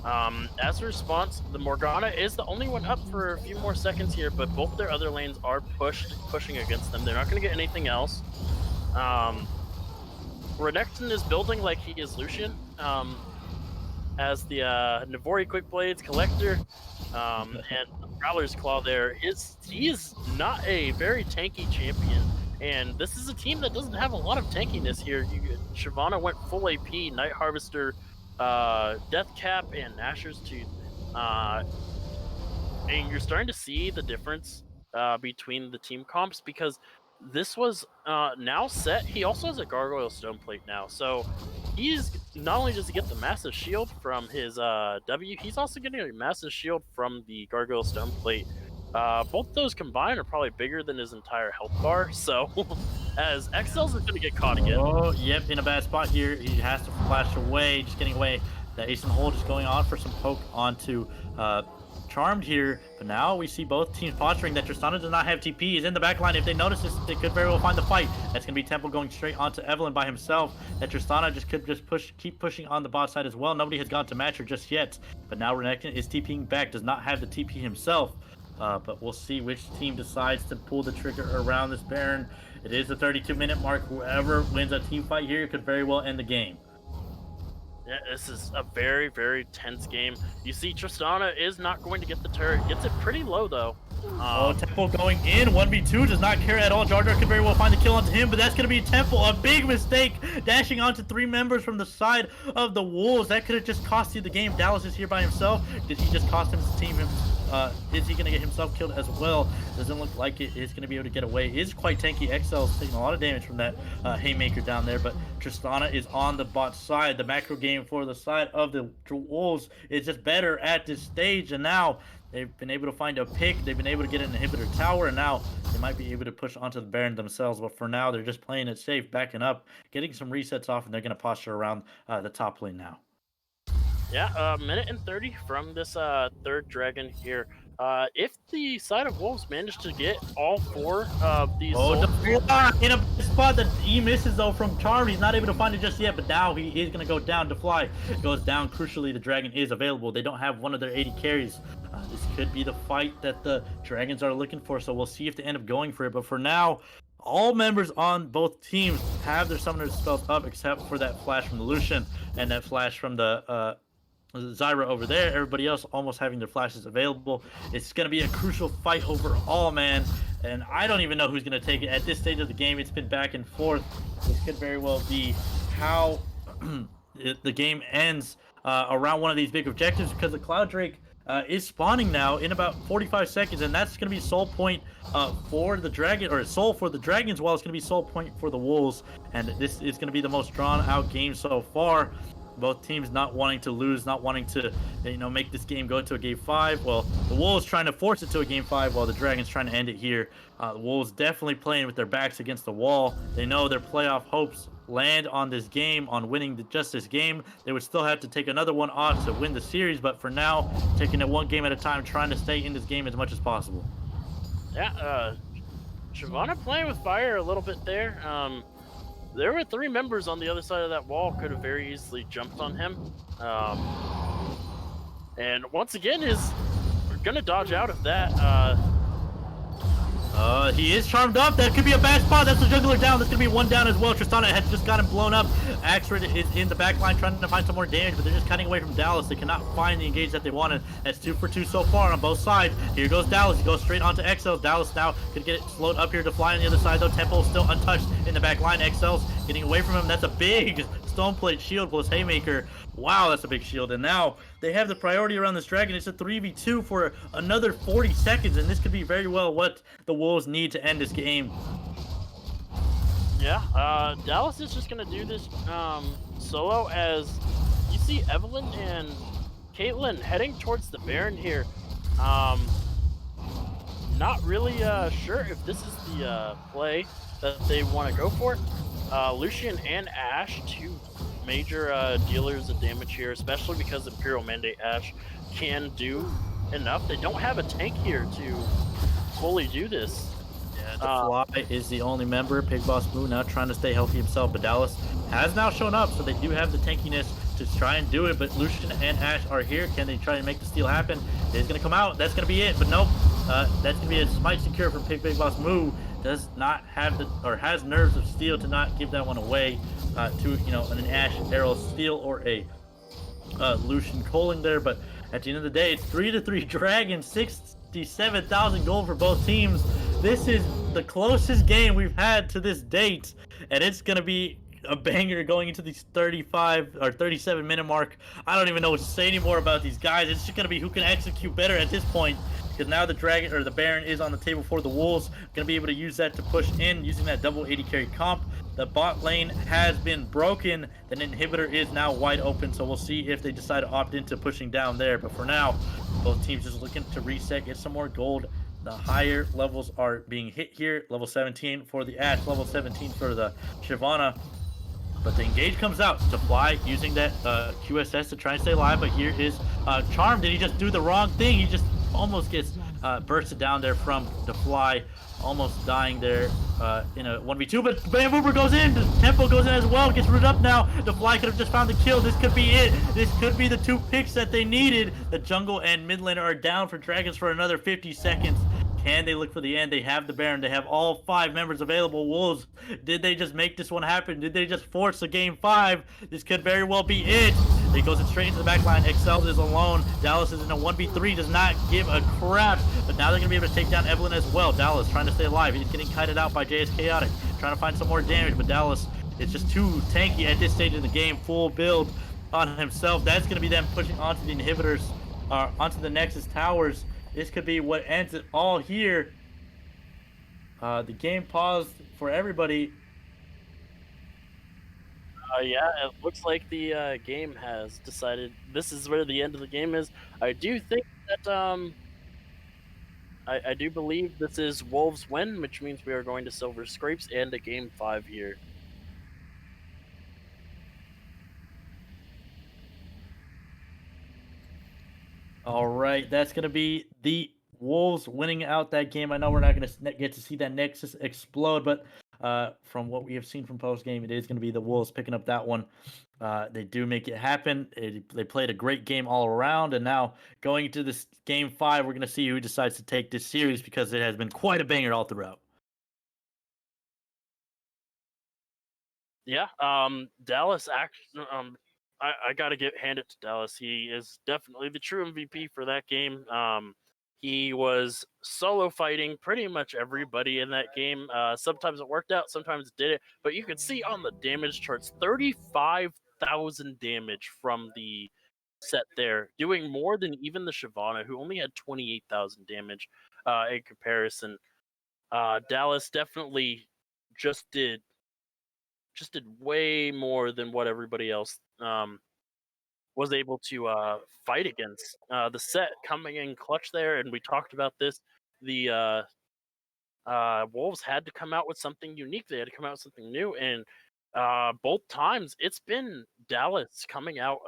Speaker 4: As a response, the Morgana is the only one up for a few more seconds here, but both their other lanes are pushing against them. They're not going to get anything else. Renekton is building like he is Lucian, as the Navori Quick Blades Collector, and Prowler's Claw there. He is not a very tanky champion, and this is a team that doesn't have a lot of tankiness here. Shyvana went full AP, Night Harvester, Death Cap, and Nashor's Tooth. And you're starting to see the difference between the team comps, because this was now set. He also has a Gargoyle Stone Plate now, so not only does he get the massive shield from his W, he's also getting a massive shield from the Gargoyle Stone Plate. Both those combined are probably bigger than his entire health bar, so as XLs is going to get caught again.
Speaker 5: Oh, yep, in a bad spot here. He has to flash away, just getting away. The ace and hold is going on for some poke onto Charmed here, but now we see both teams posturing that Tristana does not have TP. He's in the back line. If they notice this, they could very well find the fight. That's going to be Temple going straight onto Evelyn by himself. That Tristana could keep pushing on the bot side as well. Nobody has gone to match her just yet, but now Renekton is TPing back, does not have the TP himself. But we'll see which team decides to pull the trigger around this Baron. It is the 32-minute mark. Whoever wins a team fight here could very well end the game.
Speaker 4: Yeah, this is a very, very tense game. You see Tristana is not going to get the turret. Gets it pretty low, though.
Speaker 5: Temple going in, 1v2, does not care at all. Jar Jar could very well find the kill onto him, but that's going to be Temple. A big mistake, dashing onto 3 members from the side of the Wolves. That could have just cost you the game. Dallas is here by himself. Did he just cost him his team? Is he going to get himself killed as well? Doesn't look like it is going to be able to get away. It is quite tanky. XL is taking a lot of damage from that Haymaker down there, but Tristana is on the bot side. The macro game for the side of the Wolves is just better at this stage, and now they've been able to find a pick. They've been able to get an inhibitor tower, and now they might be able to push onto the Baron themselves. But for now, they're just playing it safe, backing up, getting some resets off, and they're going to posture around the top lane now.
Speaker 4: Yeah, minute and 30 from this third dragon here. If the side of Wolves manage to get all 4 of these...
Speaker 5: Oh, in a spot that he misses, though, from Charm. He's not able to find it just yet, but now he is going to go down to fly. Goes down. Crucially, the dragon is available. They don't have one of their 80 carries. This could be the fight that the Dragons are looking for, so we'll see if they end up going for it. But for now, all members on both teams have their summoner spells up, except for that flash from the Lucian and that flash from the... Zyra over there. Everybody else almost having their flashes available. It's going to be a crucial fight overall, man, and I don't even know who's going to take it at this stage of the game. It's been back and forth. This could very well be how the game ends around one of these big objectives, because the Cloud Drake is spawning now in about 45 seconds, and that's going to be soul point for the dragon, or soul for the Dragons, while it's going to be soul point for the Wolves. And this is going to be the most drawn out game so far. Both teams not wanting to lose, not wanting to, make this game go to a game 5. Well, the Wolves trying to force it to a game 5, while the Dragons trying to end it here. The Wolves definitely playing with their backs against the wall. They know their playoff hopes land on this game, on winning just this game. They would still have to take another one on to win the series, but for now, taking it one game at a time, trying to stay in this game as much as possible.
Speaker 4: Yeah, Shyvana playing with fire a little bit there. There were 3 members on the other side of that wall, could have very easily jumped on him. And once again, we're going to dodge out of that.
Speaker 5: He is charmed up. That could be a bad spot. That's the jungler down. That's going to be 1 down as well. Tristana has just got him blown up. Axrid is in the back line trying to find some more damage, but they're just cutting away from Dallas. They cannot find the engage that they wanted. That's 2 for 2 so far on both sides. Here goes Dallas. He goes straight onto XLs. Dallas now could get it slowed up here to fly on the other side, though. Temple still untouched in the back line. XLs getting away from him. That's a big stone plate shield plus Haymaker. Wow, that's a big shield. And now they have the priority around this dragon. It's a 3v2 for another 40 seconds, and this could be very well what the Wolves need to end this game.
Speaker 4: Yeah, Dallas is just going to do this solo, as you see Evelyn and Caitlyn heading towards the Baron here.
Speaker 7: Not really sure if this is the play that they want to go for. Lucian and Ash, two major dealers of damage here, especially because Imperial Mandate Ash can do enough. They don't have a tank here to fully do this.
Speaker 5: Yeah, the Fly is the only member. Pig Boss Blue now trying to stay healthy himself, but Dallas has now shown up, so they do have the tankiness to try and do it. But Lucian and Ash are here. Can they try and make the steal happen? It's gonna come out. That's gonna be it. But nope. That's gonna be a smite secure from Big Boss Moo. Does not have the or has nerves of steel to not give that one away to an Ash Arrow Steel or a Lucian Coling there. But at the end of the day, it's 3-3 Dragon, 67,000 gold for both teams. This is the closest game we've had to this date, and it's gonna be a banger going into these 35 or 37 minute mark. I don't even know what to say anymore about these guys. It's just gonna be who can execute better at this point, because now the Dragon or the Baron is on the table for the Wolves. Gonna be able to use that to push in using that double 80 carry comp. The bot lane has been broken. The inhibitor is now wide open, so we'll see if they decide to opt into pushing down there. But for now, both teams just looking to reset, get some more gold. The higher levels are being hit here. Level 17 for the Ash, level 17 for the Shyvana. But the engage comes out to Fly using that QSS to try and stay alive. But here is Charm. Did he just do the wrong thing? He just almost gets bursted down there from the Fly, almost dying there in a 1v2. But Bamboober goes in. The Tempo goes in as well. Gets rooted up now. The Fly could have just found the kill. This could be it. This could be the 2 picks that they needed. The jungle and mid laner are down for Dragons for another 50 seconds. Can they look for the end? They have the Baron. They have all 5 members available. Wolves, did they just make this one happen? Did they just force a game 5? This could very well be it. He goes straight into the back line. Excel is alone. Dallas is in a 1v3. Does not give a crap. But now they're going to be able to take down Evelyn as well. Dallas trying to stay alive. He's getting kited out by JS Chaotic. Trying to find some more damage. But Dallas is just too tanky at this stage of the game. Full build on himself. That's going to be them pushing onto the inhibitors. Onto the Nexus towers. This could be what ends it all here. The game paused for everybody.
Speaker 7: Yeah, it looks like the game has decided this is where the end of the game is. I do think that I do believe this is Wolves win, which means we are going to Silver Scrapes and a game 5 here.
Speaker 5: All right, that's going to be the Wolves winning out that game. I know we're not going to get to see that Nexus explode, but from what we have seen from post game, it is going to be the Wolves picking up that one. They do make it happen. They played a great game all around, and now going into this game 5, we're going to see who decides to take this series because it has been quite a banger all throughout.
Speaker 7: Yeah, Dallas actually, I gotta hand it to Dallas. He is definitely the true MVP for that game. He was solo fighting pretty much everybody in that game. Sometimes it worked out, sometimes it didn't. But you can see on the damage charts, 35,000 damage from the set there, doing more than even the Shyvana, who only had 28,000 damage in comparison. Dallas definitely just did way more than what everybody else was able to fight against. The set coming in clutch there, and we talked about this. The Wolves had to come out with something unique. They had to come out with something new, and both times it's been Dallas coming out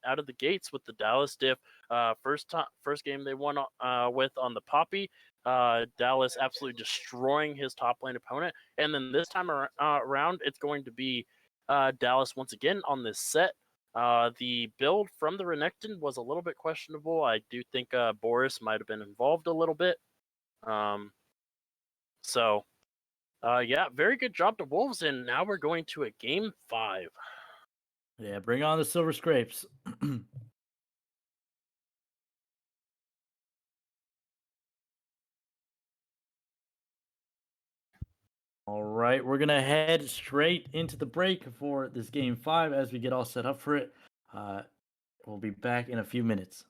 Speaker 7: out of the gates with the Dallas diff. First game they won with on the Poppy. Dallas absolutely destroying his top lane opponent, and then this time around it's going to be Dallas once again on this set. The build from the Renekton was a little bit questionable. I do think Boris might have been involved a little bit. Yeah, very good job to Wolves, and now we're going to a game 5.
Speaker 5: Yeah, bring on the Silver Scrapes. All right, we're going to head straight into the break for this game 5 as we get all set up for it. We'll be back in a few minutes.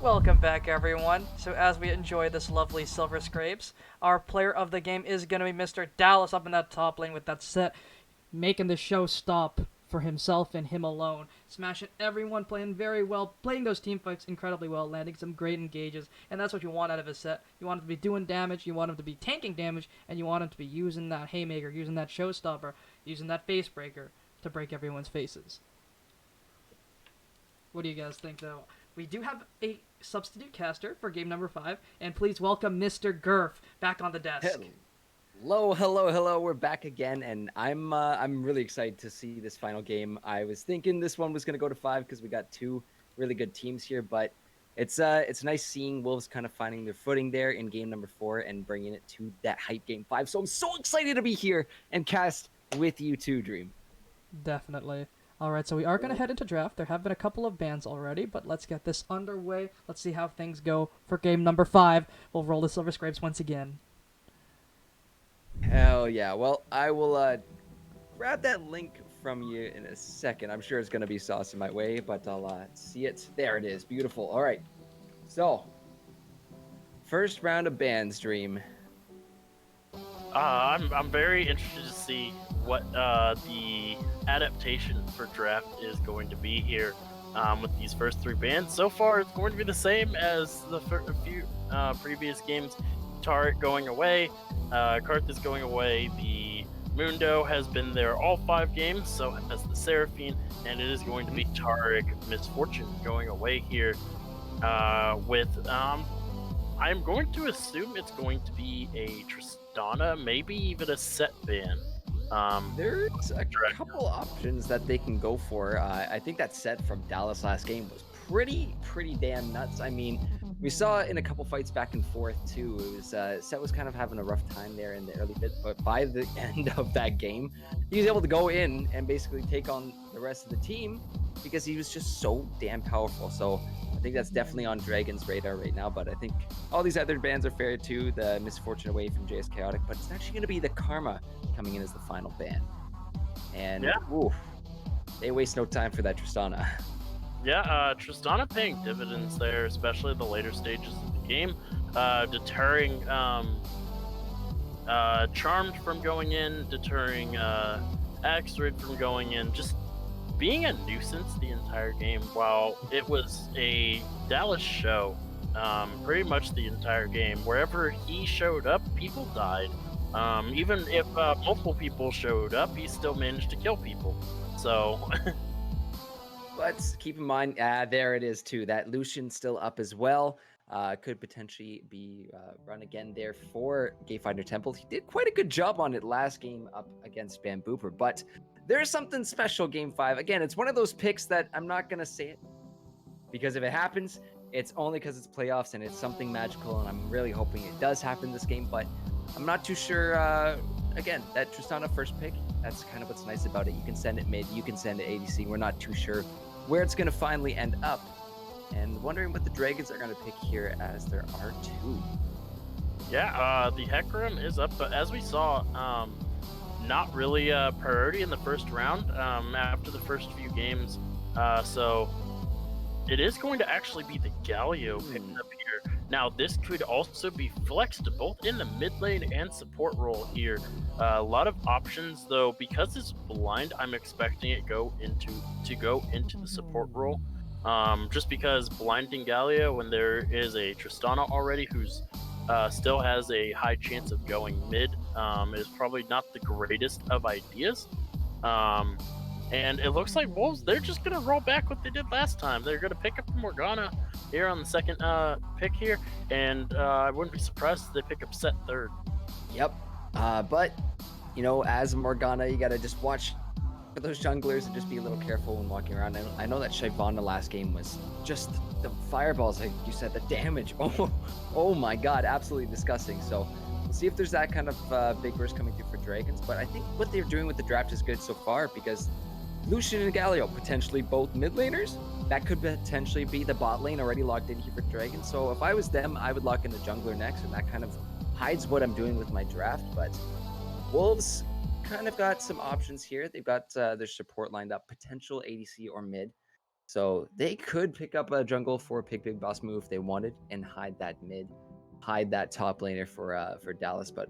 Speaker 3: Welcome back, everyone. So, as we enjoy this lovely silver scrapes, our player of the game is going to be Mr. Dallas up in that top lane with that set, making the show stop for himself and him alone. Smashing everyone, playing very well, playing those team fights incredibly well, landing some great engages, and that's what you want out of a set. You want him to be doing damage, you want him to be tanking damage, and you want him to be using that haymaker, using that showstopper, using that face breaker to break everyone's faces. What do you guys think, though? We do have a substitute caster for game number 5, and please welcome Mr. Gurf back on the desk.
Speaker 8: Hello. We're back again, and I'm really excited to see this final game. I was thinking this one was going to go to 5 because we got 2 really good teams here, but it's nice seeing Wolves kind of finding their footing there in game number 4 and bringing it to that hype game 5. So I'm so excited to be here and cast with you too, Dream.
Speaker 3: Definitely. Alright, so we are going to head into draft. There have been a couple of bans already, but let's get this underway. Let's see how things go for game number 5. We'll roll the silver scrapes once again.
Speaker 8: Hell yeah. Well, I will grab that link from you in a second. I'm sure it's going to be sauce in my way, but I'll see it. There it is. Beautiful. All right. So, first round of bans, Dream.
Speaker 4: I'm very interested to see what the adaptation for draft is going to be here with these first 3 bans. So far, it's going to be the same as the few previous games. Tarek going away, Karth is going away, the Mundo has been there all 5 games, so has the Seraphine, and it is going to be Tarek Misfortune going away here with, I'm going to assume it's going to be a Tristana, maybe even a set ban.
Speaker 8: There's a couple options that they can go for. I think that set from Dallas last game was pretty damn nuts. I mean, we saw in a couple fights back and forth too. It was Set was kind of having a rough time there in the early bit, but by the end of that game, he was able to go in and basically take on the rest of the team because he was just so damn powerful. So I think that's definitely on Dragon's radar right now. But I think all these other bans are fair too. The Misfortune away from JS Chaotic, but it's actually going to be the Karma coming in as the final ban. And oof, they waste no time for that Tristana.
Speaker 4: Yeah, Tristana paying dividends there, especially the later stages of the game, deterring Charmed from going in, deterring Axrid from going in, just being a nuisance the entire game. While it was a Dallas show, pretty much the entire game. Wherever he showed up, people died. Even if multiple people showed up, he still managed to kill people. So...
Speaker 8: But keep in mind, there it is too. That Lucian's still up as well. Could potentially be run again there for Gatefinder Temple. He did quite a good job on it last game up against Bambooper. But there's something special game 5. Again, it's one of those picks that I'm not going to say it. Because if it happens, it's only because it's playoffs and it's something magical. And I'm really hoping it does happen this game. But I'm not too sure. Again, that Tristana first pick, that's kind of what's nice about it. You can send it mid, you can send it ADC. We're not too sure where it's going to finally end up. And wondering what the Dragons are going to pick here as their R2.
Speaker 4: Yeah, the Hecarim is up, but as we saw, not really a priority in the first round after the first few games. So it is going to actually be the Galio picking up here. Now, this could also be flexed both in the mid lane and support role here. A lot of options, though, because it's blind. I'm expecting it to go into the support role. Just because blinding Galio when there is a Tristana already who's still has a high chance of going mid is probably not the greatest of ideas. And it looks like Wolves, they're just going to roll back what they did last time. They're going to pick up Morgana here on the second pick here, and I wouldn't be surprised if they pick up set third.
Speaker 8: Yep. But, you know, as Morgana, you got to just watch for those junglers and just be a little careful when walking around. I know that Shyvana last game was just the fireballs, like you said, the damage. Oh my god, absolutely disgusting. So we'll see if there's that kind of big risk coming through for Dragons. But I think what they're doing with the draft is good so far because Lucian and Galio, potentially both mid laners. That could potentially be the bot lane already locked in here for Dragons. So if I was them, I would lock in the jungler next, and that kind of hides what I'm doing with my draft. But Wolves kind of got some options here. They've got their support lined up, potential ADC or mid. So they could pick up a jungle for a Big Boss move if they wanted and hide that mid, hide that top laner for Dallas. But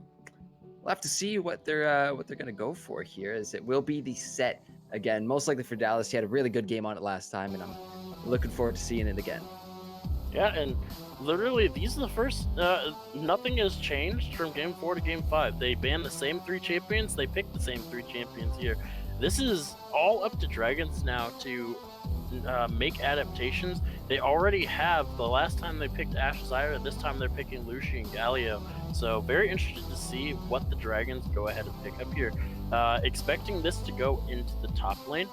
Speaker 8: we'll have to see what they're gonna go for here, as it will be the set again, most likely for Dallas. He had a really good game on it last time, and I'm looking forward to seeing it again.
Speaker 7: Yeah, and literally these are the first. Nothing has changed from Game 4 to Game 5. They banned the same 3 champions. They picked the same 3 champions here. This is all up to Dragons now to make adaptations. They already have. The last time they picked Ashe Zyra, this time they're picking Lucy and Galio. So very interested to see what the Dragons go ahead and pick up here. Expecting this to go into the top lane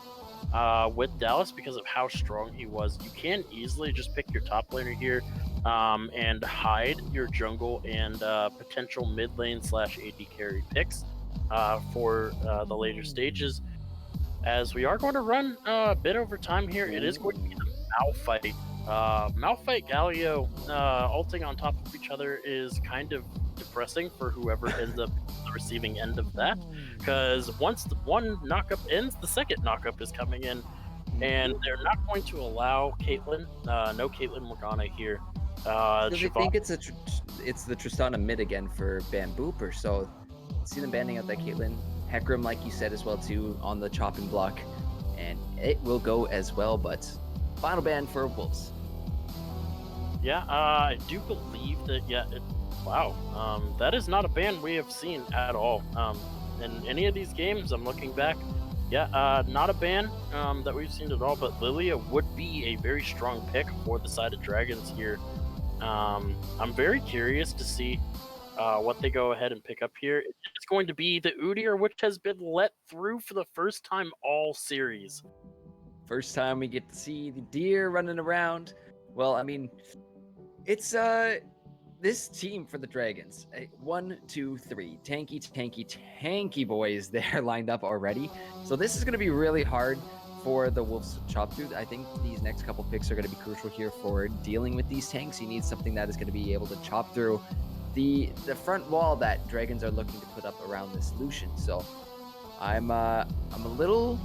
Speaker 7: with Dallas because of how strong he was. You can easily just pick your top laner here and hide your jungle and potential mid lane / AD carry picks for the later stages. As we are going to run a bit over time here, it is going to be the Malphite. Malphite Galio ulting on top of each other is kind of depressing for whoever ends up the receiving end of that, because once the one knockup ends, the second knockup is coming in, and they're not going to allow Caitlyn. No Caitlyn Morgana here.
Speaker 8: I think it's the Tristana mid again for Bambooper, so see them banning out that Caitlyn. Hecarim, like you said as well too, on the chopping block, and it will go as well, but final ban for Wolves.
Speaker 7: Yeah, I do believe that. Yeah, wow, that is not a ban we have seen at all in any of these games. I'm looking back. Yeah, not a ban that we've seen at all, but Lilia would be a very strong pick for the side of Dragons here. I'm very curious to see what they go ahead and pick up here. It's going to be the Udyr, which has been let through for the first time all series.
Speaker 8: First time we get to see the deer running around. Well, I mean, it's this team for the Dragons. 1, 2, 3, tanky boys there lined up already. So this is going to be really hard for the Wolves to chop through. I think these next couple picks are going to be crucial here for dealing with these tanks. You need something that is going to be able to chop through the front wall that Dragons are looking to put up around this Lucian. So I'm a little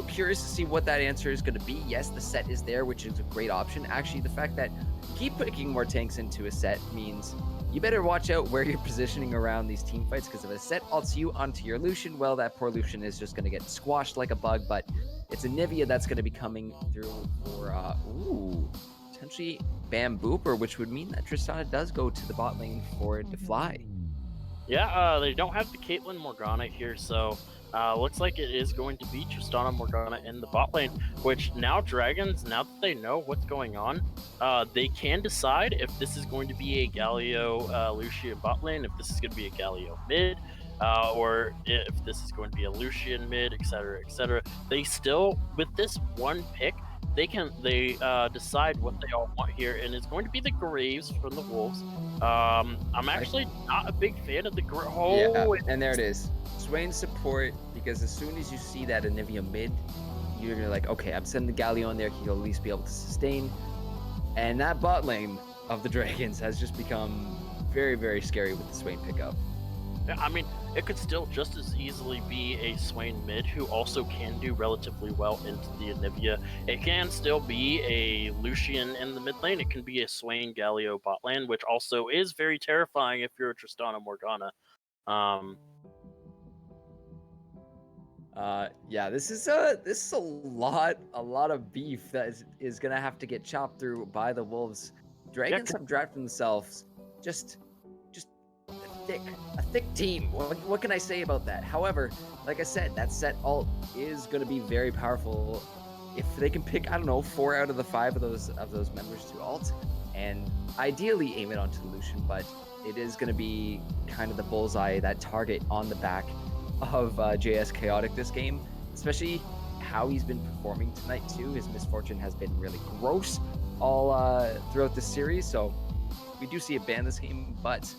Speaker 8: curious to see what that answer is going to be. Yes, the set is there, which is a great option. Actually, the fact that you keep picking more tanks into a set means you better watch out where you're positioning around these team fights, because if a set ults you onto your Lucian, well, that poor Lucian is just going to get squashed like a bug. But it's a Nivea that's going to be coming through for potentially Bambooper, which would mean that Tristana does go to the bot lane for it to fly.
Speaker 7: Yeah, they don't have the Caitlyn Morgana here, so looks like it is going to be Tristana Morgana in the bot lane, which now Dragons, now that they know what's going on, they can decide if this is going to be a Galio Lucian bot lane, if this is going to be a Galio mid, or if this is going to be a Lucian mid, etc., etc. They still, with this one pick, they decide what they all want here, and it's going to be the Graves from the Wolves. I'm actually not a big fan of the Graves.
Speaker 8: Yeah, and there it is. Swain support, because as soon as you see that Anivia mid, you're like, okay, I'm sending the Galio in there, he'll at least be able to sustain. And that bot lane of the Dragons has just become very, very scary with the Swain pickup.
Speaker 7: Yeah, I mean, it could still just as easily be a Swain mid who also can do relatively well into the Anivia. It can still be a Lucian in the mid lane. It can be a Swain Galio bot lane, which also is very terrifying if you're a Tristana Morgana.
Speaker 8: Yeah, this is a lot of beef that is gonna have to get chopped through by the Wolves. Dragons have drafted themselves just a thick team. What can I say about that? However, like I said, that set ult is gonna be very powerful if they can pick, I don't know, 4 out of the 5 of those members to ult, and ideally aim it onto the Lucian. But it is gonna be kind of the bullseye, that target on the back of JS Chaotic this game, especially how he's been performing tonight too. His misfortune has been really gross all throughout this series, so we do see a ban this game, but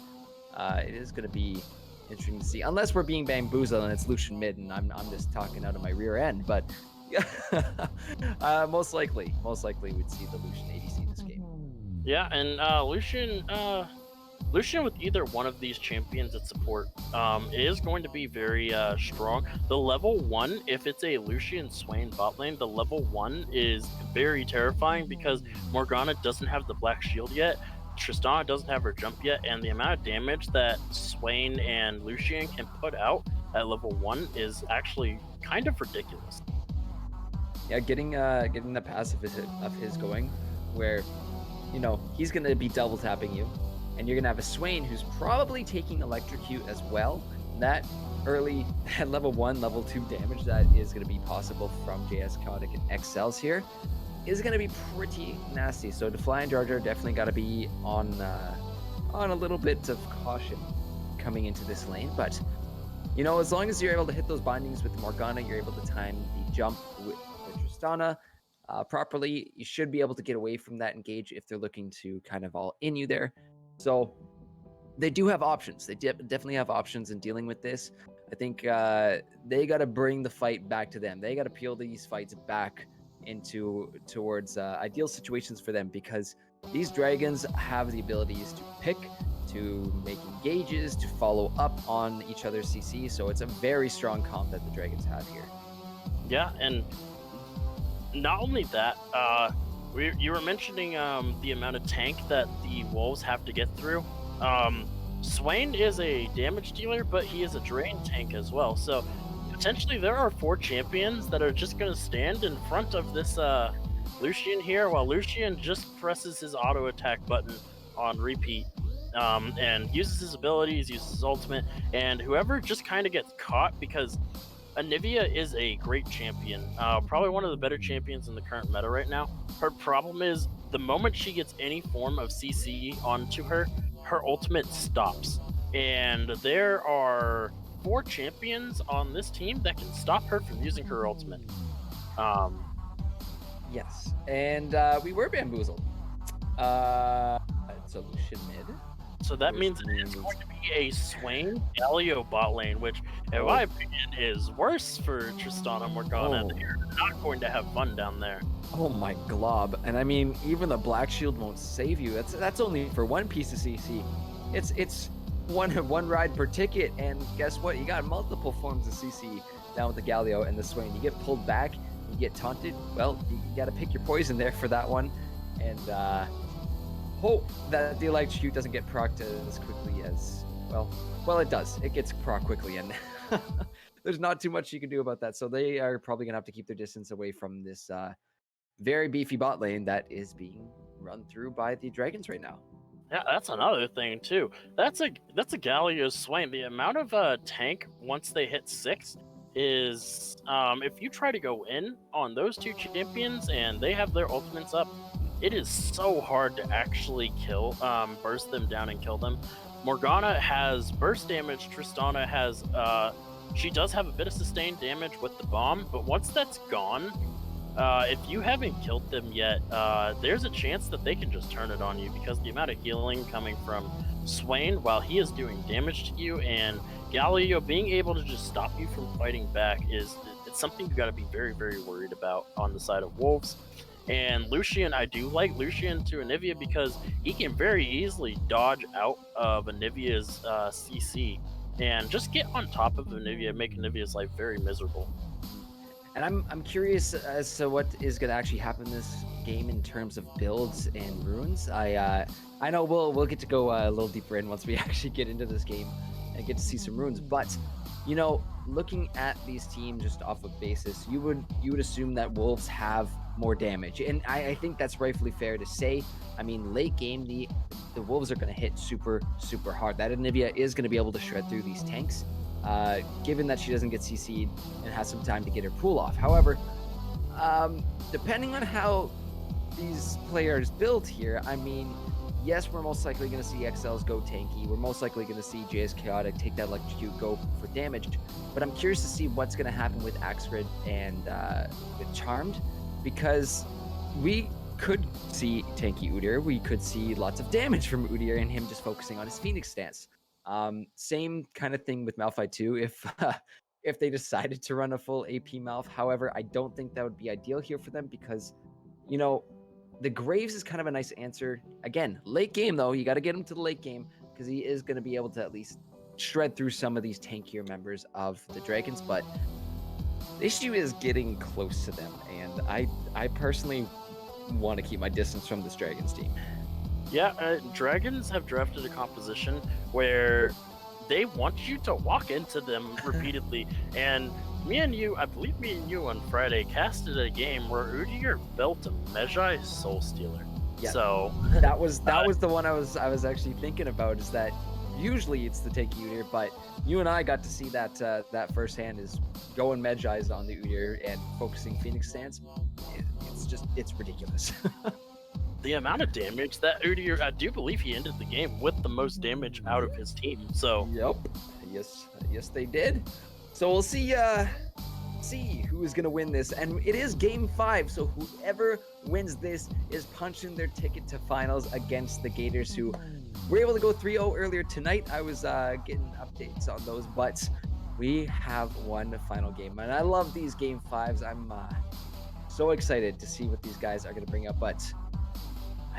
Speaker 8: it is going to be interesting to see, unless we're being bamboozled and it's Lucian mid and I'm just talking out of my rear end. But most likely we'd see the Lucian ADC this game.
Speaker 7: Yeah, and Lucian Lucian with either one of these champions at support is going to be very strong. The level 1, if it's a Lucian Swain bot lane, the level 1 is very terrifying because Morgana doesn't have the black shield yet, Tristana doesn't have her jump yet, and the amount of damage that Swain and Lucian can put out at level 1 is actually kind of ridiculous.
Speaker 8: Yeah, getting the passive of his going, where he's gonna be double tapping you, and you're gonna have a Swain who's probably taking electrocute as well. That early at level 1, level 2 damage that is gonna be possible from JS Chaotic and XLs here is gonna be pretty nasty. So Defly and Jar Jar definitely gotta be on a little bit of caution coming into this lane, but as long as you're able to hit those bindings with Morgana, you're able to time the jump with Tristana properly, you should be able to get away from that engage if they're looking to kind of all in you there. So they do have options. They definitely have options in dealing with this. I think they got to bring the fight back to them. They got to peel these fights back towards ideal situations for them, because these dragons have the abilities to pick, to make engages, to follow up on each other's CC. So it's a very strong comp that the dragons have here.
Speaker 7: Yeah, and not only that, you were mentioning the amount of tank that the wolves have to get through. Swain is a damage dealer, but he is a drain tank as well. So potentially there are 4 champions that are just going to stand in front of this Lucian here, while Lucian just presses his auto attack button on repeat and uses his abilities, uses his ultimate, and whoever just kind of gets caught, because Anivia is a great champion, probably one of the better champions in the current meta right now. Her problem is the moment she gets any form of CC onto her, her ultimate stops. And there are 4 champions on this team that can stop her from using her ultimate.
Speaker 8: Yes, and we were bamboozled. So Lucian mid.
Speaker 7: So that means it's going to be a Swain Galio bot lane, which, in my opinion, is worse for Tristana Morgana. They're not going to have fun down there.
Speaker 8: Oh my glob! And I mean, even the black shield won't save you. That's only for one piece of CC. It's one ride per ticket, and guess what? You got multiple forms of CC down with the Galio and the Swain. You get pulled back, you get taunted. Well, you got to pick your poison there for that one, and hope that the electrocute doesn't get procced as quickly as well it does. It gets proc quickly, and there's not too much you can do about that. So they are probably gonna have to keep their distance away from this very beefy bot lane that is being run through by the dragons right now.
Speaker 7: Yeah, that's another thing too. That's a Galio Swain. The amount of tank once they hit 6 is if you try to go in on those 2 champions and they have their ultimates up, it is so hard to actually kill, burst them down and kill them. Morgana has burst damage. Tristana has, she does have a bit of sustained damage with the bomb, but once that's gone, if you haven't killed them yet, there's a chance that they can just turn it on you, because the amount of healing coming from Swain while he is doing damage to you, and Galio being able to just stop you from fighting back it's something you got to be very, very worried about on the side of Wolves. And Lucian, I do like Lucian to Anivia because he can very easily dodge out of Anivia's CC and just get on top of Anivia, make Anivia's life very miserable.
Speaker 8: And I'm curious as to what is going to actually happen this game in terms of builds and runes. I know we'll get to go a little deeper in once we actually get into this game and get to see some runes. But looking at these teams just off of basis, you would assume that Wolves have more damage, and I think that's rightfully fair to say. I mean, late game, the Wolves are going to hit super hard. That Anivia is going to be able to shred through these tanks, given that she doesn't get CC'd and has some time to get her pool off. However, depending on how these players build here, I mean, yes, we're most likely going to see XLs go tanky. We're most likely going to see JS Chaotic take that electrocute, go for damage. But I'm curious to see what's going to happen with Axrid and with Charmed, because we could see tanky Udyr. We could see lots of damage from Udyr and him just focusing on his Phoenix stance. Same kind of thing with Malphite too, if they decided to run a full AP Malph. However, I don't think that would be ideal here for them, because the Graves is kind of a nice answer. Again, late game though, you got to get him to the late game. because he is going to be able to at least shred through some of these tankier members of the Dragons. But the issue is getting close to them, and I personally want to keep my distance from this Dragons team.
Speaker 7: Yeah, Dragons have drafted a composition where they want you to walk into them repeatedly. And I believe me and you on Friday casted a game where Udyr built a Magi Soul Stealer.
Speaker 8: Yeah.
Speaker 7: So
Speaker 8: that was the one I was actually thinking about, is that usually it's the take Udyr, but you and I got to see that firsthand, is going Magi's on the Udyr and focusing Phoenix stance. It's ridiculous.
Speaker 7: the amount of damage that Udyr, I do believe he ended the game with the most damage out of his team. So
Speaker 8: Yep. Yes, they did. So we'll see who is gonna win this, and it is game 5. So whoever wins this is punching their ticket to finals against the Gators, who were able to go 3-0 earlier tonight. I was getting updates on those, but we have one final game, and I love these game 5s. I'm so excited to see what these guys are gonna bring up, but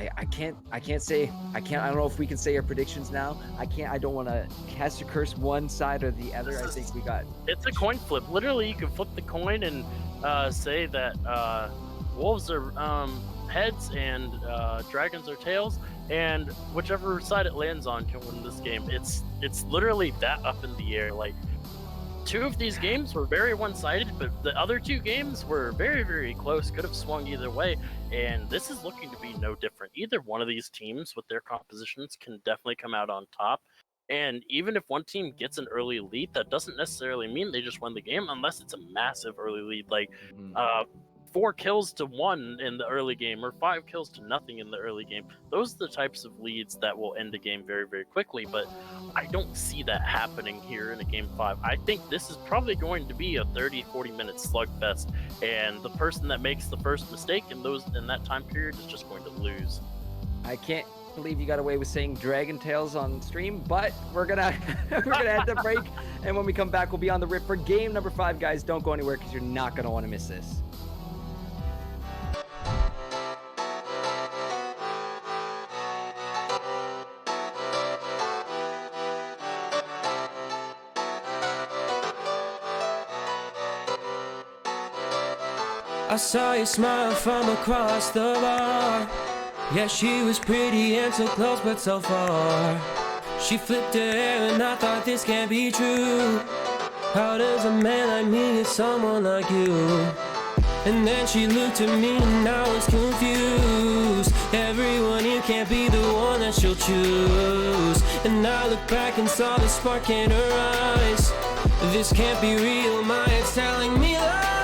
Speaker 8: I don't know if we can say our predictions now. I don't want to cast a curse one side or the other. I think
Speaker 7: it's a coin flip. Literally, you can flip the coin and say that wolves are heads and dragons are tails, and whichever side it lands on can win this game. It's literally that up in the air. Like, 2 of these games were very one-sided, but the other 2 games were very, very close. Could have swung either way, and this is looking to be no different. Either one of these teams with their compositions can definitely come out on top. And even if one team gets an early lead, that doesn't necessarily mean they just won the game, unless it's a massive early lead, like 4 kills to 1 in the early game, or 5 kills to nothing in the early game. Those are the types of leads that will end a game very, very quickly, but I don't see that happening here in a game 5. I think this is probably going to be a 30-40 minute slugfest, and the person that makes the first mistake in that time period is just going to lose.
Speaker 8: I can't believe you got away with saying Dragon Tales on stream, but we're gonna head to break, and when we come back, we'll be on the rip for game number 5, guys. Don't go anywhere, because you're not gonna want to miss this.
Speaker 6: I saw you smile from across the bar. Yeah, she was pretty and so close but so far. She flipped her hair and I thought this can't be true. How does a man like me get someone like you? And then she looked at me and I was confused. Everyone here can't be the one that she'll choose. And I looked back and saw the spark in her eyes. This can't be real, my head's telling me lies.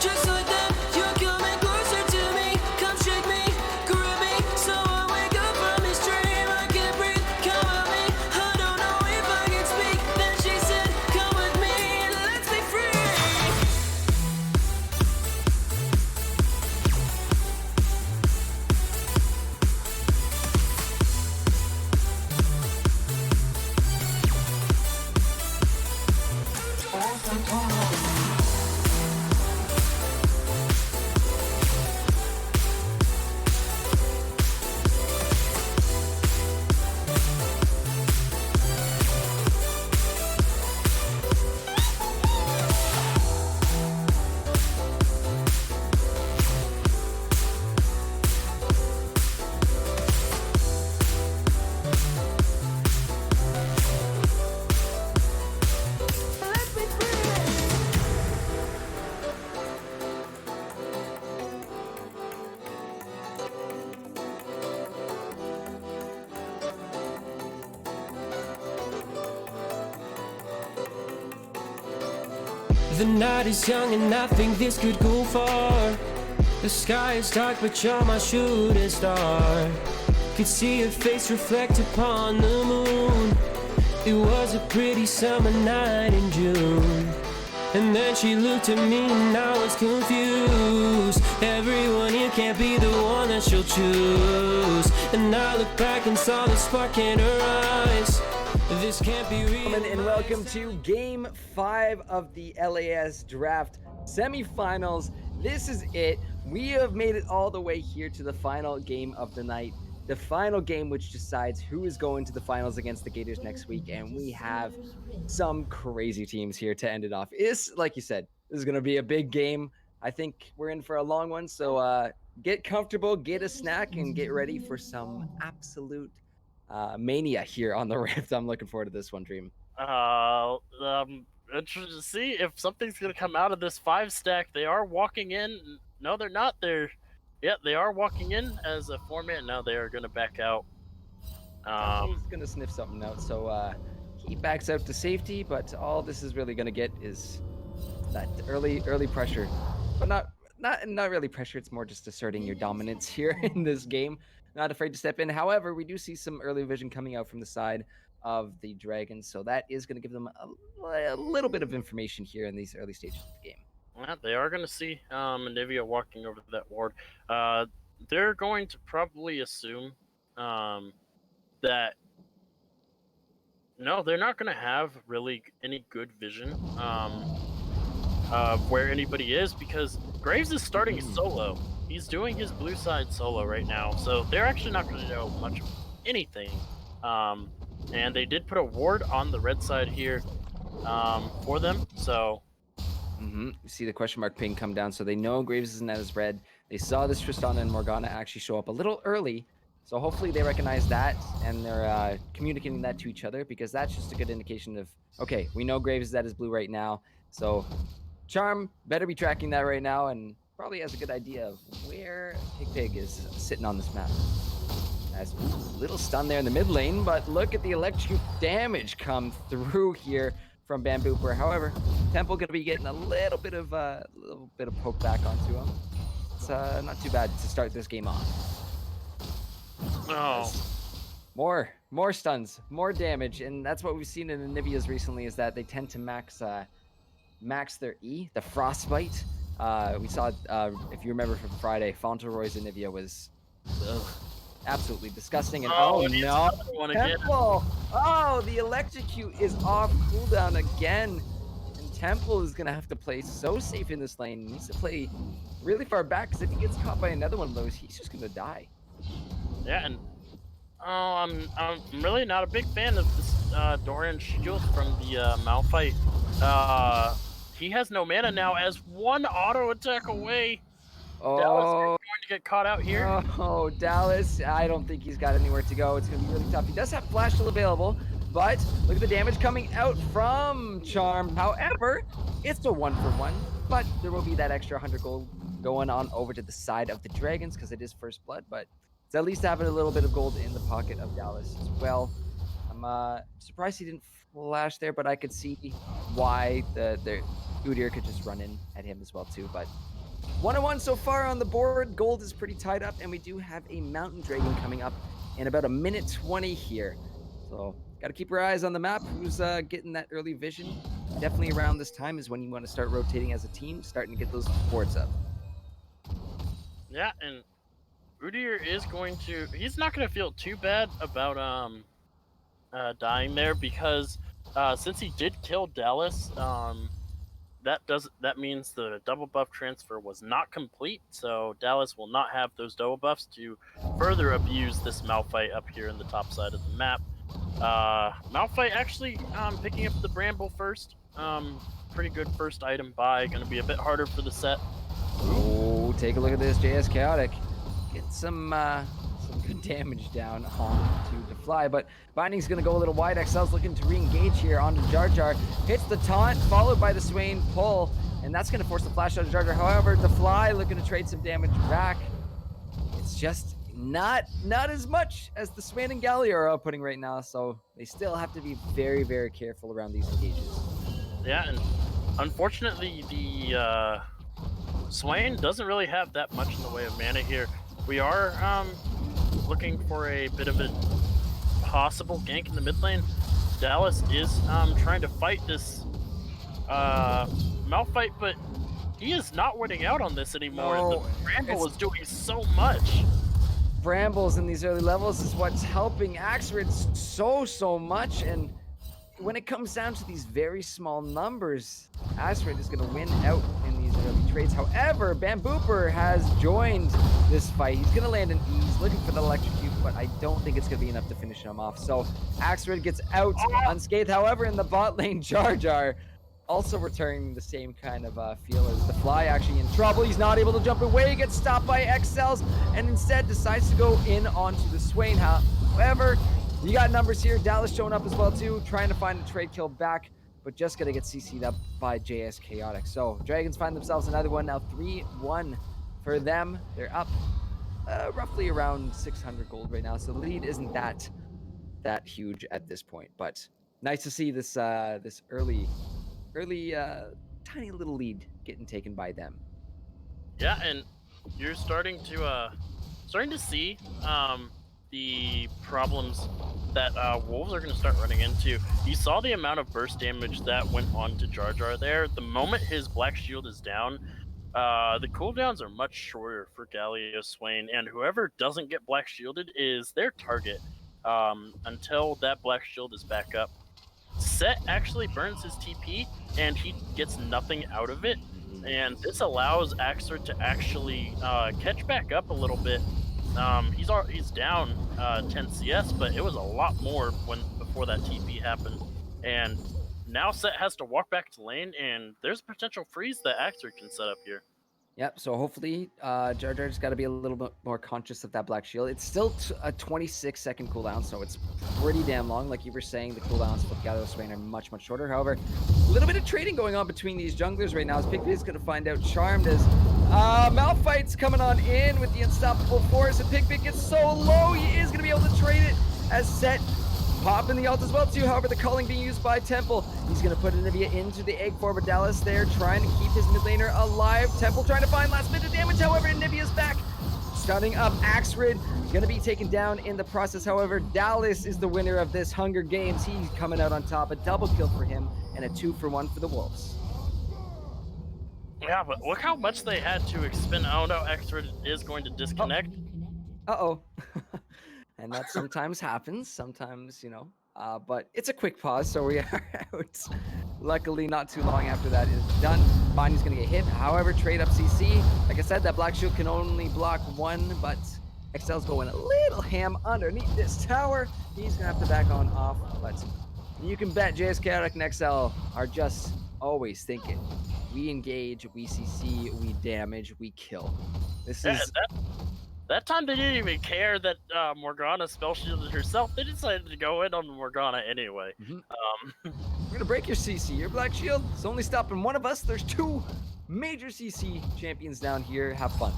Speaker 6: Just like that, you're coming closer to me. Come shake me, grab me, so I wake up from this dream. I can't breathe, come with me. I don't know if I can speak. Then she said, come with me and let's be free. The night is young and I think this could go far. The sky is dark but you're my shooting star. Could see your face reflect upon the moon. It was a pretty summer night in June. And then she looked at me and I was confused. Everyone here can't be the one that she'll choose. And I looked back and saw the spark in her eyes. This can't be real.
Speaker 8: And welcome to game 5 of the LAS draft semifinals. This is it. We have made it all the way here to the final game of the night. the final game, which decides who is going to the finals against the Gators next week. And we have some crazy teams here to end it off. Is like you said, this is going to be a big game. I think we're in for a long one. So get comfortable, get a snack, and get ready for some absolute mania here on the Rift. I'm looking forward to this one, Dream.
Speaker 4: Interested to see if something's gonna come out of this 5-stack. They are walking in. No, they're not. They are walking in as a 4-man. Now they are gonna back out.
Speaker 8: He's gonna sniff something out. So he backs out to safety, but all this is really gonna get is that early pressure, but not really pressure. It's more just asserting your dominance here in this game. Not afraid to step in. However, we do see some early vision coming out from the side of the Dragons, so that is going to give them a little bit of information here in these early stages of the game.
Speaker 4: Yeah, they are going to see Anivia walking over to that ward. They're going to probably assume that no, they're not going to have really any good vision of where anybody is, because Graves is starting solo. He's doing his blue side solo right now, so they're actually not going to know much of anything. And they did put a ward on the red side here for them, so...
Speaker 8: You see the question mark ping come down, so they know Graves isn't as red. They saw this Tristana and Morgana actually show up a little early, so hopefully they recognize that, and they're communicating that to each other, because that's just a good indication of, okay, we know Graves is at his blue right now, so Charm better be tracking that right now, and probably has a good idea of where Pig is sitting on this map. As a little stun there in the mid lane, but look at the electric damage come through here from Bambooper. However, Temple gonna be getting a little bit of poke back onto him. It's not too bad to start this game off.
Speaker 4: Oh.
Speaker 8: More stuns, more damage, and that's what we've seen in Anivia's recently, is that they tend to max their E, the Frostbite. We saw, if you remember from Friday, Fauntleroy's Anivia was absolutely disgusting. And oh no, Temple! Oh, the electrocute is off cooldown again. And Temple is gonna have to play so safe in this lane. He needs to play really far back, because if he gets caught by another one of those, he's just gonna die.
Speaker 4: Yeah, and I'm really not a big fan of this Dorian Shield from the Malphite. He has no mana now, as one auto attack away.
Speaker 8: Oh,
Speaker 4: Dallas is going to get caught out here.
Speaker 8: Oh, Dallas, I don't think he's got anywhere to go. It's going to be really tough. He does have Flash still available, but look at the damage coming out from Charm. However, it's a 1-for-1, but there will be that extra 100 gold going on over to the side of the Dragons, because it is first blood, but it's at least having a little bit of gold in the pocket of Dallas as well. I'm surprised he didn't flash there, but I could see why the Udyr could just run in at him as well too. But 1-1 so far on the board. Gold is pretty tied up, and we do have a Mountain Dragon coming up in about a minute 20 here. So got to keep our eyes on the map. Who's getting that early vision? Definitely around this time is when you want to start rotating as a team, starting to get those boards up.
Speaker 4: Yeah, and Udyr is going to... He's not going to feel too bad about dying there, because since he did kill Dallas, that means the double buff transfer was not complete, so Dallas will not have those double buffs to further abuse this Malphite up here in the top side of the map. Malphite actually picking up the Bramble first. Pretty good first item buy. Going to be a bit harder for the set.
Speaker 8: Oh, take a look at this, JS Chaotic. Get some good damage down onto the fly, but Binding's gonna go a little wide. Excel's looking to re-engage here onto Jar Jar. Hits the taunt, followed by the Swain pull, and that's gonna force the flash out of Jar Jar. However, the fly looking to trade some damage back. It's just not as much as the Swain and Gallia are outputting right now, so they still have to be very, very careful around these engages.
Speaker 4: Yeah, and unfortunately, the Swain doesn't really have that much in the way of mana here. We are looking for a bit of a possible gank in the mid lane. Dallas is trying to fight this Malphite, but he is not winning out on this anymore.
Speaker 8: No,
Speaker 4: the Bramble is doing so much.
Speaker 8: Brambles in these early levels is what's helping Axrid so much, and when it comes down to these very small numbers, Axrid is going to win out in these early trades. However, Bambooper has joined this fight. He's going to land an E. He's looking for the electrocute, but I don't think it's going to be enough to finish him off. So Axrid gets out unscathed. However, in the bot lane, Jar Jar also returning the same kind of feel as the Fly, actually in trouble. He's not able to jump away, gets stopped by XLs, and instead decides to go in onto the Swain. However, you got numbers here. Dallas showing up as well too, trying to find a trade kill back, but just gonna get CC'd up by JS Chaotic. So Dragons find themselves another one now, 3-1 for them. They're up roughly around 600 gold right now, so the lead isn't that huge at this point. But nice to see this this early tiny little lead getting taken by them.
Speaker 7: Yeah, and you're starting to see the problems that Wolves are going to start running into. You saw the amount of burst damage that went on to Jar Jar there. The moment his Black Shield is down, the cooldowns are much shorter for Galio Swain, and whoever doesn't get Black Shielded is their target until that Black Shield is back up. Set actually burns his TP, and he gets nothing out of it. And this allows Axer to actually catch back up a little bit. He's down 10 CS, but it was a lot more before that TP happened. And now Set has to walk back to lane, and there's a potential freeze that Axer can set up here.
Speaker 8: Yep, so hopefully Jar Jar's got to be a little bit more conscious of that Black Shield. It's still a 26-second cooldown, so it's pretty damn long. Like you were saying, the cooldowns for Galio Swain are much, much shorter. However, a little bit of trading going on between these junglers right now, as Pigby is going to find out Charmed as Malphite's coming on in with the Unstoppable Force, and Pigby gets so low, he is going to be able to trade it as Set popping the ult as well too. However, the culling being used by Temple. He's going to put Anivia into the egg for Dallas there, trying to keep his mid laner alive. Temple trying to find last minute damage. However, Anivia's back. Starting up, Axrid going to be taken down in the process. However, Dallas is the winner of this Hunger Games. He's coming out on top. A double kill for him and a 2-for-1 for the Wolves.
Speaker 7: Yeah, but look how much they had to expend. Oh no, Axrid is going to disconnect.
Speaker 8: Uh-oh. And that sometimes happens, sometimes, you know, but it's a quick pause, so we are out. Luckily, not too long after that is done. Bonnie's going to get hit. However, trade up CC. Like I said, that Black Shield can only block one, but XL's going a little ham underneath this tower. He's going to have to back on off, but you can bet JS Chaotic and XL are just always thinking, we engage, we CC, we damage, we kill. This is...
Speaker 7: That time they didn't even care that Morgana spell shielded herself. They decided to go in on Morgana anyway.
Speaker 8: We're gonna break your CC. Your Black Shield is only stopping one of us. There's two major CC champions down here. Have fun.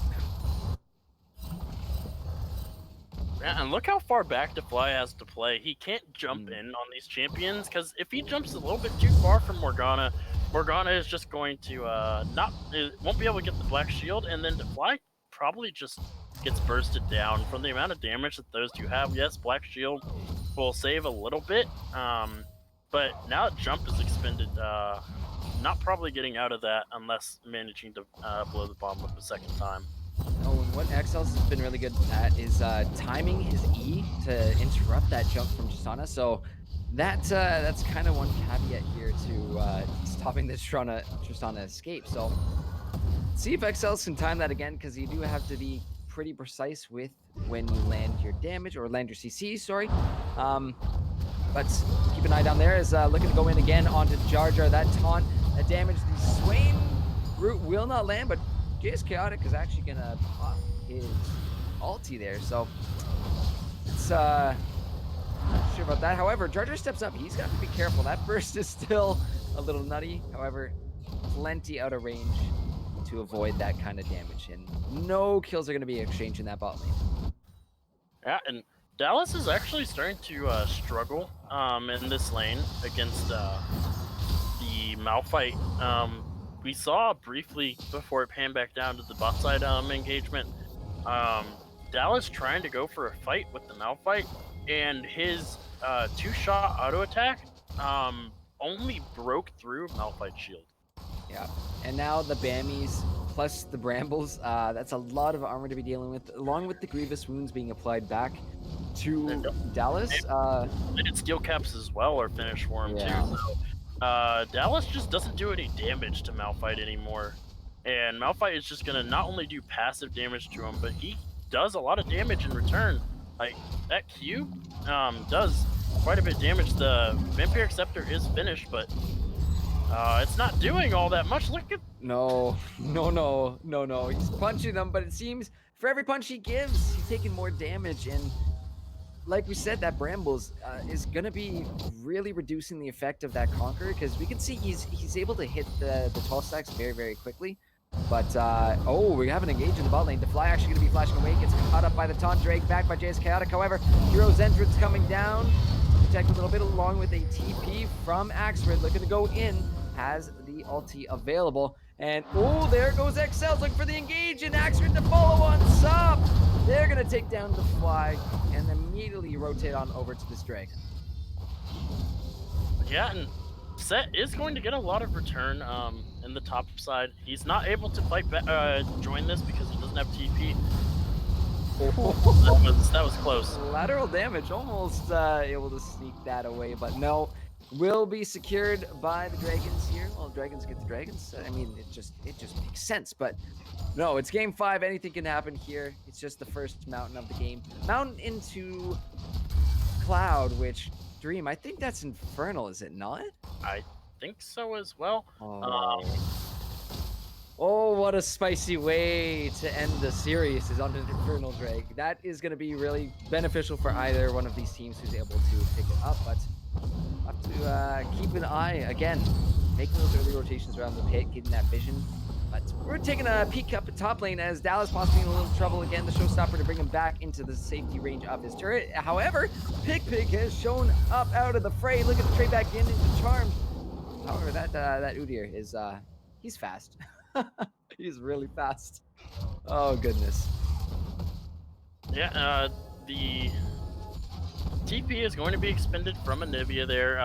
Speaker 7: Yeah, and look how far back Defly has to play. He can't jump in on these champions, because if he jumps a little bit too far from Morgana, Morgana is just going to won't be able to get the Black Shield, and then Defly probably just gets bursted down from the amount of damage that those two have. Yes, Black Shield will save a little bit, but now that jump is expended, not probably getting out of that unless managing to blow the bomb up a second time.
Speaker 8: Oh, and what XL's has been really good at is timing his E to interrupt that jump from Tristana. So that's kind of one caveat here to stopping the Tristana escape. So see if XLs can time that again, because you do have to be pretty precise with when you land your damage, or land your CC, sorry. But keep an eye down there as looking to go in again onto Jar Jar. That taunt, that damage, the Swain root will not land, but JS Chaotic is actually gonna pop his ulti there. So it's not sure about that. However, Jar Jar steps up. He's got to be careful. That burst is still a little nutty. However, plenty out of range to avoid that kind of damage, and no kills are going to be exchanged in that bot lane.
Speaker 7: Yeah, and Dallas is actually starting to struggle in this lane against the Malphite. We saw briefly before it panned back down to the bot side engagement, Dallas trying to go for a fight with the Malphite, and his two-shot auto attack only broke through Malphite's shield.
Speaker 8: Yeah, and now the Bammies plus the Brambles, that's a lot of armor to be dealing with, along with the Grievous Wounds being applied back to Dallas.
Speaker 7: And steel caps as well are finished for him too. So, Dallas just doesn't do any damage to Malphite anymore. And Malphite is just going to not only do passive damage to him, but he does a lot of damage in return. Like, that Q does quite a bit of damage. The Vampiric Scepter is finished, but it's not doing all that much. Look at
Speaker 8: No, no. He's punching them, but it seems for every punch he gives, he's taking more damage. And like we said, that Brambles is going to be really reducing the effect of that Conqueror, because we can see he's able to hit the 12 stacks very, very quickly. But, oh, we have an engage in the bot lane. The Fly actually going to be flashing away. Gets caught up by the taunt. Drake back by JS Chaotic. However, Hero's Entrance coming down. Protect a little bit along with a TP from Axford. Looking to go in. Has the ulti available. And, oh, there goes XL looking for the engage. And Axford to follow on top. They're going to take down the Fly and immediately rotate on over to this Dragon.
Speaker 7: yeah, and Set is going to get a lot of return in the top side. He's not able to fight join this because he doesn't have TP. That was close.
Speaker 8: Lateral damage, almost able to sneak that away, but no. Will be secured by the Dragons here. Well, Dragons get the Dragons. I mean, it just makes sense, but no, it's game 5. Anything can happen here. It's just the first mountain of the game. Mountain into Cloud, which Dream, I think that's Infernal, is it not?
Speaker 7: I think so as well.
Speaker 8: Oh, what a spicy way to end the series is on an Infernal Drake. That is going to be really beneficial for either one of these teams who's able to pick it up, but have to keep an eye, again, making those early rotations around the pit, getting that vision. But we're taking a peek up at top lane as Dallas possibly in a little trouble again. The showstopper to bring him back into the safety range of his turret. However, Pig has shown up out of the fray, looking to trade back into Charmed. However, that Udyr is, he's fast. He's really fast. Oh, goodness.
Speaker 7: Yeah, the TP is going to be expended from Anivia there.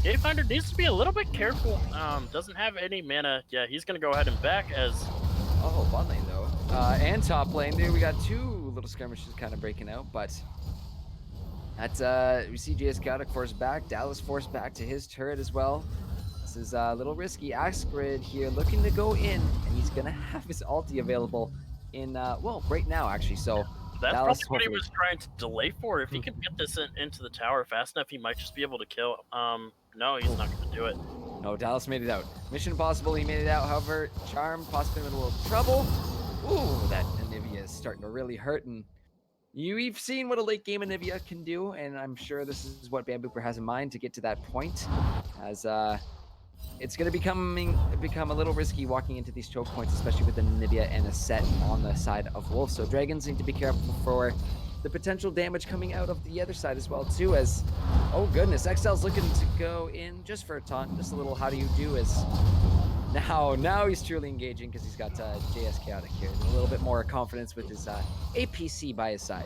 Speaker 7: Gatefinder needs to be a little bit careful. Doesn't have any mana. Yeah, he's going to go ahead and back as...
Speaker 8: Oh, bot lane, though. And top lane. There we got two little skirmishes kind of breaking out, but... That's, we see JS Chaotic forced back. Dallas forced back to his turret as well. This is a little risky. Axgrid here looking to go in, and he's going to have his ulti available in, well, right now, actually. So
Speaker 7: that's
Speaker 8: Dallas,
Speaker 7: probably what he was trying to delay for. If he can get this into the tower fast enough, he might just be able to kill. No, he's not going to do it.
Speaker 8: No, Dallas made it out. Mission Impossible, he made it out. However, Charm possibly in a little trouble. Ooh, that Anivia is starting to really hurt, and we've seen what a late game Anivia can do, and I'm sure this is what Bambooper has in mind to get to that point, as it's going to become a little risky walking into these choke points, especially with Anivia and a set on the side of Wolf. So Dragons need to be careful for the potential damage coming out of the other side as well, too, as, oh goodness, XL's looking to go in just for a taunt, just a little how do you do, as now he's truly engaging because he's got JS Chaotic here, and a little bit more confidence with his APC by his side.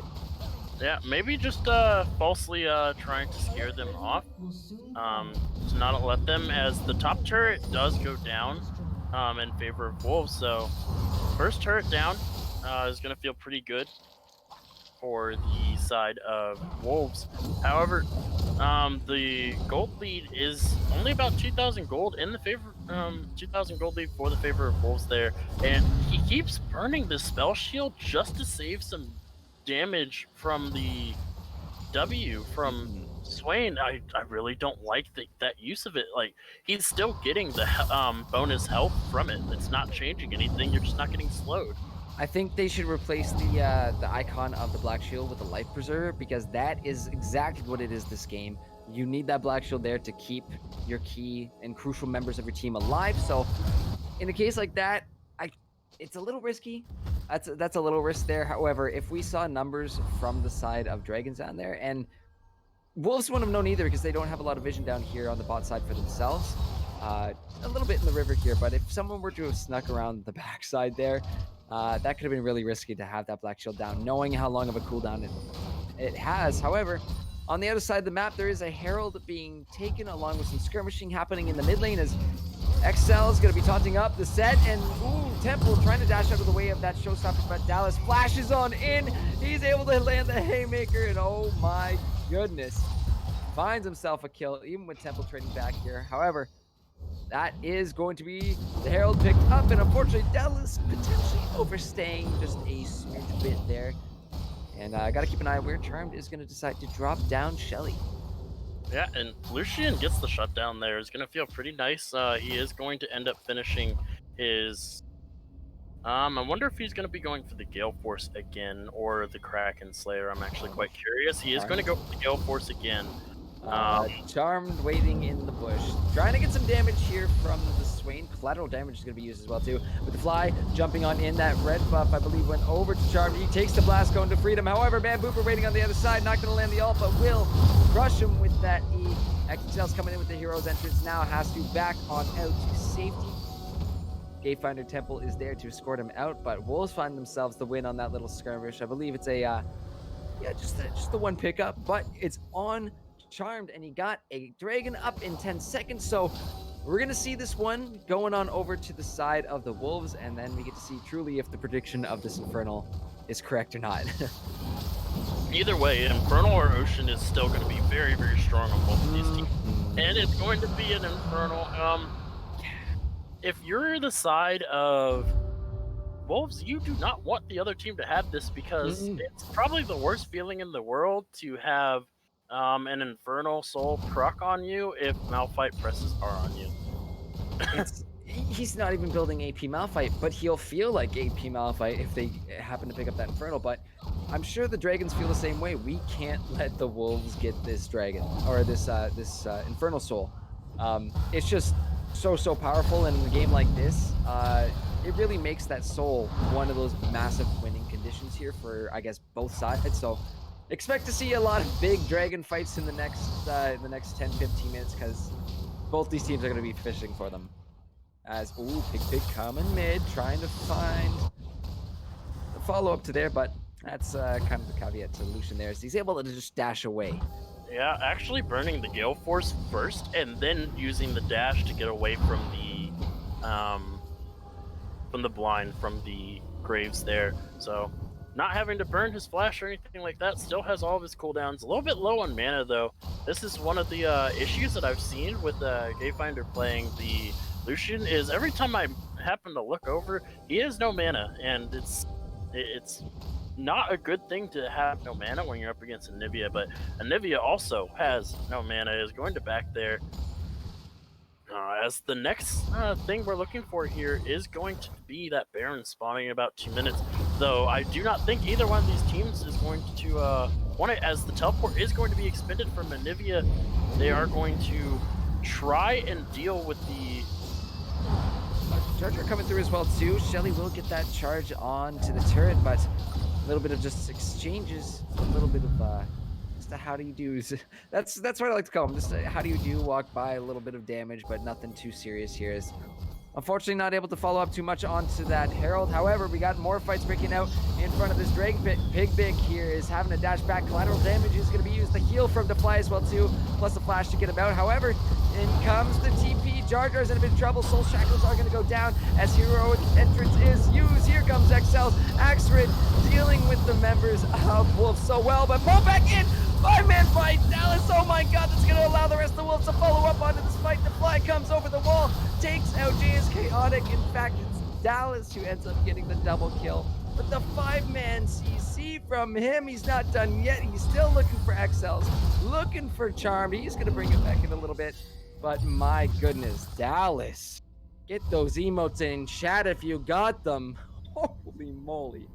Speaker 7: Yeah, maybe just falsely trying to scare them off, to not let them, as the top turret does go down in favor of Wolves. So first turret down is going to feel pretty good for the side of Wolves. However, the gold lead is only about 2,000 gold in the favor, 2,000 gold lead for the favor of Wolves there, and he keeps burning the spell shield just to save some damage from the W from Swain. I really don't like that use of it. Like, he's still getting the bonus health from it. It's not changing anything. You're just not getting slowed.
Speaker 8: I think they should replace the icon of the Black Shield with the Life Preserver, because that is exactly what it is this game. You need that Black Shield there to keep your key and crucial members of your team alive. So in a case like that, it's a little risky. That's a little risk there. However, if we saw numbers from the side of Dragons down there, and Wolves wouldn't have known either because they don't have a lot of vision down here on the bot side for themselves. A little bit in the river here, but if someone were to have snuck around the backside there, that could have been really risky to have that Black Shield down, knowing how long of a cooldown it has. However, on the other side of the map, there is a Herald being taken along with some skirmishing happening in the mid lane, as XL is going to be taunting up the set, and ooh, Temple trying to dash out of the way of that showstopper, but Dallas flashes on in. He's able to land the haymaker, and oh my goodness, finds himself a kill, even with Temple trading back here. However, that is going to be the Herald picked up, and unfortunately, Dallas potentially overstaying just a smidge bit there. And I got to keep an eye on where Charmed is going to decide to drop down Shelly.
Speaker 7: Yeah, and Lucian gets the shutdown there. It's going to feel pretty nice. He is going to end up finishing his... I wonder if he's going to be going for the Gale Force again or the Kraken Slayer. I'm actually quite curious. He is going to go for the Gale Force again.
Speaker 8: Charmed waiting in the bush. Trying to get some damage here from the Swain. Collateral damage is going to be used as well, too. With the Fly jumping on in. That red buff, I believe, went over to Charmed. He takes the blast going to freedom. However, Bambooper waiting on the other side. Not going to land the ult, but will crush him with that E. XL's coming in with the hero's entrance. Now has to back on out to safety. Gatefinder Temple is there to escort him out, but Wolves find themselves the win on that little skirmish. I believe it's a, just the one pickup, but it's on Charmed, and he got a dragon up in 10 seconds. So we're going to see this one going on over to the side of the Wolves, and then we get to see truly if the prediction of this Infernal is correct or not.
Speaker 7: Either way, Infernal or Ocean is still going to be very, very strong on both of these teams. And it's going to be an Infernal. If you're the side of Wolves, you do not want the other team to have this, because it's probably the worst feeling in the world to have an Infernal Soul proc on you if Malphite presses are on you.
Speaker 8: He's not even building AP Malphite, but he'll feel like AP Malphite if they happen to pick up that Infernal. But I'm sure the Dragons feel the same way. We can't let the Wolves get this Dragon, or this Infernal Soul. It's just so powerful, and in a game like this, it really makes that Soul one of those massive winning conditions here for, I guess, both sides. So expect to see a lot of big dragon fights in the next 10-15 minutes, because both these teams are going to be fishing for them. As Pig coming mid, trying to find the follow-up to there, but that's kind of the caveat to Lucian there, is he's able to just dash away.
Speaker 7: Yeah, actually burning the Gale Force first, and then using the dash to get away from the blind, from the graves there. So not having to burn his flash or anything like that, still has all of his cooldowns. A little bit low on mana, though. This is one of the issues that I've seen with Gatefinder playing the Lucian, is every time I happen to look over, he has no mana, and it's not a good thing to have no mana when you're up against Anivia, but Anivia also has no mana, is going to back there. As the next thing we're looking for here is going to be that Baron spawning in about 2 minutes, though I do not think either one of these teams is going to want it, as the teleport is going to be expended from Anivia. They are going to try and deal with the...
Speaker 8: Charger coming through as well, too. Shelly will get that charge on to the turret, but a little bit of just exchanges, a little bit of just a how do you do. That's what I like to call them. Just a how do you do, walk by, a little bit of damage, but nothing too serious here. Is unfortunately not able to follow up too much onto that Herald. However, we got more fights breaking out in front of this Dragon Pit. Pig Big here is having a dash back. Collateral damage is going to be used. The heal from the Fly as well, too, plus the flash to get him out. However, in comes the TP. Jar Jar's in a bit of trouble. Soul Shackles are going to go down as heroic entrance is used. Here comes XL. Axrid dealing with the members of Wolves so well, but pull back in. 5-man fight. Dallas, oh my god, that's going to allow the rest of the Wolves to follow up onto this fight. The Fly comes over the wall, takes out JS Chaotic. In fact, it's Dallas who ends up getting the double kill. But the 5-man CC from him, he's not done yet. He's still looking for XLs, looking for Charmed. He's going to bring it back in a little bit. But my goodness, Dallas, get those emotes in chat if you got them. Holy moly.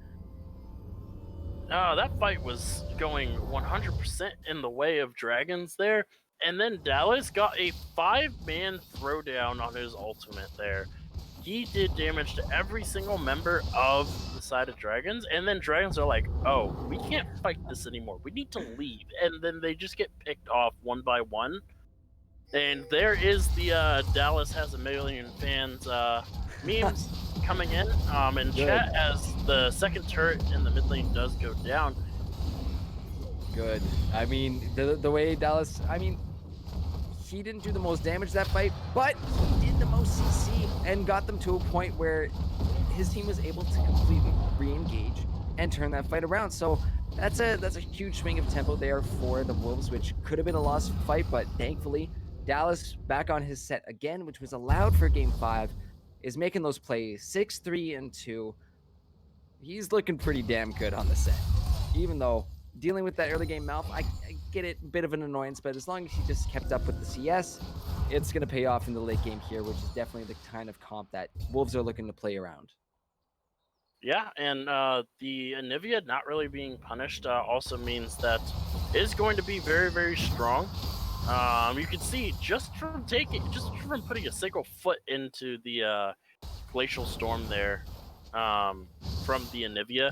Speaker 7: That fight was going 100% in the way of Dragons there, and then Dallas got a 5-man throwdown on his ultimate there. He did damage to every single member of the side of Dragons, and then Dragons are like, oh, we can't fight this anymore. We need to leave. And then they just get picked off one by one. And there is the Dallas has a million fans memes coming in chat as the second turret in the mid lane does go down.
Speaker 8: Good. I mean, the way Dallas, I mean, he didn't do the most damage that fight, but he did the most CC and got them to a point where his team was able to completely re-engage and turn that fight around. So that's a huge swing of tempo there for the Wolves, which could have been a lost fight, but thankfully Dallas back on his set again, which was allowed for game 5, is making those plays 6-3 and 2. He's looking pretty damn good on the set. even though dealing with that early game Malf, I get it, a bit of an annoyance, but as long as he just kept up with the CS, it's going to pay off in the late game here, which is definitely the kind of comp that Wolves are looking to play around.
Speaker 7: Yeah, and the Anivia not really being punished also means that it is going to be very, very strong. You can see just from putting a single foot into the glacial storm there, from the Anivia,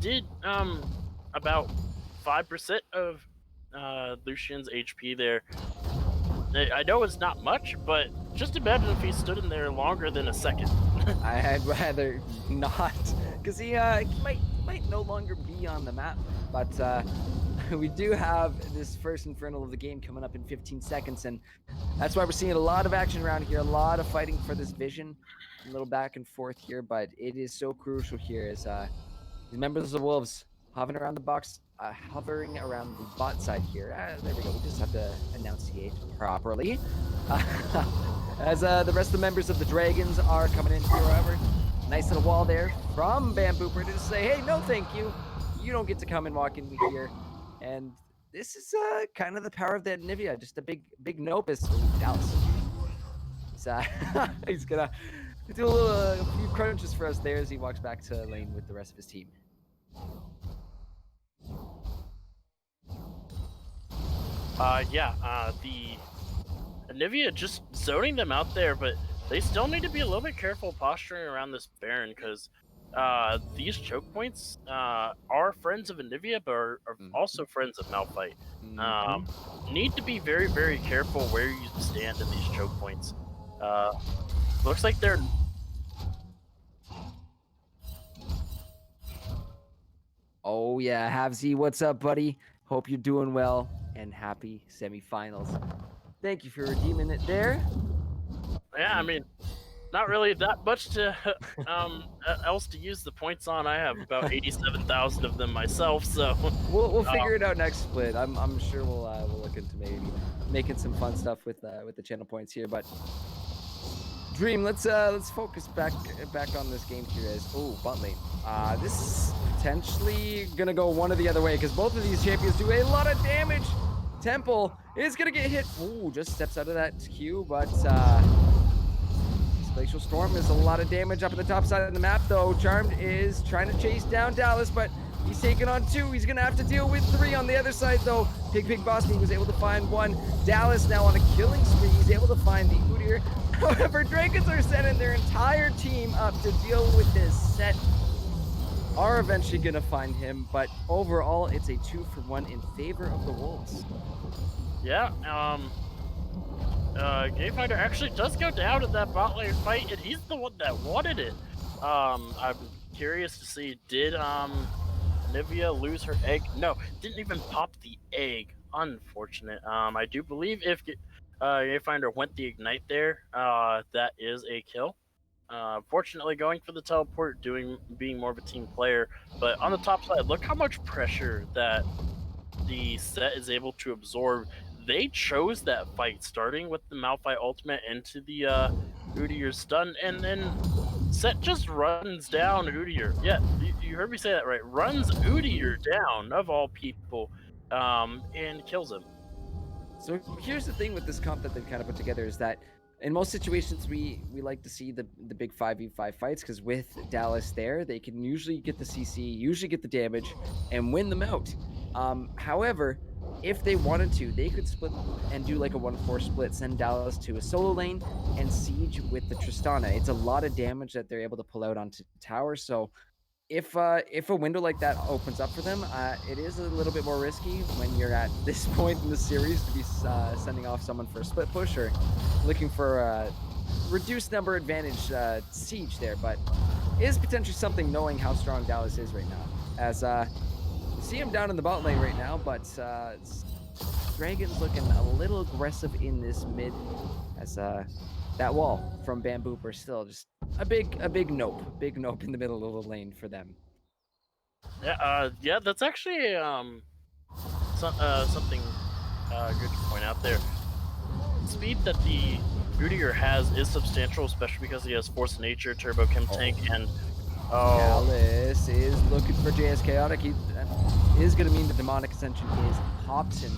Speaker 7: did about 5% of Lucian's HP there. I know it's not much, but just imagine if he stood in there longer than a second.
Speaker 8: I'd rather not, because he might no longer be on the map. But we do have this first Infernal of the game coming up in 15 seconds, and that's why we're seeing a lot of action around here, a lot of fighting for this vision, a little back and forth here, but it is so crucial here as these members of the Wolves hovering around the box, hovering around the bot side here. There we go, we just have to enunciate properly. As the rest of the members of the Dragons are coming in here, however. Nice little wall there from Bambooper to just say, hey, no thank you. You don't get to come and walk in here. And this is kind of the power of that Nivea. Just a big nope. Dallas. He's gonna do a few crunches for us there as he walks back to lane with the rest of his team.
Speaker 7: The Anivia just zoning them out there, but they still need to be a little bit careful posturing around this Baron, because these choke points are friends of Anivia, but are also friends of Malphite. Need to be very, very careful where you stand in these choke points. Looks like they're...
Speaker 8: Oh yeah, Havzy, what's up, buddy? Hope you're doing well, and happy semifinals. Thank you for redeeming it there.
Speaker 7: Yeah, I mean, not really that much to else to use the points on. I have about 87,000 of them myself, so
Speaker 8: we'll figure it out next split. I'm sure we'll look into maybe making some fun stuff with the channel points here. But Dream, let's focus back on this game here as bot lane. This is potentially gonna go one or the other way because both of these champions do a lot of damage. Temple is gonna get hit. Ooh, just steps out of that queue, but Glacial Storm is a lot of damage up at the top side of the map, though. Charmed is trying to chase down Dallas, but he's taking on 2. He's gonna have to deal with 3 on the other side, though. Pig Boston was able to find 1. Dallas now on a killing spree. He's able to find the Udyr. However, Dragons are sending their entire team up to deal with this set. Are eventually gonna find him, but overall, it's a 2-for-1 in favor of the Wolves.
Speaker 7: Yeah, Gamefinder actually does go down in that bot lane fight, and he's the one that wanted it. I'm curious to see, did Nivea lose her egg? No, didn't even pop the egg. Unfortunate. I do believe if Gamefinder went the ignite there, that is a kill. Fortunately, going for the teleport, being more of a team player. But on the top side, look how much pressure that the set is able to absorb. They chose that fight, starting with the Malphite ultimate into the Udyr stun, and then set just runs down Udyr. Yeah, you heard me say that right. Runs Udyr down, of all people, and kills him.
Speaker 8: So here's the thing with this comp that they've kind of put together is that in most situations we like to see the big 5v5 fights, because with Dallas there, they can usually get the CC, usually get the damage, and win them out. However, if they wanted to, they could split and do like a 1-4 split, send Dallas to a solo lane and siege with the Tristana. It's a lot of damage that they're able to pull out onto tower. So if a window like that opens up for them, it is a little bit more risky when you're at this point in the series to be sending off someone for a split push or looking for a reduced number advantage siege there. But it is potentially something knowing how strong Dallas is right now. As see him down in the bot lane right now, but Dragon's looking a little aggressive in this mid as that wall from Bambooper still just a big nope in the middle of the lane for them.
Speaker 7: Yeah, that's actually something good to point out there. Speed that the Udyr has is substantial, especially because he has Force of Nature, Turbo Chem Tank, and
Speaker 4: Oh,
Speaker 8: Dallas is looking for JS Chaotic. That is going to mean the Demonic Ascension is popped, and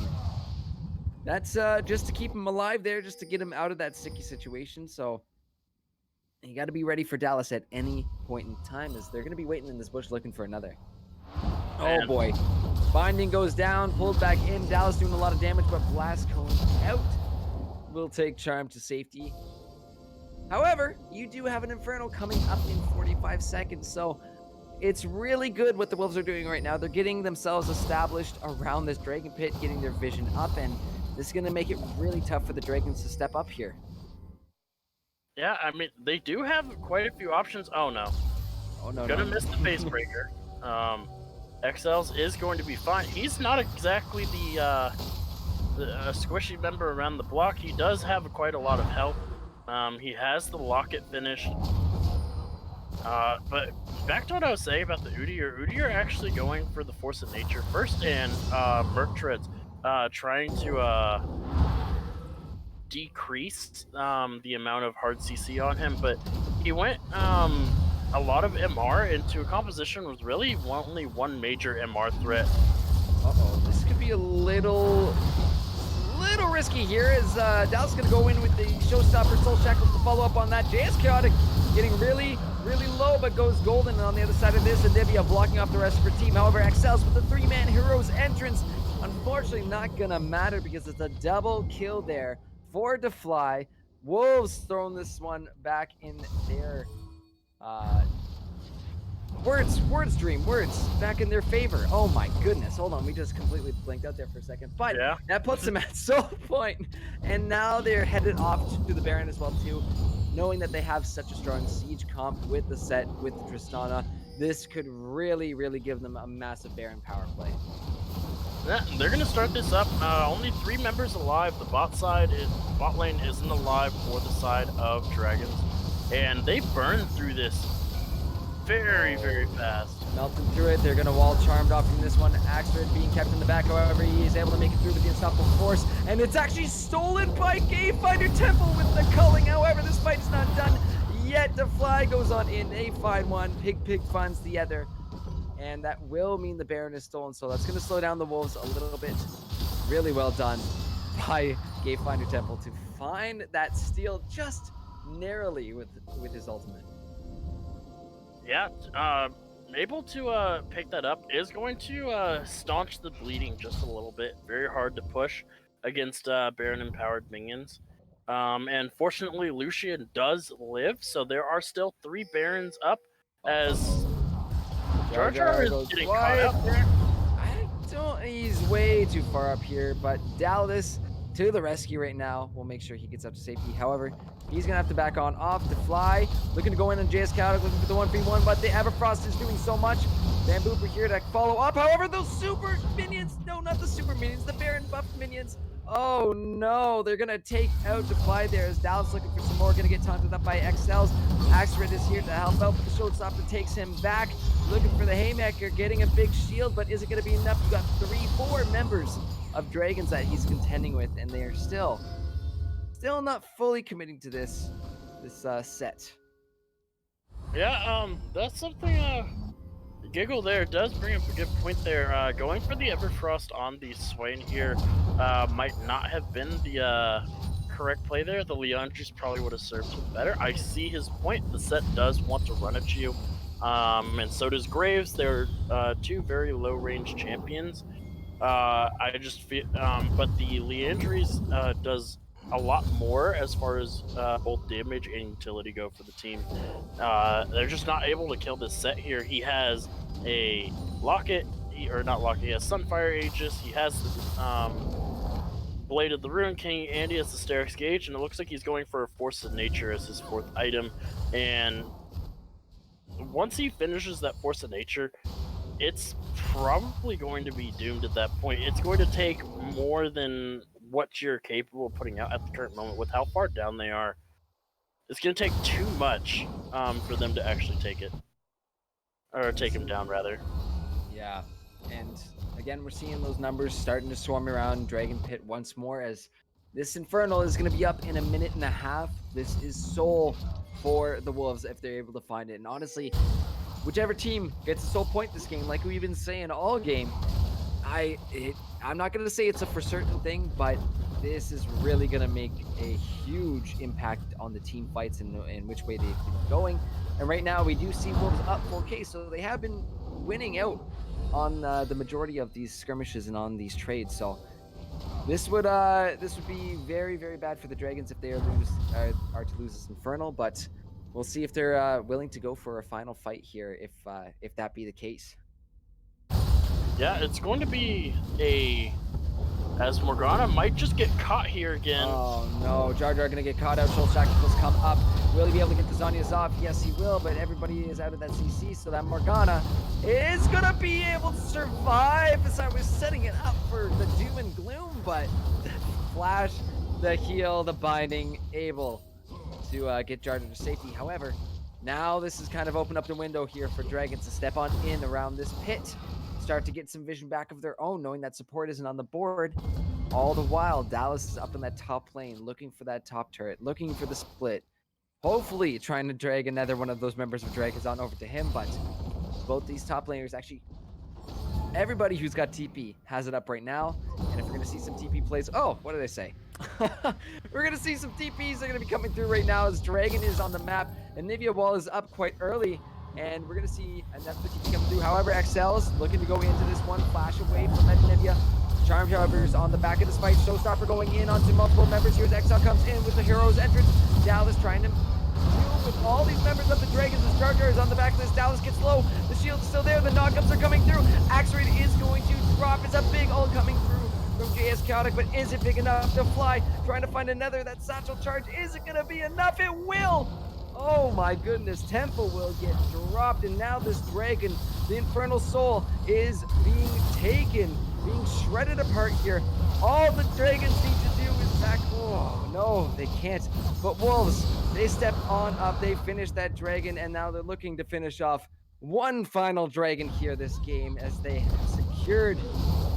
Speaker 8: that's just to keep him alive there, just to get him out of that sticky situation. So you got to be ready for Dallas at any point in time, as they're going to be waiting in this bush looking for another. Oh
Speaker 4: man.
Speaker 8: boy. Binding goes down, pulled back in. Dallas doing a lot of damage, but Blast Cone out. Will take Charm to safety. However, you do have an Inferno coming up in 45 seconds, so it's really good what the Wolves are doing right now. They're getting themselves established around this Dragon Pit, getting their vision up, and this is going to make it really tough for the Dragons to step up here.
Speaker 4: Yeah, I mean, they do have quite a few options. Oh, no.
Speaker 8: Oh, no,
Speaker 4: Gonna
Speaker 8: no.
Speaker 4: miss the face breaker. XL's is going to be fine. He's not exactly the squishy member around the block. He does have quite a lot of health. He has the locket finished. But back to what I was saying about the Udyr actually going for the Force of Nature first, and Merc Treads trying to decrease the amount of hard CC on him, but he went a lot of MR into a composition with really only one major MR threat.
Speaker 8: Uh-oh, this could be a little risky here, as Dallas going to go in with the Showstopper Soul Shackles to follow up on that. JS Chaotic getting really low, but goes golden. And on the other side of this, Adivia blocking off the rest of her team. However, excels with the 3-man Heroes entrance. Unfortunately, not going to matter because it's a double kill there for DeFly. Wolves throwing this one back in their words back in their favor. Oh my goodness, hold on, we just completely blinked out there for a second, but
Speaker 4: Yeah.
Speaker 8: that puts them at soul point, and now they're headed off to the Baron as well too, knowing that they have such a strong siege comp with the set, with Tristana. This could really give them a massive Baron power play.
Speaker 4: Yeah, they're gonna start this up. Only 3 members alive. The bot lane isn't alive for the side of Dragons, and they burn through this very fast.
Speaker 8: Melting through it. They're going to wall Charmed off from this one. Axford being kept in the back. However, he is able to make it through with the Unstoppable Force. And it's actually stolen by Gamefinder Temple with the culling. However, this fight is not done yet. The fly goes on in. They find one. Pig finds the other. And that will mean the Baron is stolen. So that's going to slow down the Wolves a little bit. Really well done by Gamefinder Temple to find that steal just narrowly with his ultimate.
Speaker 4: Yeah, able to pick that up is going to staunch the bleeding just a little bit. Very hard to push against Baron empowered minions. And fortunately, Lucian does live, so there are still 3 Barons up as Jar Jar is getting caught up there.
Speaker 8: He's way too far up here, but Dallas to the rescue right now. We'll make sure he gets up to safety. However, he's going to have to back on off to fly. Looking to go in on JS Chaotic, looking for the 1v1, but the Everfrost is doing so much. Bambooper here to follow up. However, those super minions, no, not the super minions, the Baron buffed minions. Oh no, they're going to take out DeFly there as Dallas looking for some more. Going to get taunted up by XLs. Axrid is here to help out, but the Showstopper takes him back. Looking for the Haymaker, getting a big shield, but is it going to be enough? You got 4 members of Dragons that he's contending with, and they are still not fully committing to this set.
Speaker 4: Yeah, that's something Giggle there does bring up a good point there. Going for the Everfrost on the Swain here might not have been the correct play there. The Leandris probably would have served him better. I see his point. The set does want to run at you, and so does Graves. They're 2 very low-range champions. I just feel, but the Leandris does a lot more as far as both damage and utility go for the team. They're just not able to kill this set here. He has a Locket, or not Locket, he has Sunfire Aegis, he has the Blade of the Ruin King, and he has the Sterix Gauge, and it looks like he's going for a Force of Nature as his 4th item. And once he finishes that Force of Nature, it's probably going to be doomed at that point. It's going to take more than what you're capable of putting out at the current moment with how far down they are. It's going to take too much for them to actually take it. Or take him down, rather.
Speaker 8: Yeah, and again, we're seeing those numbers starting to swarm around Dragon Pit once more, as this Infernal is going to be up in a minute and a half. This is soul for the Wolves if they're able to find it. And honestly, whichever team gets the sole point this game, like we've been saying all game, I'm not going to say it's a for certain thing, but this is really going to make a huge impact on the team fights and which way they've been going. And right now we do see Wolves up 4K, so they have been winning out on the majority of these skirmishes and on these trades. So this would be very, very bad for the Dragons if they are to lose this Infernal, but we'll see if they're willing to go for a final fight here if that be the case.
Speaker 7: Yeah, it's going to be as Morgana might just get caught here again.
Speaker 8: Oh no, Jar Jar gonna get caught out. Soul Shackles come up. Will he be able to get the Zhonya's off? Yes, he will, but everybody is out of that CC, so that Morgana is gonna be able to survive, as I was setting it up for the doom and gloom, but the flash, the heal, the binding, able to get Jar Jar to safety. However, now this has kind of opened up the window here for Dragons to step on in around this pit, start to get some vision back of their own, knowing that support isn't on the board. All the while, Dallas is up in that top lane, looking for that top turret, looking for the split. Hopefully, trying to drag another one of those members of Dragons on over to him, but both these top laners, actually, everybody who's got TP has it up right now. And if we're going to see some TP plays, oh, what did I say? We're going to see some TPs that are going to be coming through right now as Dragon is on the map, and Nivea Wall is up quite early. And we're going to see another TP coming through. However, XL's looking to go into this one, flash away from that Nivea. Charm Sharpers on the back of this fight. Showstopper going in onto multiple members here as Exile comes in with the hero's entrance. Dallas trying to deal with all these members of the Dragons as Jar Jar is on the back of this. Dallas gets low. The shield's still there. The knockups are coming through. Axe Raid is going to drop. It's a big ult coming through from JS Chaotic, but is it big enough to fly? Trying to find another. That satchel charge. Is it going to be enough? It will! Oh my goodness, Temple will get dropped, and now this Dragon, the Infernal Soul, is being taken, being shredded apart here. All the Dragons need to do is back. Oh no, they can't. But Wolves, they step on up, they finish that Dragon, and now they're looking to finish off one final Dragon here this game as they have secured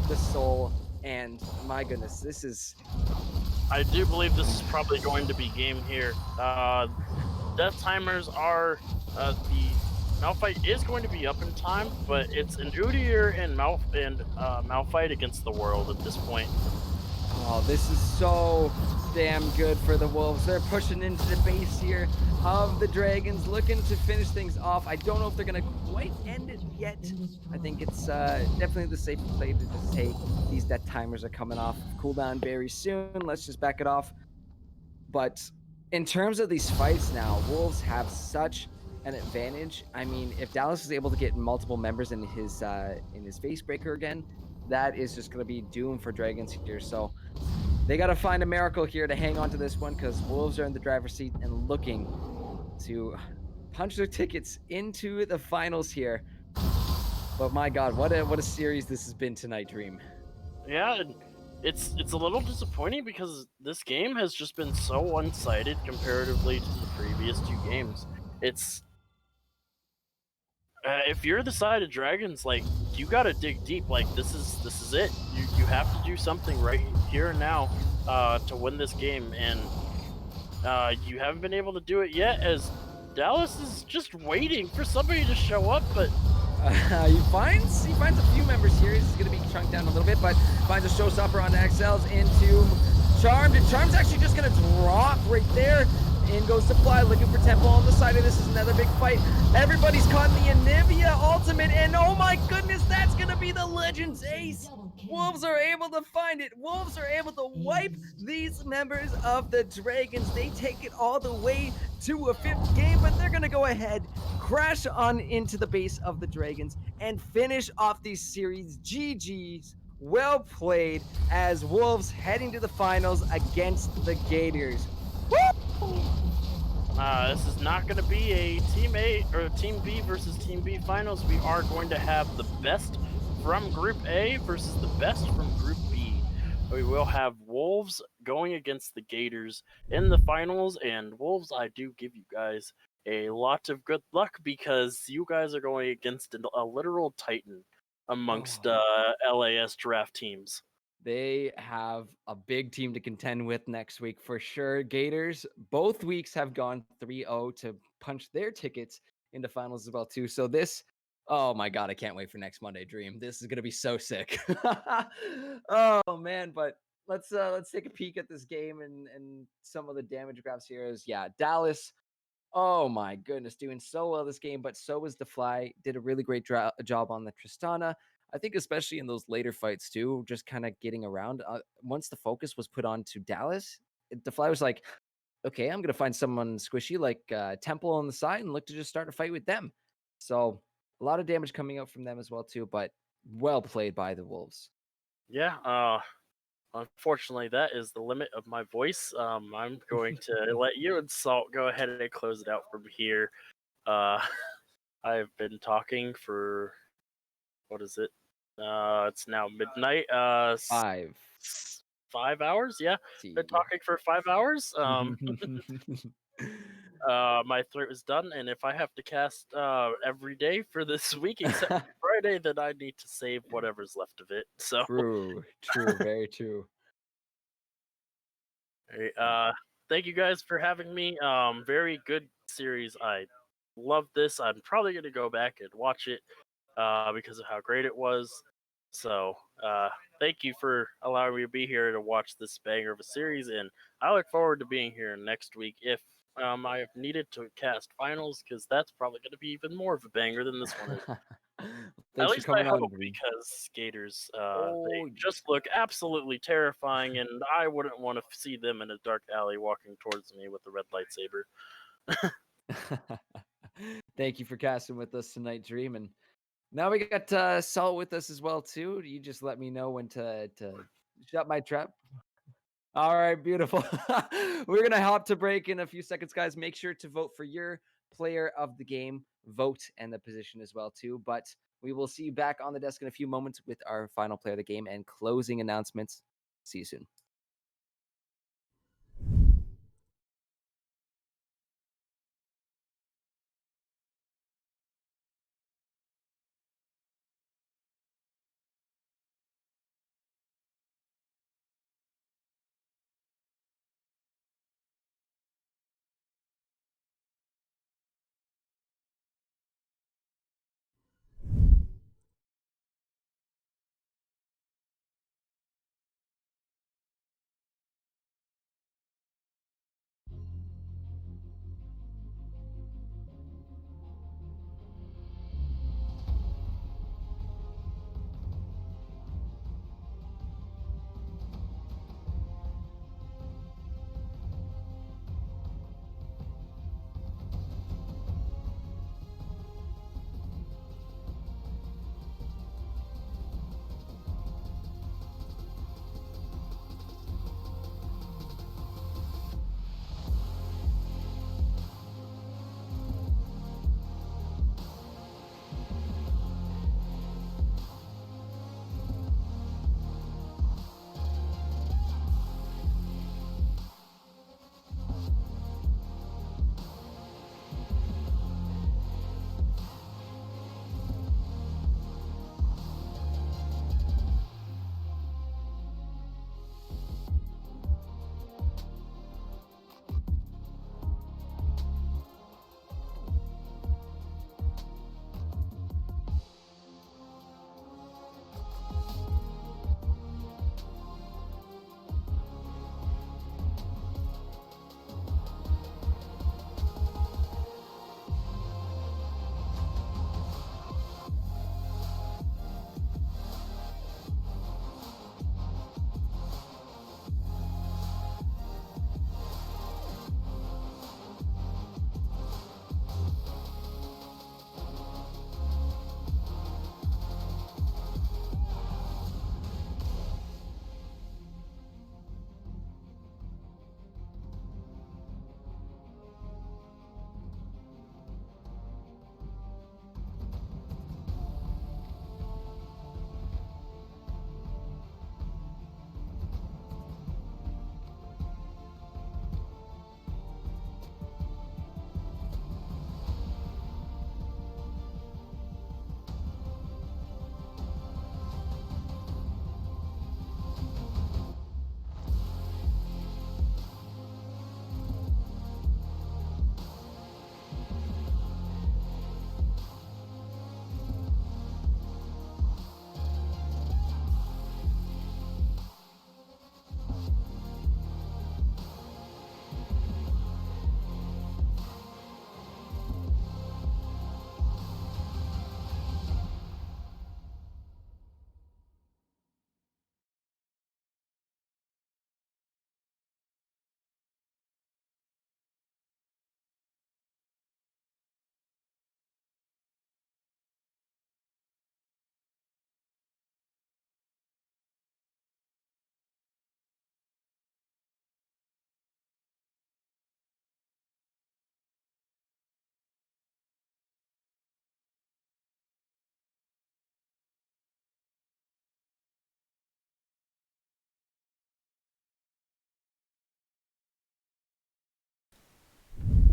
Speaker 8: the Soul. And my goodness, this is...
Speaker 7: I do believe this is probably going to be game here. Death timers are the Malphite is going to be up in time, but it's an Udyr and Malphite against the world at this point.
Speaker 8: Oh, this is so damn good for the Wolves. They're pushing into the base here of the Dragons, looking to finish things off. I don't know if they're going to quite end it yet. I think it's definitely the safe play to just say these death timers are coming off cooldown very soon. Let's just back it off. But in terms of these fights now, Wolves have such an advantage. I mean, if Dallas is able to get multiple members in his face breaker again, that is just going to be doom for Dragons here. So they got to find a miracle here to hang on to this one, because Wolves are in the driver's seat and looking to punch their tickets into the finals here. But my God, what a series this has been tonight, Dream.
Speaker 7: Yeah, it's a little disappointing because this game has just been so one-sided comparatively to the previous two games. It's if you're the side of Dragons, like, you gotta dig deep. Like, this is it. You have to do something right here and now to win this game, and you haven't been able to do it yet, as Dallas is just waiting for somebody to show up. But
Speaker 8: he finds a few members here. He's going to be chunked down a little bit, but finds a showstopper on the XLs into Charmed, and Charm's actually just going to drop right there. In goes Supply, looking for Temple on the side of this. Is another big fight. Everybody's caught in the Anivia ultimate, and oh my goodness, that's going to be the Legends Ace. Wolves are able to find it. Wolves are able to wipe these members of the Dragons. They take it all the way to a 5th game, but they're going to go ahead, crash on into the base of the Dragons, and finish off these series. GG's. Well played, as Wolves heading to the finals against the Gators. Woo!
Speaker 7: This is not going to be a Team A or Team B versus Team B finals. We are going to have the best from Group A versus the best from Group B. We will have Wolves going against the Gators in the finals, and Wolves, I do give you guys a lot of good luck, because you guys are going against a literal titan amongst LAS draft teams.
Speaker 8: They have a big team to contend with next week for sure. Gators, both weeks have gone 3-0 to punch their tickets into finals as well too. So this, oh my god, I can't wait for next Monday Dream. This is gonna be so sick. Oh man, but let's take a peek at this game and some of the damage graphs here. Is yeah, Dallas. Oh my goodness, doing so well this game, but so was DeFly. Did a really great job on the Tristana. I think especially in those later fights too, just kind of getting around. Once the focus was put on to Dallas, DeFly was like, okay, I'm gonna find someone squishy like Temple on the side and look to just start a fight with them. So a lot of damage coming out from them as well too, but well played by the Wolves.
Speaker 7: Yeah. Unfortunately, that is the limit of my voice. I'm going to let you and Salt go ahead and close it out from here. Uh, I've been talking for what is it? It's now midnight.
Speaker 8: 5.
Speaker 7: 5 hours. Yeah, been talking for 5 hours. My throat is done, and if I have to cast every day for this week except Friday, then I need to save whatever's left of it. So,
Speaker 8: True, very true.
Speaker 7: hey, thank you guys for having me. Very good series. I love this. I'm probably gonna go back and watch it because of how great it was. So, thank you for allowing me to be here to watch this banger of a series, and I look forward to being here next week if I have needed to cast finals, because that's probably going to be even more of a banger than this one is. At
Speaker 8: Thanks for
Speaker 7: least I
Speaker 8: coming
Speaker 7: hope,
Speaker 8: on, Dream.
Speaker 7: because skaters,
Speaker 8: Oh,
Speaker 7: they just look absolutely terrifying, and I wouldn't want to see them in a dark alley walking towards me with a red lightsaber.
Speaker 8: thank you for casting with us tonight, Dream. And now we got Salt with us as well too. You just let me know when to shut my trap. All right, beautiful. We're gonna hop to break in a few seconds, guys. Make sure to vote for your player of the game, vote and the position as well too. But we will see you back on the desk in a few moments with our final player of the game and closing announcements. See you soon.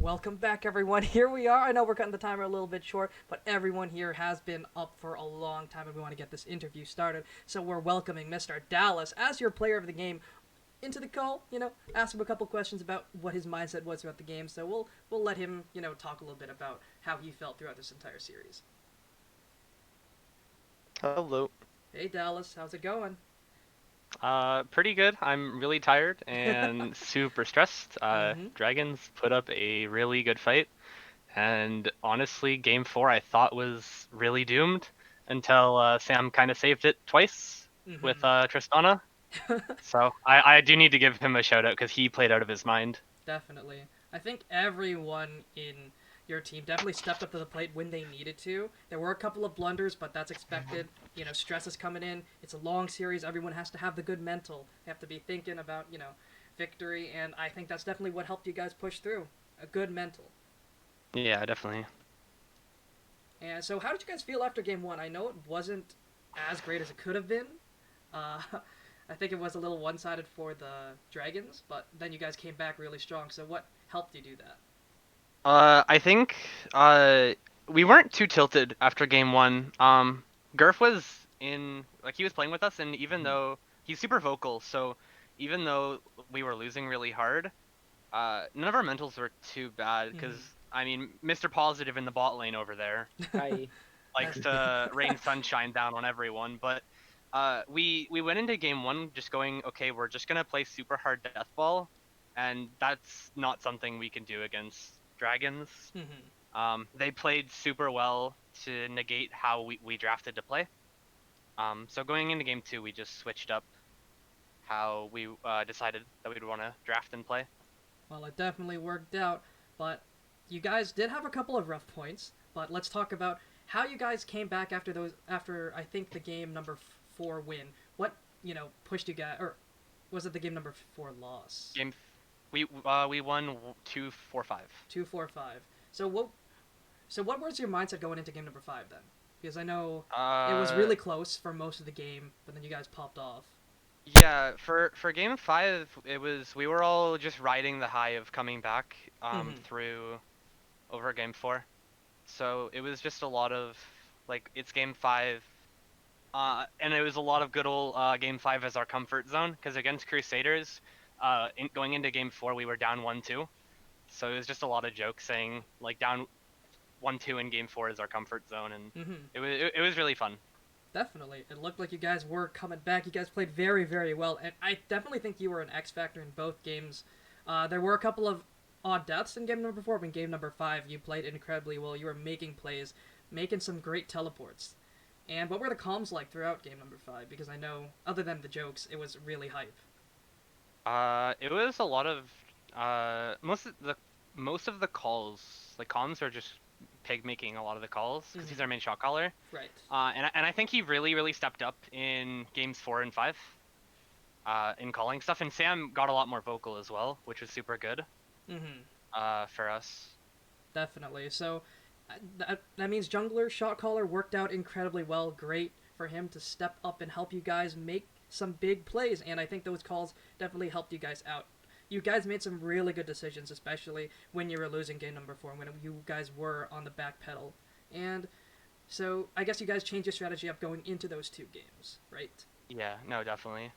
Speaker 3: welcome back, everyone. Here we are. I know we're cutting the timer a little bit short, but everyone here has been up for a long time, and we want to get this interview started. So we're welcoming Mr. Dallas as your player of the game into the call. Ask him a couple questions about what his mindset was throughout the game. So we'll let him, talk a little bit about how he felt throughout this entire series.
Speaker 9: Hello.
Speaker 3: Hey, Dallas, how's it going?
Speaker 9: Pretty good. I'm really tired and super stressed. Dragons put up a really good fight, and honestly, game 4 I thought was really doomed until Sam kind of saved it twice with Tristana. So I do need to give him a shout out because he played out of his mind.
Speaker 3: Definitely. I think everyone in your team definitely stepped up to the plate when they needed to. There were a couple of blunders, but that's expected. Stress is coming in. It's a long series. Everyone has to have the good mental. They have to be thinking about, victory, and I think that's definitely what helped you guys push through. A good mental.
Speaker 9: Yeah, definitely.
Speaker 3: And so how did you guys feel after game 1? I know it wasn't as great as it could have been. I think it was a little one-sided for the Dragons, but then you guys came back really strong. So what helped you do that?
Speaker 9: I think we weren't too tilted after game 1. Gurf was he was playing with us, and even though he's super vocal, so even though we were losing really hard, none of our mentals were too bad because I mean, Mr. Positive in the bot lane over there
Speaker 8: Hi.
Speaker 9: likes to rain sunshine down on everyone, but we went into game 1 just going, okay, we're just gonna play super hard death ball, and that's not something we can do against Dragons. They played super well to negate how we drafted to play. So going into game 2, we just switched up how we decided that we'd want to draft and play.
Speaker 3: Well, it definitely worked out, but you guys did have a couple of rough points. But let's talk about how you guys came back after I think the game number 4 win. What pushed you guys, or was it the game number 4 loss?
Speaker 9: We won 2-4-5.
Speaker 3: 2-4-5. So what was your mindset going into game number 5 then? Because I know it was really close for most of the game, but then you guys popped off.
Speaker 9: Yeah, for game 5, we were all just riding the high of coming back through over game 4. So it was just a lot of it's game 5, and it was a lot of good old game 5 as our comfort zone because against Crusaders, going into game 4 we were down 1-2, so it was just a lot of jokes saying down 1-2 in game 4 is our comfort zone, and it was really fun.
Speaker 3: Definitely. It looked like you guys were coming back. You guys played very, very well, and I definitely think you were an X factor in both games. There were a couple of odd deaths in game number 4, but in game number 5, you played incredibly well. You were making plays, making some great teleports. And what were the comms like throughout game number 5? Because I know, other than the jokes, it was really hype.
Speaker 9: It was a lot of most of the calls, comms are just Pig making a lot of the calls because he's our main shot caller.
Speaker 3: Right.
Speaker 9: And I think he really stepped up in games 4 and 5 in calling stuff, and Sam got a lot more vocal as well, which was super good for us.
Speaker 3: Definitely. So that means jungler shot caller worked out incredibly well. Great for him to step up and help you guys make some big plays, and I think those calls definitely helped you guys out. You guys made some really good decisions, especially when you were losing game number 4, when you guys were on the back pedal. And so I guess you guys changed your strategy up going into those 2 games, right?
Speaker 9: Yeah, no, definitely.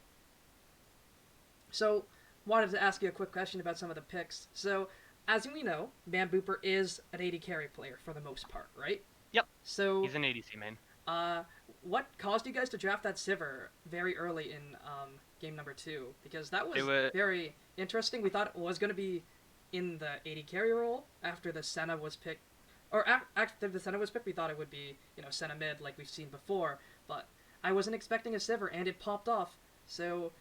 Speaker 3: So wanted to ask you a quick question about some of the picks. So as we know, Bambooper is an AD carry player for the most part, right?
Speaker 9: Yep.
Speaker 3: So
Speaker 9: he's an ADC main.
Speaker 3: What caused you guys to draft that Sivir very early in game number 2? Because that was very interesting. We thought it was going to be in the AD carry role after the Senna was picked. Or after the Senna was picked, we thought it would be, Senna mid like we've seen before. But I wasn't expecting a Sivir, and it popped off. So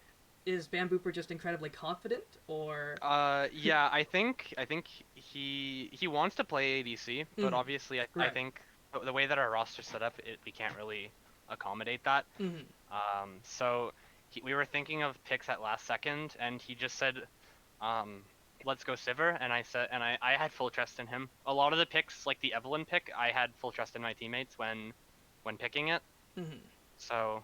Speaker 3: is Bambooper just incredibly confident, or?
Speaker 9: Yeah, I think he wants to play ADC, but obviously I think the way that our roster's set up, we can't really accommodate that. So we were thinking of picks at last second, and he just said, let's go Sivir, and I said, and I had full trust in him. A lot of the picks, like the Evelyn pick, I had full trust in my teammates when picking it. So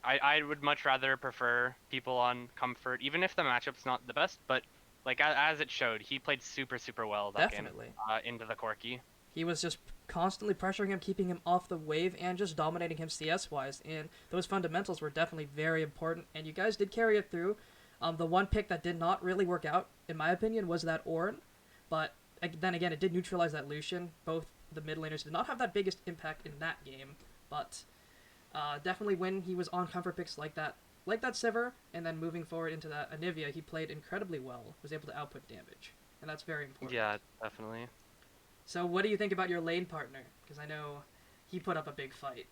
Speaker 9: I would much rather prefer people on comfort, even if the matchup's not the best, but like as it showed, he played super well that
Speaker 3: Definitely.
Speaker 9: game into the Corki.
Speaker 3: He was just constantly pressuring him, keeping him off the wave, and just dominating him CS-wise. And those fundamentals were definitely very important, and you guys did carry it through. The one pick that did not really work out, in my opinion, was that Ornn. But then again, it did neutralize that Lucian. Both the mid laners did not have that biggest impact in that game, but definitely when he was on comfort picks like that Sivir, and then moving forward into that Anivia, he played incredibly well, was able to output damage, and that's very important.
Speaker 9: Yeah, definitely.
Speaker 3: So what do you think about your lane partner? Because I know he put up a big fight.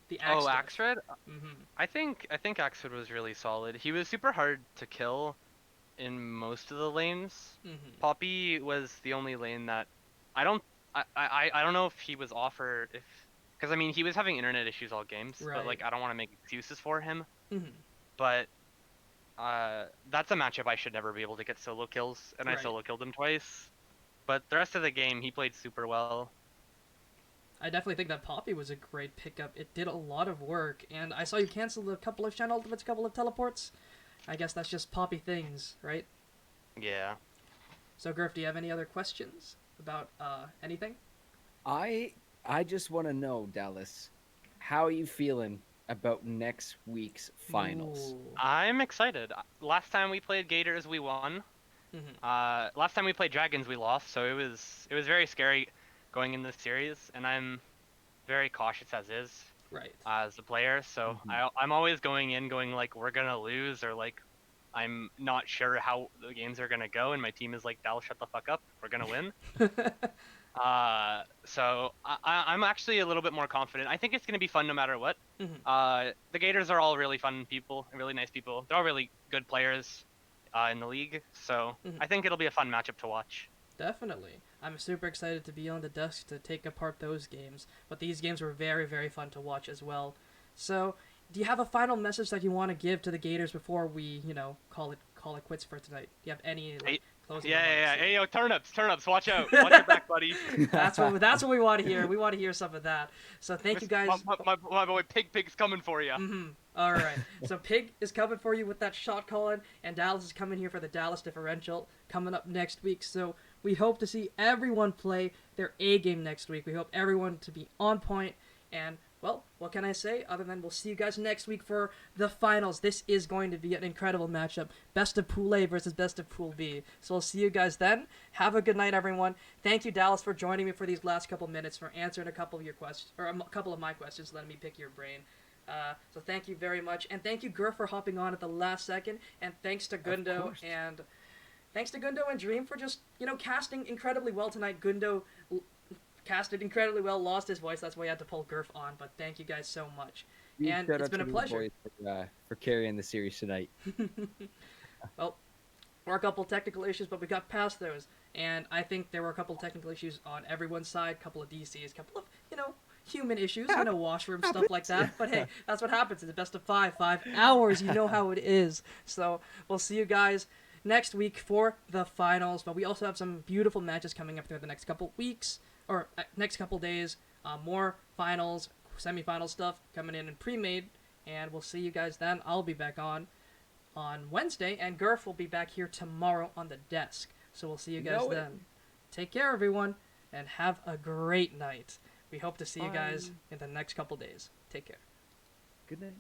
Speaker 3: The
Speaker 9: Axred?
Speaker 3: Mm-hmm.
Speaker 9: I think Axred was really solid. He was super hard to kill in most of the lanes.
Speaker 3: Mm-hmm.
Speaker 9: Poppy was the only lane that I don't know if he was off or if, because I mean he was having internet issues all games,
Speaker 3: Right.
Speaker 9: but like I don't want to make excuses for him.
Speaker 3: Mm-hmm.
Speaker 9: But that's a matchup I should never be able to get solo kills, and
Speaker 3: Right.
Speaker 9: I solo killed him twice. But the rest of the game, he played super well.
Speaker 3: I definitely think that Poppy was a great pickup. It did a lot of work, and I saw you cancel a couple of Shen ultimates, a couple of teleports. I guess that's just Poppy things, right?
Speaker 9: Yeah.
Speaker 3: So, Griff, do you have any other questions about anything?
Speaker 8: I just want to know, Dallas, how are you feeling about next week's finals?
Speaker 3: Ooh.
Speaker 9: I'm excited. Last time we played Gators, we won.
Speaker 3: Mm-hmm.
Speaker 9: Last time we played Dragons, we lost. So it was very scary going in this series, and I'm very cautious as is.
Speaker 3: Right.
Speaker 9: As a player, so I'm always going like we're gonna lose, or like I'm not sure how the games are gonna go, and my team is like, Dallas, shut the fuck up, we're gonna win. So I'm actually a little bit more confident. I think it's gonna be fun no matter what.
Speaker 3: Mm-hmm.
Speaker 9: The Gators are all really fun people, really nice people. They're all really good players in the league, so I think it'll be a fun matchup to watch.
Speaker 3: Definitely. I'm super excited to be on the desk to take apart those games, but these games were very, very fun to watch as well. So, do you have a final message that you want to give to the Gators before we, call it quits for tonight? Do you have any closing remarks?
Speaker 9: Yeah. Hey, yo, turnips, watch out. Watch your back, buddy.
Speaker 3: That's what we want to hear. We want to hear some of that. So thank you guys.
Speaker 9: My boy Pig's coming for you.
Speaker 3: Mm-hmm. All right. So Pig is coming for you with that shot calling, and Dallas is coming here for the Dallas differential coming up next week. So we hope to see everyone play their A game next week. We hope everyone to be on point. And, well, what can I say other than we'll see you guys next week for the finals. This is going to be an incredible matchup. Best of Pool A versus Best of Pool B. So we'll see you guys then. Have a good night, everyone. Thank you, Dallas, for joining me for these last couple minutes, for answering a couple of your questions, or a couple of my questions, letting me pick your brain. So thank you very much. And thank you, Gur, for hopping on at the last second. And thanks to Gundo and Dream for just, casting incredibly well tonight. Gundo casted incredibly well, lost his voice. That's why I had to pull Gurf on. But thank you guys so much. And it's been a pleasure.
Speaker 8: For carrying the series tonight.
Speaker 3: Well, there were a couple technical issues, but we got past those. And I think there were a couple technical issues on everyone's side, a couple of DCs, a couple of, human issues, washroom stuff like that. But hey, that's what happens. It's a best of 5 hours. You know how it is. So we'll see you guys next week for the finals. But we also have some beautiful matches coming up through the next couple weeks, or next couple days. More finals, semifinal stuff coming in and pre-made. And we'll see you guys then. I'll be back on Wednesday, and Gurf will be back here tomorrow on the desk. So we'll see you guys then. Take care, everyone, and have a great night. We hope to see you guys in the next couple days. Take care.
Speaker 8: Good night.